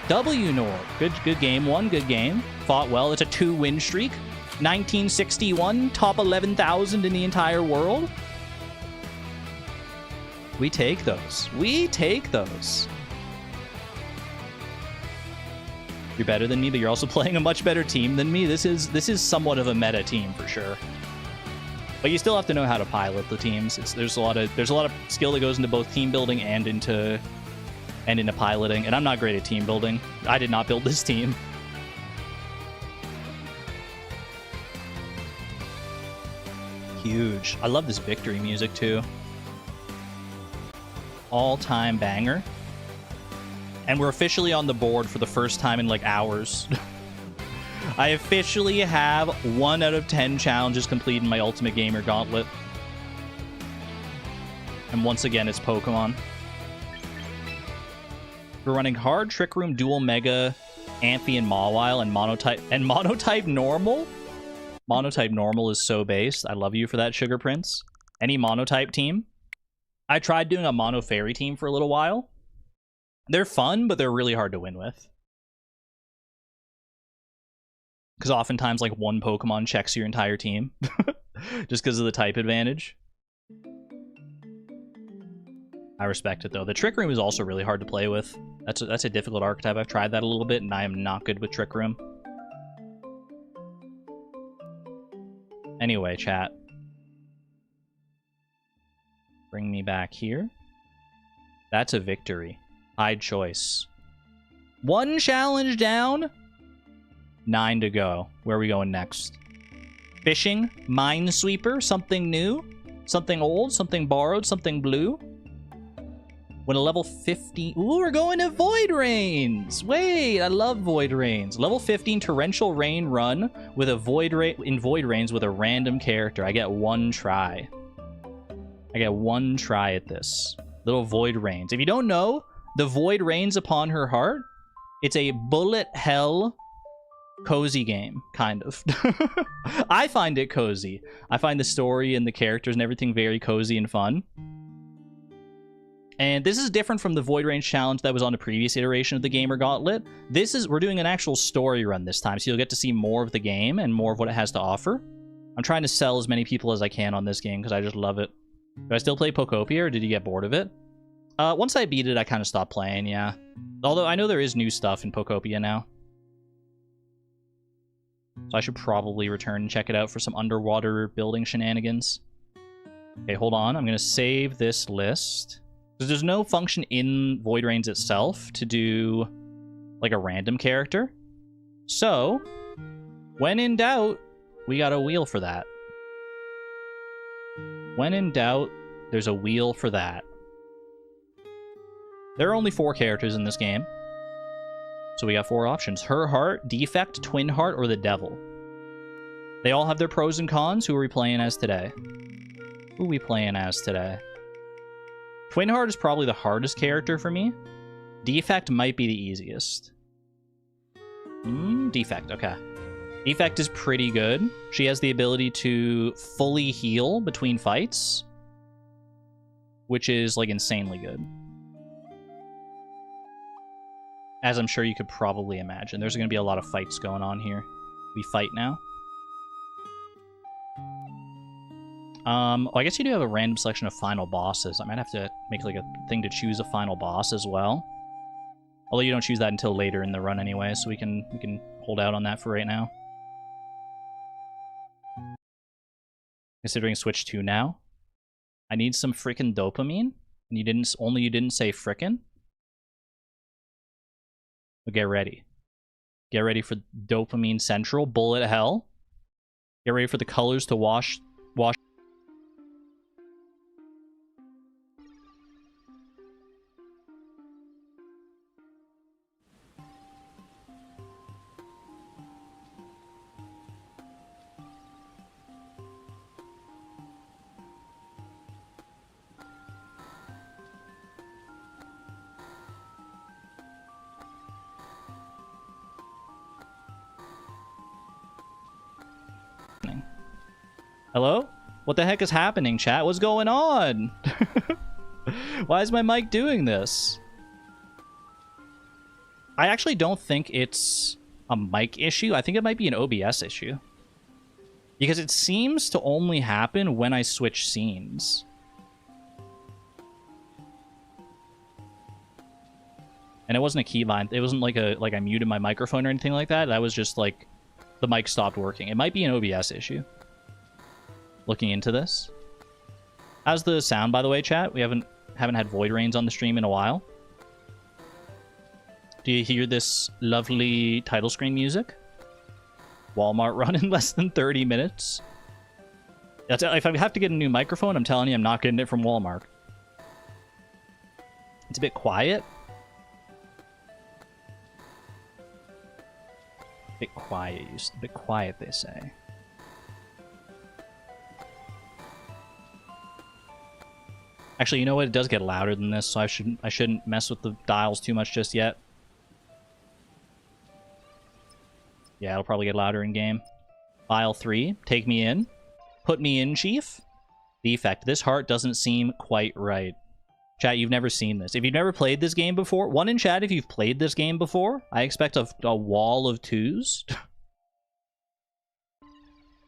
W Nord. Good game. One good game. Fought well. It's a 2-win streak. 1961. Top 11,000 in the entire world. We take those. We take those. You're better than me, but you're also playing a much better team than me. This is somewhat of a meta team for sure. But you still have to know how to pilot the teams. There's a lot of skill that goes into both team building and into piloting. And I'm not great at team building. I did not build this team. Huge. I love this victory music too. All-time banger. And we're officially on the board for the first time in like hours. I officially have 1 out of 10 challenges complete in my Ultimate Gamer Gauntlet. And once again, it's Pokemon. We're running hard, Trick Room, Dual Mega, Amphi, and Mawile, and Monotype Normal? Monotype Normal is so based. I love you for that, Sugar Prince. Any Monotype team? I tried doing a Mono Fairy team for a little while. They're fun, but they're really hard to win with. Because oftentimes, like, one Pokemon checks your entire team. Just because of the type advantage. I respect it, though. The Trick Room is also really hard to play with. That's a difficult archetype. I've tried that a little bit, and I am not good with Trick Room. Anyway, chat. Bring me back here. That's a victory. Hide choice. 1 challenge down. 9 to go. Where are we going next? Fishing, Minesweeper, something new, something old, something borrowed, something blue. When a level 15... Ooh, we're going to Void Rains! Wait, I love Void Rains. Level 15 Torrential Rain run with a Void Rains with a random character. I get 1 try. I get 1 try at this. Little Void Rains. If you don't know, the Void Rains upon her heart, it's a bullet hell cozy game, kind of. I find it cozy. I find the story and the characters and everything very cozy and fun. And this is different from the Void Range challenge that was on the previous iteration of the Gamer Gauntlet. We're doing an actual story run this time, so you'll get to see more of the game and more of what it has to offer. I'm trying to sell as many people as I can on this game because I just love it. Do I still play Pokopia, or did you get bored of it? Once I beat it, I kind of stopped playing, yeah. Although I know there is new stuff in Pokopia now. So I should probably return and check it out for some underwater building shenanigans. Okay, hold on. I'm going to save this list. Because there's no function in Void Rains itself to do, like, a random character. So, when in doubt, we got a wheel for that. When in doubt, there's a wheel for that. There are only 4 characters in this game. So we got 4 options. Her Heart, Defect, Twin Heart, or the Devil. They all have their pros and cons. Who are we playing as today? Who are we playing as today? Twin Heart is probably the hardest character for me. Defect might be the easiest. Defect, okay. Defect is pretty good. She has the ability to fully heal between fights, which is, like, insanely good. As I'm sure you could probably imagine. There's going to be a lot of fights going on here. We fight now. I guess you do have a random selection of final bosses. I might have to make, like, a thing to choose a final boss as well. Although you don't choose that until later in the run anyway, so we can hold out on that for right now. Considering Switch 2 now. I need some frickin' dopamine. And you didn't say frickin'? But get ready. Get ready for Dopamine Central, Bullet Hell. Get ready for the colors to wash. Hello? What the heck is happening, chat? What's going on? Why is my mic doing this? I actually don't think it's a mic issue. I think it might be an OBS issue. Because it seems to only happen when I switch scenes. And it wasn't a keybind. It wasn't like I muted my microphone or anything like that. That was just like the mic stopped working. It might be an OBS issue. Looking into this. How's the sound, by the way, chat? We haven't had Void Rains on the stream in a while. Do you hear this lovely title screen music? Walmart run in less than 30 minutes. If I have to get a new microphone, I'm telling you, I'm not getting it from Walmart. It's a bit quiet. A bit quiet, they say. Actually, you know what? It does get louder than this, so I shouldn't mess with the dials too much just yet. Yeah, it'll probably get louder in game. File 3, take me in. Put me in, chief. Defect. This heart doesn't seem quite right. Chat, you've never seen this. If you've never played this game before, one in chat if you've played this game before. I expect a wall of 2s.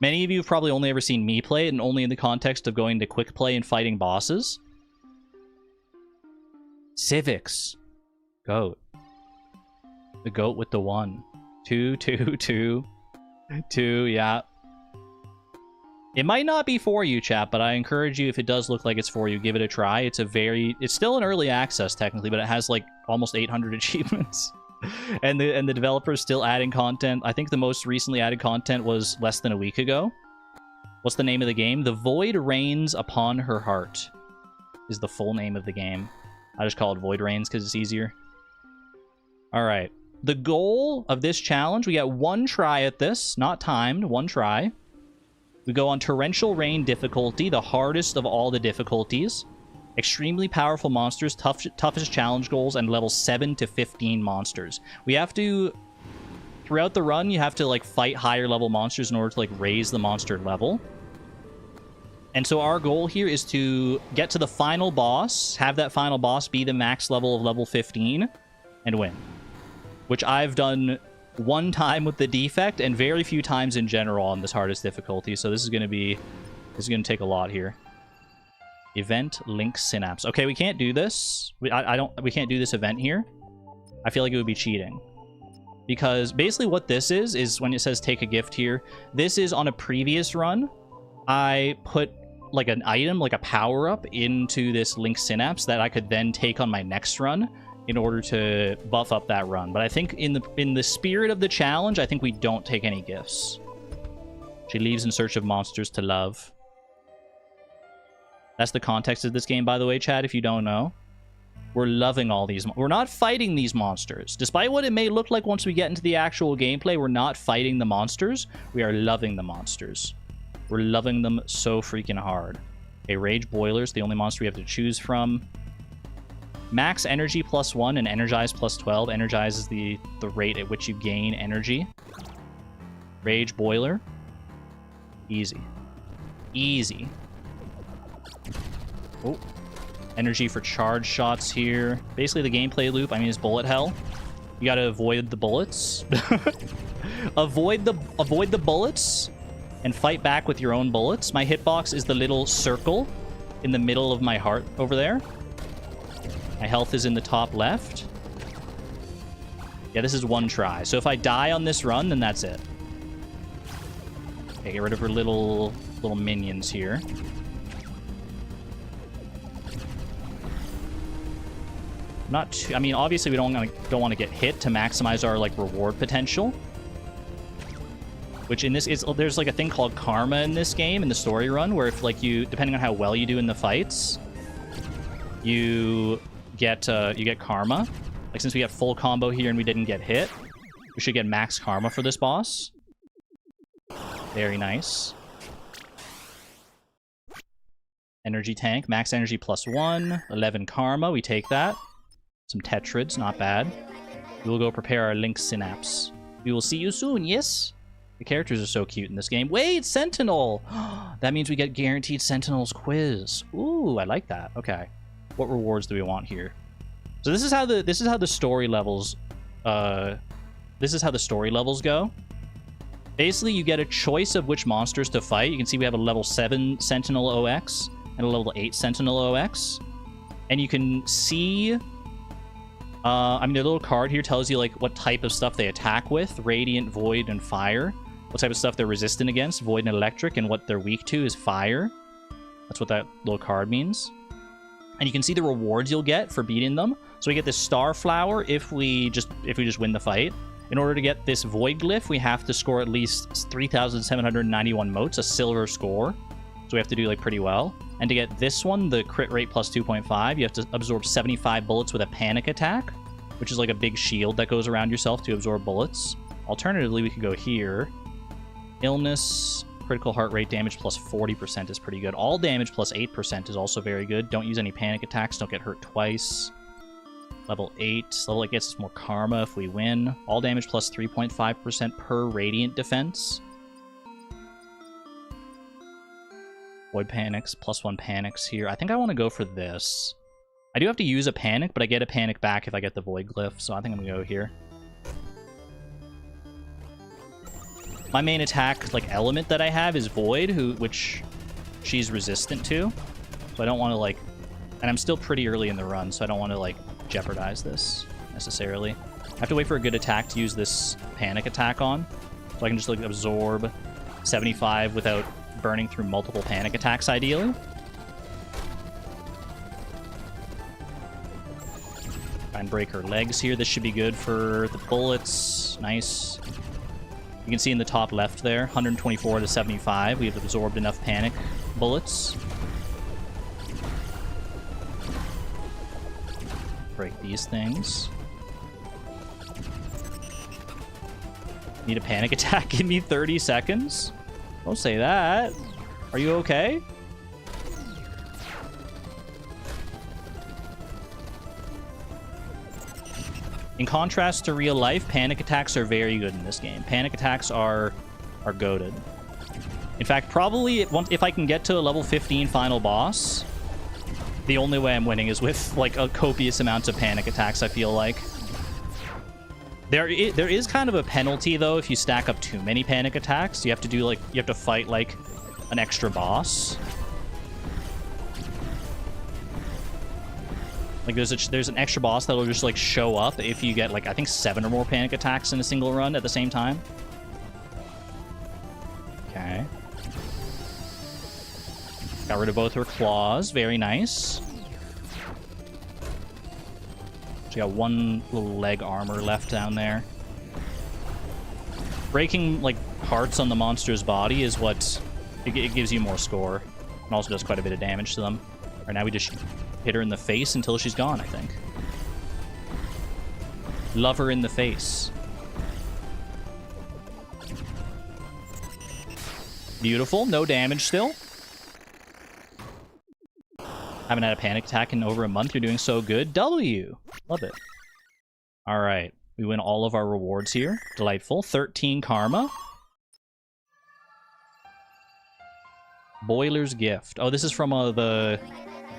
Many of you have probably only ever seen me play it, and only in the context of going to quick play and fighting bosses. Civics. Goat. The goat with the 1. 2, 2, 2. 2, yeah. It might not be for you, chat, but I encourage you, if it does look like it's for you, give it a try. It's still in early access, technically, but it has, like, almost 800 achievements. and the developer's still adding content. I think the most recently added content was less than a week ago. What's the name of the game? The Void Reigns Upon Her Heart is the full name of the game. I just call it Void Reigns because it's easier. Alright. The goal of this challenge, we get 1 try at this, not timed, 1 try. We go on Torrential Rain difficulty, the hardest of all the difficulties. Extremely powerful monsters, toughest challenge goals, and level 7 to 15 monsters. We have to, throughout the run, you have to like fight higher level monsters in order to like raise the monster level. And so our goal here is to get to the final boss, have that final boss be the max level of level 15, and win. Which I've done 1 time with the defect, and very few times in general on this hardest difficulty, so this is gonna take a lot here. Event link synapse. Okay, we can't do this. We can't do this event here. I feel like it would be cheating. Because basically what this is when it says take a gift here, this is on a previous run. I put like an item, like a power-up into this link synapse that I could then take on my next run in order to buff up that run. But I think in the spirit of the challenge, I think we don't take any gifts. She leaves in search of monsters to love. That's the context of this game, by the way, chat, if you don't know. We're loving all these... We're not fighting these monsters. Despite what it may look like once we get into the actual gameplay, we're not fighting the monsters. We are loving the monsters. We're loving them so freaking hard. Okay, Rage Boiler's the only monster we have to choose from. Max energy +1 and energize +12. Energize is the rate at which you gain energy. Rage Boiler. Easy. Easy. Oh. Energy for charge shots here. Basically the gameplay loop, I mean, is bullet hell. You gotta avoid the bullets. avoid the bullets and fight back with your own bullets. My hitbox is the little circle in the middle of my heart over there. My health is in the top left. Yeah, this is 1 try. So if I die on this run, then that's it. Okay, get rid of her little minions here. Not too, I mean, obviously we don't want to get hit to maximize our like reward potential. Which in this is, there's like a thing called karma in this game, in the story run, where if like you, depending on how well you do in the fights, you get karma. Like since we got full combo here and we didn't get hit, we should get max karma for this boss. Very nice. Energy tank, max energy +1, 11 karma, we take that. Some tetrids, not bad. We will go prepare our link synapse. We will see you soon, yes? The characters are so cute in this game. Wait, Sentinel! That means we get guaranteed Sentinel's quiz. Ooh, I like that. Okay. What rewards do we want here? So this is how the story levels go. Basically, you get a choice of which monsters to fight. You can see we have a level 7 Sentinel OX and a level 8 Sentinel OX. And you can see... I mean, the little card here tells you, like, what type of stuff they attack with. Radiant, Void, and Fire. What type of stuff they're resistant against. Void and Electric. And what they're weak to is Fire. That's what that little card means. And you can see the rewards you'll get for beating them. So we get this Star Flower if we just win the fight. In order to get this Void Glyph, we have to score at least 3,791 motes, a silver score. we have to do like pretty well. And to get this one, the crit rate plus 2.5, you have to absorb 75 bullets with a panic attack, which is like a big shield that goes around yourself to absorb bullets. Alternatively, we could go here. Illness, critical heart rate damage plus 40% is pretty good. All damage plus 8% is also very good. Don't use any panic attacks, don't get hurt twice. Level 8, level 8 gets us more karma if we win. All damage plus 3.5% per radiant defense. Void panics, plus 1 panics here. I think I want to go for this. I do have to use a panic, but I get a panic back if I get the void glyph, so I think I'm going to go here. My main attack, like, element that I have is void, which she's resistant to. So I don't want to, like... And I'm still pretty early in the run, so I don't want to, like, jeopardize this, necessarily. I have to wait for a good attack to use this panic attack on. So I can just, like, absorb 75 without burning through multiple panic attacks, ideally. Try and break her legs here. This should be good for the bullets. Nice. You can see in the top left there, 124 to 75. We have absorbed enough panic bullets. Break these things. Need a panic attack? Give me 30 seconds? Don't say that. Are you okay? In contrast to real life, panic attacks are very good in this game. Panic attacks are goated. In fact, probably if I can get to a level 15 final boss, the only way I'm winning is with like a copious amount of panic attacks, I feel like. There is kind of a penalty though if you stack up too many panic attacks. You have to fight like an extra boss. Like there's an extra boss that'll just like show up if you get like I think 7 or more panic attacks in a single run at the same time. Okay. Got rid of both her claws. Very nice. She got one little leg armor left down there. Breaking like parts on the monster's body is what it gives you more score. And also does quite a bit of damage to them. Right now we just hit her in the face until she's gone, I think. Love her in the face. Beautiful. No damage still. Haven't had a panic attack in over a month. You're doing so good. W. Love it. All right. We win all of our rewards here. Delightful. 13 karma. Boiler's Gift. Oh, this is from the...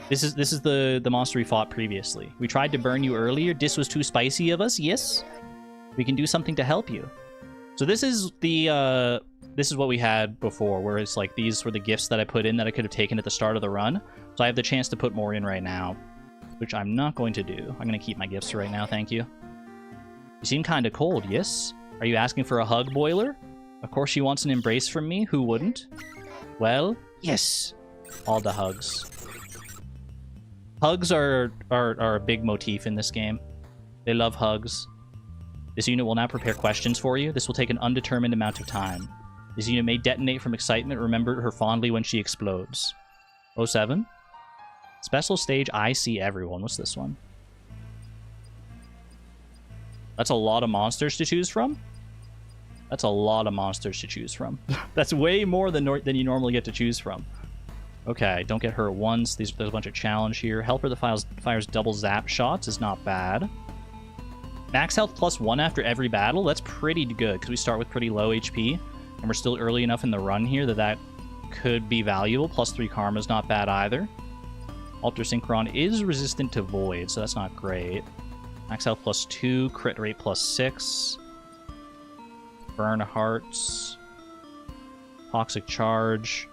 This is the monster we fought previously. We tried to burn you earlier. This was too spicy of us. Yes. We can do something to help you. So this is the... This is what we had before, where it's like these were the gifts that I put in that I could have taken at the start of the run. So I have the chance to put more in right now, which I'm not going to do. I'm going to keep my gifts right now, thank you. You seem kind of cold, yes? Are you asking for a hug, Boiler? Of course she wants an embrace from me, who wouldn't? Well, yes. All the hugs. Hugs are a big motif in this game. They love hugs. This unit will now prepare questions for you. This will take an undetermined amount of time. This unit may detonate from excitement. Remember her fondly when she explodes. 07. Special stage, I see everyone. What's this one? That's a lot of monsters to choose from. That's a lot of monsters to choose from. That's way more than you normally get to choose from. Okay, don't get hurt once. There's a bunch of challenge here. Helper that fires double zap shots is not bad. Max health plus 1 after every battle. That's pretty good because we start with pretty low HP. And we're still early enough in the run here that could be valuable. Plus 3 karma is not bad either. Alter Synchron is resistant to void, so that's not great. Max health plus 2, crit rate plus 6. Burn hearts. Toxic charge.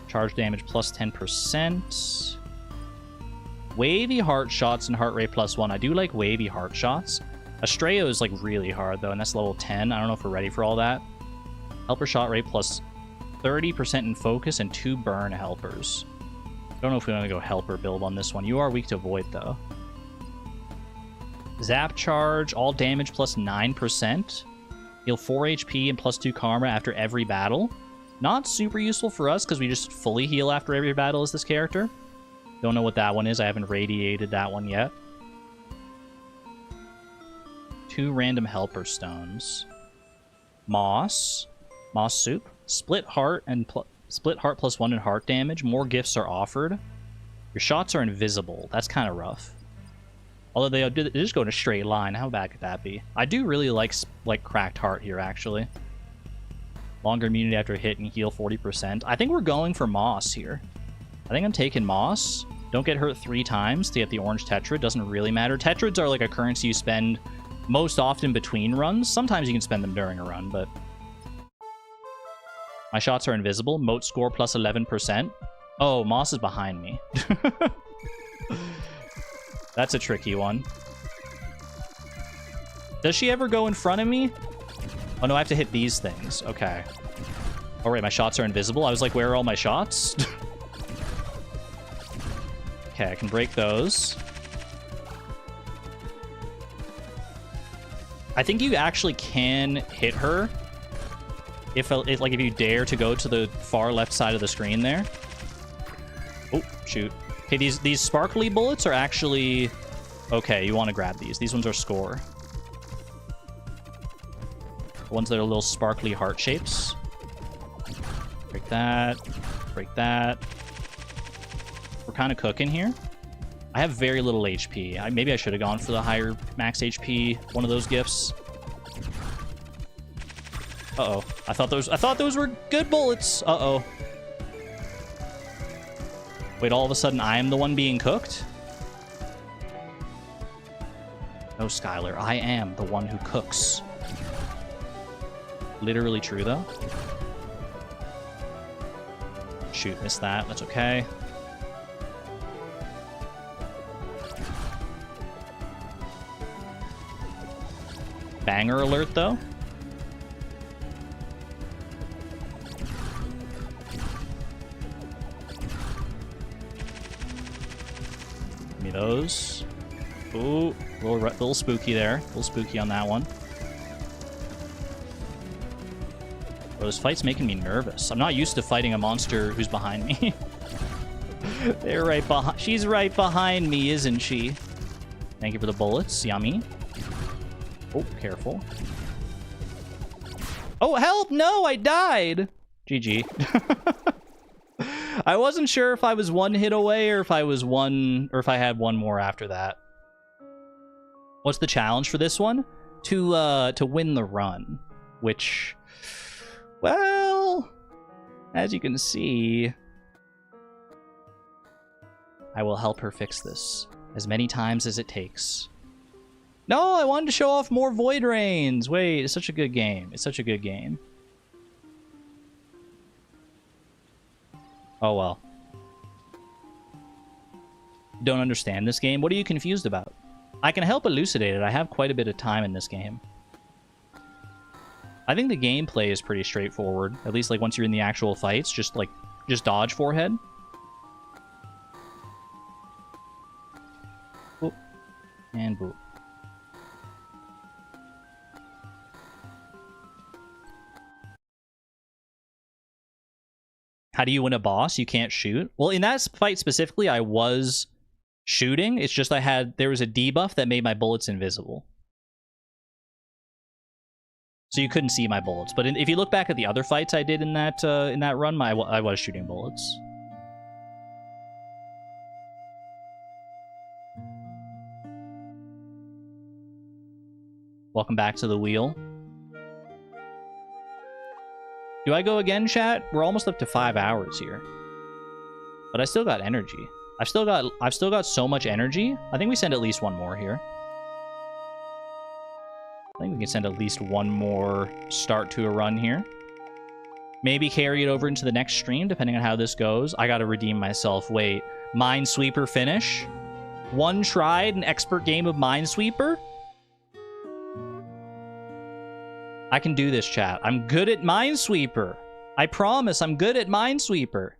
Charge damage plus 10%. Wavy heart shots and heart rate plus 1. I do like wavy heart shots. Astraeo is like really hard though, and that's level 10. I don't know if we're ready for all that. Helper shot rate plus 30% in focus and 2 burn helpers. Don't know if we want to go helper build on this one. You are weak to void though. Zap charge, all damage plus 9%. Heal 4 HP and plus 2 karma after every battle. Not super useful for us because we just fully heal after every battle as this character. Don't know what that one is. I haven't radiated that one yet. 2 random helper stones. Moss. Moss soup. Split heart plus 1 in heart damage. More gifts are offered. Your shots are invisible. That's kind of rough. Although they just go in a straight line. How bad could that be? I do really like cracked heart here, actually. Longer immunity after a hit and heal 40%. I think we're going for Moss here. I think I'm taking Moss. Don't get hurt 3 times to get the orange Tetrad. Doesn't really matter. Tetrads are like a currency you spend most often between runs. Sometimes you can spend them during a run, but... My shots are invisible. Moat score plus 11%. Oh, Moss is behind me. That's a tricky one. Does she ever go in front of me? Oh, no, I have to hit these things. Okay. Oh, right, my shots are invisible. I was like, where are all my shots? Okay, I can break those. I think you actually can hit her if you dare to go to the far left side of the screen there. Oh, shoot. Okay, these sparkly bullets are actually... Okay, you want to grab these. These ones are score. The ones that are little sparkly heart shapes. Break that. Break that. We're kind of cooking here. I have very little HP. Maybe I should have gone for the higher max HP, one of those gifts. Uh-oh. I thought those were good bullets. Uh-oh. Wait, all of a sudden I am the one being cooked? No, Skylar. I am the one who cooks. Literally true, though. Shoot, missed that. That's okay. Banger alert, though. Give me those. Ooh, little spooky there. A little spooky on that one. Bro, this fight's making me nervous. I'm not used to fighting a monster who's behind me. They're right behind. She's right behind me, isn't she? Thank you for the bullets. Yummy. Oh, careful. Oh, help! No, I died! GG. I wasn't sure if I was 1 hit away or if I had one more after that. What's the challenge for this one? To win the run, which, well, as you can see, I will help her fix this as many times as it takes. No, I wanted to show off more Void Rains. Wait, it's such a good game. It's such a good game. Oh, well. Don't understand this game? What are you confused about? I can help elucidate it. I have quite a bit of time in this game. I think the gameplay is pretty straightforward. At least, like, once you're in the actual fights. Just dodge forehead. Boop. And boop. How do you win a boss? You can't shoot? Well, in that fight specifically, I was shooting. It's just there was a debuff that made my bullets invisible. So you couldn't see my bullets. But if you look back at the other fights I did in that run, I was shooting bullets. Welcome back to the wheel. Do I go again, chat? We're almost up to 5 hours here. But I still got energy. I've still got so much energy. I think we send at least one more here. I think we can send at least one more start to a run here. Maybe carry it over into the next stream, depending on how this goes. I gotta redeem myself. Wait. Minesweeper finish? One tried, an expert game of Minesweeper? I can do this, chat. I'm good at Minesweeper. I promise I'm good at Minesweeper.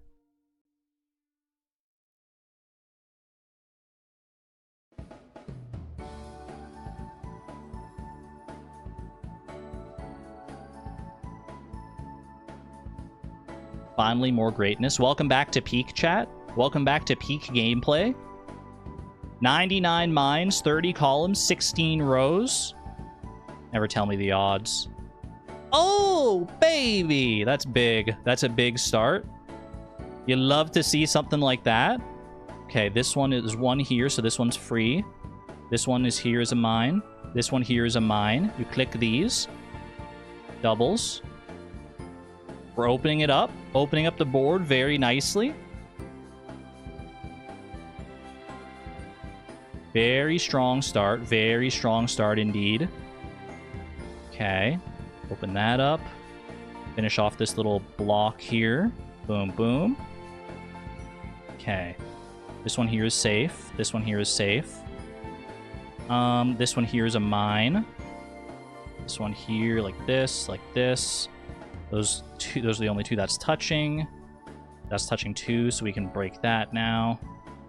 Finally, more greatness. Welcome back to Peak Chat. Welcome back to Peak Gameplay. 99 mines, 30 columns, 16 rows. Never tell me the odds. Oh, baby! That's big. That's a big start. You love to see something like that. Okay, this one is one here, so this one's free. This one is here as a mine. This one here is a mine. You click these. Doubles. We're opening it up. Opening up the board very nicely. Very strong start. Very strong start indeed. Okay. Open that up. Finish off this little block here. Boom, boom. Okay. This one here is safe. This one here is safe. This one here is a mine. This one here, like this, like this. Those are the only two that's touching. That's touching 2, so we can break that now.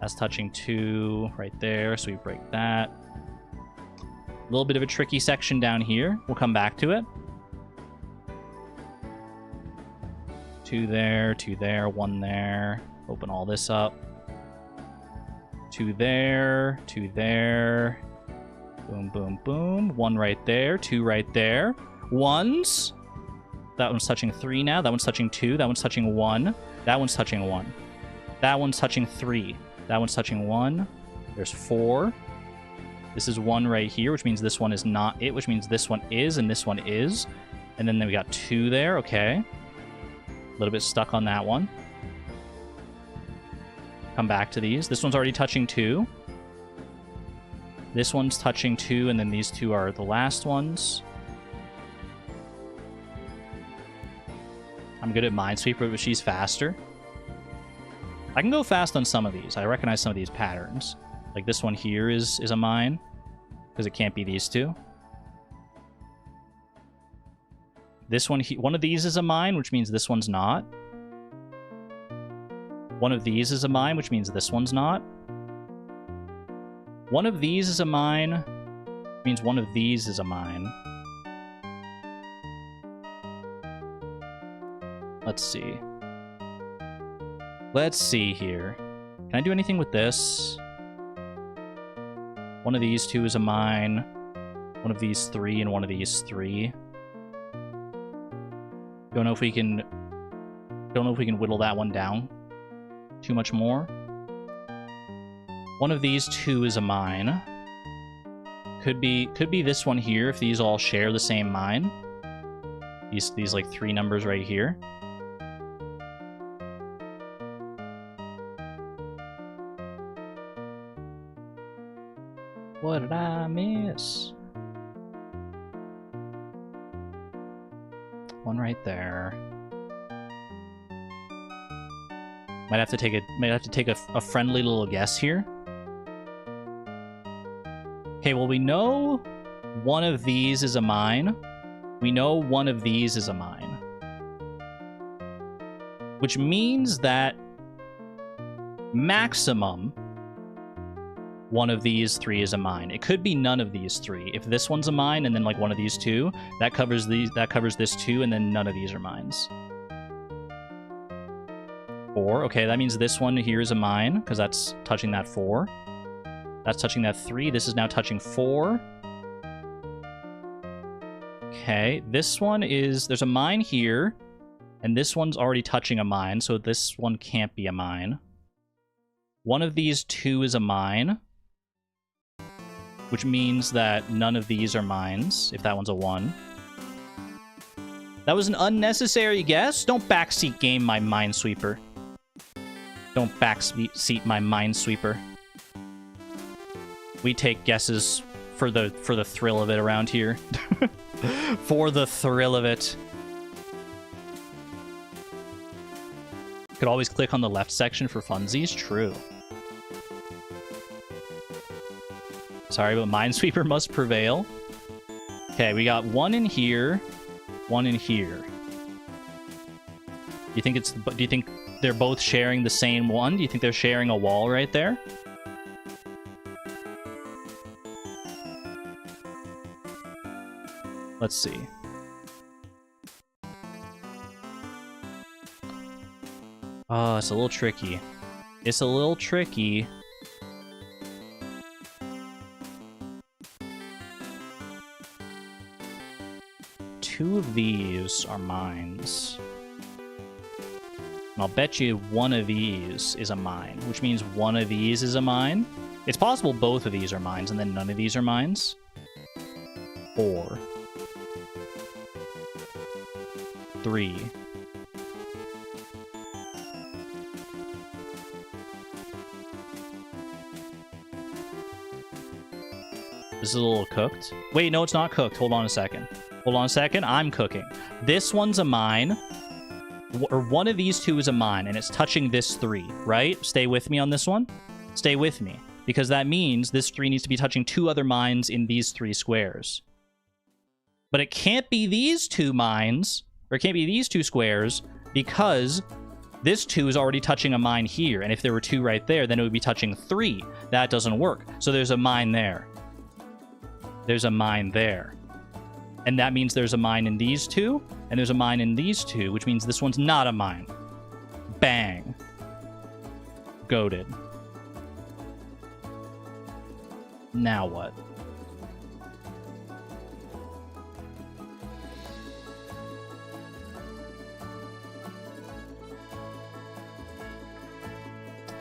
That's touching 2 right there, so we break that. A little bit of a tricky section down here. We'll come back to it. 2 there, 1 there. Open all this up. 2 there, 2 there. Boom, boom, boom. 1 right there, 2 right there. 1s. That one's touching 3 now. That one's touching 2. That one's touching 1. That one's touching 1. That one's touching 3. That one's touching 1. There's 4. This is 1 right here, which means this one is not it, which means this one is, and this one is. And then we got 2 there. Okay. A little bit stuck on that one. Come back to these. This one's already touching 2. This one's touching 2, and then these 2 are the last ones. I'm good at Minesweeper, but she's faster. I can go fast on some of these. I recognize some of these patterns. Like this one here is a mine, because it can't be these 2. This one, one of these is a mine, which means this one's not. One of these is a mine, which means this one's not. One of these is a mine, which means one of these is a mine. Let's see. Let's see here. Can I do anything with this? One of these 2 is a mine. One of these 3 and one of these 3. Don't know if we can whittle that one down too much more. One of these 2 is a mine. Could be this one here if these all share the same mine. These like 3 numbers right here. What did I miss? One right there. Might have to take a friendly little guess here. Okay, well we know one of these is a mine. We know one of these is a mine. Which means that maximum one of these 3 is a mine. It could be none of these 3. If this one's a mine and then like one of these 2, that covers this 2, and then none of these are mines. 4. Okay, that means this one here is a mine because that's touching that 4. That's touching that 3. This is now touching 4. Okay, this one is... There's a mine here, and this one's already touching a mine, so this one can't be a mine. One of these 2 is a mine, which means that none of these are mines, if that one's a 1. That was an unnecessary guess? Don't backseat game my Minesweeper. Don't backseat my Minesweeper. We take guesses for the thrill of it around here. For the thrill of it. Could always click on the left section for funsies. True. Sorry, but Minesweeper must prevail. Okay, we got 1 in here, 1 in here. Do you think they're both sharing the same one? Do you think they're sharing a wall right there? Let's see. Oh, it's a little tricky. It's a little tricky. Two of these are mines. And I'll bet you one of these is a mine, which means one of these is a mine. It's possible both of these are mines and then none of these are mines. 4. 3. This is a little cooked. Wait, no, it's not cooked. Hold on a second. Hold on a second. I'm cooking. This one's a mine. Or one of these two is a mine, and it's touching this 3, right? Stay with me on this one. Stay with me. Because that means this 3 needs to be touching 2 other mines in these 3 squares. But it can't be these 2 mines, or it can't be these 2 squares, because this 2 is already touching a mine here. And if there were 2 right there, then it would be touching 3. That doesn't work. So there's a mine there. There's a mine there. And that means there's a mine in these 2, and there's a mine in these 2, which means this one's not a mine. Bang. Goated. Now what?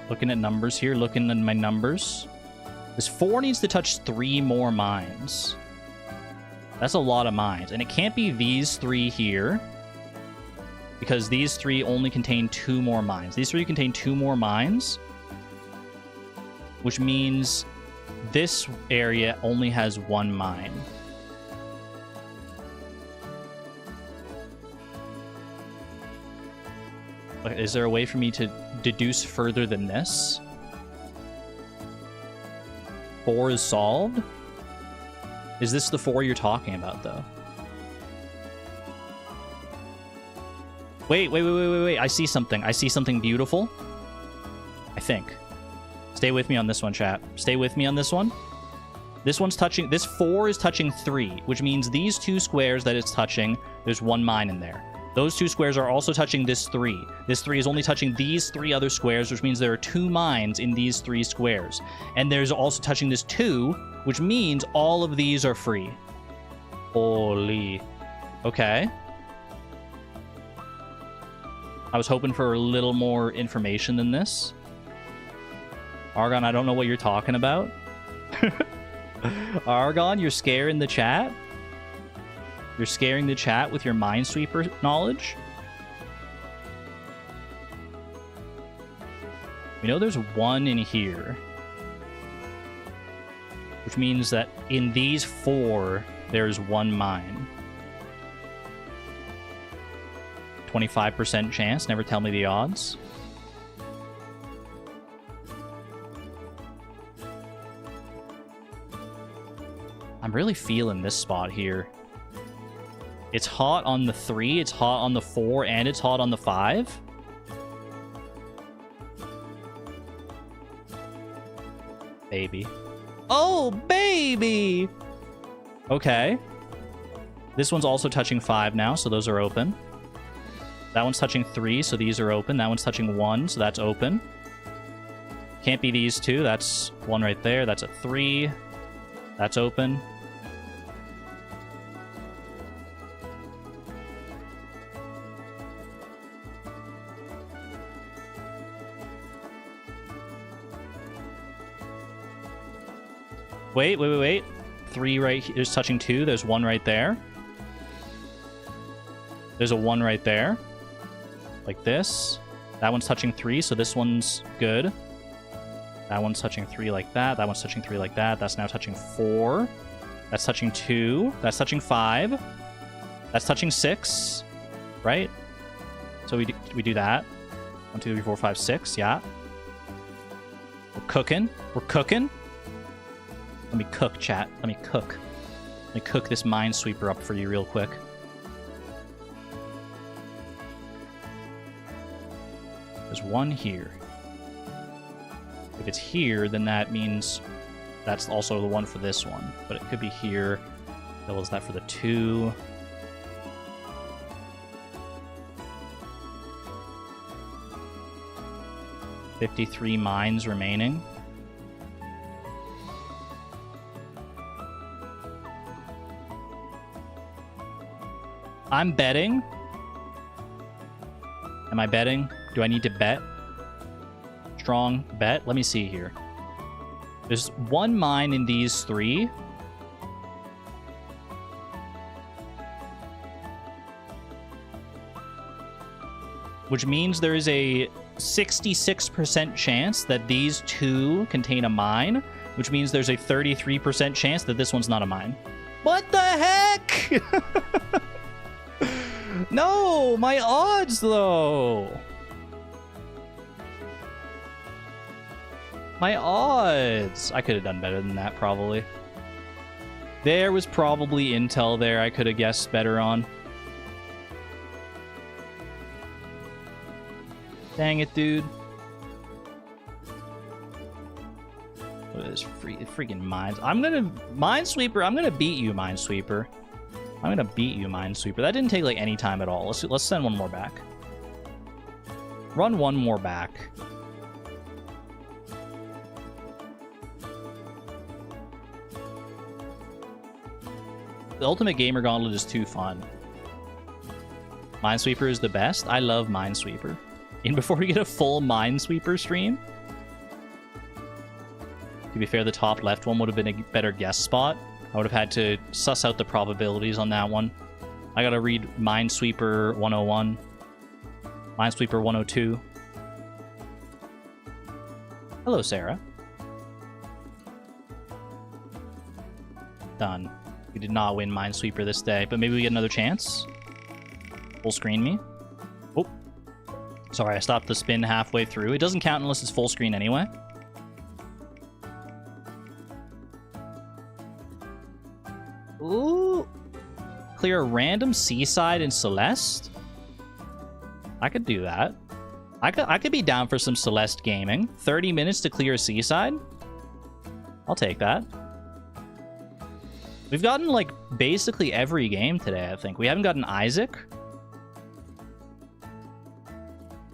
Looking at numbers here, looking at my numbers. This 4 needs to touch 3 more mines. That's a lot of mines. And it can't be these 3 here, because these 3 only contain 2 more mines. These 3 contain 2 more mines, which means this area only has 1 mine. Is there a way for me to deduce further than this? 4 is solved? Is this the 4 you're talking about, though? Wait. I see something. I see something beautiful. I think. Stay with me on this one, chat. Stay with me on this one. This one's touching... This 4 is touching 3, which means these 2 squares that it's touching, there's 1 mine in there. Those 2 squares are also touching this 3. This 3 is only touching these 3 other squares, which means there are 2 mines in these 3 squares. And there's also touching this 2, which means all of these are free. Holy. Okay. I was hoping for a little more information than this. Argon, I don't know what you're talking about. Argon, you're scaring the chat? You're scaring the chat with your Minesweeper knowledge? We know there's 1 in here. Which means that in these 4, there's 1 mine. 25% chance. Never tell me the odds. I'm really feeling this spot here. It's hot on the 3, it's hot on the 4, and it's hot on the 5. Baby. Oh, baby! Okay. This one's also touching 5 now, so those are open. That one's touching 3, so these are open. That one's touching 1, so that's open. Can't be these 2. That's 1 right there. That's a 3. That's open. Wait. 3 right here is touching 2. There's 1 right there. There's a 1 right there. Like this. That one's touching 3, so this one's good. That one's touching 3 like that. That one's touching 3 like that. That's now touching 4. That's touching 2. That's touching 5. That's touching 6. Right? So we do that. 1, 2, 3, 4, 5, 6. Yeah. We're cooking. We're cooking. Let me cook, chat. Let me cook. Let me cook this Minesweeper up for you real quick. There's 1 here. If it's here, then that means that's also the one for this one. But it could be here. That was that for the 2. 53 mines remaining. I'm betting. Am I betting? Do I need to bet? Strong bet. Let me see here. There's one mine in these three. Which means there is a 66% chance that these two contain a mine, which means there's a 33% chance that this one's not a mine. What the heck? No, my odds though. My odds. I could have done better than that probably. There was probably intel there I could have guessed better on. Dang it, dude. What is freaking mines? Minesweeper, I'm gonna beat you, Minesweeper. I'm gonna beat you, Minesweeper. That didn't take like any time at all. Let's send one more back. Run one more back. The Ultimate Gamer Gauntlet is too fun. Minesweeper is the best. I love Minesweeper. And before we get a full Minesweeper stream, to be fair, the top left one would have been a better guess spot. I would have had to suss out the probabilities on that one. I gotta read Minesweeper 101, Minesweeper 102. Hello, Sarah. Done. We did not win Minesweeper this day, but maybe we get another chance. Full screen me. Oh. Sorry, I stopped the spin halfway through. It doesn't count unless it's full screen anyway. Ooh. Clear a random seaside in Celeste? I could do that. I could be down for some Celeste gaming. 30 minutes to clear a seaside? I'll take that. We've gotten, like, basically every game today, I think. We haven't gotten Isaac.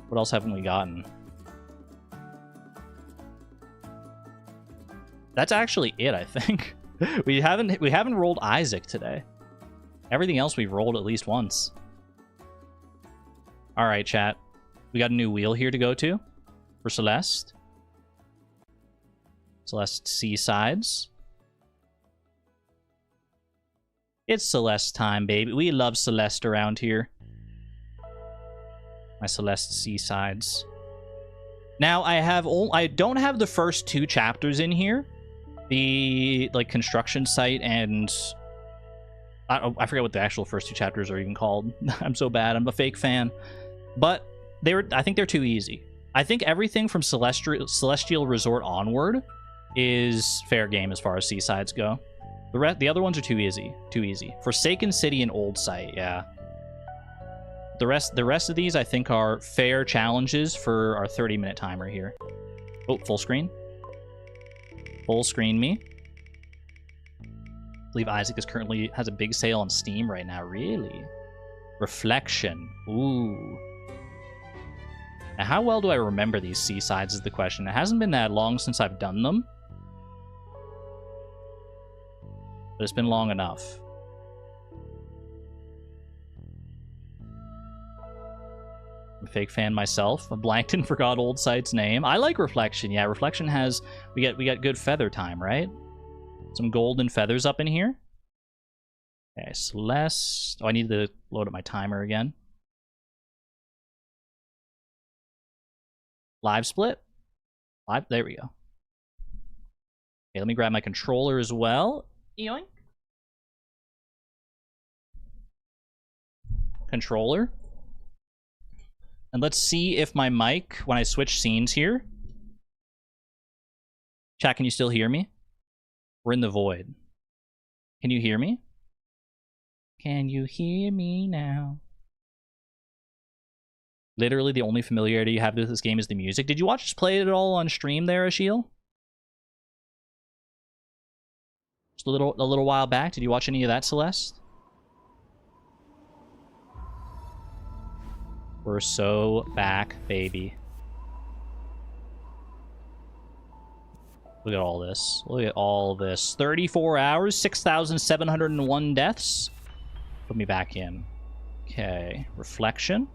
What else haven't we gotten? That's actually it, I think. We haven't rolled Isaac today. Everything else we've rolled at least once. All right, chat. We got a new wheel here to go to for Celeste. Celeste Seasides. It's Celeste time, baby. We love Celeste around here. My Celeste Seasides. Now, I don't have the first two chapters in here. The, like, construction site and... I forget what the actual first two chapters are even called. I'm so bad. I'm a fake fan. But I think they're too easy. I think everything from Celestial Resort onward is fair game as far as seasides go. The other ones are too easy. Too easy. Forsaken City and Old Site, yeah. The rest of these, I think, are fair challenges for our 30-minute timer here. Oh, full screen. Full screen me. I believe Isaac has a big sale on Steam right now. Really? Reflection. Ooh. Now, how well do I remember these seasides is the question. It hasn't been that long since I've done them. But it's been long enough. I'm a fake fan myself. I blanked and forgot Old Site's name. I like Reflection. Yeah, Reflection has... We get good feather time, right? Some golden feathers up in here. Okay, Celeste. Oh, I need to load up my timer again. Live split? Live? There we go. Okay, let me grab my controller as well. Yoink. Controller. And let's see if my mic, when I switch scenes here... Chat, can you still hear me? We're in the void. Can you hear me? Can you hear me now? Literally, the only familiarity you have with this game is the music. Did you watch us play it at all on stream there, Ashiel? Just a little while back. Did you watch any of that, Celeste? We're so back, baby. Look at all this. Look at all this. 34 hours, 6,701 deaths. Put me back in. Okay. Reflection.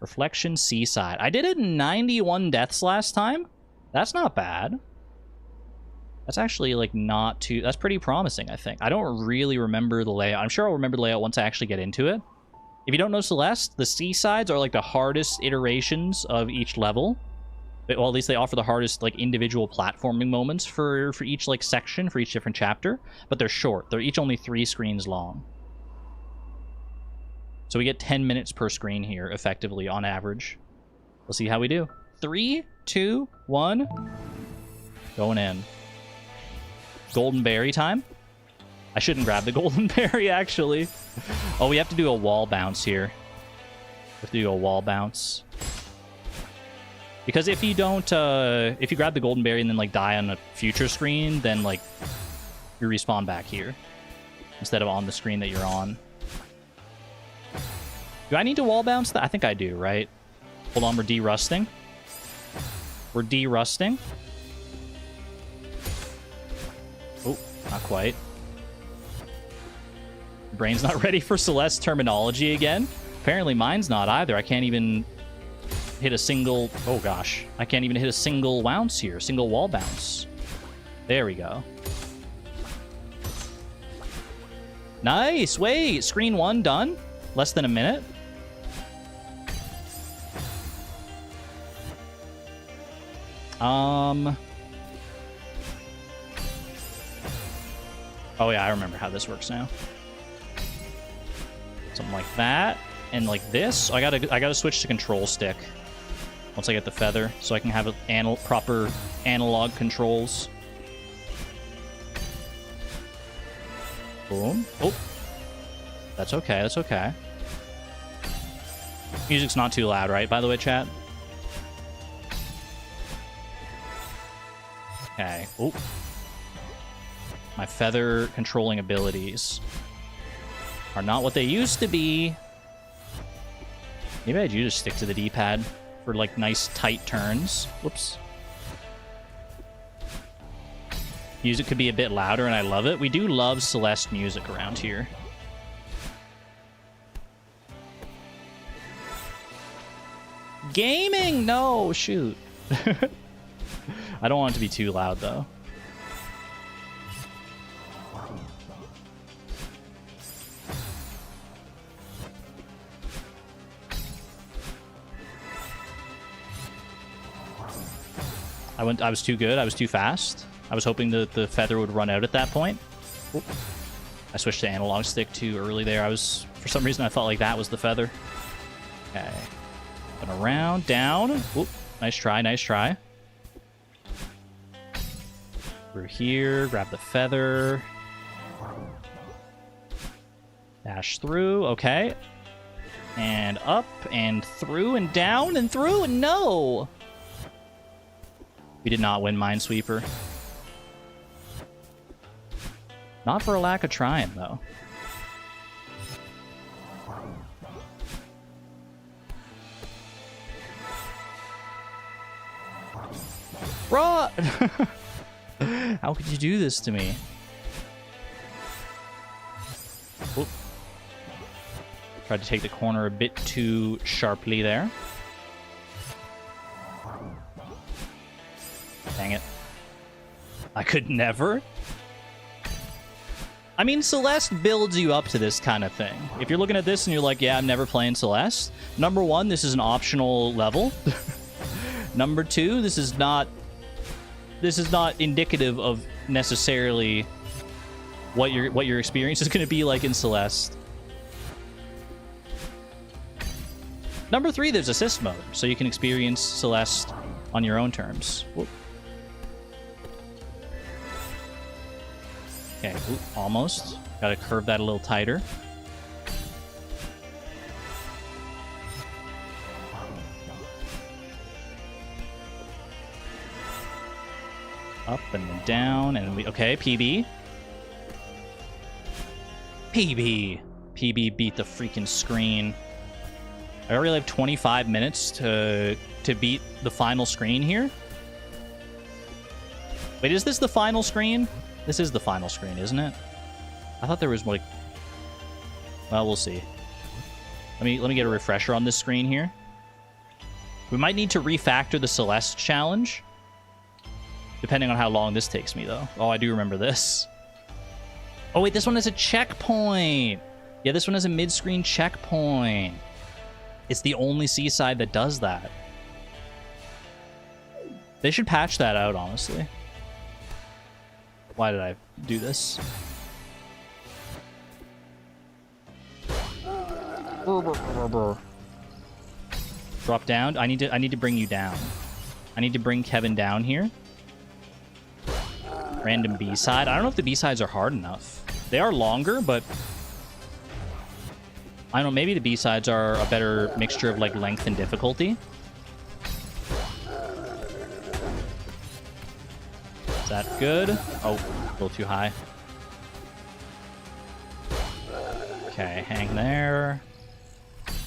Reflection Seaside. I did it in 91 deaths last time. That's not bad. That's actually, like, not too... That's pretty promising, I think. I don't really remember the layout. I'm sure I'll remember the layout once I actually get into it. If you don't know Celeste, the Seasides are, like, the hardest iterations of each level. Well, at least they offer the hardest, like, individual platforming moments for each, like, section, for each different chapter. But they're short. They're each only 3 screens long. So we get 10 minutes per screen here, effectively, on average. We'll see how we do. 3, 2, 1. Going in. Golden berry time. I shouldn't grab the golden berry, actually. Oh, we have to do a wall bounce here. We have to do a wall bounce. Because if you don't, if you grab the golden berry and then, like, die on a future screen, then, like, you respawn back here. Instead of on the screen that you're on. Do I need to wall bounce that? I think I do, right? Hold on, we're de-rusting. We're de-rusting. Oh, not quite. Brain's not ready for Celeste terminology again. Apparently mine's not either. I can't even hit a single... Oh, gosh. I can't even hit a single bounce here. Single wall bounce. There we go. Nice! Wait! Screen 1 done? Less than a minute? Oh yeah, I remember how this works now. Something like that, and like this. I gotta switch to control stick once I get the feather, so I can have proper analog controls. Boom. Oh, that's okay. That's okay. Music's not too loud, right? By the way, chat. Okay. Oh. My feather controlling abilities are not what they used to be. Maybe I do just stick to the D-pad for, like, nice, tight turns. Whoops. Music could be a bit louder, and I love it. We do love Celeste music around here. Gaming! No! Shoot. I don't want it to be too loud, though. I was too good. I was too fast. I was hoping that the feather would run out at that point. Oop. I switched to analog stick too early there. For some reason, I thought like that was the feather. Okay. Up and around, down. Oop. Nice try, nice try. Through here, grab the feather. Dash through, okay. And up, and through, and down, and through, and no! We did not win Minesweeper. Not for a lack of trying, though. Bro! How could you do this to me? Oop. Tried to take the corner a bit too sharply there. Dang it. I could never. I mean, Celeste builds you up to this kind of thing. If you're looking at this and you're like, yeah, I'm never playing Celeste. Number one, this is an optional level. Number two, this is not indicative of necessarily what your experience is going to be like in Celeste. Number three, there's assist mode, so you can experience Celeste on your own terms. Whoop. Okay, ooh, almost. Gotta curve that a little tighter. Up and down, and we... Okay, PB. PB! PB beat the freaking screen. I already have 25 minutes to beat the final screen here. Wait, is this the final screen? This is the final screen, isn't it? I thought there was like... Well, we'll see. Let me get a refresher on this screen here. We might need to refactor the Celeste challenge. Depending on how long this takes me, though. Oh, I do remember this. Oh, wait, this one has a checkpoint. Yeah, this one has a mid-screen checkpoint. It's the only Seaside that does that. They should patch that out, honestly. Why did I do this? Drop down. I need to bring you down. I need to bring Kevin down here. Random B-side. I don't know if the B-sides are hard enough. They are longer, but I don't know, maybe the B-sides are a better mixture of like length and difficulty. Is that good? Oh, a little too high. Okay, hang there.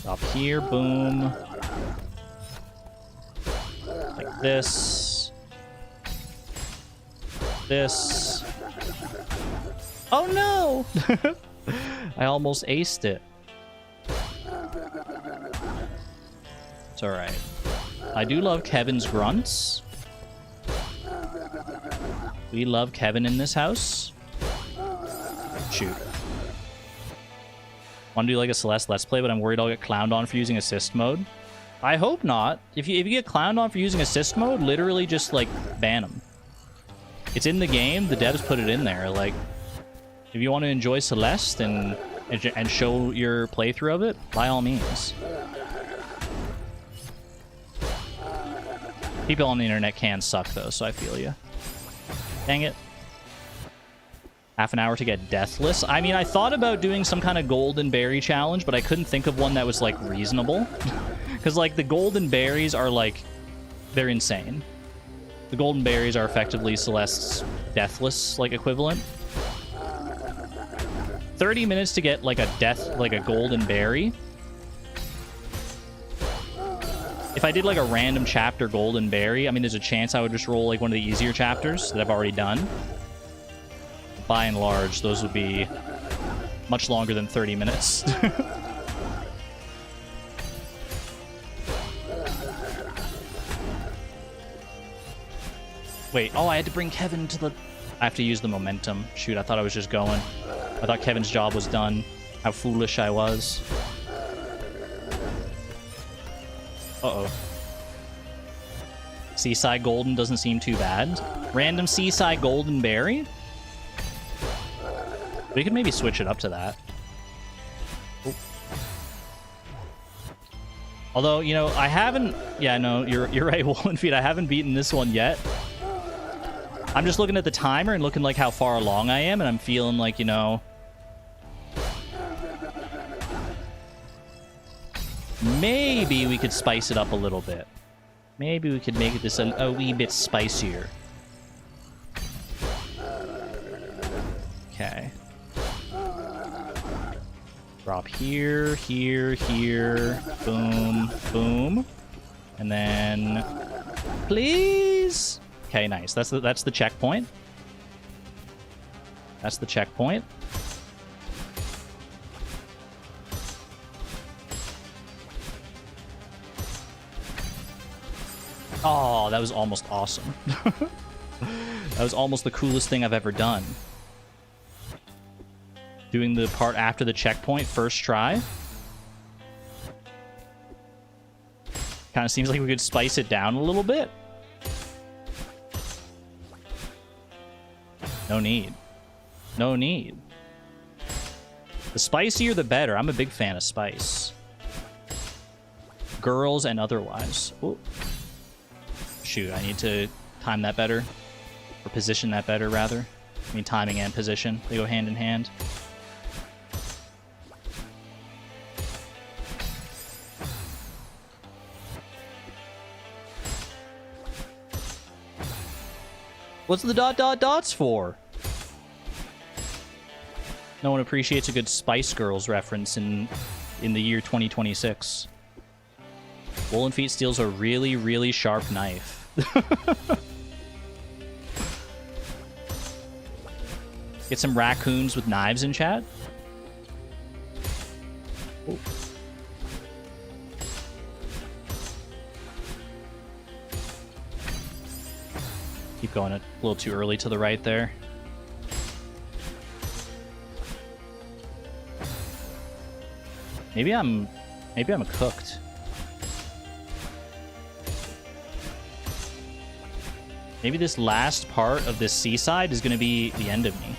Up here, boom. Like this. This. Oh no! I almost aced it. It's alright. I do love Kevin's grunts. We love Kevin in this house. Shoot. Want to do like a Celeste Let's Play, but I'm worried I'll get clowned on for using assist mode. I hope not. If you get clowned on for using assist mode, literally just like ban them. It's in the game. The devs put it in there. Like, if you want to enjoy Celeste and show your playthrough of it, by all means. People on the internet can suck though, so I feel you. Dang it. Half an hour to get deathless. I mean, I thought about doing some kind of golden berry challenge, but I couldn't think of one that was like reasonable. Because like the golden berries are like, they're insane. The golden berries are effectively Celeste's deathless like equivalent. 30 minutes to get like a golden berry. If I did like a random chapter golden berry, I mean, there's a chance I would just roll like one of the easier chapters that I've already done. By and large, those would be much longer than 30 minutes. Wait, oh, I had to bring Kevin to the... I have to use the momentum. Shoot, I thought I was just going. I thought Kevin's job was done. How foolish I was. Uh-oh. Seaside Golden doesn't seem too bad. Random Seaside Golden Berry? We could maybe switch it up to that. Oh. Although, you know, I haven't... Yeah, no, you're right, Wolfen Feet. I haven't beaten this one yet. I'm just looking at the timer and looking like how far along I am, and I'm feeling like, you know... Maybe we could spice it up a little bit. Maybe we could make this a wee bit spicier. Okay. Drop here, here, here. Boom, boom. And then... Please? Okay, nice. That's the checkpoint. That's the checkpoint. Oh, that was almost awesome. That was almost the coolest thing I've ever done. Doing the part after the checkpoint, first try. Kind of seems like we could spice it down a little bit. No need. No need. The spicier, the better. I'm a big fan of spice. Girls and otherwise. Ooh. Shoot, I need to time that better. Or position that better, rather. I mean, timing and position. They go hand in hand. What's the ... dots for? No one appreciates a good Spice Girls reference in the year 2026. Wolfen Feet steals a really, really sharp knife. Get some raccoons with knives in chat. Ooh. Keep going a little too early to the right there. Maybe I'm cooked. Maybe this last part of this seaside is going to be the end of me.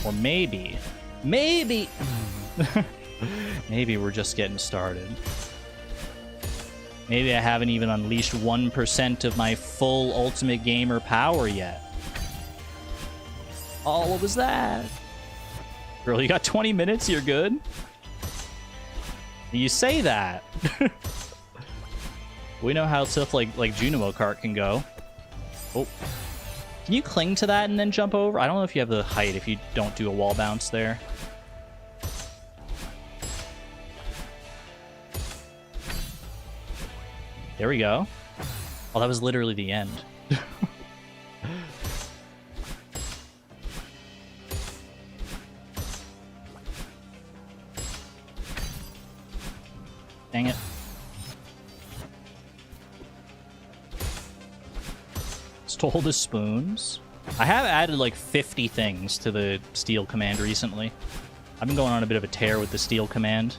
Or maybe maybe we're just getting started. Maybe I haven't even unleashed 1% of my full Ultimate Gamer power yet. Oh, what was that? Girl, you got 20 minutes? You're good? You say that. We know how stuff like Junimo Kart can go. Oh. Can you cling to that and then jump over? I don't know if you have the height if you don't do a wall bounce there. There we go. Oh, that was literally the end. Dang it. Stole the spoons. I have added like 50 things to the steal command recently. I've been going on a bit of a tear with the steal command.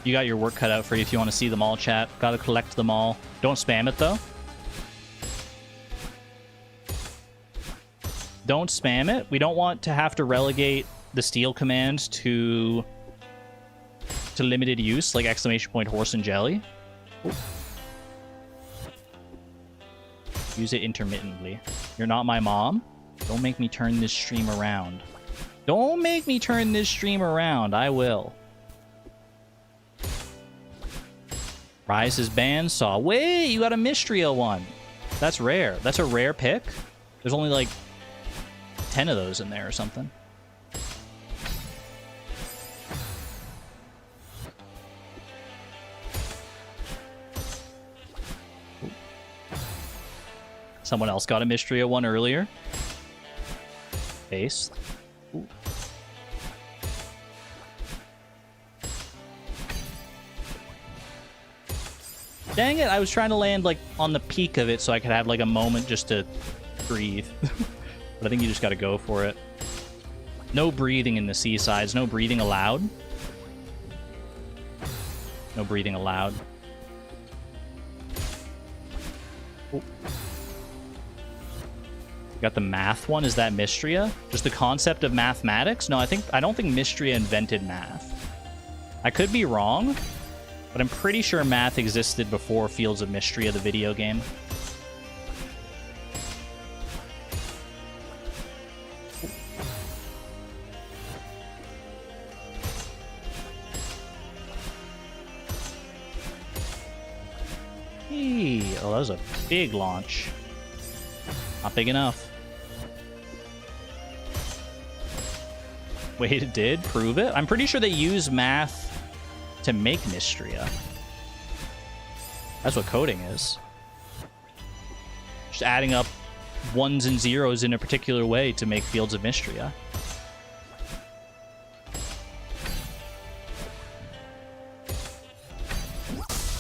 You got your work cut out for you if you want to see them all, chat. Gotta collect them all. Don't spam it, though. Don't spam it. We don't want to have to relegate the steal command to limited use, like exclamation point horse and jelly. Ooh. Use it intermittently. You're not my mom? Don't make me turn this stream around. Don't make me turn this stream around. I will. Rise's bandsaw. Wait, you got a Mystria one. That's rare. That's a rare pick. There's only like 10 of those in there or something. Someone else got a Mystria one earlier. Base. Ooh. Dang it, I was trying to land like on the peak of it so I could have like a moment just to breathe. But I think you just gotta go for it. No breathing in the seasides. No breathing allowed. No breathing allowed. Oh. Got the math one. Is that Mystria? Just the concept of mathematics? No, I don't think Mystria invented math. I could be wrong, but I'm pretty sure math existed before Fields of Mystria, the video game. Hey, oh, that was a big launch. Not big enough. Wait, it did? Prove it? I'm pretty sure they use math to make Mystria. That's what coding is. Just adding up ones and zeros in a particular way to make Fields of Mystria.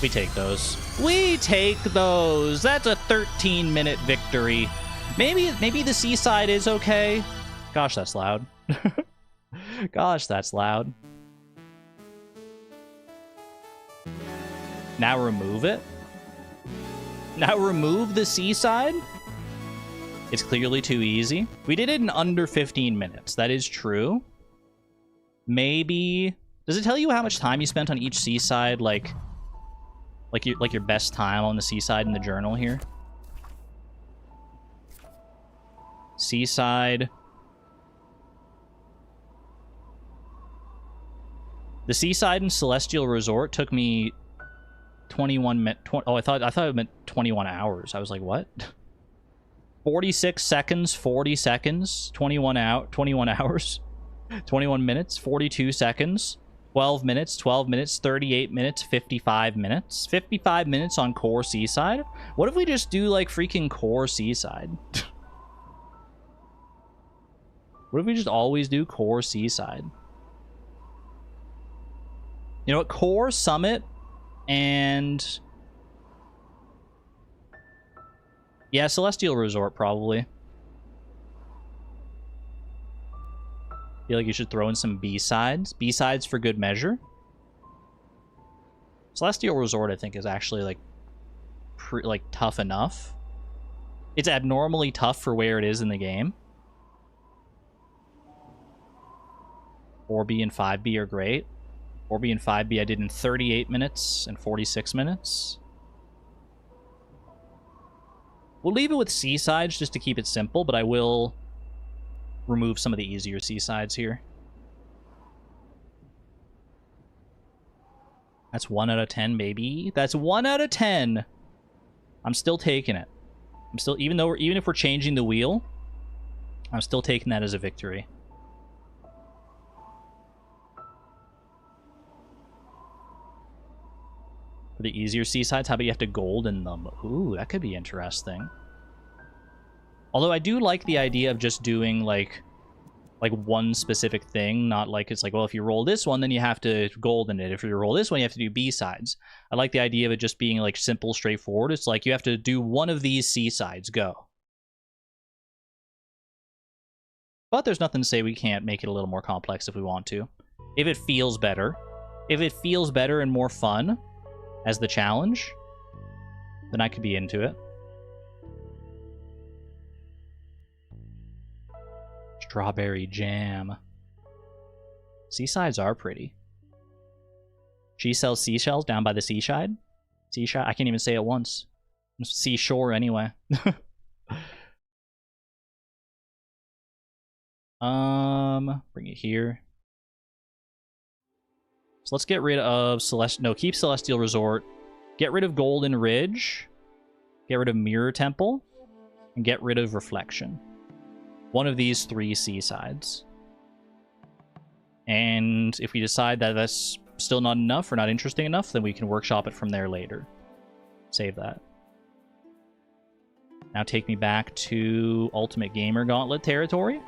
We take those. We take those! That's a 13-minute victory. Maybe the seaside is okay. Gosh, that's loud. Gosh, that's loud. Now remove it? Now remove the seaside? It's clearly too easy. We did it in under 15 minutes. That is true. Maybe... Does it tell you how much time you spent on each seaside, like your best time on the seaside in the journal here? Seaside. The seaside in Celestial Resort took me 21 minutes. Oh, I thought it meant 21 hours. I was like, what? 46 seconds, 40 seconds, 21 hours. 21 minutes, 42 seconds, 12 minutes, 12 minutes, 38 minutes, 55 minutes. 55 minutes on core seaside? What if we just do, like, freaking core seaside? What if we just always do core seaside? You know what? Core, summit, and... yeah, Celestial Resort, probably. Feel like you should throw in some B-sides. B-sides for good measure. Celestial Resort, I think, is actually, like, tough enough. It's abnormally tough for where it is in the game. 4B and 5B are great. 4B and 5B I did in 38 minutes and 46 minutes. We'll leave it with C-sides just to keep it simple, but I will remove some of the easier C-sides here. That's 1 out of 10, baby. That's 1 out of 10. I'm still taking it. I'm still, even if we're changing the wheel, I'm still taking that as a victory. For the easier C-sides, how about you have to golden them? Ooh, that could be interesting. Although I do like the idea of just doing, like one specific thing, not like it's like, well, if you roll this one, then you have to golden it. If you roll this one, you have to do B-sides. I like the idea of it just being, like, simple, straightforward. It's like you have to do one of these C-sides, go. But there's nothing to say we can't make it a little more complex if we want to. If it feels better. If it feels better and more fun as the challenge, then I could be into it. Strawberry jam. Seasides are pretty. She sells seashells down by the seaside. Seashide? I can't even say it once. Seashore anyway. Bring it here. So let's get rid of keep Celestial Resort. Get rid of Golden Ridge. Get rid of Mirror Temple. And get rid of Reflection. One of these 3 seasides. And if we decide that that's still not enough or not interesting enough, then we can workshop it from there later. Save that. Now take me back to Ultimate Gamer Gauntlet territory.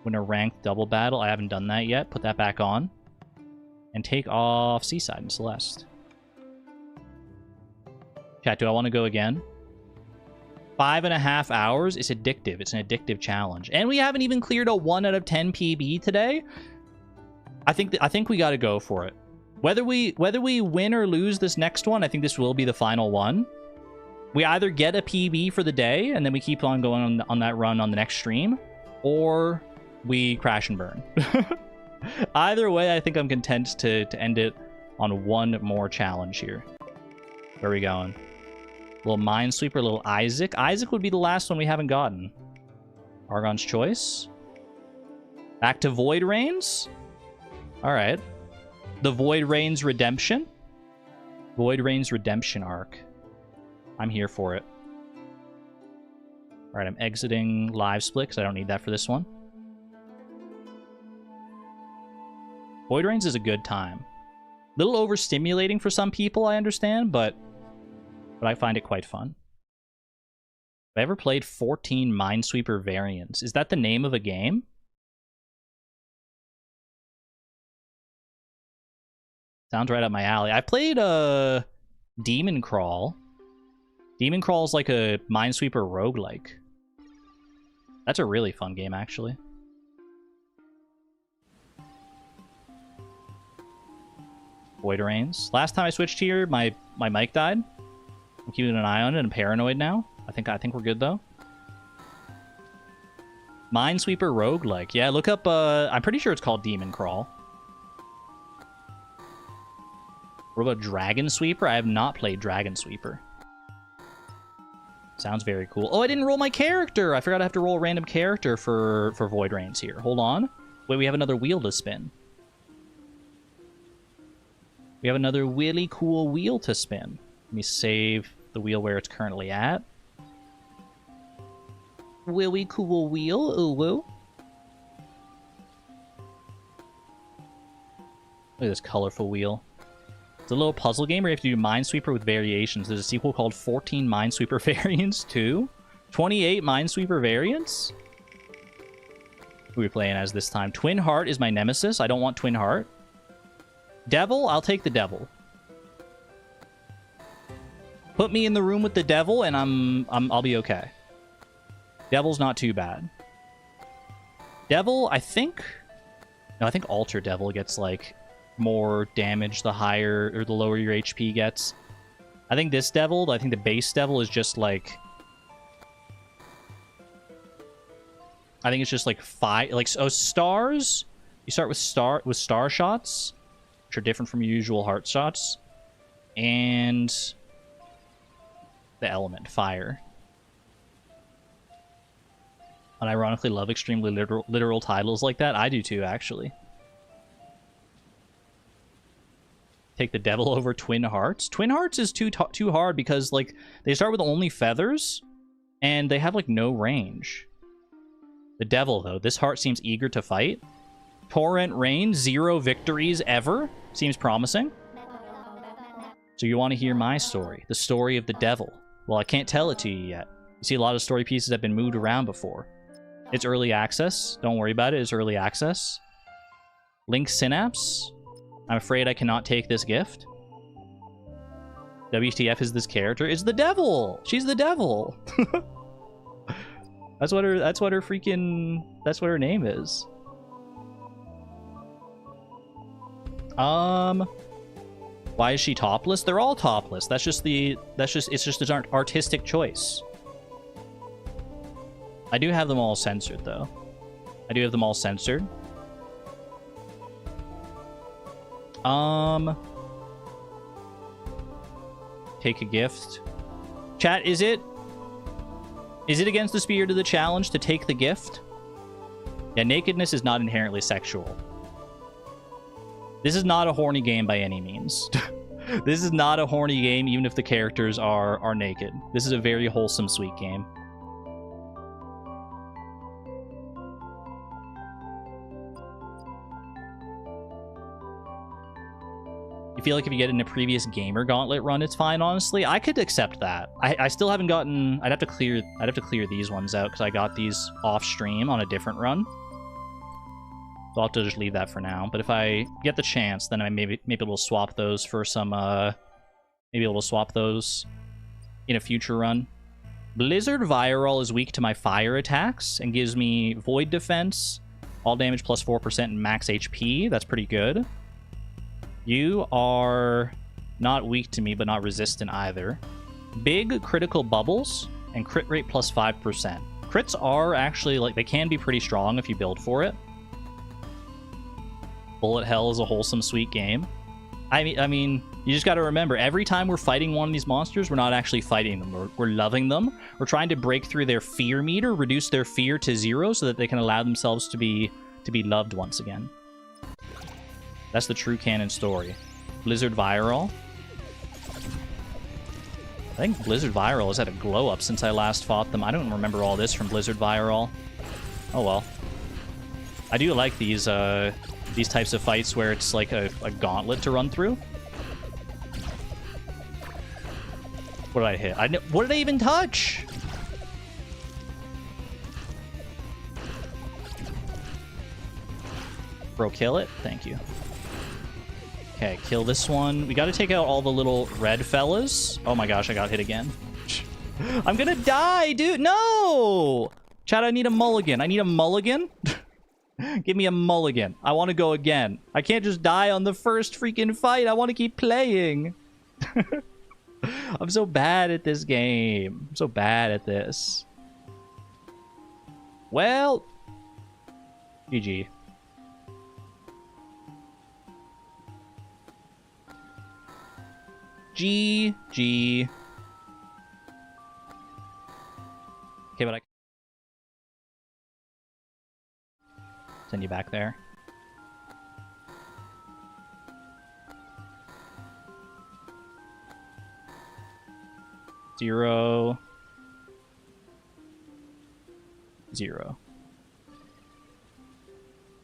Win a ranked double battle. I haven't done that yet. Put that back on. And take off Seaside and Celeste. Chat, do I want to go again? 5.5 hours? It's addictive. It's an addictive challenge. And we haven't even cleared a 1 out of 10 PB today. I think we got to go for it. Whether we win or lose this next one, I think this will be the final one. We either get a PB for the day, and then we keep on going on that run on the next stream, or we crash and burn. Either way, I think I'm content to end it on one more challenge here. Where are we going? Little Minesweeper, little Isaac. Isaac would be the last one we haven't gotten. Argon's Choice. Back to Void Rains. All right. The Void Rains Redemption. Void Rains Redemption arc. I'm here for it. All right, I'm exiting Live Split because I don't need that for this one. Void Rains is a good time. Little overstimulating for some people, I understand, but I find it quite fun. Have I ever played 14 Minesweeper variants? Is that the name of a game? Sounds right up my alley. I played Demon Crawl. Demon Crawl is like a Minesweeper roguelike. That's a really fun game, actually. Void Rains. Last time I switched here, my mic died. I'm keeping an eye on it and paranoid now. I think we're good though. Minesweeper roguelike. Yeah, look up I'm pretty sure it's called Demon Crawl. What about Dragon Sweeper? I have not played Dragon Sweeper. Sounds very cool. Oh, I didn't roll my character. I forgot I have to roll a random character for Void Rains here. Hold on. Wait, we have another wheel to spin. We have another really cool wheel to spin. Let me save the wheel where it's currently at. Willy cool wheel. Ooh woo. Look at this colorful wheel. It's a little puzzle game where you have to do Minesweeper with variations. There's a sequel called 14 Minesweeper Variants too. 28 Minesweeper Variants? Who are we playing as this time? Twin Heart is my nemesis. I don't want Twin Heart. Devil? I'll take the Devil. Put me in the room with the Devil and I'll be okay. Devil's not too bad. Devil, I think... No, I think Alter Devil gets, like, more damage the higher or the lower your HP gets. I think this Devil, I think the base Devil is just, like... I think it's just, like, 5... Like, oh, stars? You start with star shots, which are different from your usual heart shots. And... the element, fire. And I ironically love extremely literal titles like that. I do too, actually. Take the Devil over Twin Hearts. Twin Hearts is too hard because, like, they start with only feathers, and they have, like, no range. The Devil, though. This heart seems eager to fight. Torrent Rain, 0 victories ever. Seems promising. So you want to hear my story. The story of the Devil. Well, I can't tell it to you yet. You see, a lot of story pieces have been moved around before. It's early access. Don't worry about it. It's early access. Link Synapse. I'm afraid I cannot take this gift. WTF is this character? It's the Devil! She's the Devil! That's what her name is. Why is she topless? They're all topless. It's just an artistic choice. I do have them all censored, though. I do have them all censored. Take a gift. Chat, is it against the spirit of the challenge to take the gift? Yeah, nakedness is not inherently sexual. This is not a horny game by any means. This is not a horny game, even if the characters are naked. This is a very wholesome, sweet game. I feel like if you get in a previous gamer gauntlet run, it's fine, honestly. I could accept that. I still haven't gotten... I'd have to clear these ones out, because I got these off stream on a different run. So I'll have to just leave that for now. But if I get the chance, then I maybe we'll swap those for some... maybe we'll swap those in a future run. Blizzard Viral is weak to my fire attacks and gives me Void Defense, all damage plus 4% and max HP. That's pretty good. You are not weak to me, but not resistant either. Big critical bubbles and crit rate plus 5%. Crits are actually, like, they can be pretty strong if you build for it. Bullet Hell is a wholesome, sweet game. I mean, you just got to remember, every time we're fighting one of these monsters, we're not actually fighting them. We're loving them. We're trying to break through their fear meter, reduce their fear to 0 so that they can allow themselves to be loved once again. That's the true canon story. Blizzard Viral. I think Blizzard Viral has had a glow up since I last fought them. I don't remember all this from Blizzard Viral. Oh well. I do like these types of fights where it's like a gauntlet to run through. What did I hit? What did I even touch? Bro, kill it. Thank you. Okay, kill this one. We got to take out all the little red fellas. Oh my gosh, I got hit again. I'm gonna die, dude. No! Chad, I need a mulligan. I need a mulligan. Give me a mulligan. I want to go again. I can't just die on the first freaking fight. I want to keep playing. I'm so bad at this game. I'm so bad at this. Well, GG. GG. Okay, but I send you back there. Zero. 0.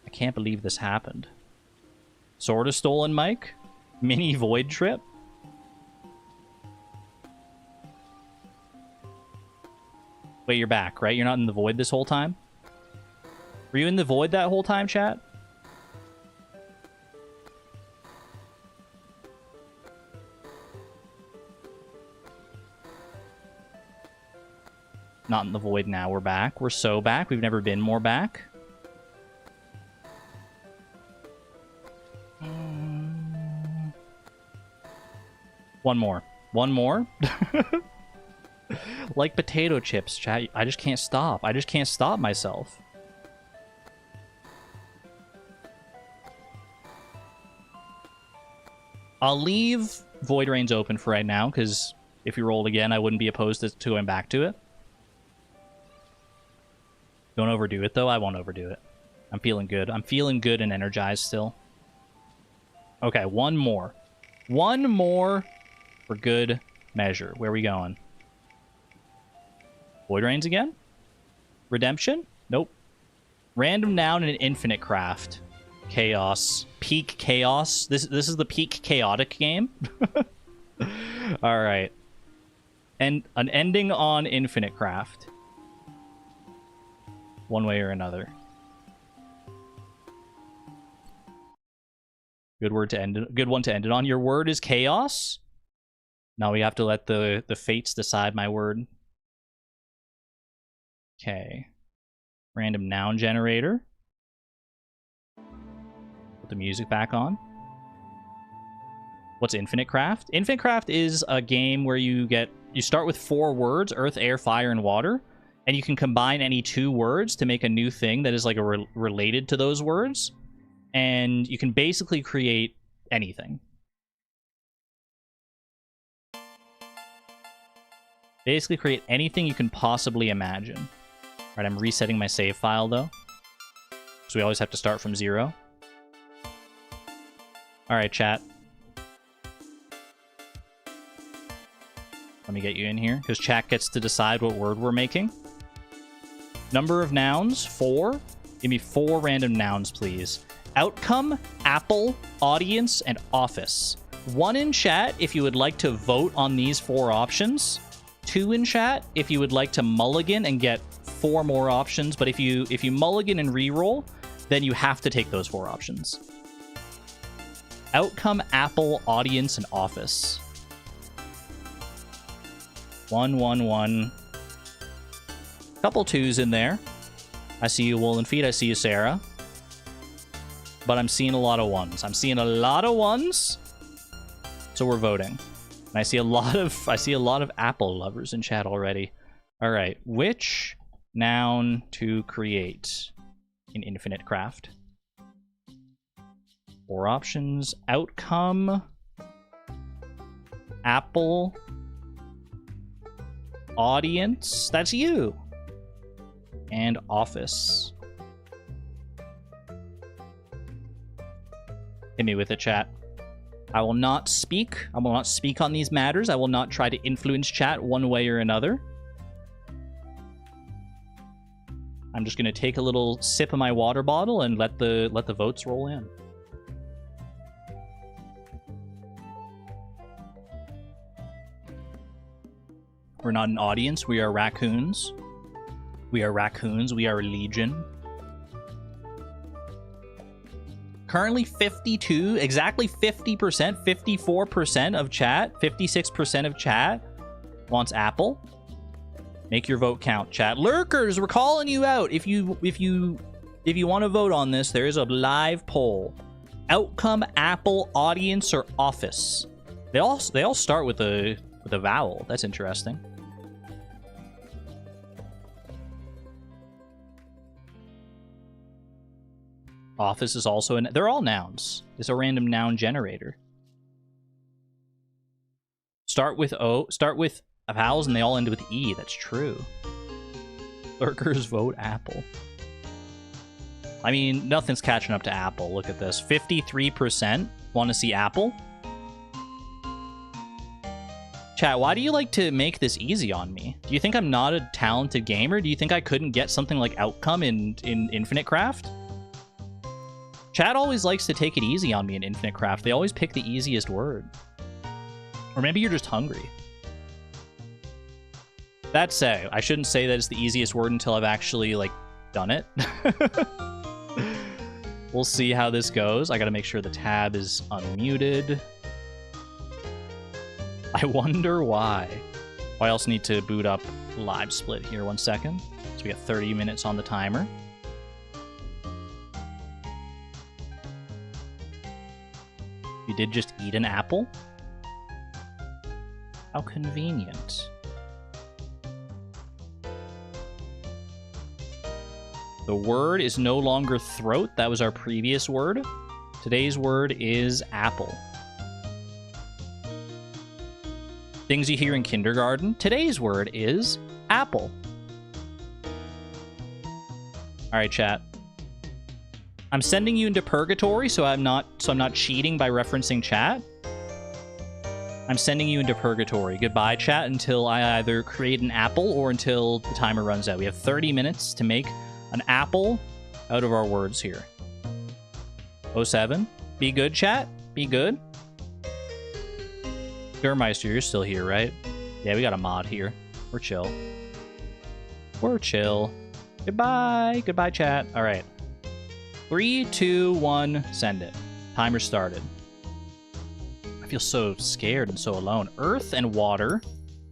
I can't believe this happened. Sorta stolen mic? Mini void trip? Wait, you're back, right? You're not in the void this whole time? Were you in the void that whole time, chat? Not in the void now. We're back. We're so back. We've never been more back. One more. One more? Like potato chips, chat. I just can't stop. I just can't stop myself. I'll leave Void Rains open for right now, because if you rolled again, I wouldn't be opposed to going back to it. Don't overdo it, though. I won't overdo it. I'm feeling good. I'm feeling good and energized still. Okay, one more. One more for good measure. Where are we going? Void Rains again? Redemption? Nope. Random noun and infinite craft. Chaos. Peak chaos. This is the peak chaotic game. Alright. And an ending on infinite craft. One way or another. Good word to end it. Good one to end it on. Your word is chaos? Now we have to let the fates decide my word. Okay. Random noun generator. Put the music back on. What's Infinite Craft? Infinite Craft is a game where you start with 4 words: earth, air, fire, and water. And you can combine any 2 words to make a new thing that is like related to those words. And you can basically create anything. Basically create anything you can possibly imagine. All right, I'm resetting my save file though. So we always have to start from 0. All right, chat. Let me get you in here, because chat gets to decide what word we're making. Number of nouns, 4. Give me 4 random nouns, please. Outcome, apple, audience, and office. 1 in chat if you would like to vote on these 4 options. 2 in chat if you would like to mulligan and get 4 more options. But if you mulligan and reroll, then you have to take those 4 options. Outcome, apple, audience, and office. 1, 1, 1. Couple 2s in there. I see you, Woolen Feet. I see you, Sarah. But I'm seeing a lot of 1s. I'm seeing a lot of 1s. So we're voting. And I see a lot of apple lovers in chat already. All right, which noun to create in Infinite Craft? 4 options: outcome, apple, audience. That's you. And office. Hit me with it, chat. I will not speak. I will not speak on these matters. I will not try to influence chat one way or another. I'm just going to take a little sip of my water bottle and let the votes roll in. We're not an audience. We are raccoons. We are raccoons. We are a legion. Currently 52, exactly 50%, 54% of chat, 56% of chat wants apple. Make your vote count, chat. Lurkers, we're calling you out. If you want to vote on this, there is a live poll. Outcome, apple, audience, or office. They all start with a vowel. That's interesting. Office is also they're all nouns. It's a random noun generator. Start with vowels and they all end with E. That's true. Lurkers vote apple. I mean, nothing's catching up to apple. Look at this. 53% want to see apple. Chat, why do you like to make this easy on me? Do you think I'm not a talented gamer? Do you think I couldn't get something like Outcome in Infinite Craft? Chat always likes to take it easy on me in Infinite Craft. They always pick the easiest word. Or maybe you're just hungry. That said, I shouldn't say that it's the easiest word until I've actually, like, done it. We'll see how this goes. I gotta make sure the tab is unmuted. I wonder why. I also need to boot up Live Split here. 1 second. So we got 30 minutes on the timer. You did just eat an apple? How convenient. The word is no longer throat. That was our previous word. Today's word is apple. Things you hear in kindergarten. Today's word is apple. All right, chat. I'm sending you into purgatory, so I'm not cheating by referencing chat. I'm sending you into purgatory. Goodbye, chat, until I either create an apple or until the timer runs out. We have 30 minutes to make an apple out of our words here. 07. Be good, chat. Be good. Germeister, you're still here, right? Yeah, we got a mod here. We're chill. We're chill. Goodbye. Goodbye, chat. All right. 3, 2, 1, send it. Timer started. I feel so scared and so alone. Earth and water.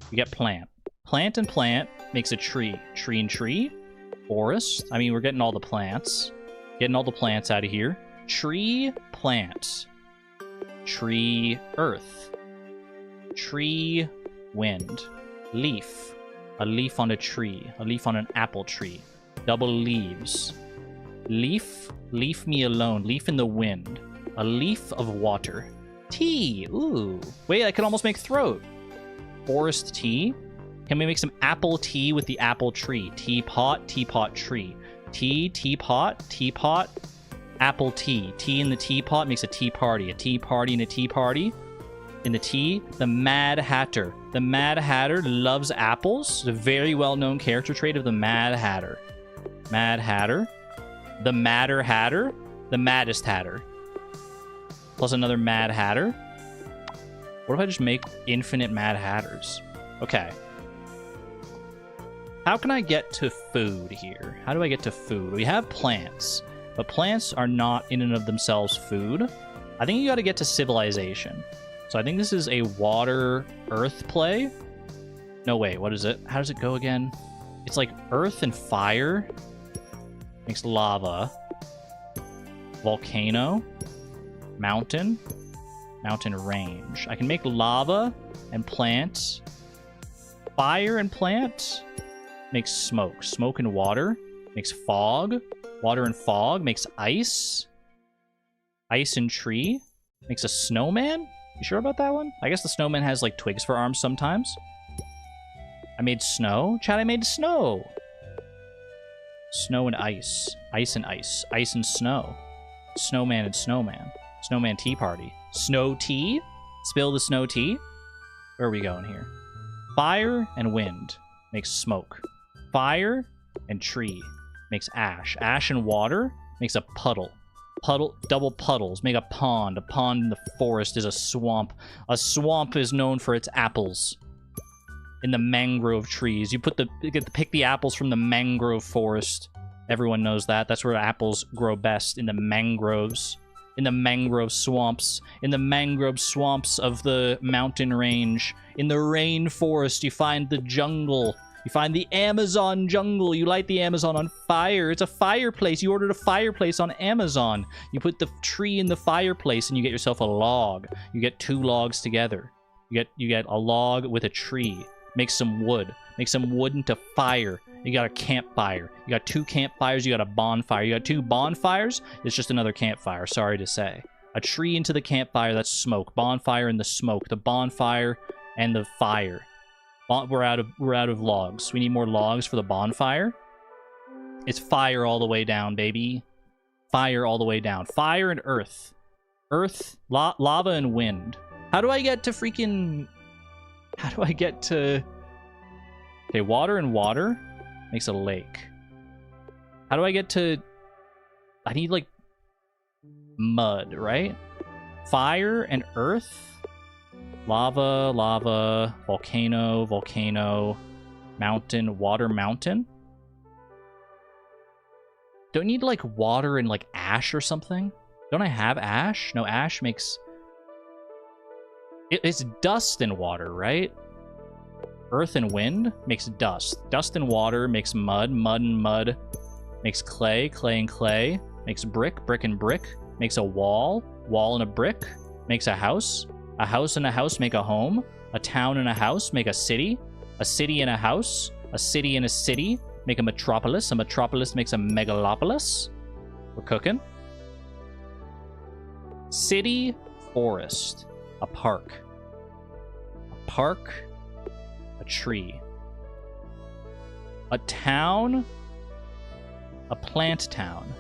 We get plant. Plant and plant makes a tree. Tree and tree. Forest. I mean, we're getting all the plants. Getting all the plants out of here. Tree, plant. Tree, earth. Tree, wind. Leaf. A leaf on a tree. A leaf on an apple tree. Double leaves. Leaf. Leave me alone. Leaf in the wind. A leaf of water. Tea. Ooh. Wait, I could almost make throat. Forest tea. Can we make some apple tea with the apple tree? Teapot, teapot tree. Tea, teapot, teapot, apple tea. Tea in the teapot makes a tea party. A tea party and a tea party. In the tea, the Mad Hatter. The Mad Hatter loves apples. It's a very well-known character trait of the Mad Hatter. Mad Hatter. The Madder Hatter. The Maddest Hatter. Plus another Mad Hatter. What if I just make infinite Mad Hatters? Okay. How can I get to food here? How do I get to food? We have plants, but plants are not in and of themselves food. I think you got to get to civilization. So I think this is a water earth play. No, wait, what is it? How does it go again? It's like earth and fire. Makes lava. Volcano. Mountain. Mountain range. I can make lava and plant. Fire and plant. Makes smoke. Smoke and water. Makes fog. Water and fog. Makes ice. Ice and tree. Makes a snowman? You sure about that one? I guess the snowman has, like, twigs for arms sometimes. I made snow? Chat, I made snow! Snow and ice. Ice and ice. Ice and snow. Snowman and snowman. Snowman tea party. Snow tea? Spill the snow tea? Where are we going here? Fire and wind. Makes smoke. Fire and tree makes ash. Ash and water makes a puddle. Puddle, double puddles make a pond. A pond in the forest is a swamp. A swamp is known for its apples. In the mangrove trees, you get to pick the apples from the mangrove forest. Everyone knows that. That's where apples grow best, in the mangroves. In the mangrove swamps. In the mangrove swamps of the mountain range. In the rainforest, you find the jungle. You find the Amazon jungle. You light the Amazon on fire. It's a fireplace. You ordered a fireplace on Amazon. You put the tree in the fireplace and you get yourself a log. You get 2 logs together. You get a log with a tree. Make some wood. Make some wood into fire. You got a campfire. You got 2 campfires. You got a bonfire. You got 2 bonfires. It's just another campfire. Sorry to say. A tree into the campfire. That's smoke. Bonfire in the smoke. The bonfire and the fire. We're out of logs. We need more logs for the bonfire. It's fire all the way down, baby. Fire all the way down. Fire and earth. Earth, lava and wind. How do I get to freaking How do I get to... Okay, water and water makes a lake. How do I get to... I need, like, mud, right? Fire and earth. Lava, lava, volcano, volcano, mountain, water, mountain. Don't I need, like, water and, like, ash or something? Don't I have ash? No, ash makes... It's dust and water, right? Earth and wind makes dust. Dust and water makes mud. Mud and mud makes clay. Clay and clay makes brick. Brick and brick makes a wall. Wall and a brick makes a house. A house and a house make a home. A town and a house make a city. A city and a house. A city and a city make a metropolis. A metropolis makes a megalopolis. We're cooking. City, forest. A park. A park. A tree. A town. A plant town.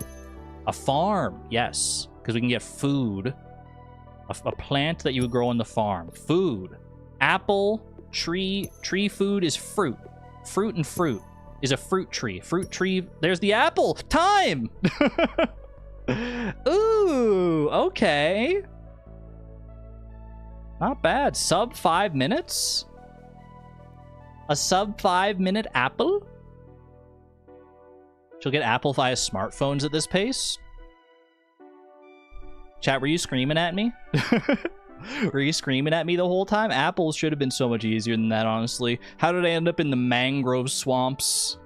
A farm, yes. Because we can get food. A plant that you would grow on the farm. Food. Apple, tree. Tree food is fruit. Fruit and fruit is a fruit tree. Fruit tree. There's the apple. Time! Ooh, okay. Not bad. Sub 5 minutes? A sub 5 minute apple? She'll get apple via smartphones at this pace? Chat, were you screaming at me? Were you screaming at me the whole time? Apples should have been so much easier than that, honestly. How did I end up in the mangrove swamps?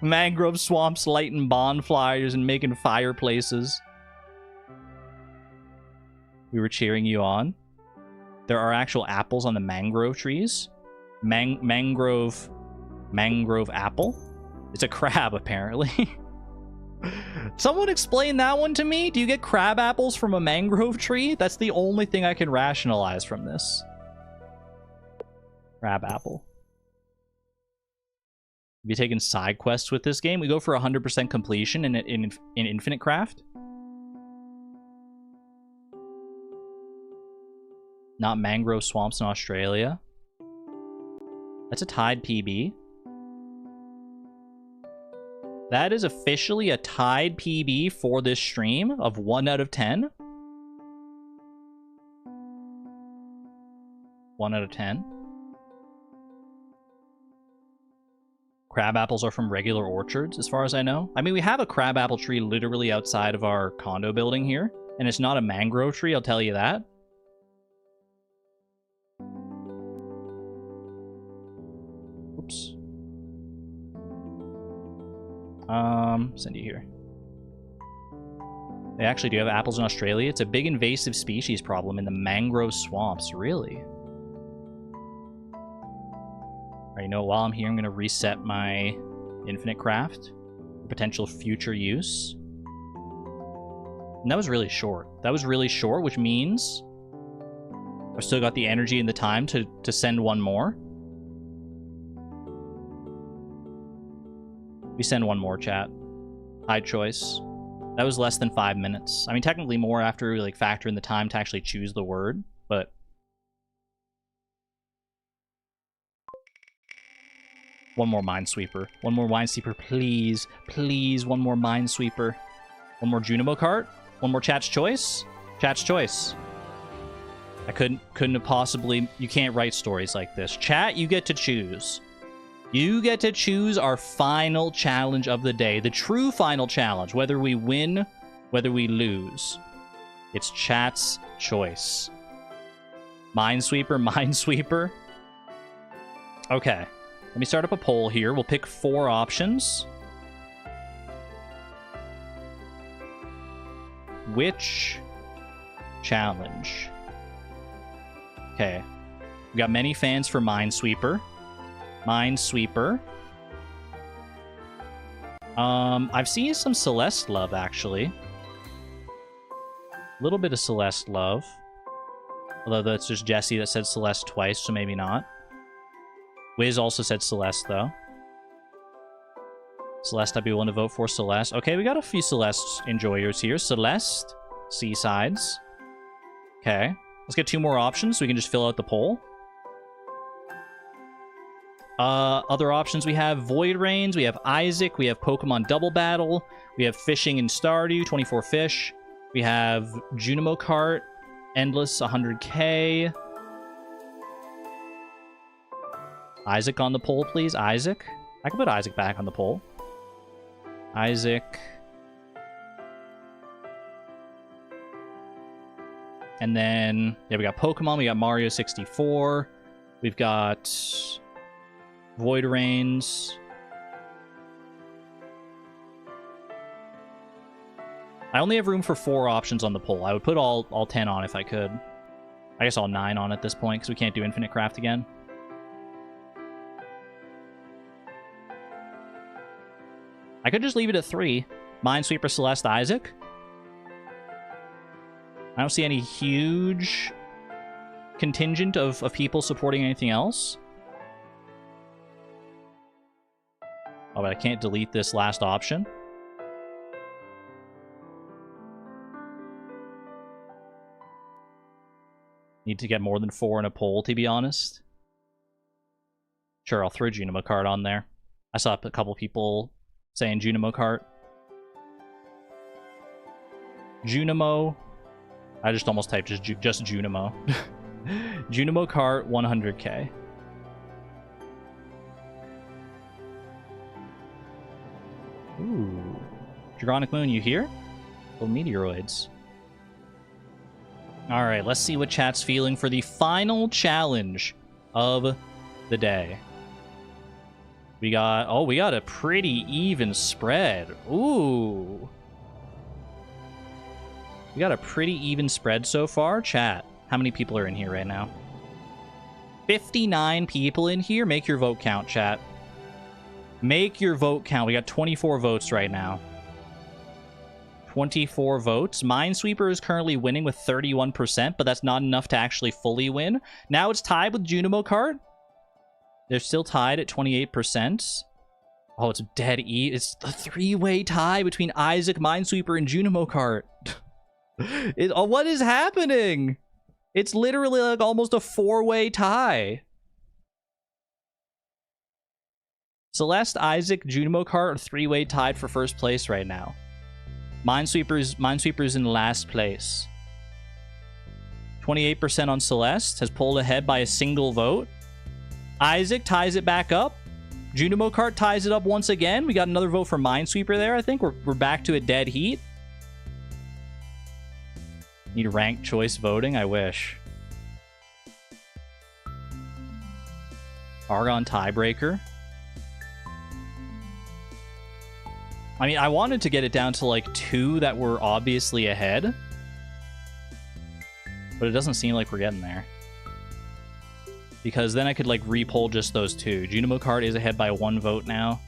Mangrove swamps lighting bonfires and making fireplaces. We were cheering you on. There are actual apples on the mangrove trees. Mangrove apple. It's a crab, apparently. Someone explain that one to me. Do you get crab apples from a mangrove tree? That's the only thing I can rationalize from this. Crab apple. Have you taken side quests with this game? We go for 100% completion in Infinite Craft. Not mangrove swamps in Australia. That's a tied PB. That is officially a tied PB for this stream of 1 out of 10. 1 out of 10. Crab apples are from regular orchards, as far as I know. I mean, we have a crab apple tree literally outside of our condo building here, and it's not a mangrove tree, I'll tell you that. Oops. Send you here. They actually do have apples in Australia. It's a big invasive species problem in the mangrove swamps. Really? Alright, you know, while I'm here, I'm going to reset my Infinite Craft for potential future use. And that was really short. That was really short, which means I've still got the energy and the time to send one more. We send one more, chat. High choice. That was less than 5 minutes. I mean, technically more after we, like, factor in the time to actually choose the word, but... One more Minesweeper. One more Minesweeper, please. Please, one more Minesweeper. One more Junimo cart. One more Chat's Choice. Chat's Choice. I couldn't have possibly... You can't write stories like this. Chat, you get to choose. You get to choose our final challenge of the day. The true final challenge. Whether we win, whether we lose. It's Chat's choice. Minesweeper, Minesweeper. Okay. Let me start up a poll here. We'll pick 4 options. Which challenge? Okay. We got many fans for Minesweeper. Minesweeper. I've seen some Celeste love, actually. A little bit of Celeste love. Although that's just Jesse that said Celeste twice, so maybe not. Wiz also said Celeste, though. Celeste, I'd be willing to vote for Celeste. Okay, we got a few Celeste enjoyers here. Celeste. Seasides. Okay. Let's get 2 more options so we can just fill out the poll. Other options we have Void Rains, we have Isaac, we have Pokemon Double Battle, we have Fishing in Stardew, 24 fish. We have Junimo Cart, Endless, 100k. Isaac on the poll, please. Isaac. I can put Isaac back on the poll. Isaac. And then, yeah, we got Pokemon. We got Mario 64. We've got Void Rains. I only have room for 4 options on the poll. I would put all 10 on if I could. I guess all 9 on at this point, because we can't do Infinite Craft again. I could just leave it at 3. Minesweeper, Celeste, Isaac. I don't see any huge contingent of people supporting anything else. Oh, but I can't delete this last option. Need to get more than 4 in a poll, to be honest. Sure, I'll throw Junimo Cart on there. I saw a couple people saying Junimo Cart. Junimo. I just almost typed just Junimo. Junimo Cart, 100k. Ooh. Dragonic Moon, you here? Little meteoroids. Alright, let's see what chat's feeling for the final challenge of the day. We got a pretty even spread. Ooh. We got a pretty even spread so far. Chat, how many people are in here right now? 59 people in here. Make your vote count, chat. Make your vote count. We got 24 votes right now. 24 votes. Minesweeper is currently winning with 31%, but that's not enough to actually fully win. Now it's tied with Junimo Cart. They're still tied at 28%. Oh, it's dead even. It's a 3-way tie between Isaac, Minesweeper, and Junimo Cart. What is happening? It's literally like almost a 4-way tie. Celeste, Isaac, Junimo Cart are 3-way tied for first place right now. Minesweeper's in last place. 28% on Celeste, has pulled ahead by a single vote. Isaac ties it back up. Junimo Cart ties it up once again. We got another vote for Minesweeper there, I think. We're back to a dead heat. Need ranked choice voting? I wish. Argon tiebreaker. I mean, I wanted to get it down to like 2 that were obviously ahead. But it doesn't seem like we're getting there. Because then I could like re-poll just those 2. Junimo Cart is ahead by 1 vote now.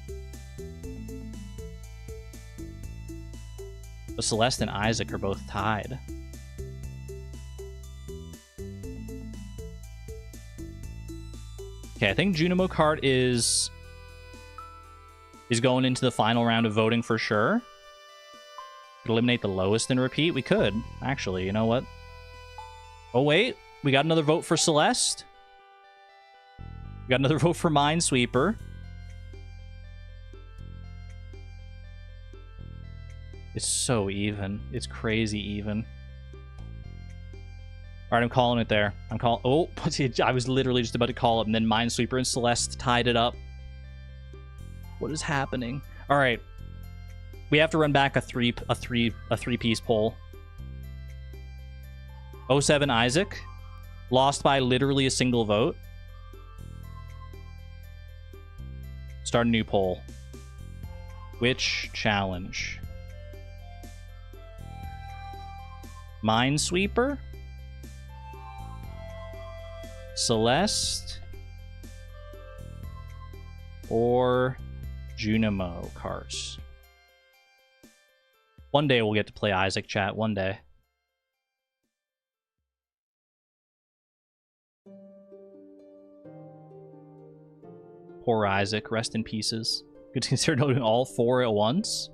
But Celeste and Isaac are both tied. Okay, I think Junimo Cart is going into the final round of voting for sure. Could eliminate the lowest and repeat. We could, actually. You know what? Oh, wait. We got another vote for Celeste. We got another vote for Minesweeper. It's so even. It's crazy even. Alright, I'm calling it there. Oh, I was literally just about to call it, and then Minesweeper and Celeste tied it up. What is happening? Alright. We have to run back a three-piece poll. 07 Isaac. Lost by literally a single vote. Start a new poll. Which challenge? Minesweeper? Celeste? Or Junimo Cart? One day we'll get to play Isaac, chat. One day. Poor Isaac. Rest in pieces. Could consider doing all 4 at once?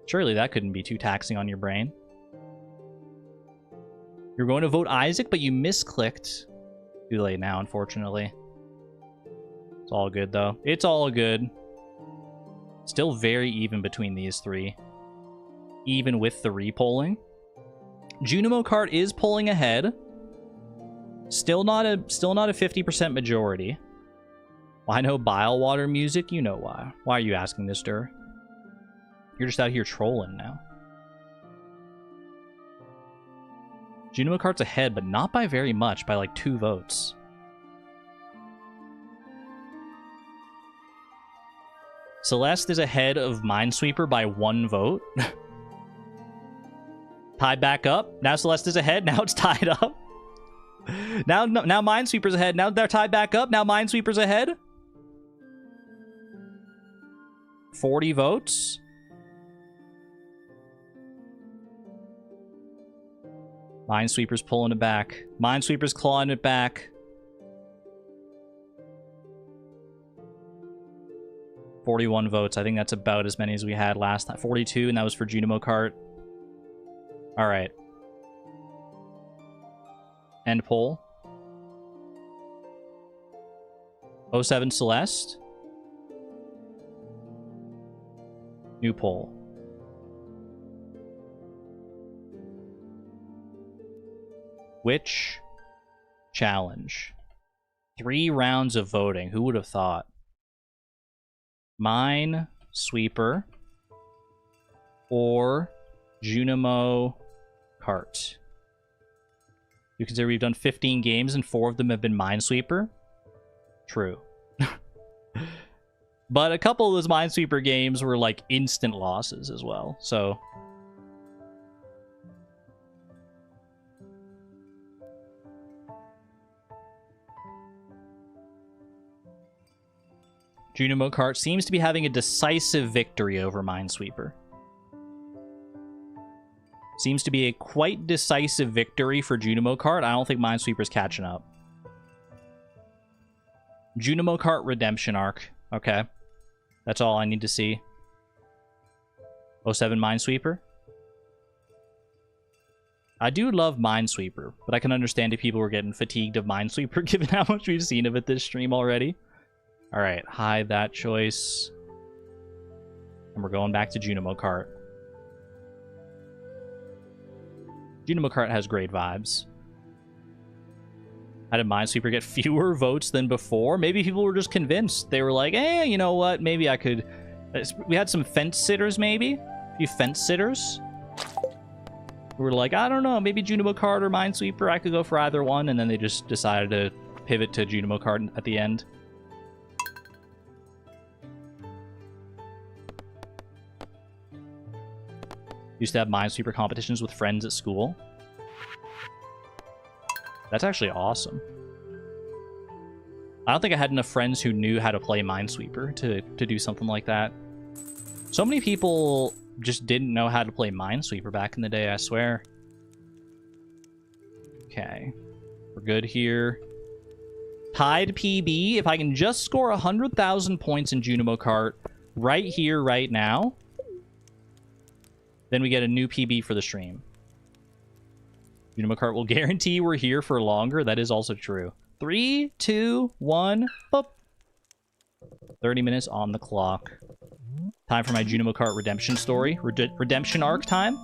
Surely that couldn't be too taxing on your brain. You're going to vote Isaac, but you misclicked. Too late now, unfortunately. It's all good, though. It's all good. Still very even between these three. Even with the repolling. Junimo Kart is pulling ahead. Still not a 50% majority. Why no bile water music? You know why. Why are you asking this, Dur? You're just out here trolling now. Junimo Kart's ahead, but not by very much, by like 2 votes. Celeste is ahead of Minesweeper by 1 vote. Tied back up. Now Celeste is ahead. Now it's tied up. Now Minesweeper's ahead. Now they're tied back up. Now Minesweeper's ahead. 40 votes. Minesweeper's pulling it back. Minesweeper's clawing it back. 41 votes. I think that's about as many as we had last time. 42, and that was for Junimo Kart. All right. End poll. 07 Celeste. New poll. Which challenge? 3 rounds of voting. Who would have thought? Minesweeper or Junimo Kart. You consider we've done 15 games and 4 of them have been Minesweeper? True. But a couple of those Minesweeper games were like instant losses as well, so... Junimo Kart seems to be having a decisive victory over Minesweeper. Seems to be a quite decisive victory for Junimo Kart. I don't think Minesweeper's catching up. Junimo Kart Redemption Arc. Okay. That's all I need to see. 07 Minesweeper. I do love Minesweeper, but I can understand if people were getting fatigued of Minesweeper given how much we've seen of it this stream already. Alright, hide that choice. And we're going back to Junimo Kart. Junimo Kart has great vibes. How did Minesweeper get fewer votes than before? Maybe people were just convinced. They were like, eh, you know what? Maybe I could... We had some fence sitters, maybe? A few fence sitters? We were like, I don't know, maybe Junimo Kart or Minesweeper. I could go for either one. And then they just decided to pivot to Junimo Kart at the end. Used to have Minesweeper competitions with friends at school. That's actually awesome. I don't think I had enough friends who knew how to play Minesweeper to do something like that. So many people just didn't know how to play Minesweeper back in the day, I swear. Okay. We're good here. Tied PB. If I can just score 100,000 points in Junimo Kart right here, right now, then we get a new PB for the stream. Junimo Kart will guarantee we're here for longer. That is also true. 3, 2, 1, boop. 30 minutes on the clock. Time for my Junimo Kart redemption story. Redemption arc time.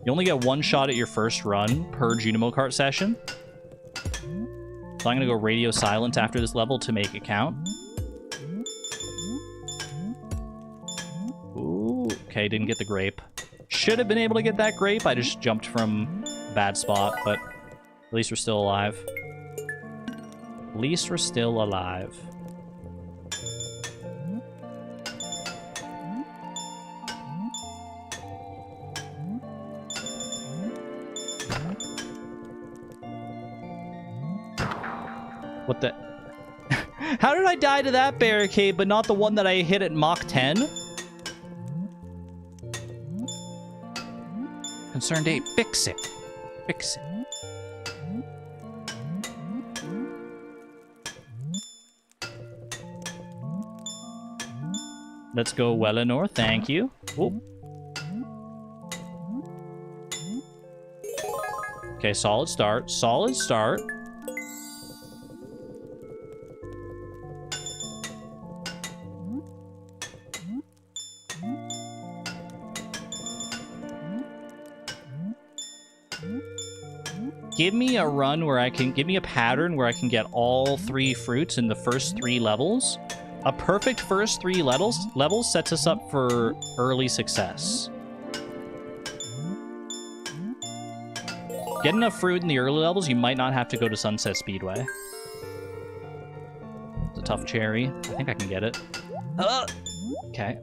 You only get 1 shot at your first run per Junimo Kart session. So I'm going to go radio silent after this level to make it count. Ooh, okay, didn't get the grape. Should have been able to get that grape. I just jumped from a bad spot, but at least we're still alive. At least we're still alive. What the... How did I die to that barricade, but not the one that I hit at Mach 10? Concerned 8, fix it. Fix it. Let's go Wellinor, thank you. Whoop. Okay, solid start. Solid start. Give me a run where I can... Give me a pattern where I can get all 3 fruits in the first 3 levels. A perfect first 3 levels sets us up for early success. Get enough fruit in the early levels, you might not have to go to Sunset Speedway. It's a tough cherry. I think I can get it. Okay.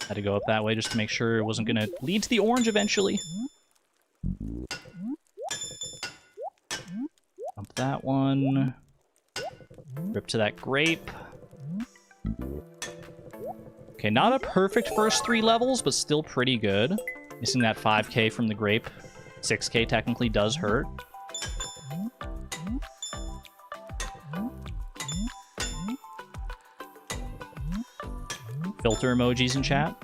Had to go up that way just to make sure it wasn't going to lead to the orange eventually. Up that one. Rip to that grape. Okay, not a perfect first 3 levels, but still pretty good. Missing that 5k from the grape. 6k technically does hurt. Filter emojis in chat.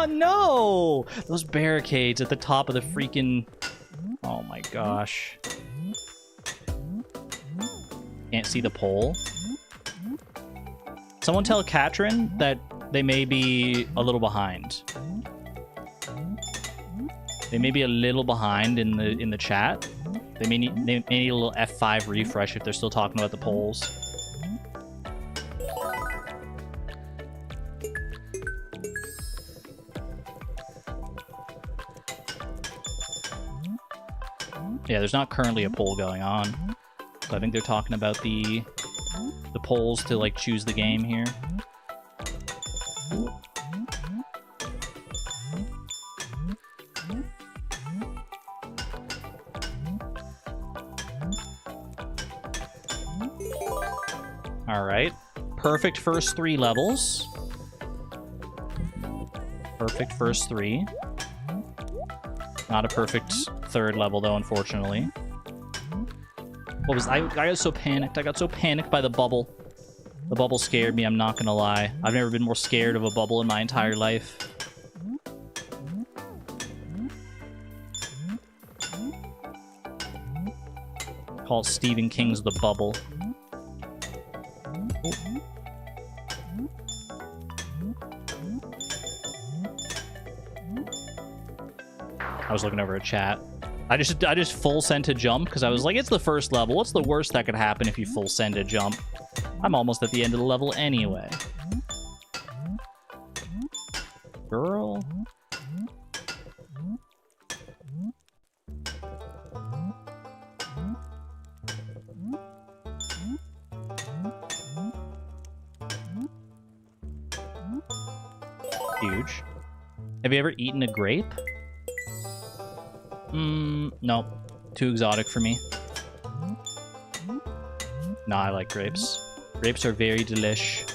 No! Those barricades at the top of the freaking... Oh my gosh. Can't see the pole. Someone tell Katrin that they may be a little behind. They may be a little behind in the chat. They may need a little F5 refresh if they're still talking about the polls. Yeah, there's not currently a poll going on. So I think they're talking about the polls to, like, choose the game here. Alright. Perfect first 3 levels. Perfect first 3. Not a perfect 3rd level, though, unfortunately. What was I got so panicked. I got so panicked by the bubble. The bubble scared me, I'm not gonna lie. I've never been more scared of a bubble in my entire life. Call it Stephen King's The Bubble. I was looking over a chat. I just full sent a jump because I was like, it's the first level. What's the worst that could happen if you full send a jump? I'm almost at the end of the level anyway. Girl. Huge. Have you ever eaten a grape? Nope. Too exotic for me. Nah, I like grapes. Grapes are very delish.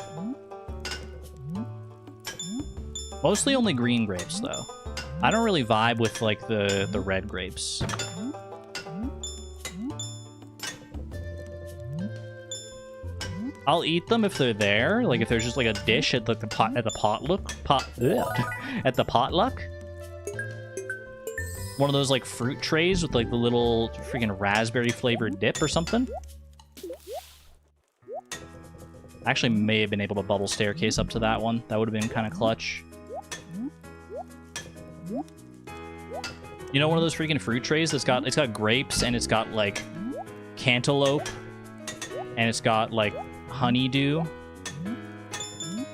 Mostly only green grapes, though. I don't really vibe with, like, the red grapes. I'll eat them if they're there. Like, if there's just, like, a dish at, like, the potluck. At the potluck. One of those, like, fruit trays with, like, the little freaking raspberry flavored dip or something. I actually may have been able to bubble staircase up to that one. That would have been kind of clutch. You know, one of those freaking fruit trays that's got, it's got grapes and it's got, like, cantaloupe and it's got, like, honeydew.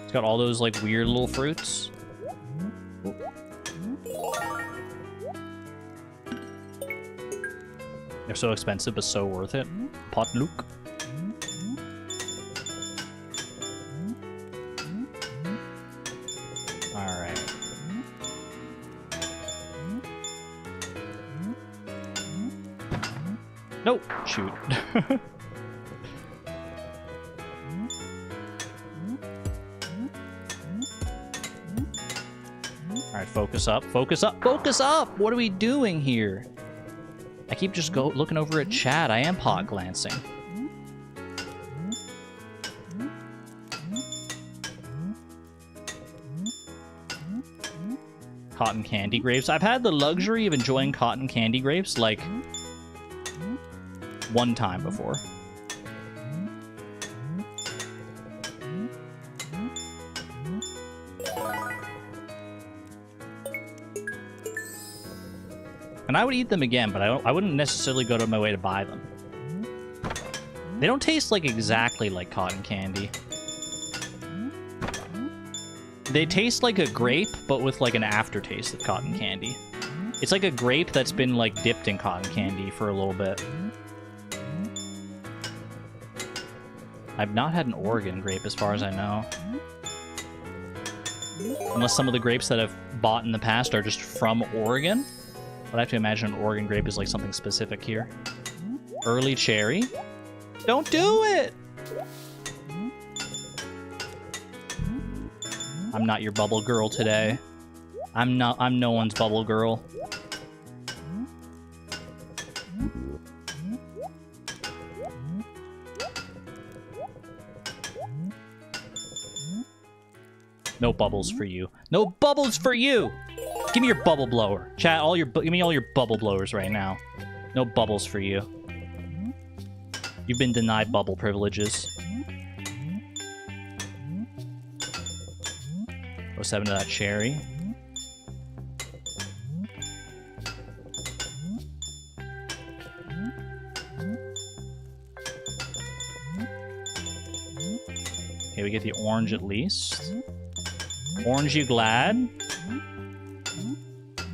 It's got all those, like, weird little fruits. They're so expensive, but so worth it. Potluck. Alright. Nope. Shoot. Alright, focus up. Focus up. Focus up! What are we doing here? I keep just looking over at chat. I am pot glancing. Cotton candy grapes. I've had the luxury of enjoying cotton candy grapes, like, one time before. And I would eat them again, but I wouldn't necessarily go to my way to buy them. They don't taste like exactly like cotton candy. They taste like a grape, but with like an aftertaste of cotton candy. It's like a grape that's been like dipped in cotton candy for a little bit. I've not had an Oregon grape as far as I know. Unless some of the grapes that I've bought in the past are just from Oregon. But I have to imagine an Oregon grape is like something specific here. Early cherry. Don't do it! I'm not your bubble girl today. I'm no one's bubble girl. No bubbles for you. No bubbles for you! Give me your bubble blower. Chat, give me all your bubble blowers right now. No bubbles for you. You've been denied bubble privileges. Go 7 to that cherry. Okay, we get the orange at least. Orange, you glad?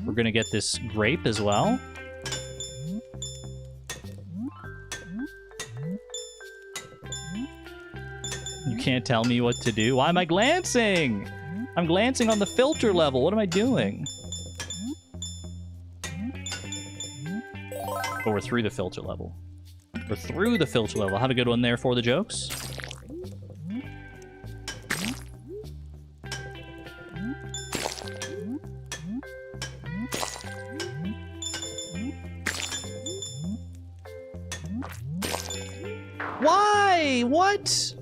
We're gonna get this grape as well. You can't tell me what to do. Why am I glancing? I'm glancing on the filter level. What am I doing? Oh, we're through the filter level. We're through the filter level. Have a good one there for the jokes. Why? What?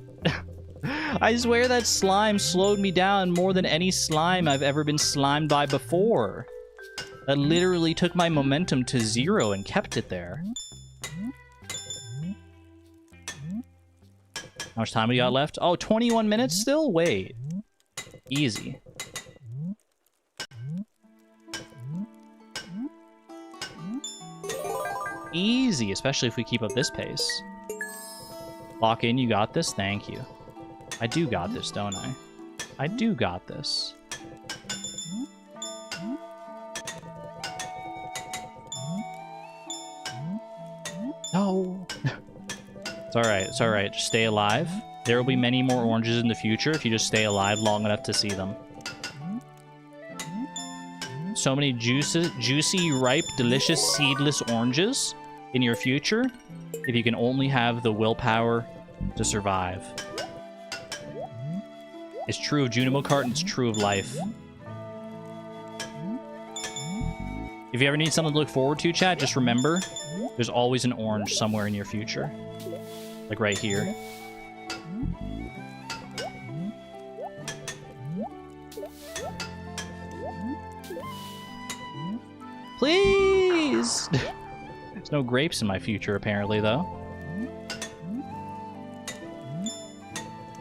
I swear that slime slowed me down more than any slime I've ever been slimed by before. That literally took my momentum to 0 and kept it there. How much time we got left? Oh, 21 minutes still? Wait. Easy. Easy, especially if we keep up this pace. Lock in, you got this? Thank you. I do got this, don't I? I do got this. No. It's alright, it's alright. Just stay alive. There will be many more oranges in the future if you just stay alive long enough to see them. So many juicy, ripe, delicious, seedless oranges in your future if you can only have the willpower to survive. It's true of Junimo Kart and it's true of life. If you ever need something to look forward to, chat, just remember, there's always an orange somewhere in your future. Like right here. Please! There's no grapes in my future, apparently, though.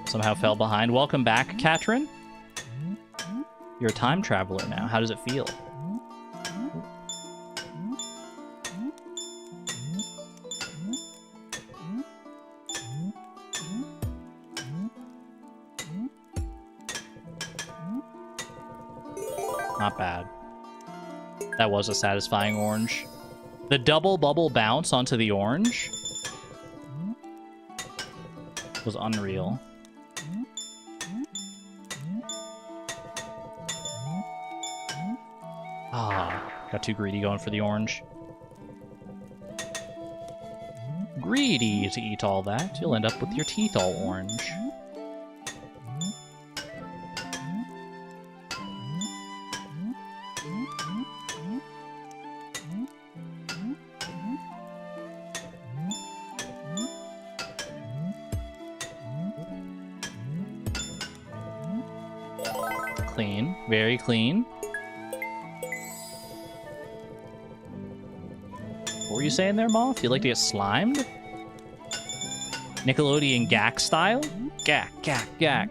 Somehow fell behind. Welcome back, Katrin. You're a time traveler now. How does it feel? Not bad. That was a satisfying orange. The double bubble bounce onto the orange was unreal. Ah, got too greedy going for the orange. greedy to eat all that, you'll end up with your teeth all orange. Clean. Very clean. What were you saying there, Moth? You'd like to get slimed? Nickelodeon gack style? Gack, gack, gack.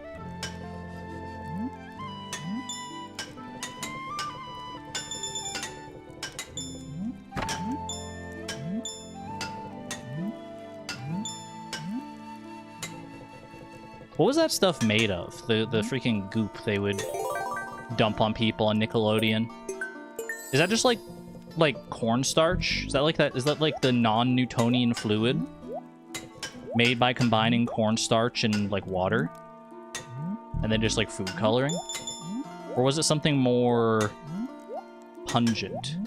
What was that stuff made of? The freaking goop they would dump on people on Nickelodeon. Is that just like cornstarch? Is that like that? Is that like the non-Newtonian fluid made by combining cornstarch and like water, and then just like food coloring? Or was it something more pungent?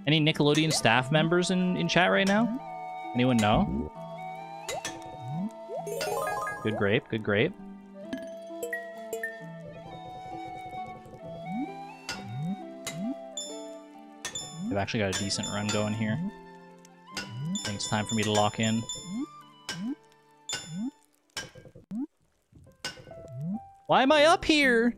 Any Nickelodeon staff members in chat right now? Anyone know? Good grape, good grape. I've actually got a decent run going here. I think it's time for me to lock in. Why am I up here?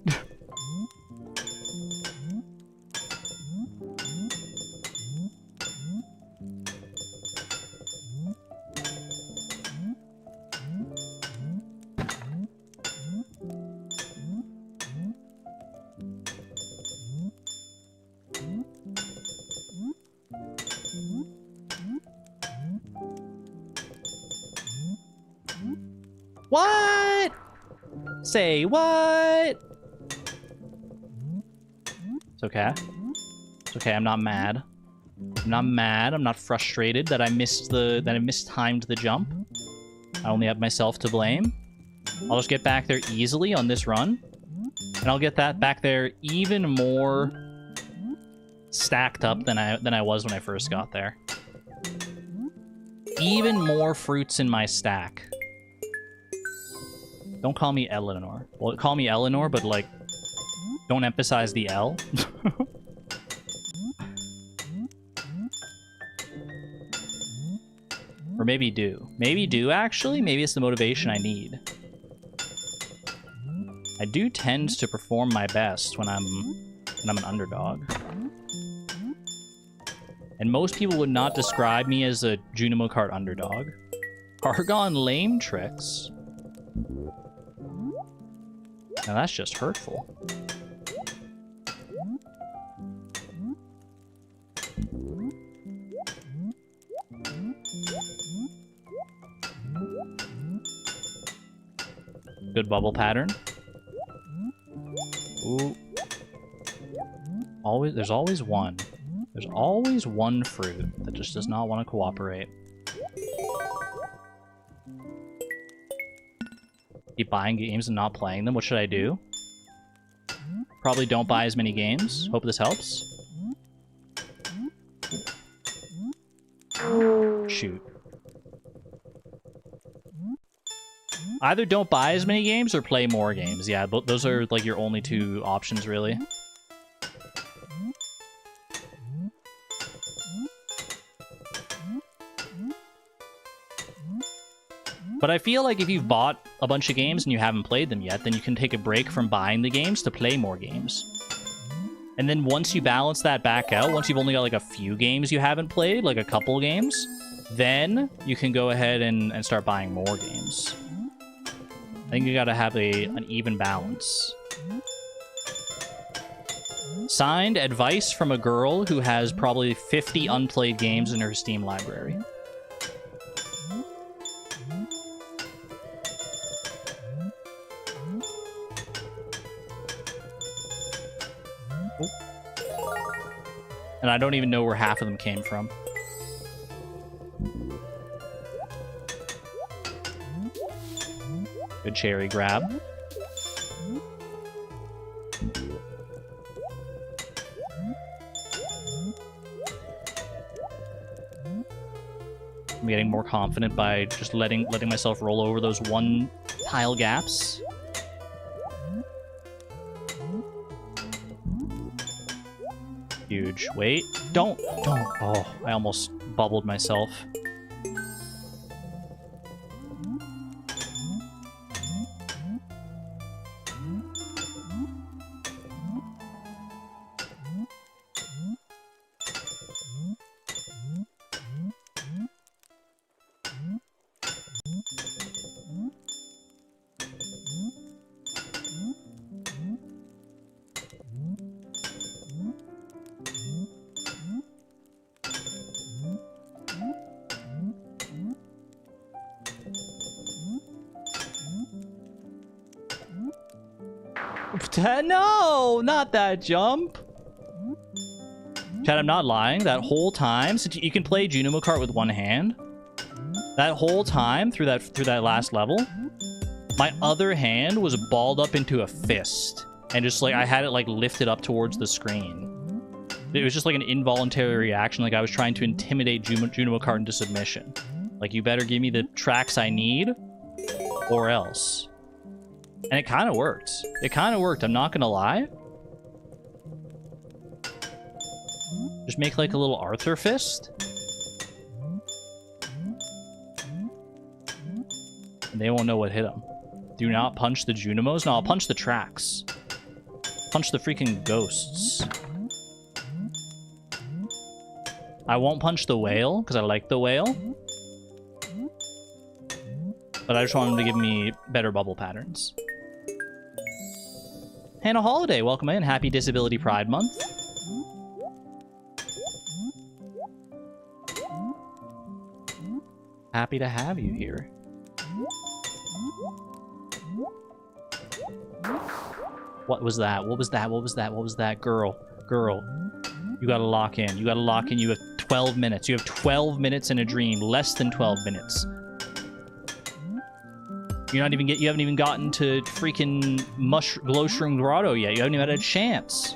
What? Say what? It's okay. It's okay. I'm not mad. I'm not mad. I'm not frustrated that I mistimed the jump. I only have myself to blame. I'll just get back there easily on this run, and I'll get that back there even more stacked up than I was when I first got there. Even more fruits in my stack. Don't call me Eleanor. Well, call me Eleanor, but, like, don't emphasize the L. Or maybe do. Maybe do, actually. Maybe it's the motivation I need. I do tend to perform my best when I'm an underdog. And most people would not describe me as a Junimo Kart underdog. Argon lame tricks. Now that's just hurtful. Good bubble pattern. Ooh. There's always one. There's always one fruit that just does not want to cooperate. Keep buying games and not playing them. What should I do? Probably don't buy as many games. Hope this helps. Shoot. Either don't buy as many games or play more games. Yeah, those are like your only two options, really. But I feel like if you've bought a bunch of games and you haven't played them yet, then you can take a break from buying the games to play more games. And then once you balance that back out, once you've only got like a few games you haven't played, like a couple games, then you can go ahead and start buying more games. I think you gotta have an even balance. Signed, advice from a girl who has probably 50 unplayed games in her Steam library. And I don't even know where half of them came from. Good cherry grab. I'm getting more confident by just letting myself roll over those one tile gaps. Huge. Wait. Don't. Oh, I almost bubbled myself. No, not that jump. Chad, I'm not lying. That whole time, since you can play Junimo Kart with one hand, that whole time through that last level, my other hand was balled up into a fist, and just like I had it like lifted up towards the screen. It was just like an involuntary reaction, like I was trying to intimidate Junimo Kart into submission. Like, you better give me the tracks I need, or else. And it kind of worked. It kind of worked, I'm not gonna lie. Just make like a little Arthur fist. And they won't know what hit them. Do not punch the Junimos. No, I'll punch the tracks. Punch the freaking ghosts. I won't punch the whale, because I like the whale. But I just want him to give me better bubble patterns. Hannah Holiday, welcome in. Happy Disability Pride Month. Happy to have you here. What was that? What was that? What was that? What was that? Girl. You gotta lock in. You gotta lock in. You have 12 minutes. You have 12 minutes in a dream. Less than 12 minutes. You haven't even gotten to freaking Glowstream Grotto yet. You haven't even had a chance.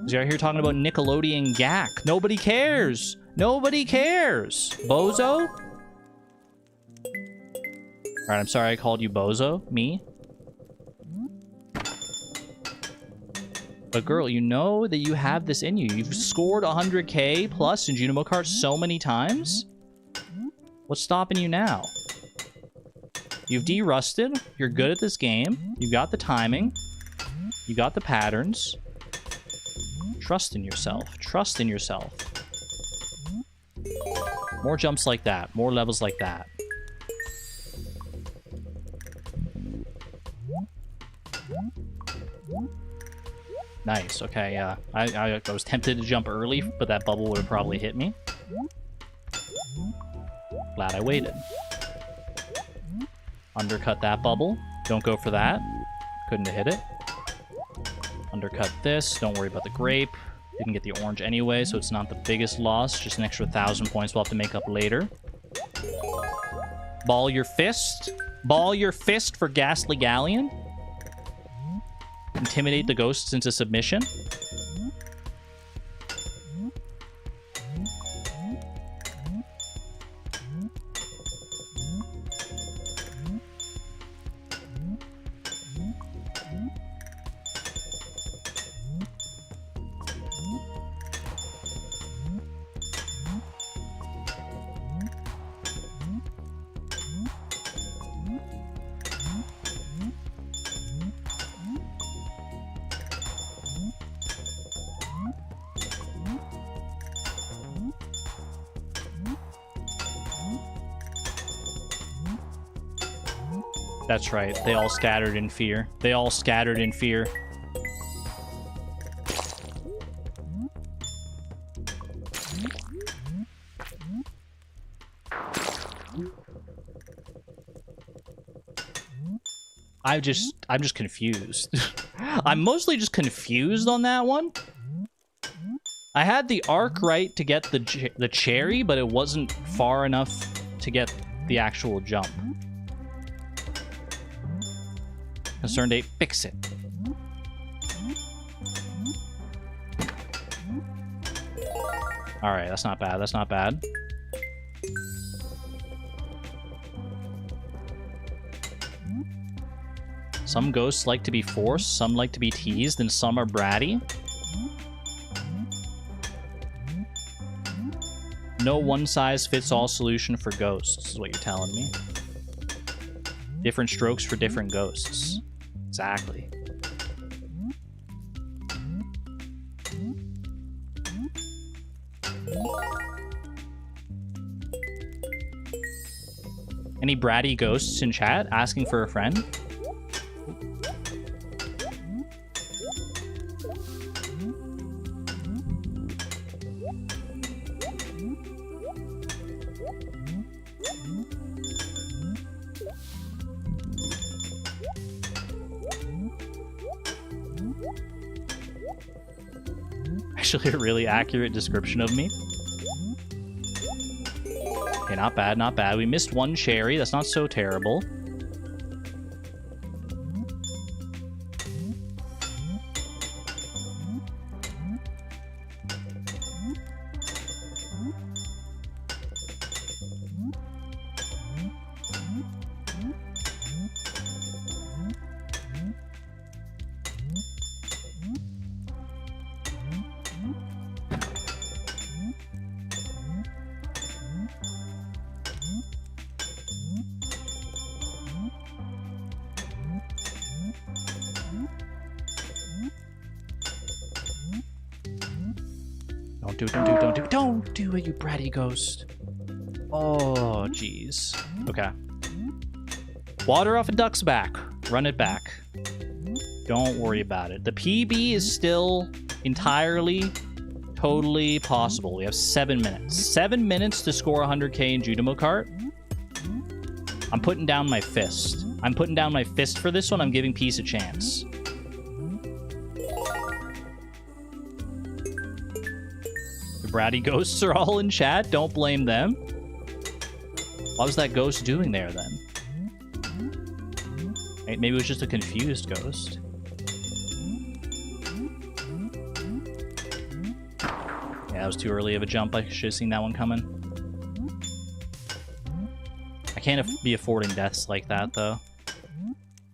You're out here talking about Nickelodeon Gak. Nobody cares. Nobody cares. Bozo? Alright, I'm sorry I called you Bozo. Me? But girl, you know that you have this in you. You've scored 100k plus in Junimo Kart so many times. What's stopping you now? You've de-rusted. You're good at this game. You got the timing. You got the patterns. Trust in yourself. Trust in yourself. More jumps like that. More levels like that. Nice. Okay, yeah. I was tempted to jump early, but that bubble would have probably hit me. Glad I waited. Undercut that bubble. Don't go for that. Couldn't have hit it. Undercut this. Don't worry about the grape. Didn't get the orange anyway, so it's not the biggest loss. Just an extra 1,000 points we'll have to make up later. Ball your fist. Ball your fist for Ghastly Galleon. Intimidate the ghosts into submission. That's right. They all scattered in fear. They all scattered in fear. I'm just confused. I'm mostly just confused on that one. I had the arc right to get the cherry, but it wasn't far enough to get the actual jump. Concerned 8, fix it. Alright, that's not bad. That's not bad. Some ghosts like to be forced, some like to be teased, and some are bratty. No one-size-fits-all solution for ghosts, is what you're telling me. Different strokes for different ghosts. Exactly. Any bratty ghosts in chat asking for a friend? Actually, a really accurate description of me. Okay, not bad, not bad. We missed one cherry. That's not so terrible. Don't do it, you bratty ghost. Oh, jeez. Okay. Water off a duck's back. Run it back. Don't worry about it. The PB is still entirely, totally possible. We have 7 minutes. 7 minutes to score 100k in Judimo Kart. I'm putting down my fist. I'm putting down my fist for this one. I'm giving Peace a chance. Bratty ghosts are all in chat. Don't blame them. What was that ghost doing there then? Maybe it was just a confused ghost. Yeah, that was too early of a jump. I should have seen that one coming. I can't be affording deaths like that, though.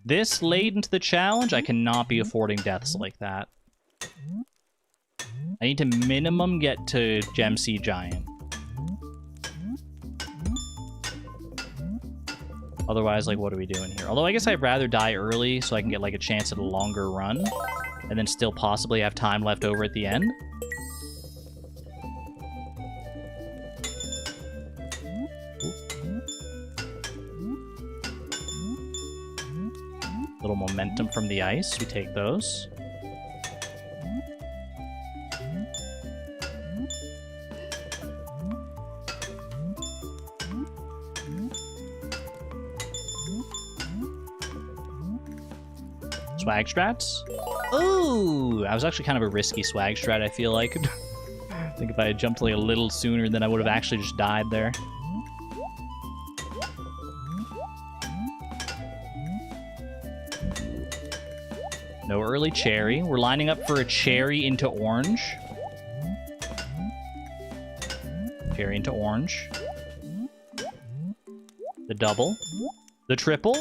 This late into the challenge, I cannot be affording deaths like that. I need to minimum get to Gem Sea Giant. Otherwise, like, what are we doing here? Although I guess I'd rather die early so I can get like a chance at a longer run and then still possibly have time left over at the end. Little momentum from the ice. We take those. Swag strats? Ooh! I was actually kind of a risky swag strat, I feel like. I think if I had jumped like a little sooner, then I would have actually just died there. No early cherry. We're lining up for a cherry into orange. Cherry into orange. The double. The triple.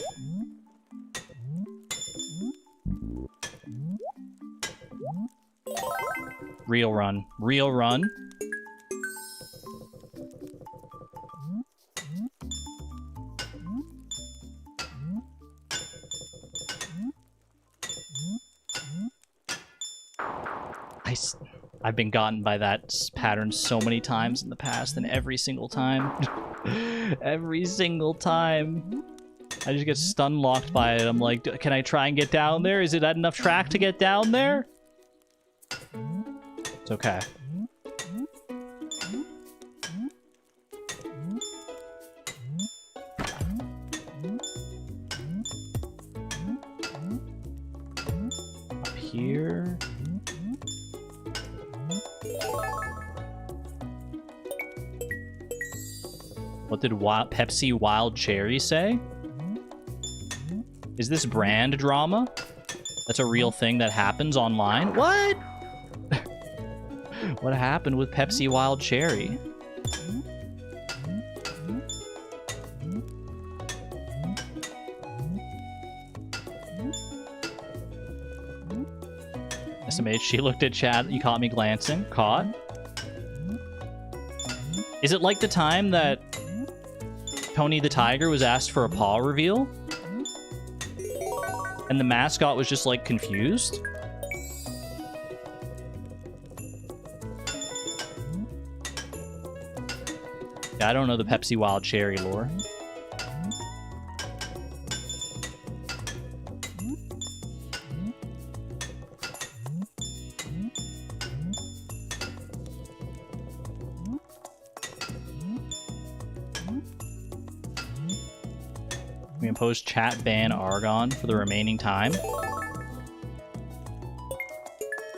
Real run. Real run. I've been gotten by that pattern so many times in the past, and every single time. Every single time. I just get stun locked by it. I'm like, can I try and get down there? Is it at enough track to get down there? It's okay. Up here. What did Pepsi Wild Cherry say? Is this brand drama? That's a real thing that happens online? What? What happened with Pepsi Wild Cherry? SMH, she looked at chat. You caught me glancing. Caught? Is it like the time that Tony the Tiger was asked for a paw reveal? And the mascot was just, like, confused? Yeah, I don't know the Pepsi Wild Cherry lore. We impose chat ban Argon for the remaining time.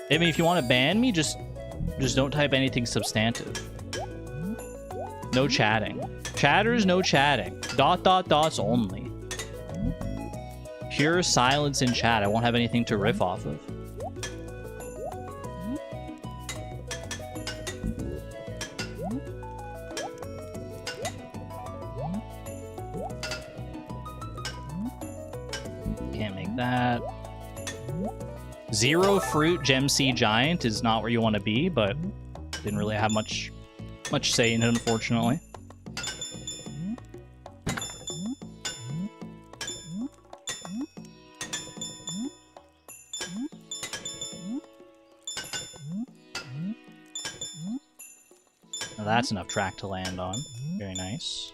I mean, if you want to ban me, just don't type anything substantive. No chatting. Chatters, no chatting. ... dots only. Pure silence in chat. I won't have anything to riff off of. That Zero Fruit Gem Sea Giant is not where you want to be, but didn't really have much say in it, unfortunately. Now that's enough track to land on. Very nice.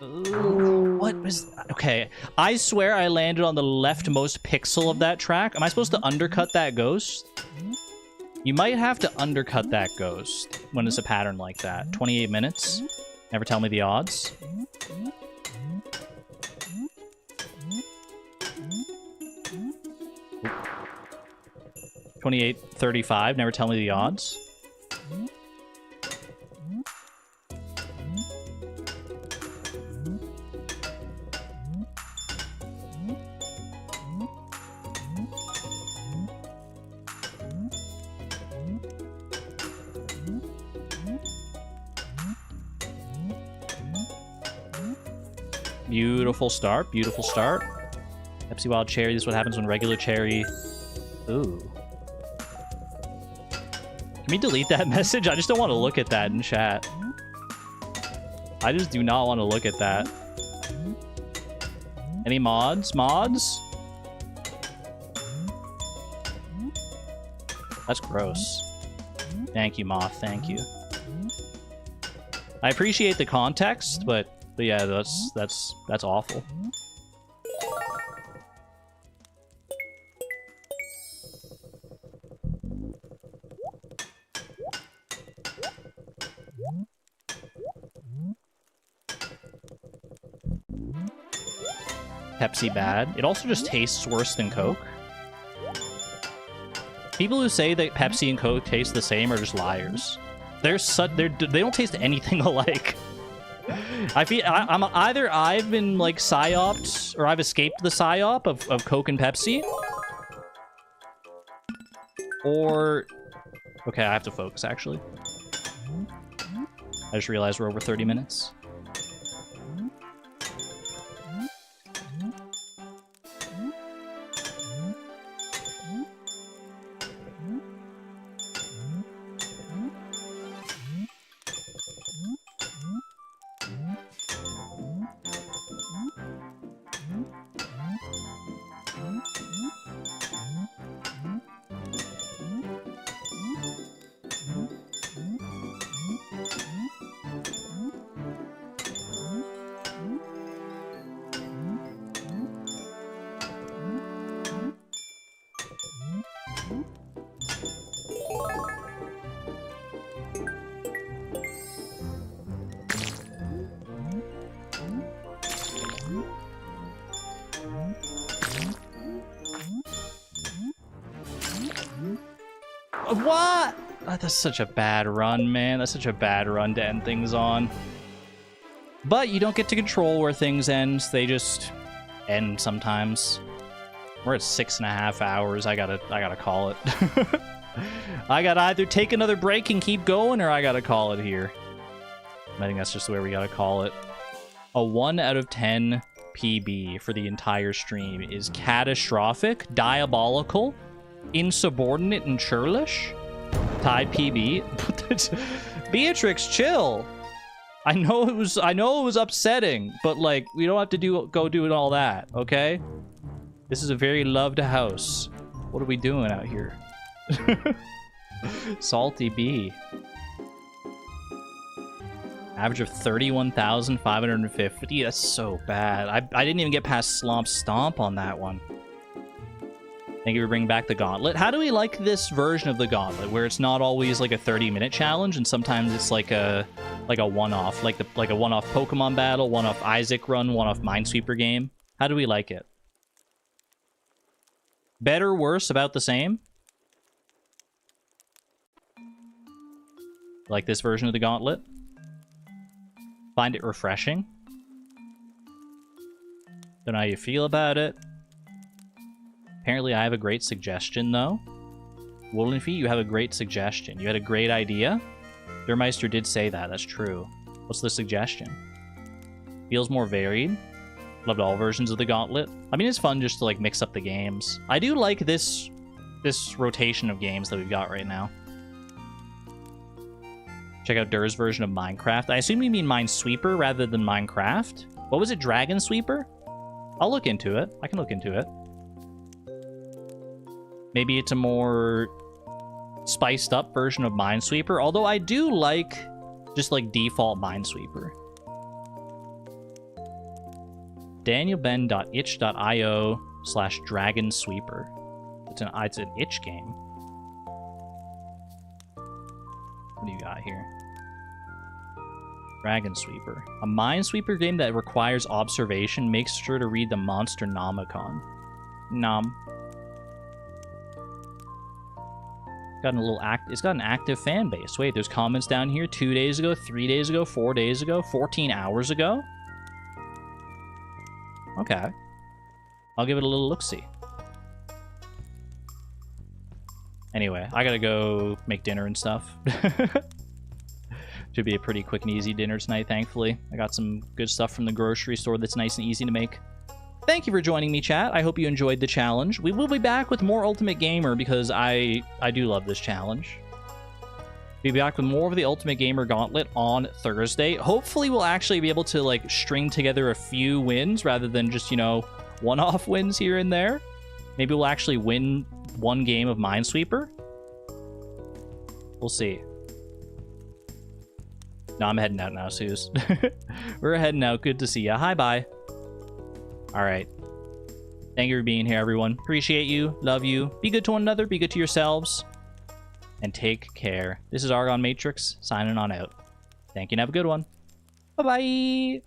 Ooh, what was... Okay, I swear I landed on the leftmost pixel of that track. Am I supposed to undercut that ghost? You might have to undercut that ghost when it's a pattern like that. 28 minutes. Never tell me the odds. $28.35. Never tell me the odds. Beautiful start. Beautiful start. Pepsi Wild Cherry. This is what happens when regular cherry... Ooh. Can we delete that message? I just don't want to look at that in chat. I just do not want to look at that. Any mods? Mods? That's gross. Thank you, Moth. Thank you. I appreciate the context, but yeah, that's awful. Pepsi bad. It also just tastes worse than Coke. People who say that Pepsi and Coke taste the same are just liars. They don't taste anything alike. I feel I'm either I've been like psyoped or I've escaped the psyop of Coke and Pepsi, or okay, I have to focus actually. I just realized we're over 30 minutes. What? Oh, that's such a bad run, man. That's such a bad run to end things on. But you don't get to control where things end. They just end sometimes. We're at 6.5 hours. I gotta call it. I gotta either take another break and keep going, or I gotta call it here. I think that's just the way we gotta call it. A 1 out of 10 PB for the entire stream is catastrophic, diabolical, insubordinate, and churlish. Tie PB. Beatrix, chill. I know it was upsetting, but like we don't have to go doing all that, okay? This is a very loved house. What are we doing out here? Salty B. Average of 31,550. That's so bad. I didn't even get past Slomp Stomp on that one. Thank you for bringing back the Gauntlet. How do we like this version of the Gauntlet, where it's not always like a 30-minute challenge, and sometimes it's like a one-off, like a one-off Pokemon battle, one-off Isaac run, one-off Minesweeper game? How do we like it? Better, worse, about the same? Like this version of the Gauntlet? Find it refreshing? Don't know how you feel about it. Apparently I have a great suggestion, though. Woolen Feet, you have a great suggestion. You had a great idea? Durmeister did say that, that's true. What's the suggestion? Feels more varied. Loved all versions of the Gauntlet. I mean, it's fun just to, like, mix up the games. I do like this rotation of games that we've got right now. Check out Dur's version of Minecraft. I assume you mean Minesweeper rather than Minecraft. What was it, Dragon Sweeper? I'll look into it. I can look into it. Maybe it's a more spiced up version of Minesweeper, although I do like just like default Minesweeper. danielben.itch.io/dragonsweeper. It's an itch game. What do you got here? Dragon Sweeper. A Minesweeper game that requires observation. Make sure to read the Monster Nomicon. Nom. It's got an active fan base. Wait, there's comments down here 2 days ago, 3 days ago, 4 days ago, 14 hours ago? Okay. I'll give it a little look-see. Anyway, I gotta go make dinner and stuff. Should be a pretty quick and easy dinner tonight, thankfully. I got some good stuff from the grocery store that's nice and easy to make. Thank you for joining me, chat. I hope you enjoyed the challenge. We will be back with more Ultimate Gamer because I do love this challenge. We'll be back with more of the Ultimate Gamer Gauntlet on Thursday. Hopefully we'll actually be able to like string together a few wins rather than just, you know, one-off wins here and there. Maybe we'll actually win one game of Minesweeper. We'll see. No, I'm heading out now, Suze. We're heading out. Good to see ya. Hi, bye. All right. Thank you for being here, everyone. Appreciate you. Love you. Be good to one another. Be good to yourselves. And take care. This is Argon Matrix, signing on out. Thank you and have a good one. Bye-bye.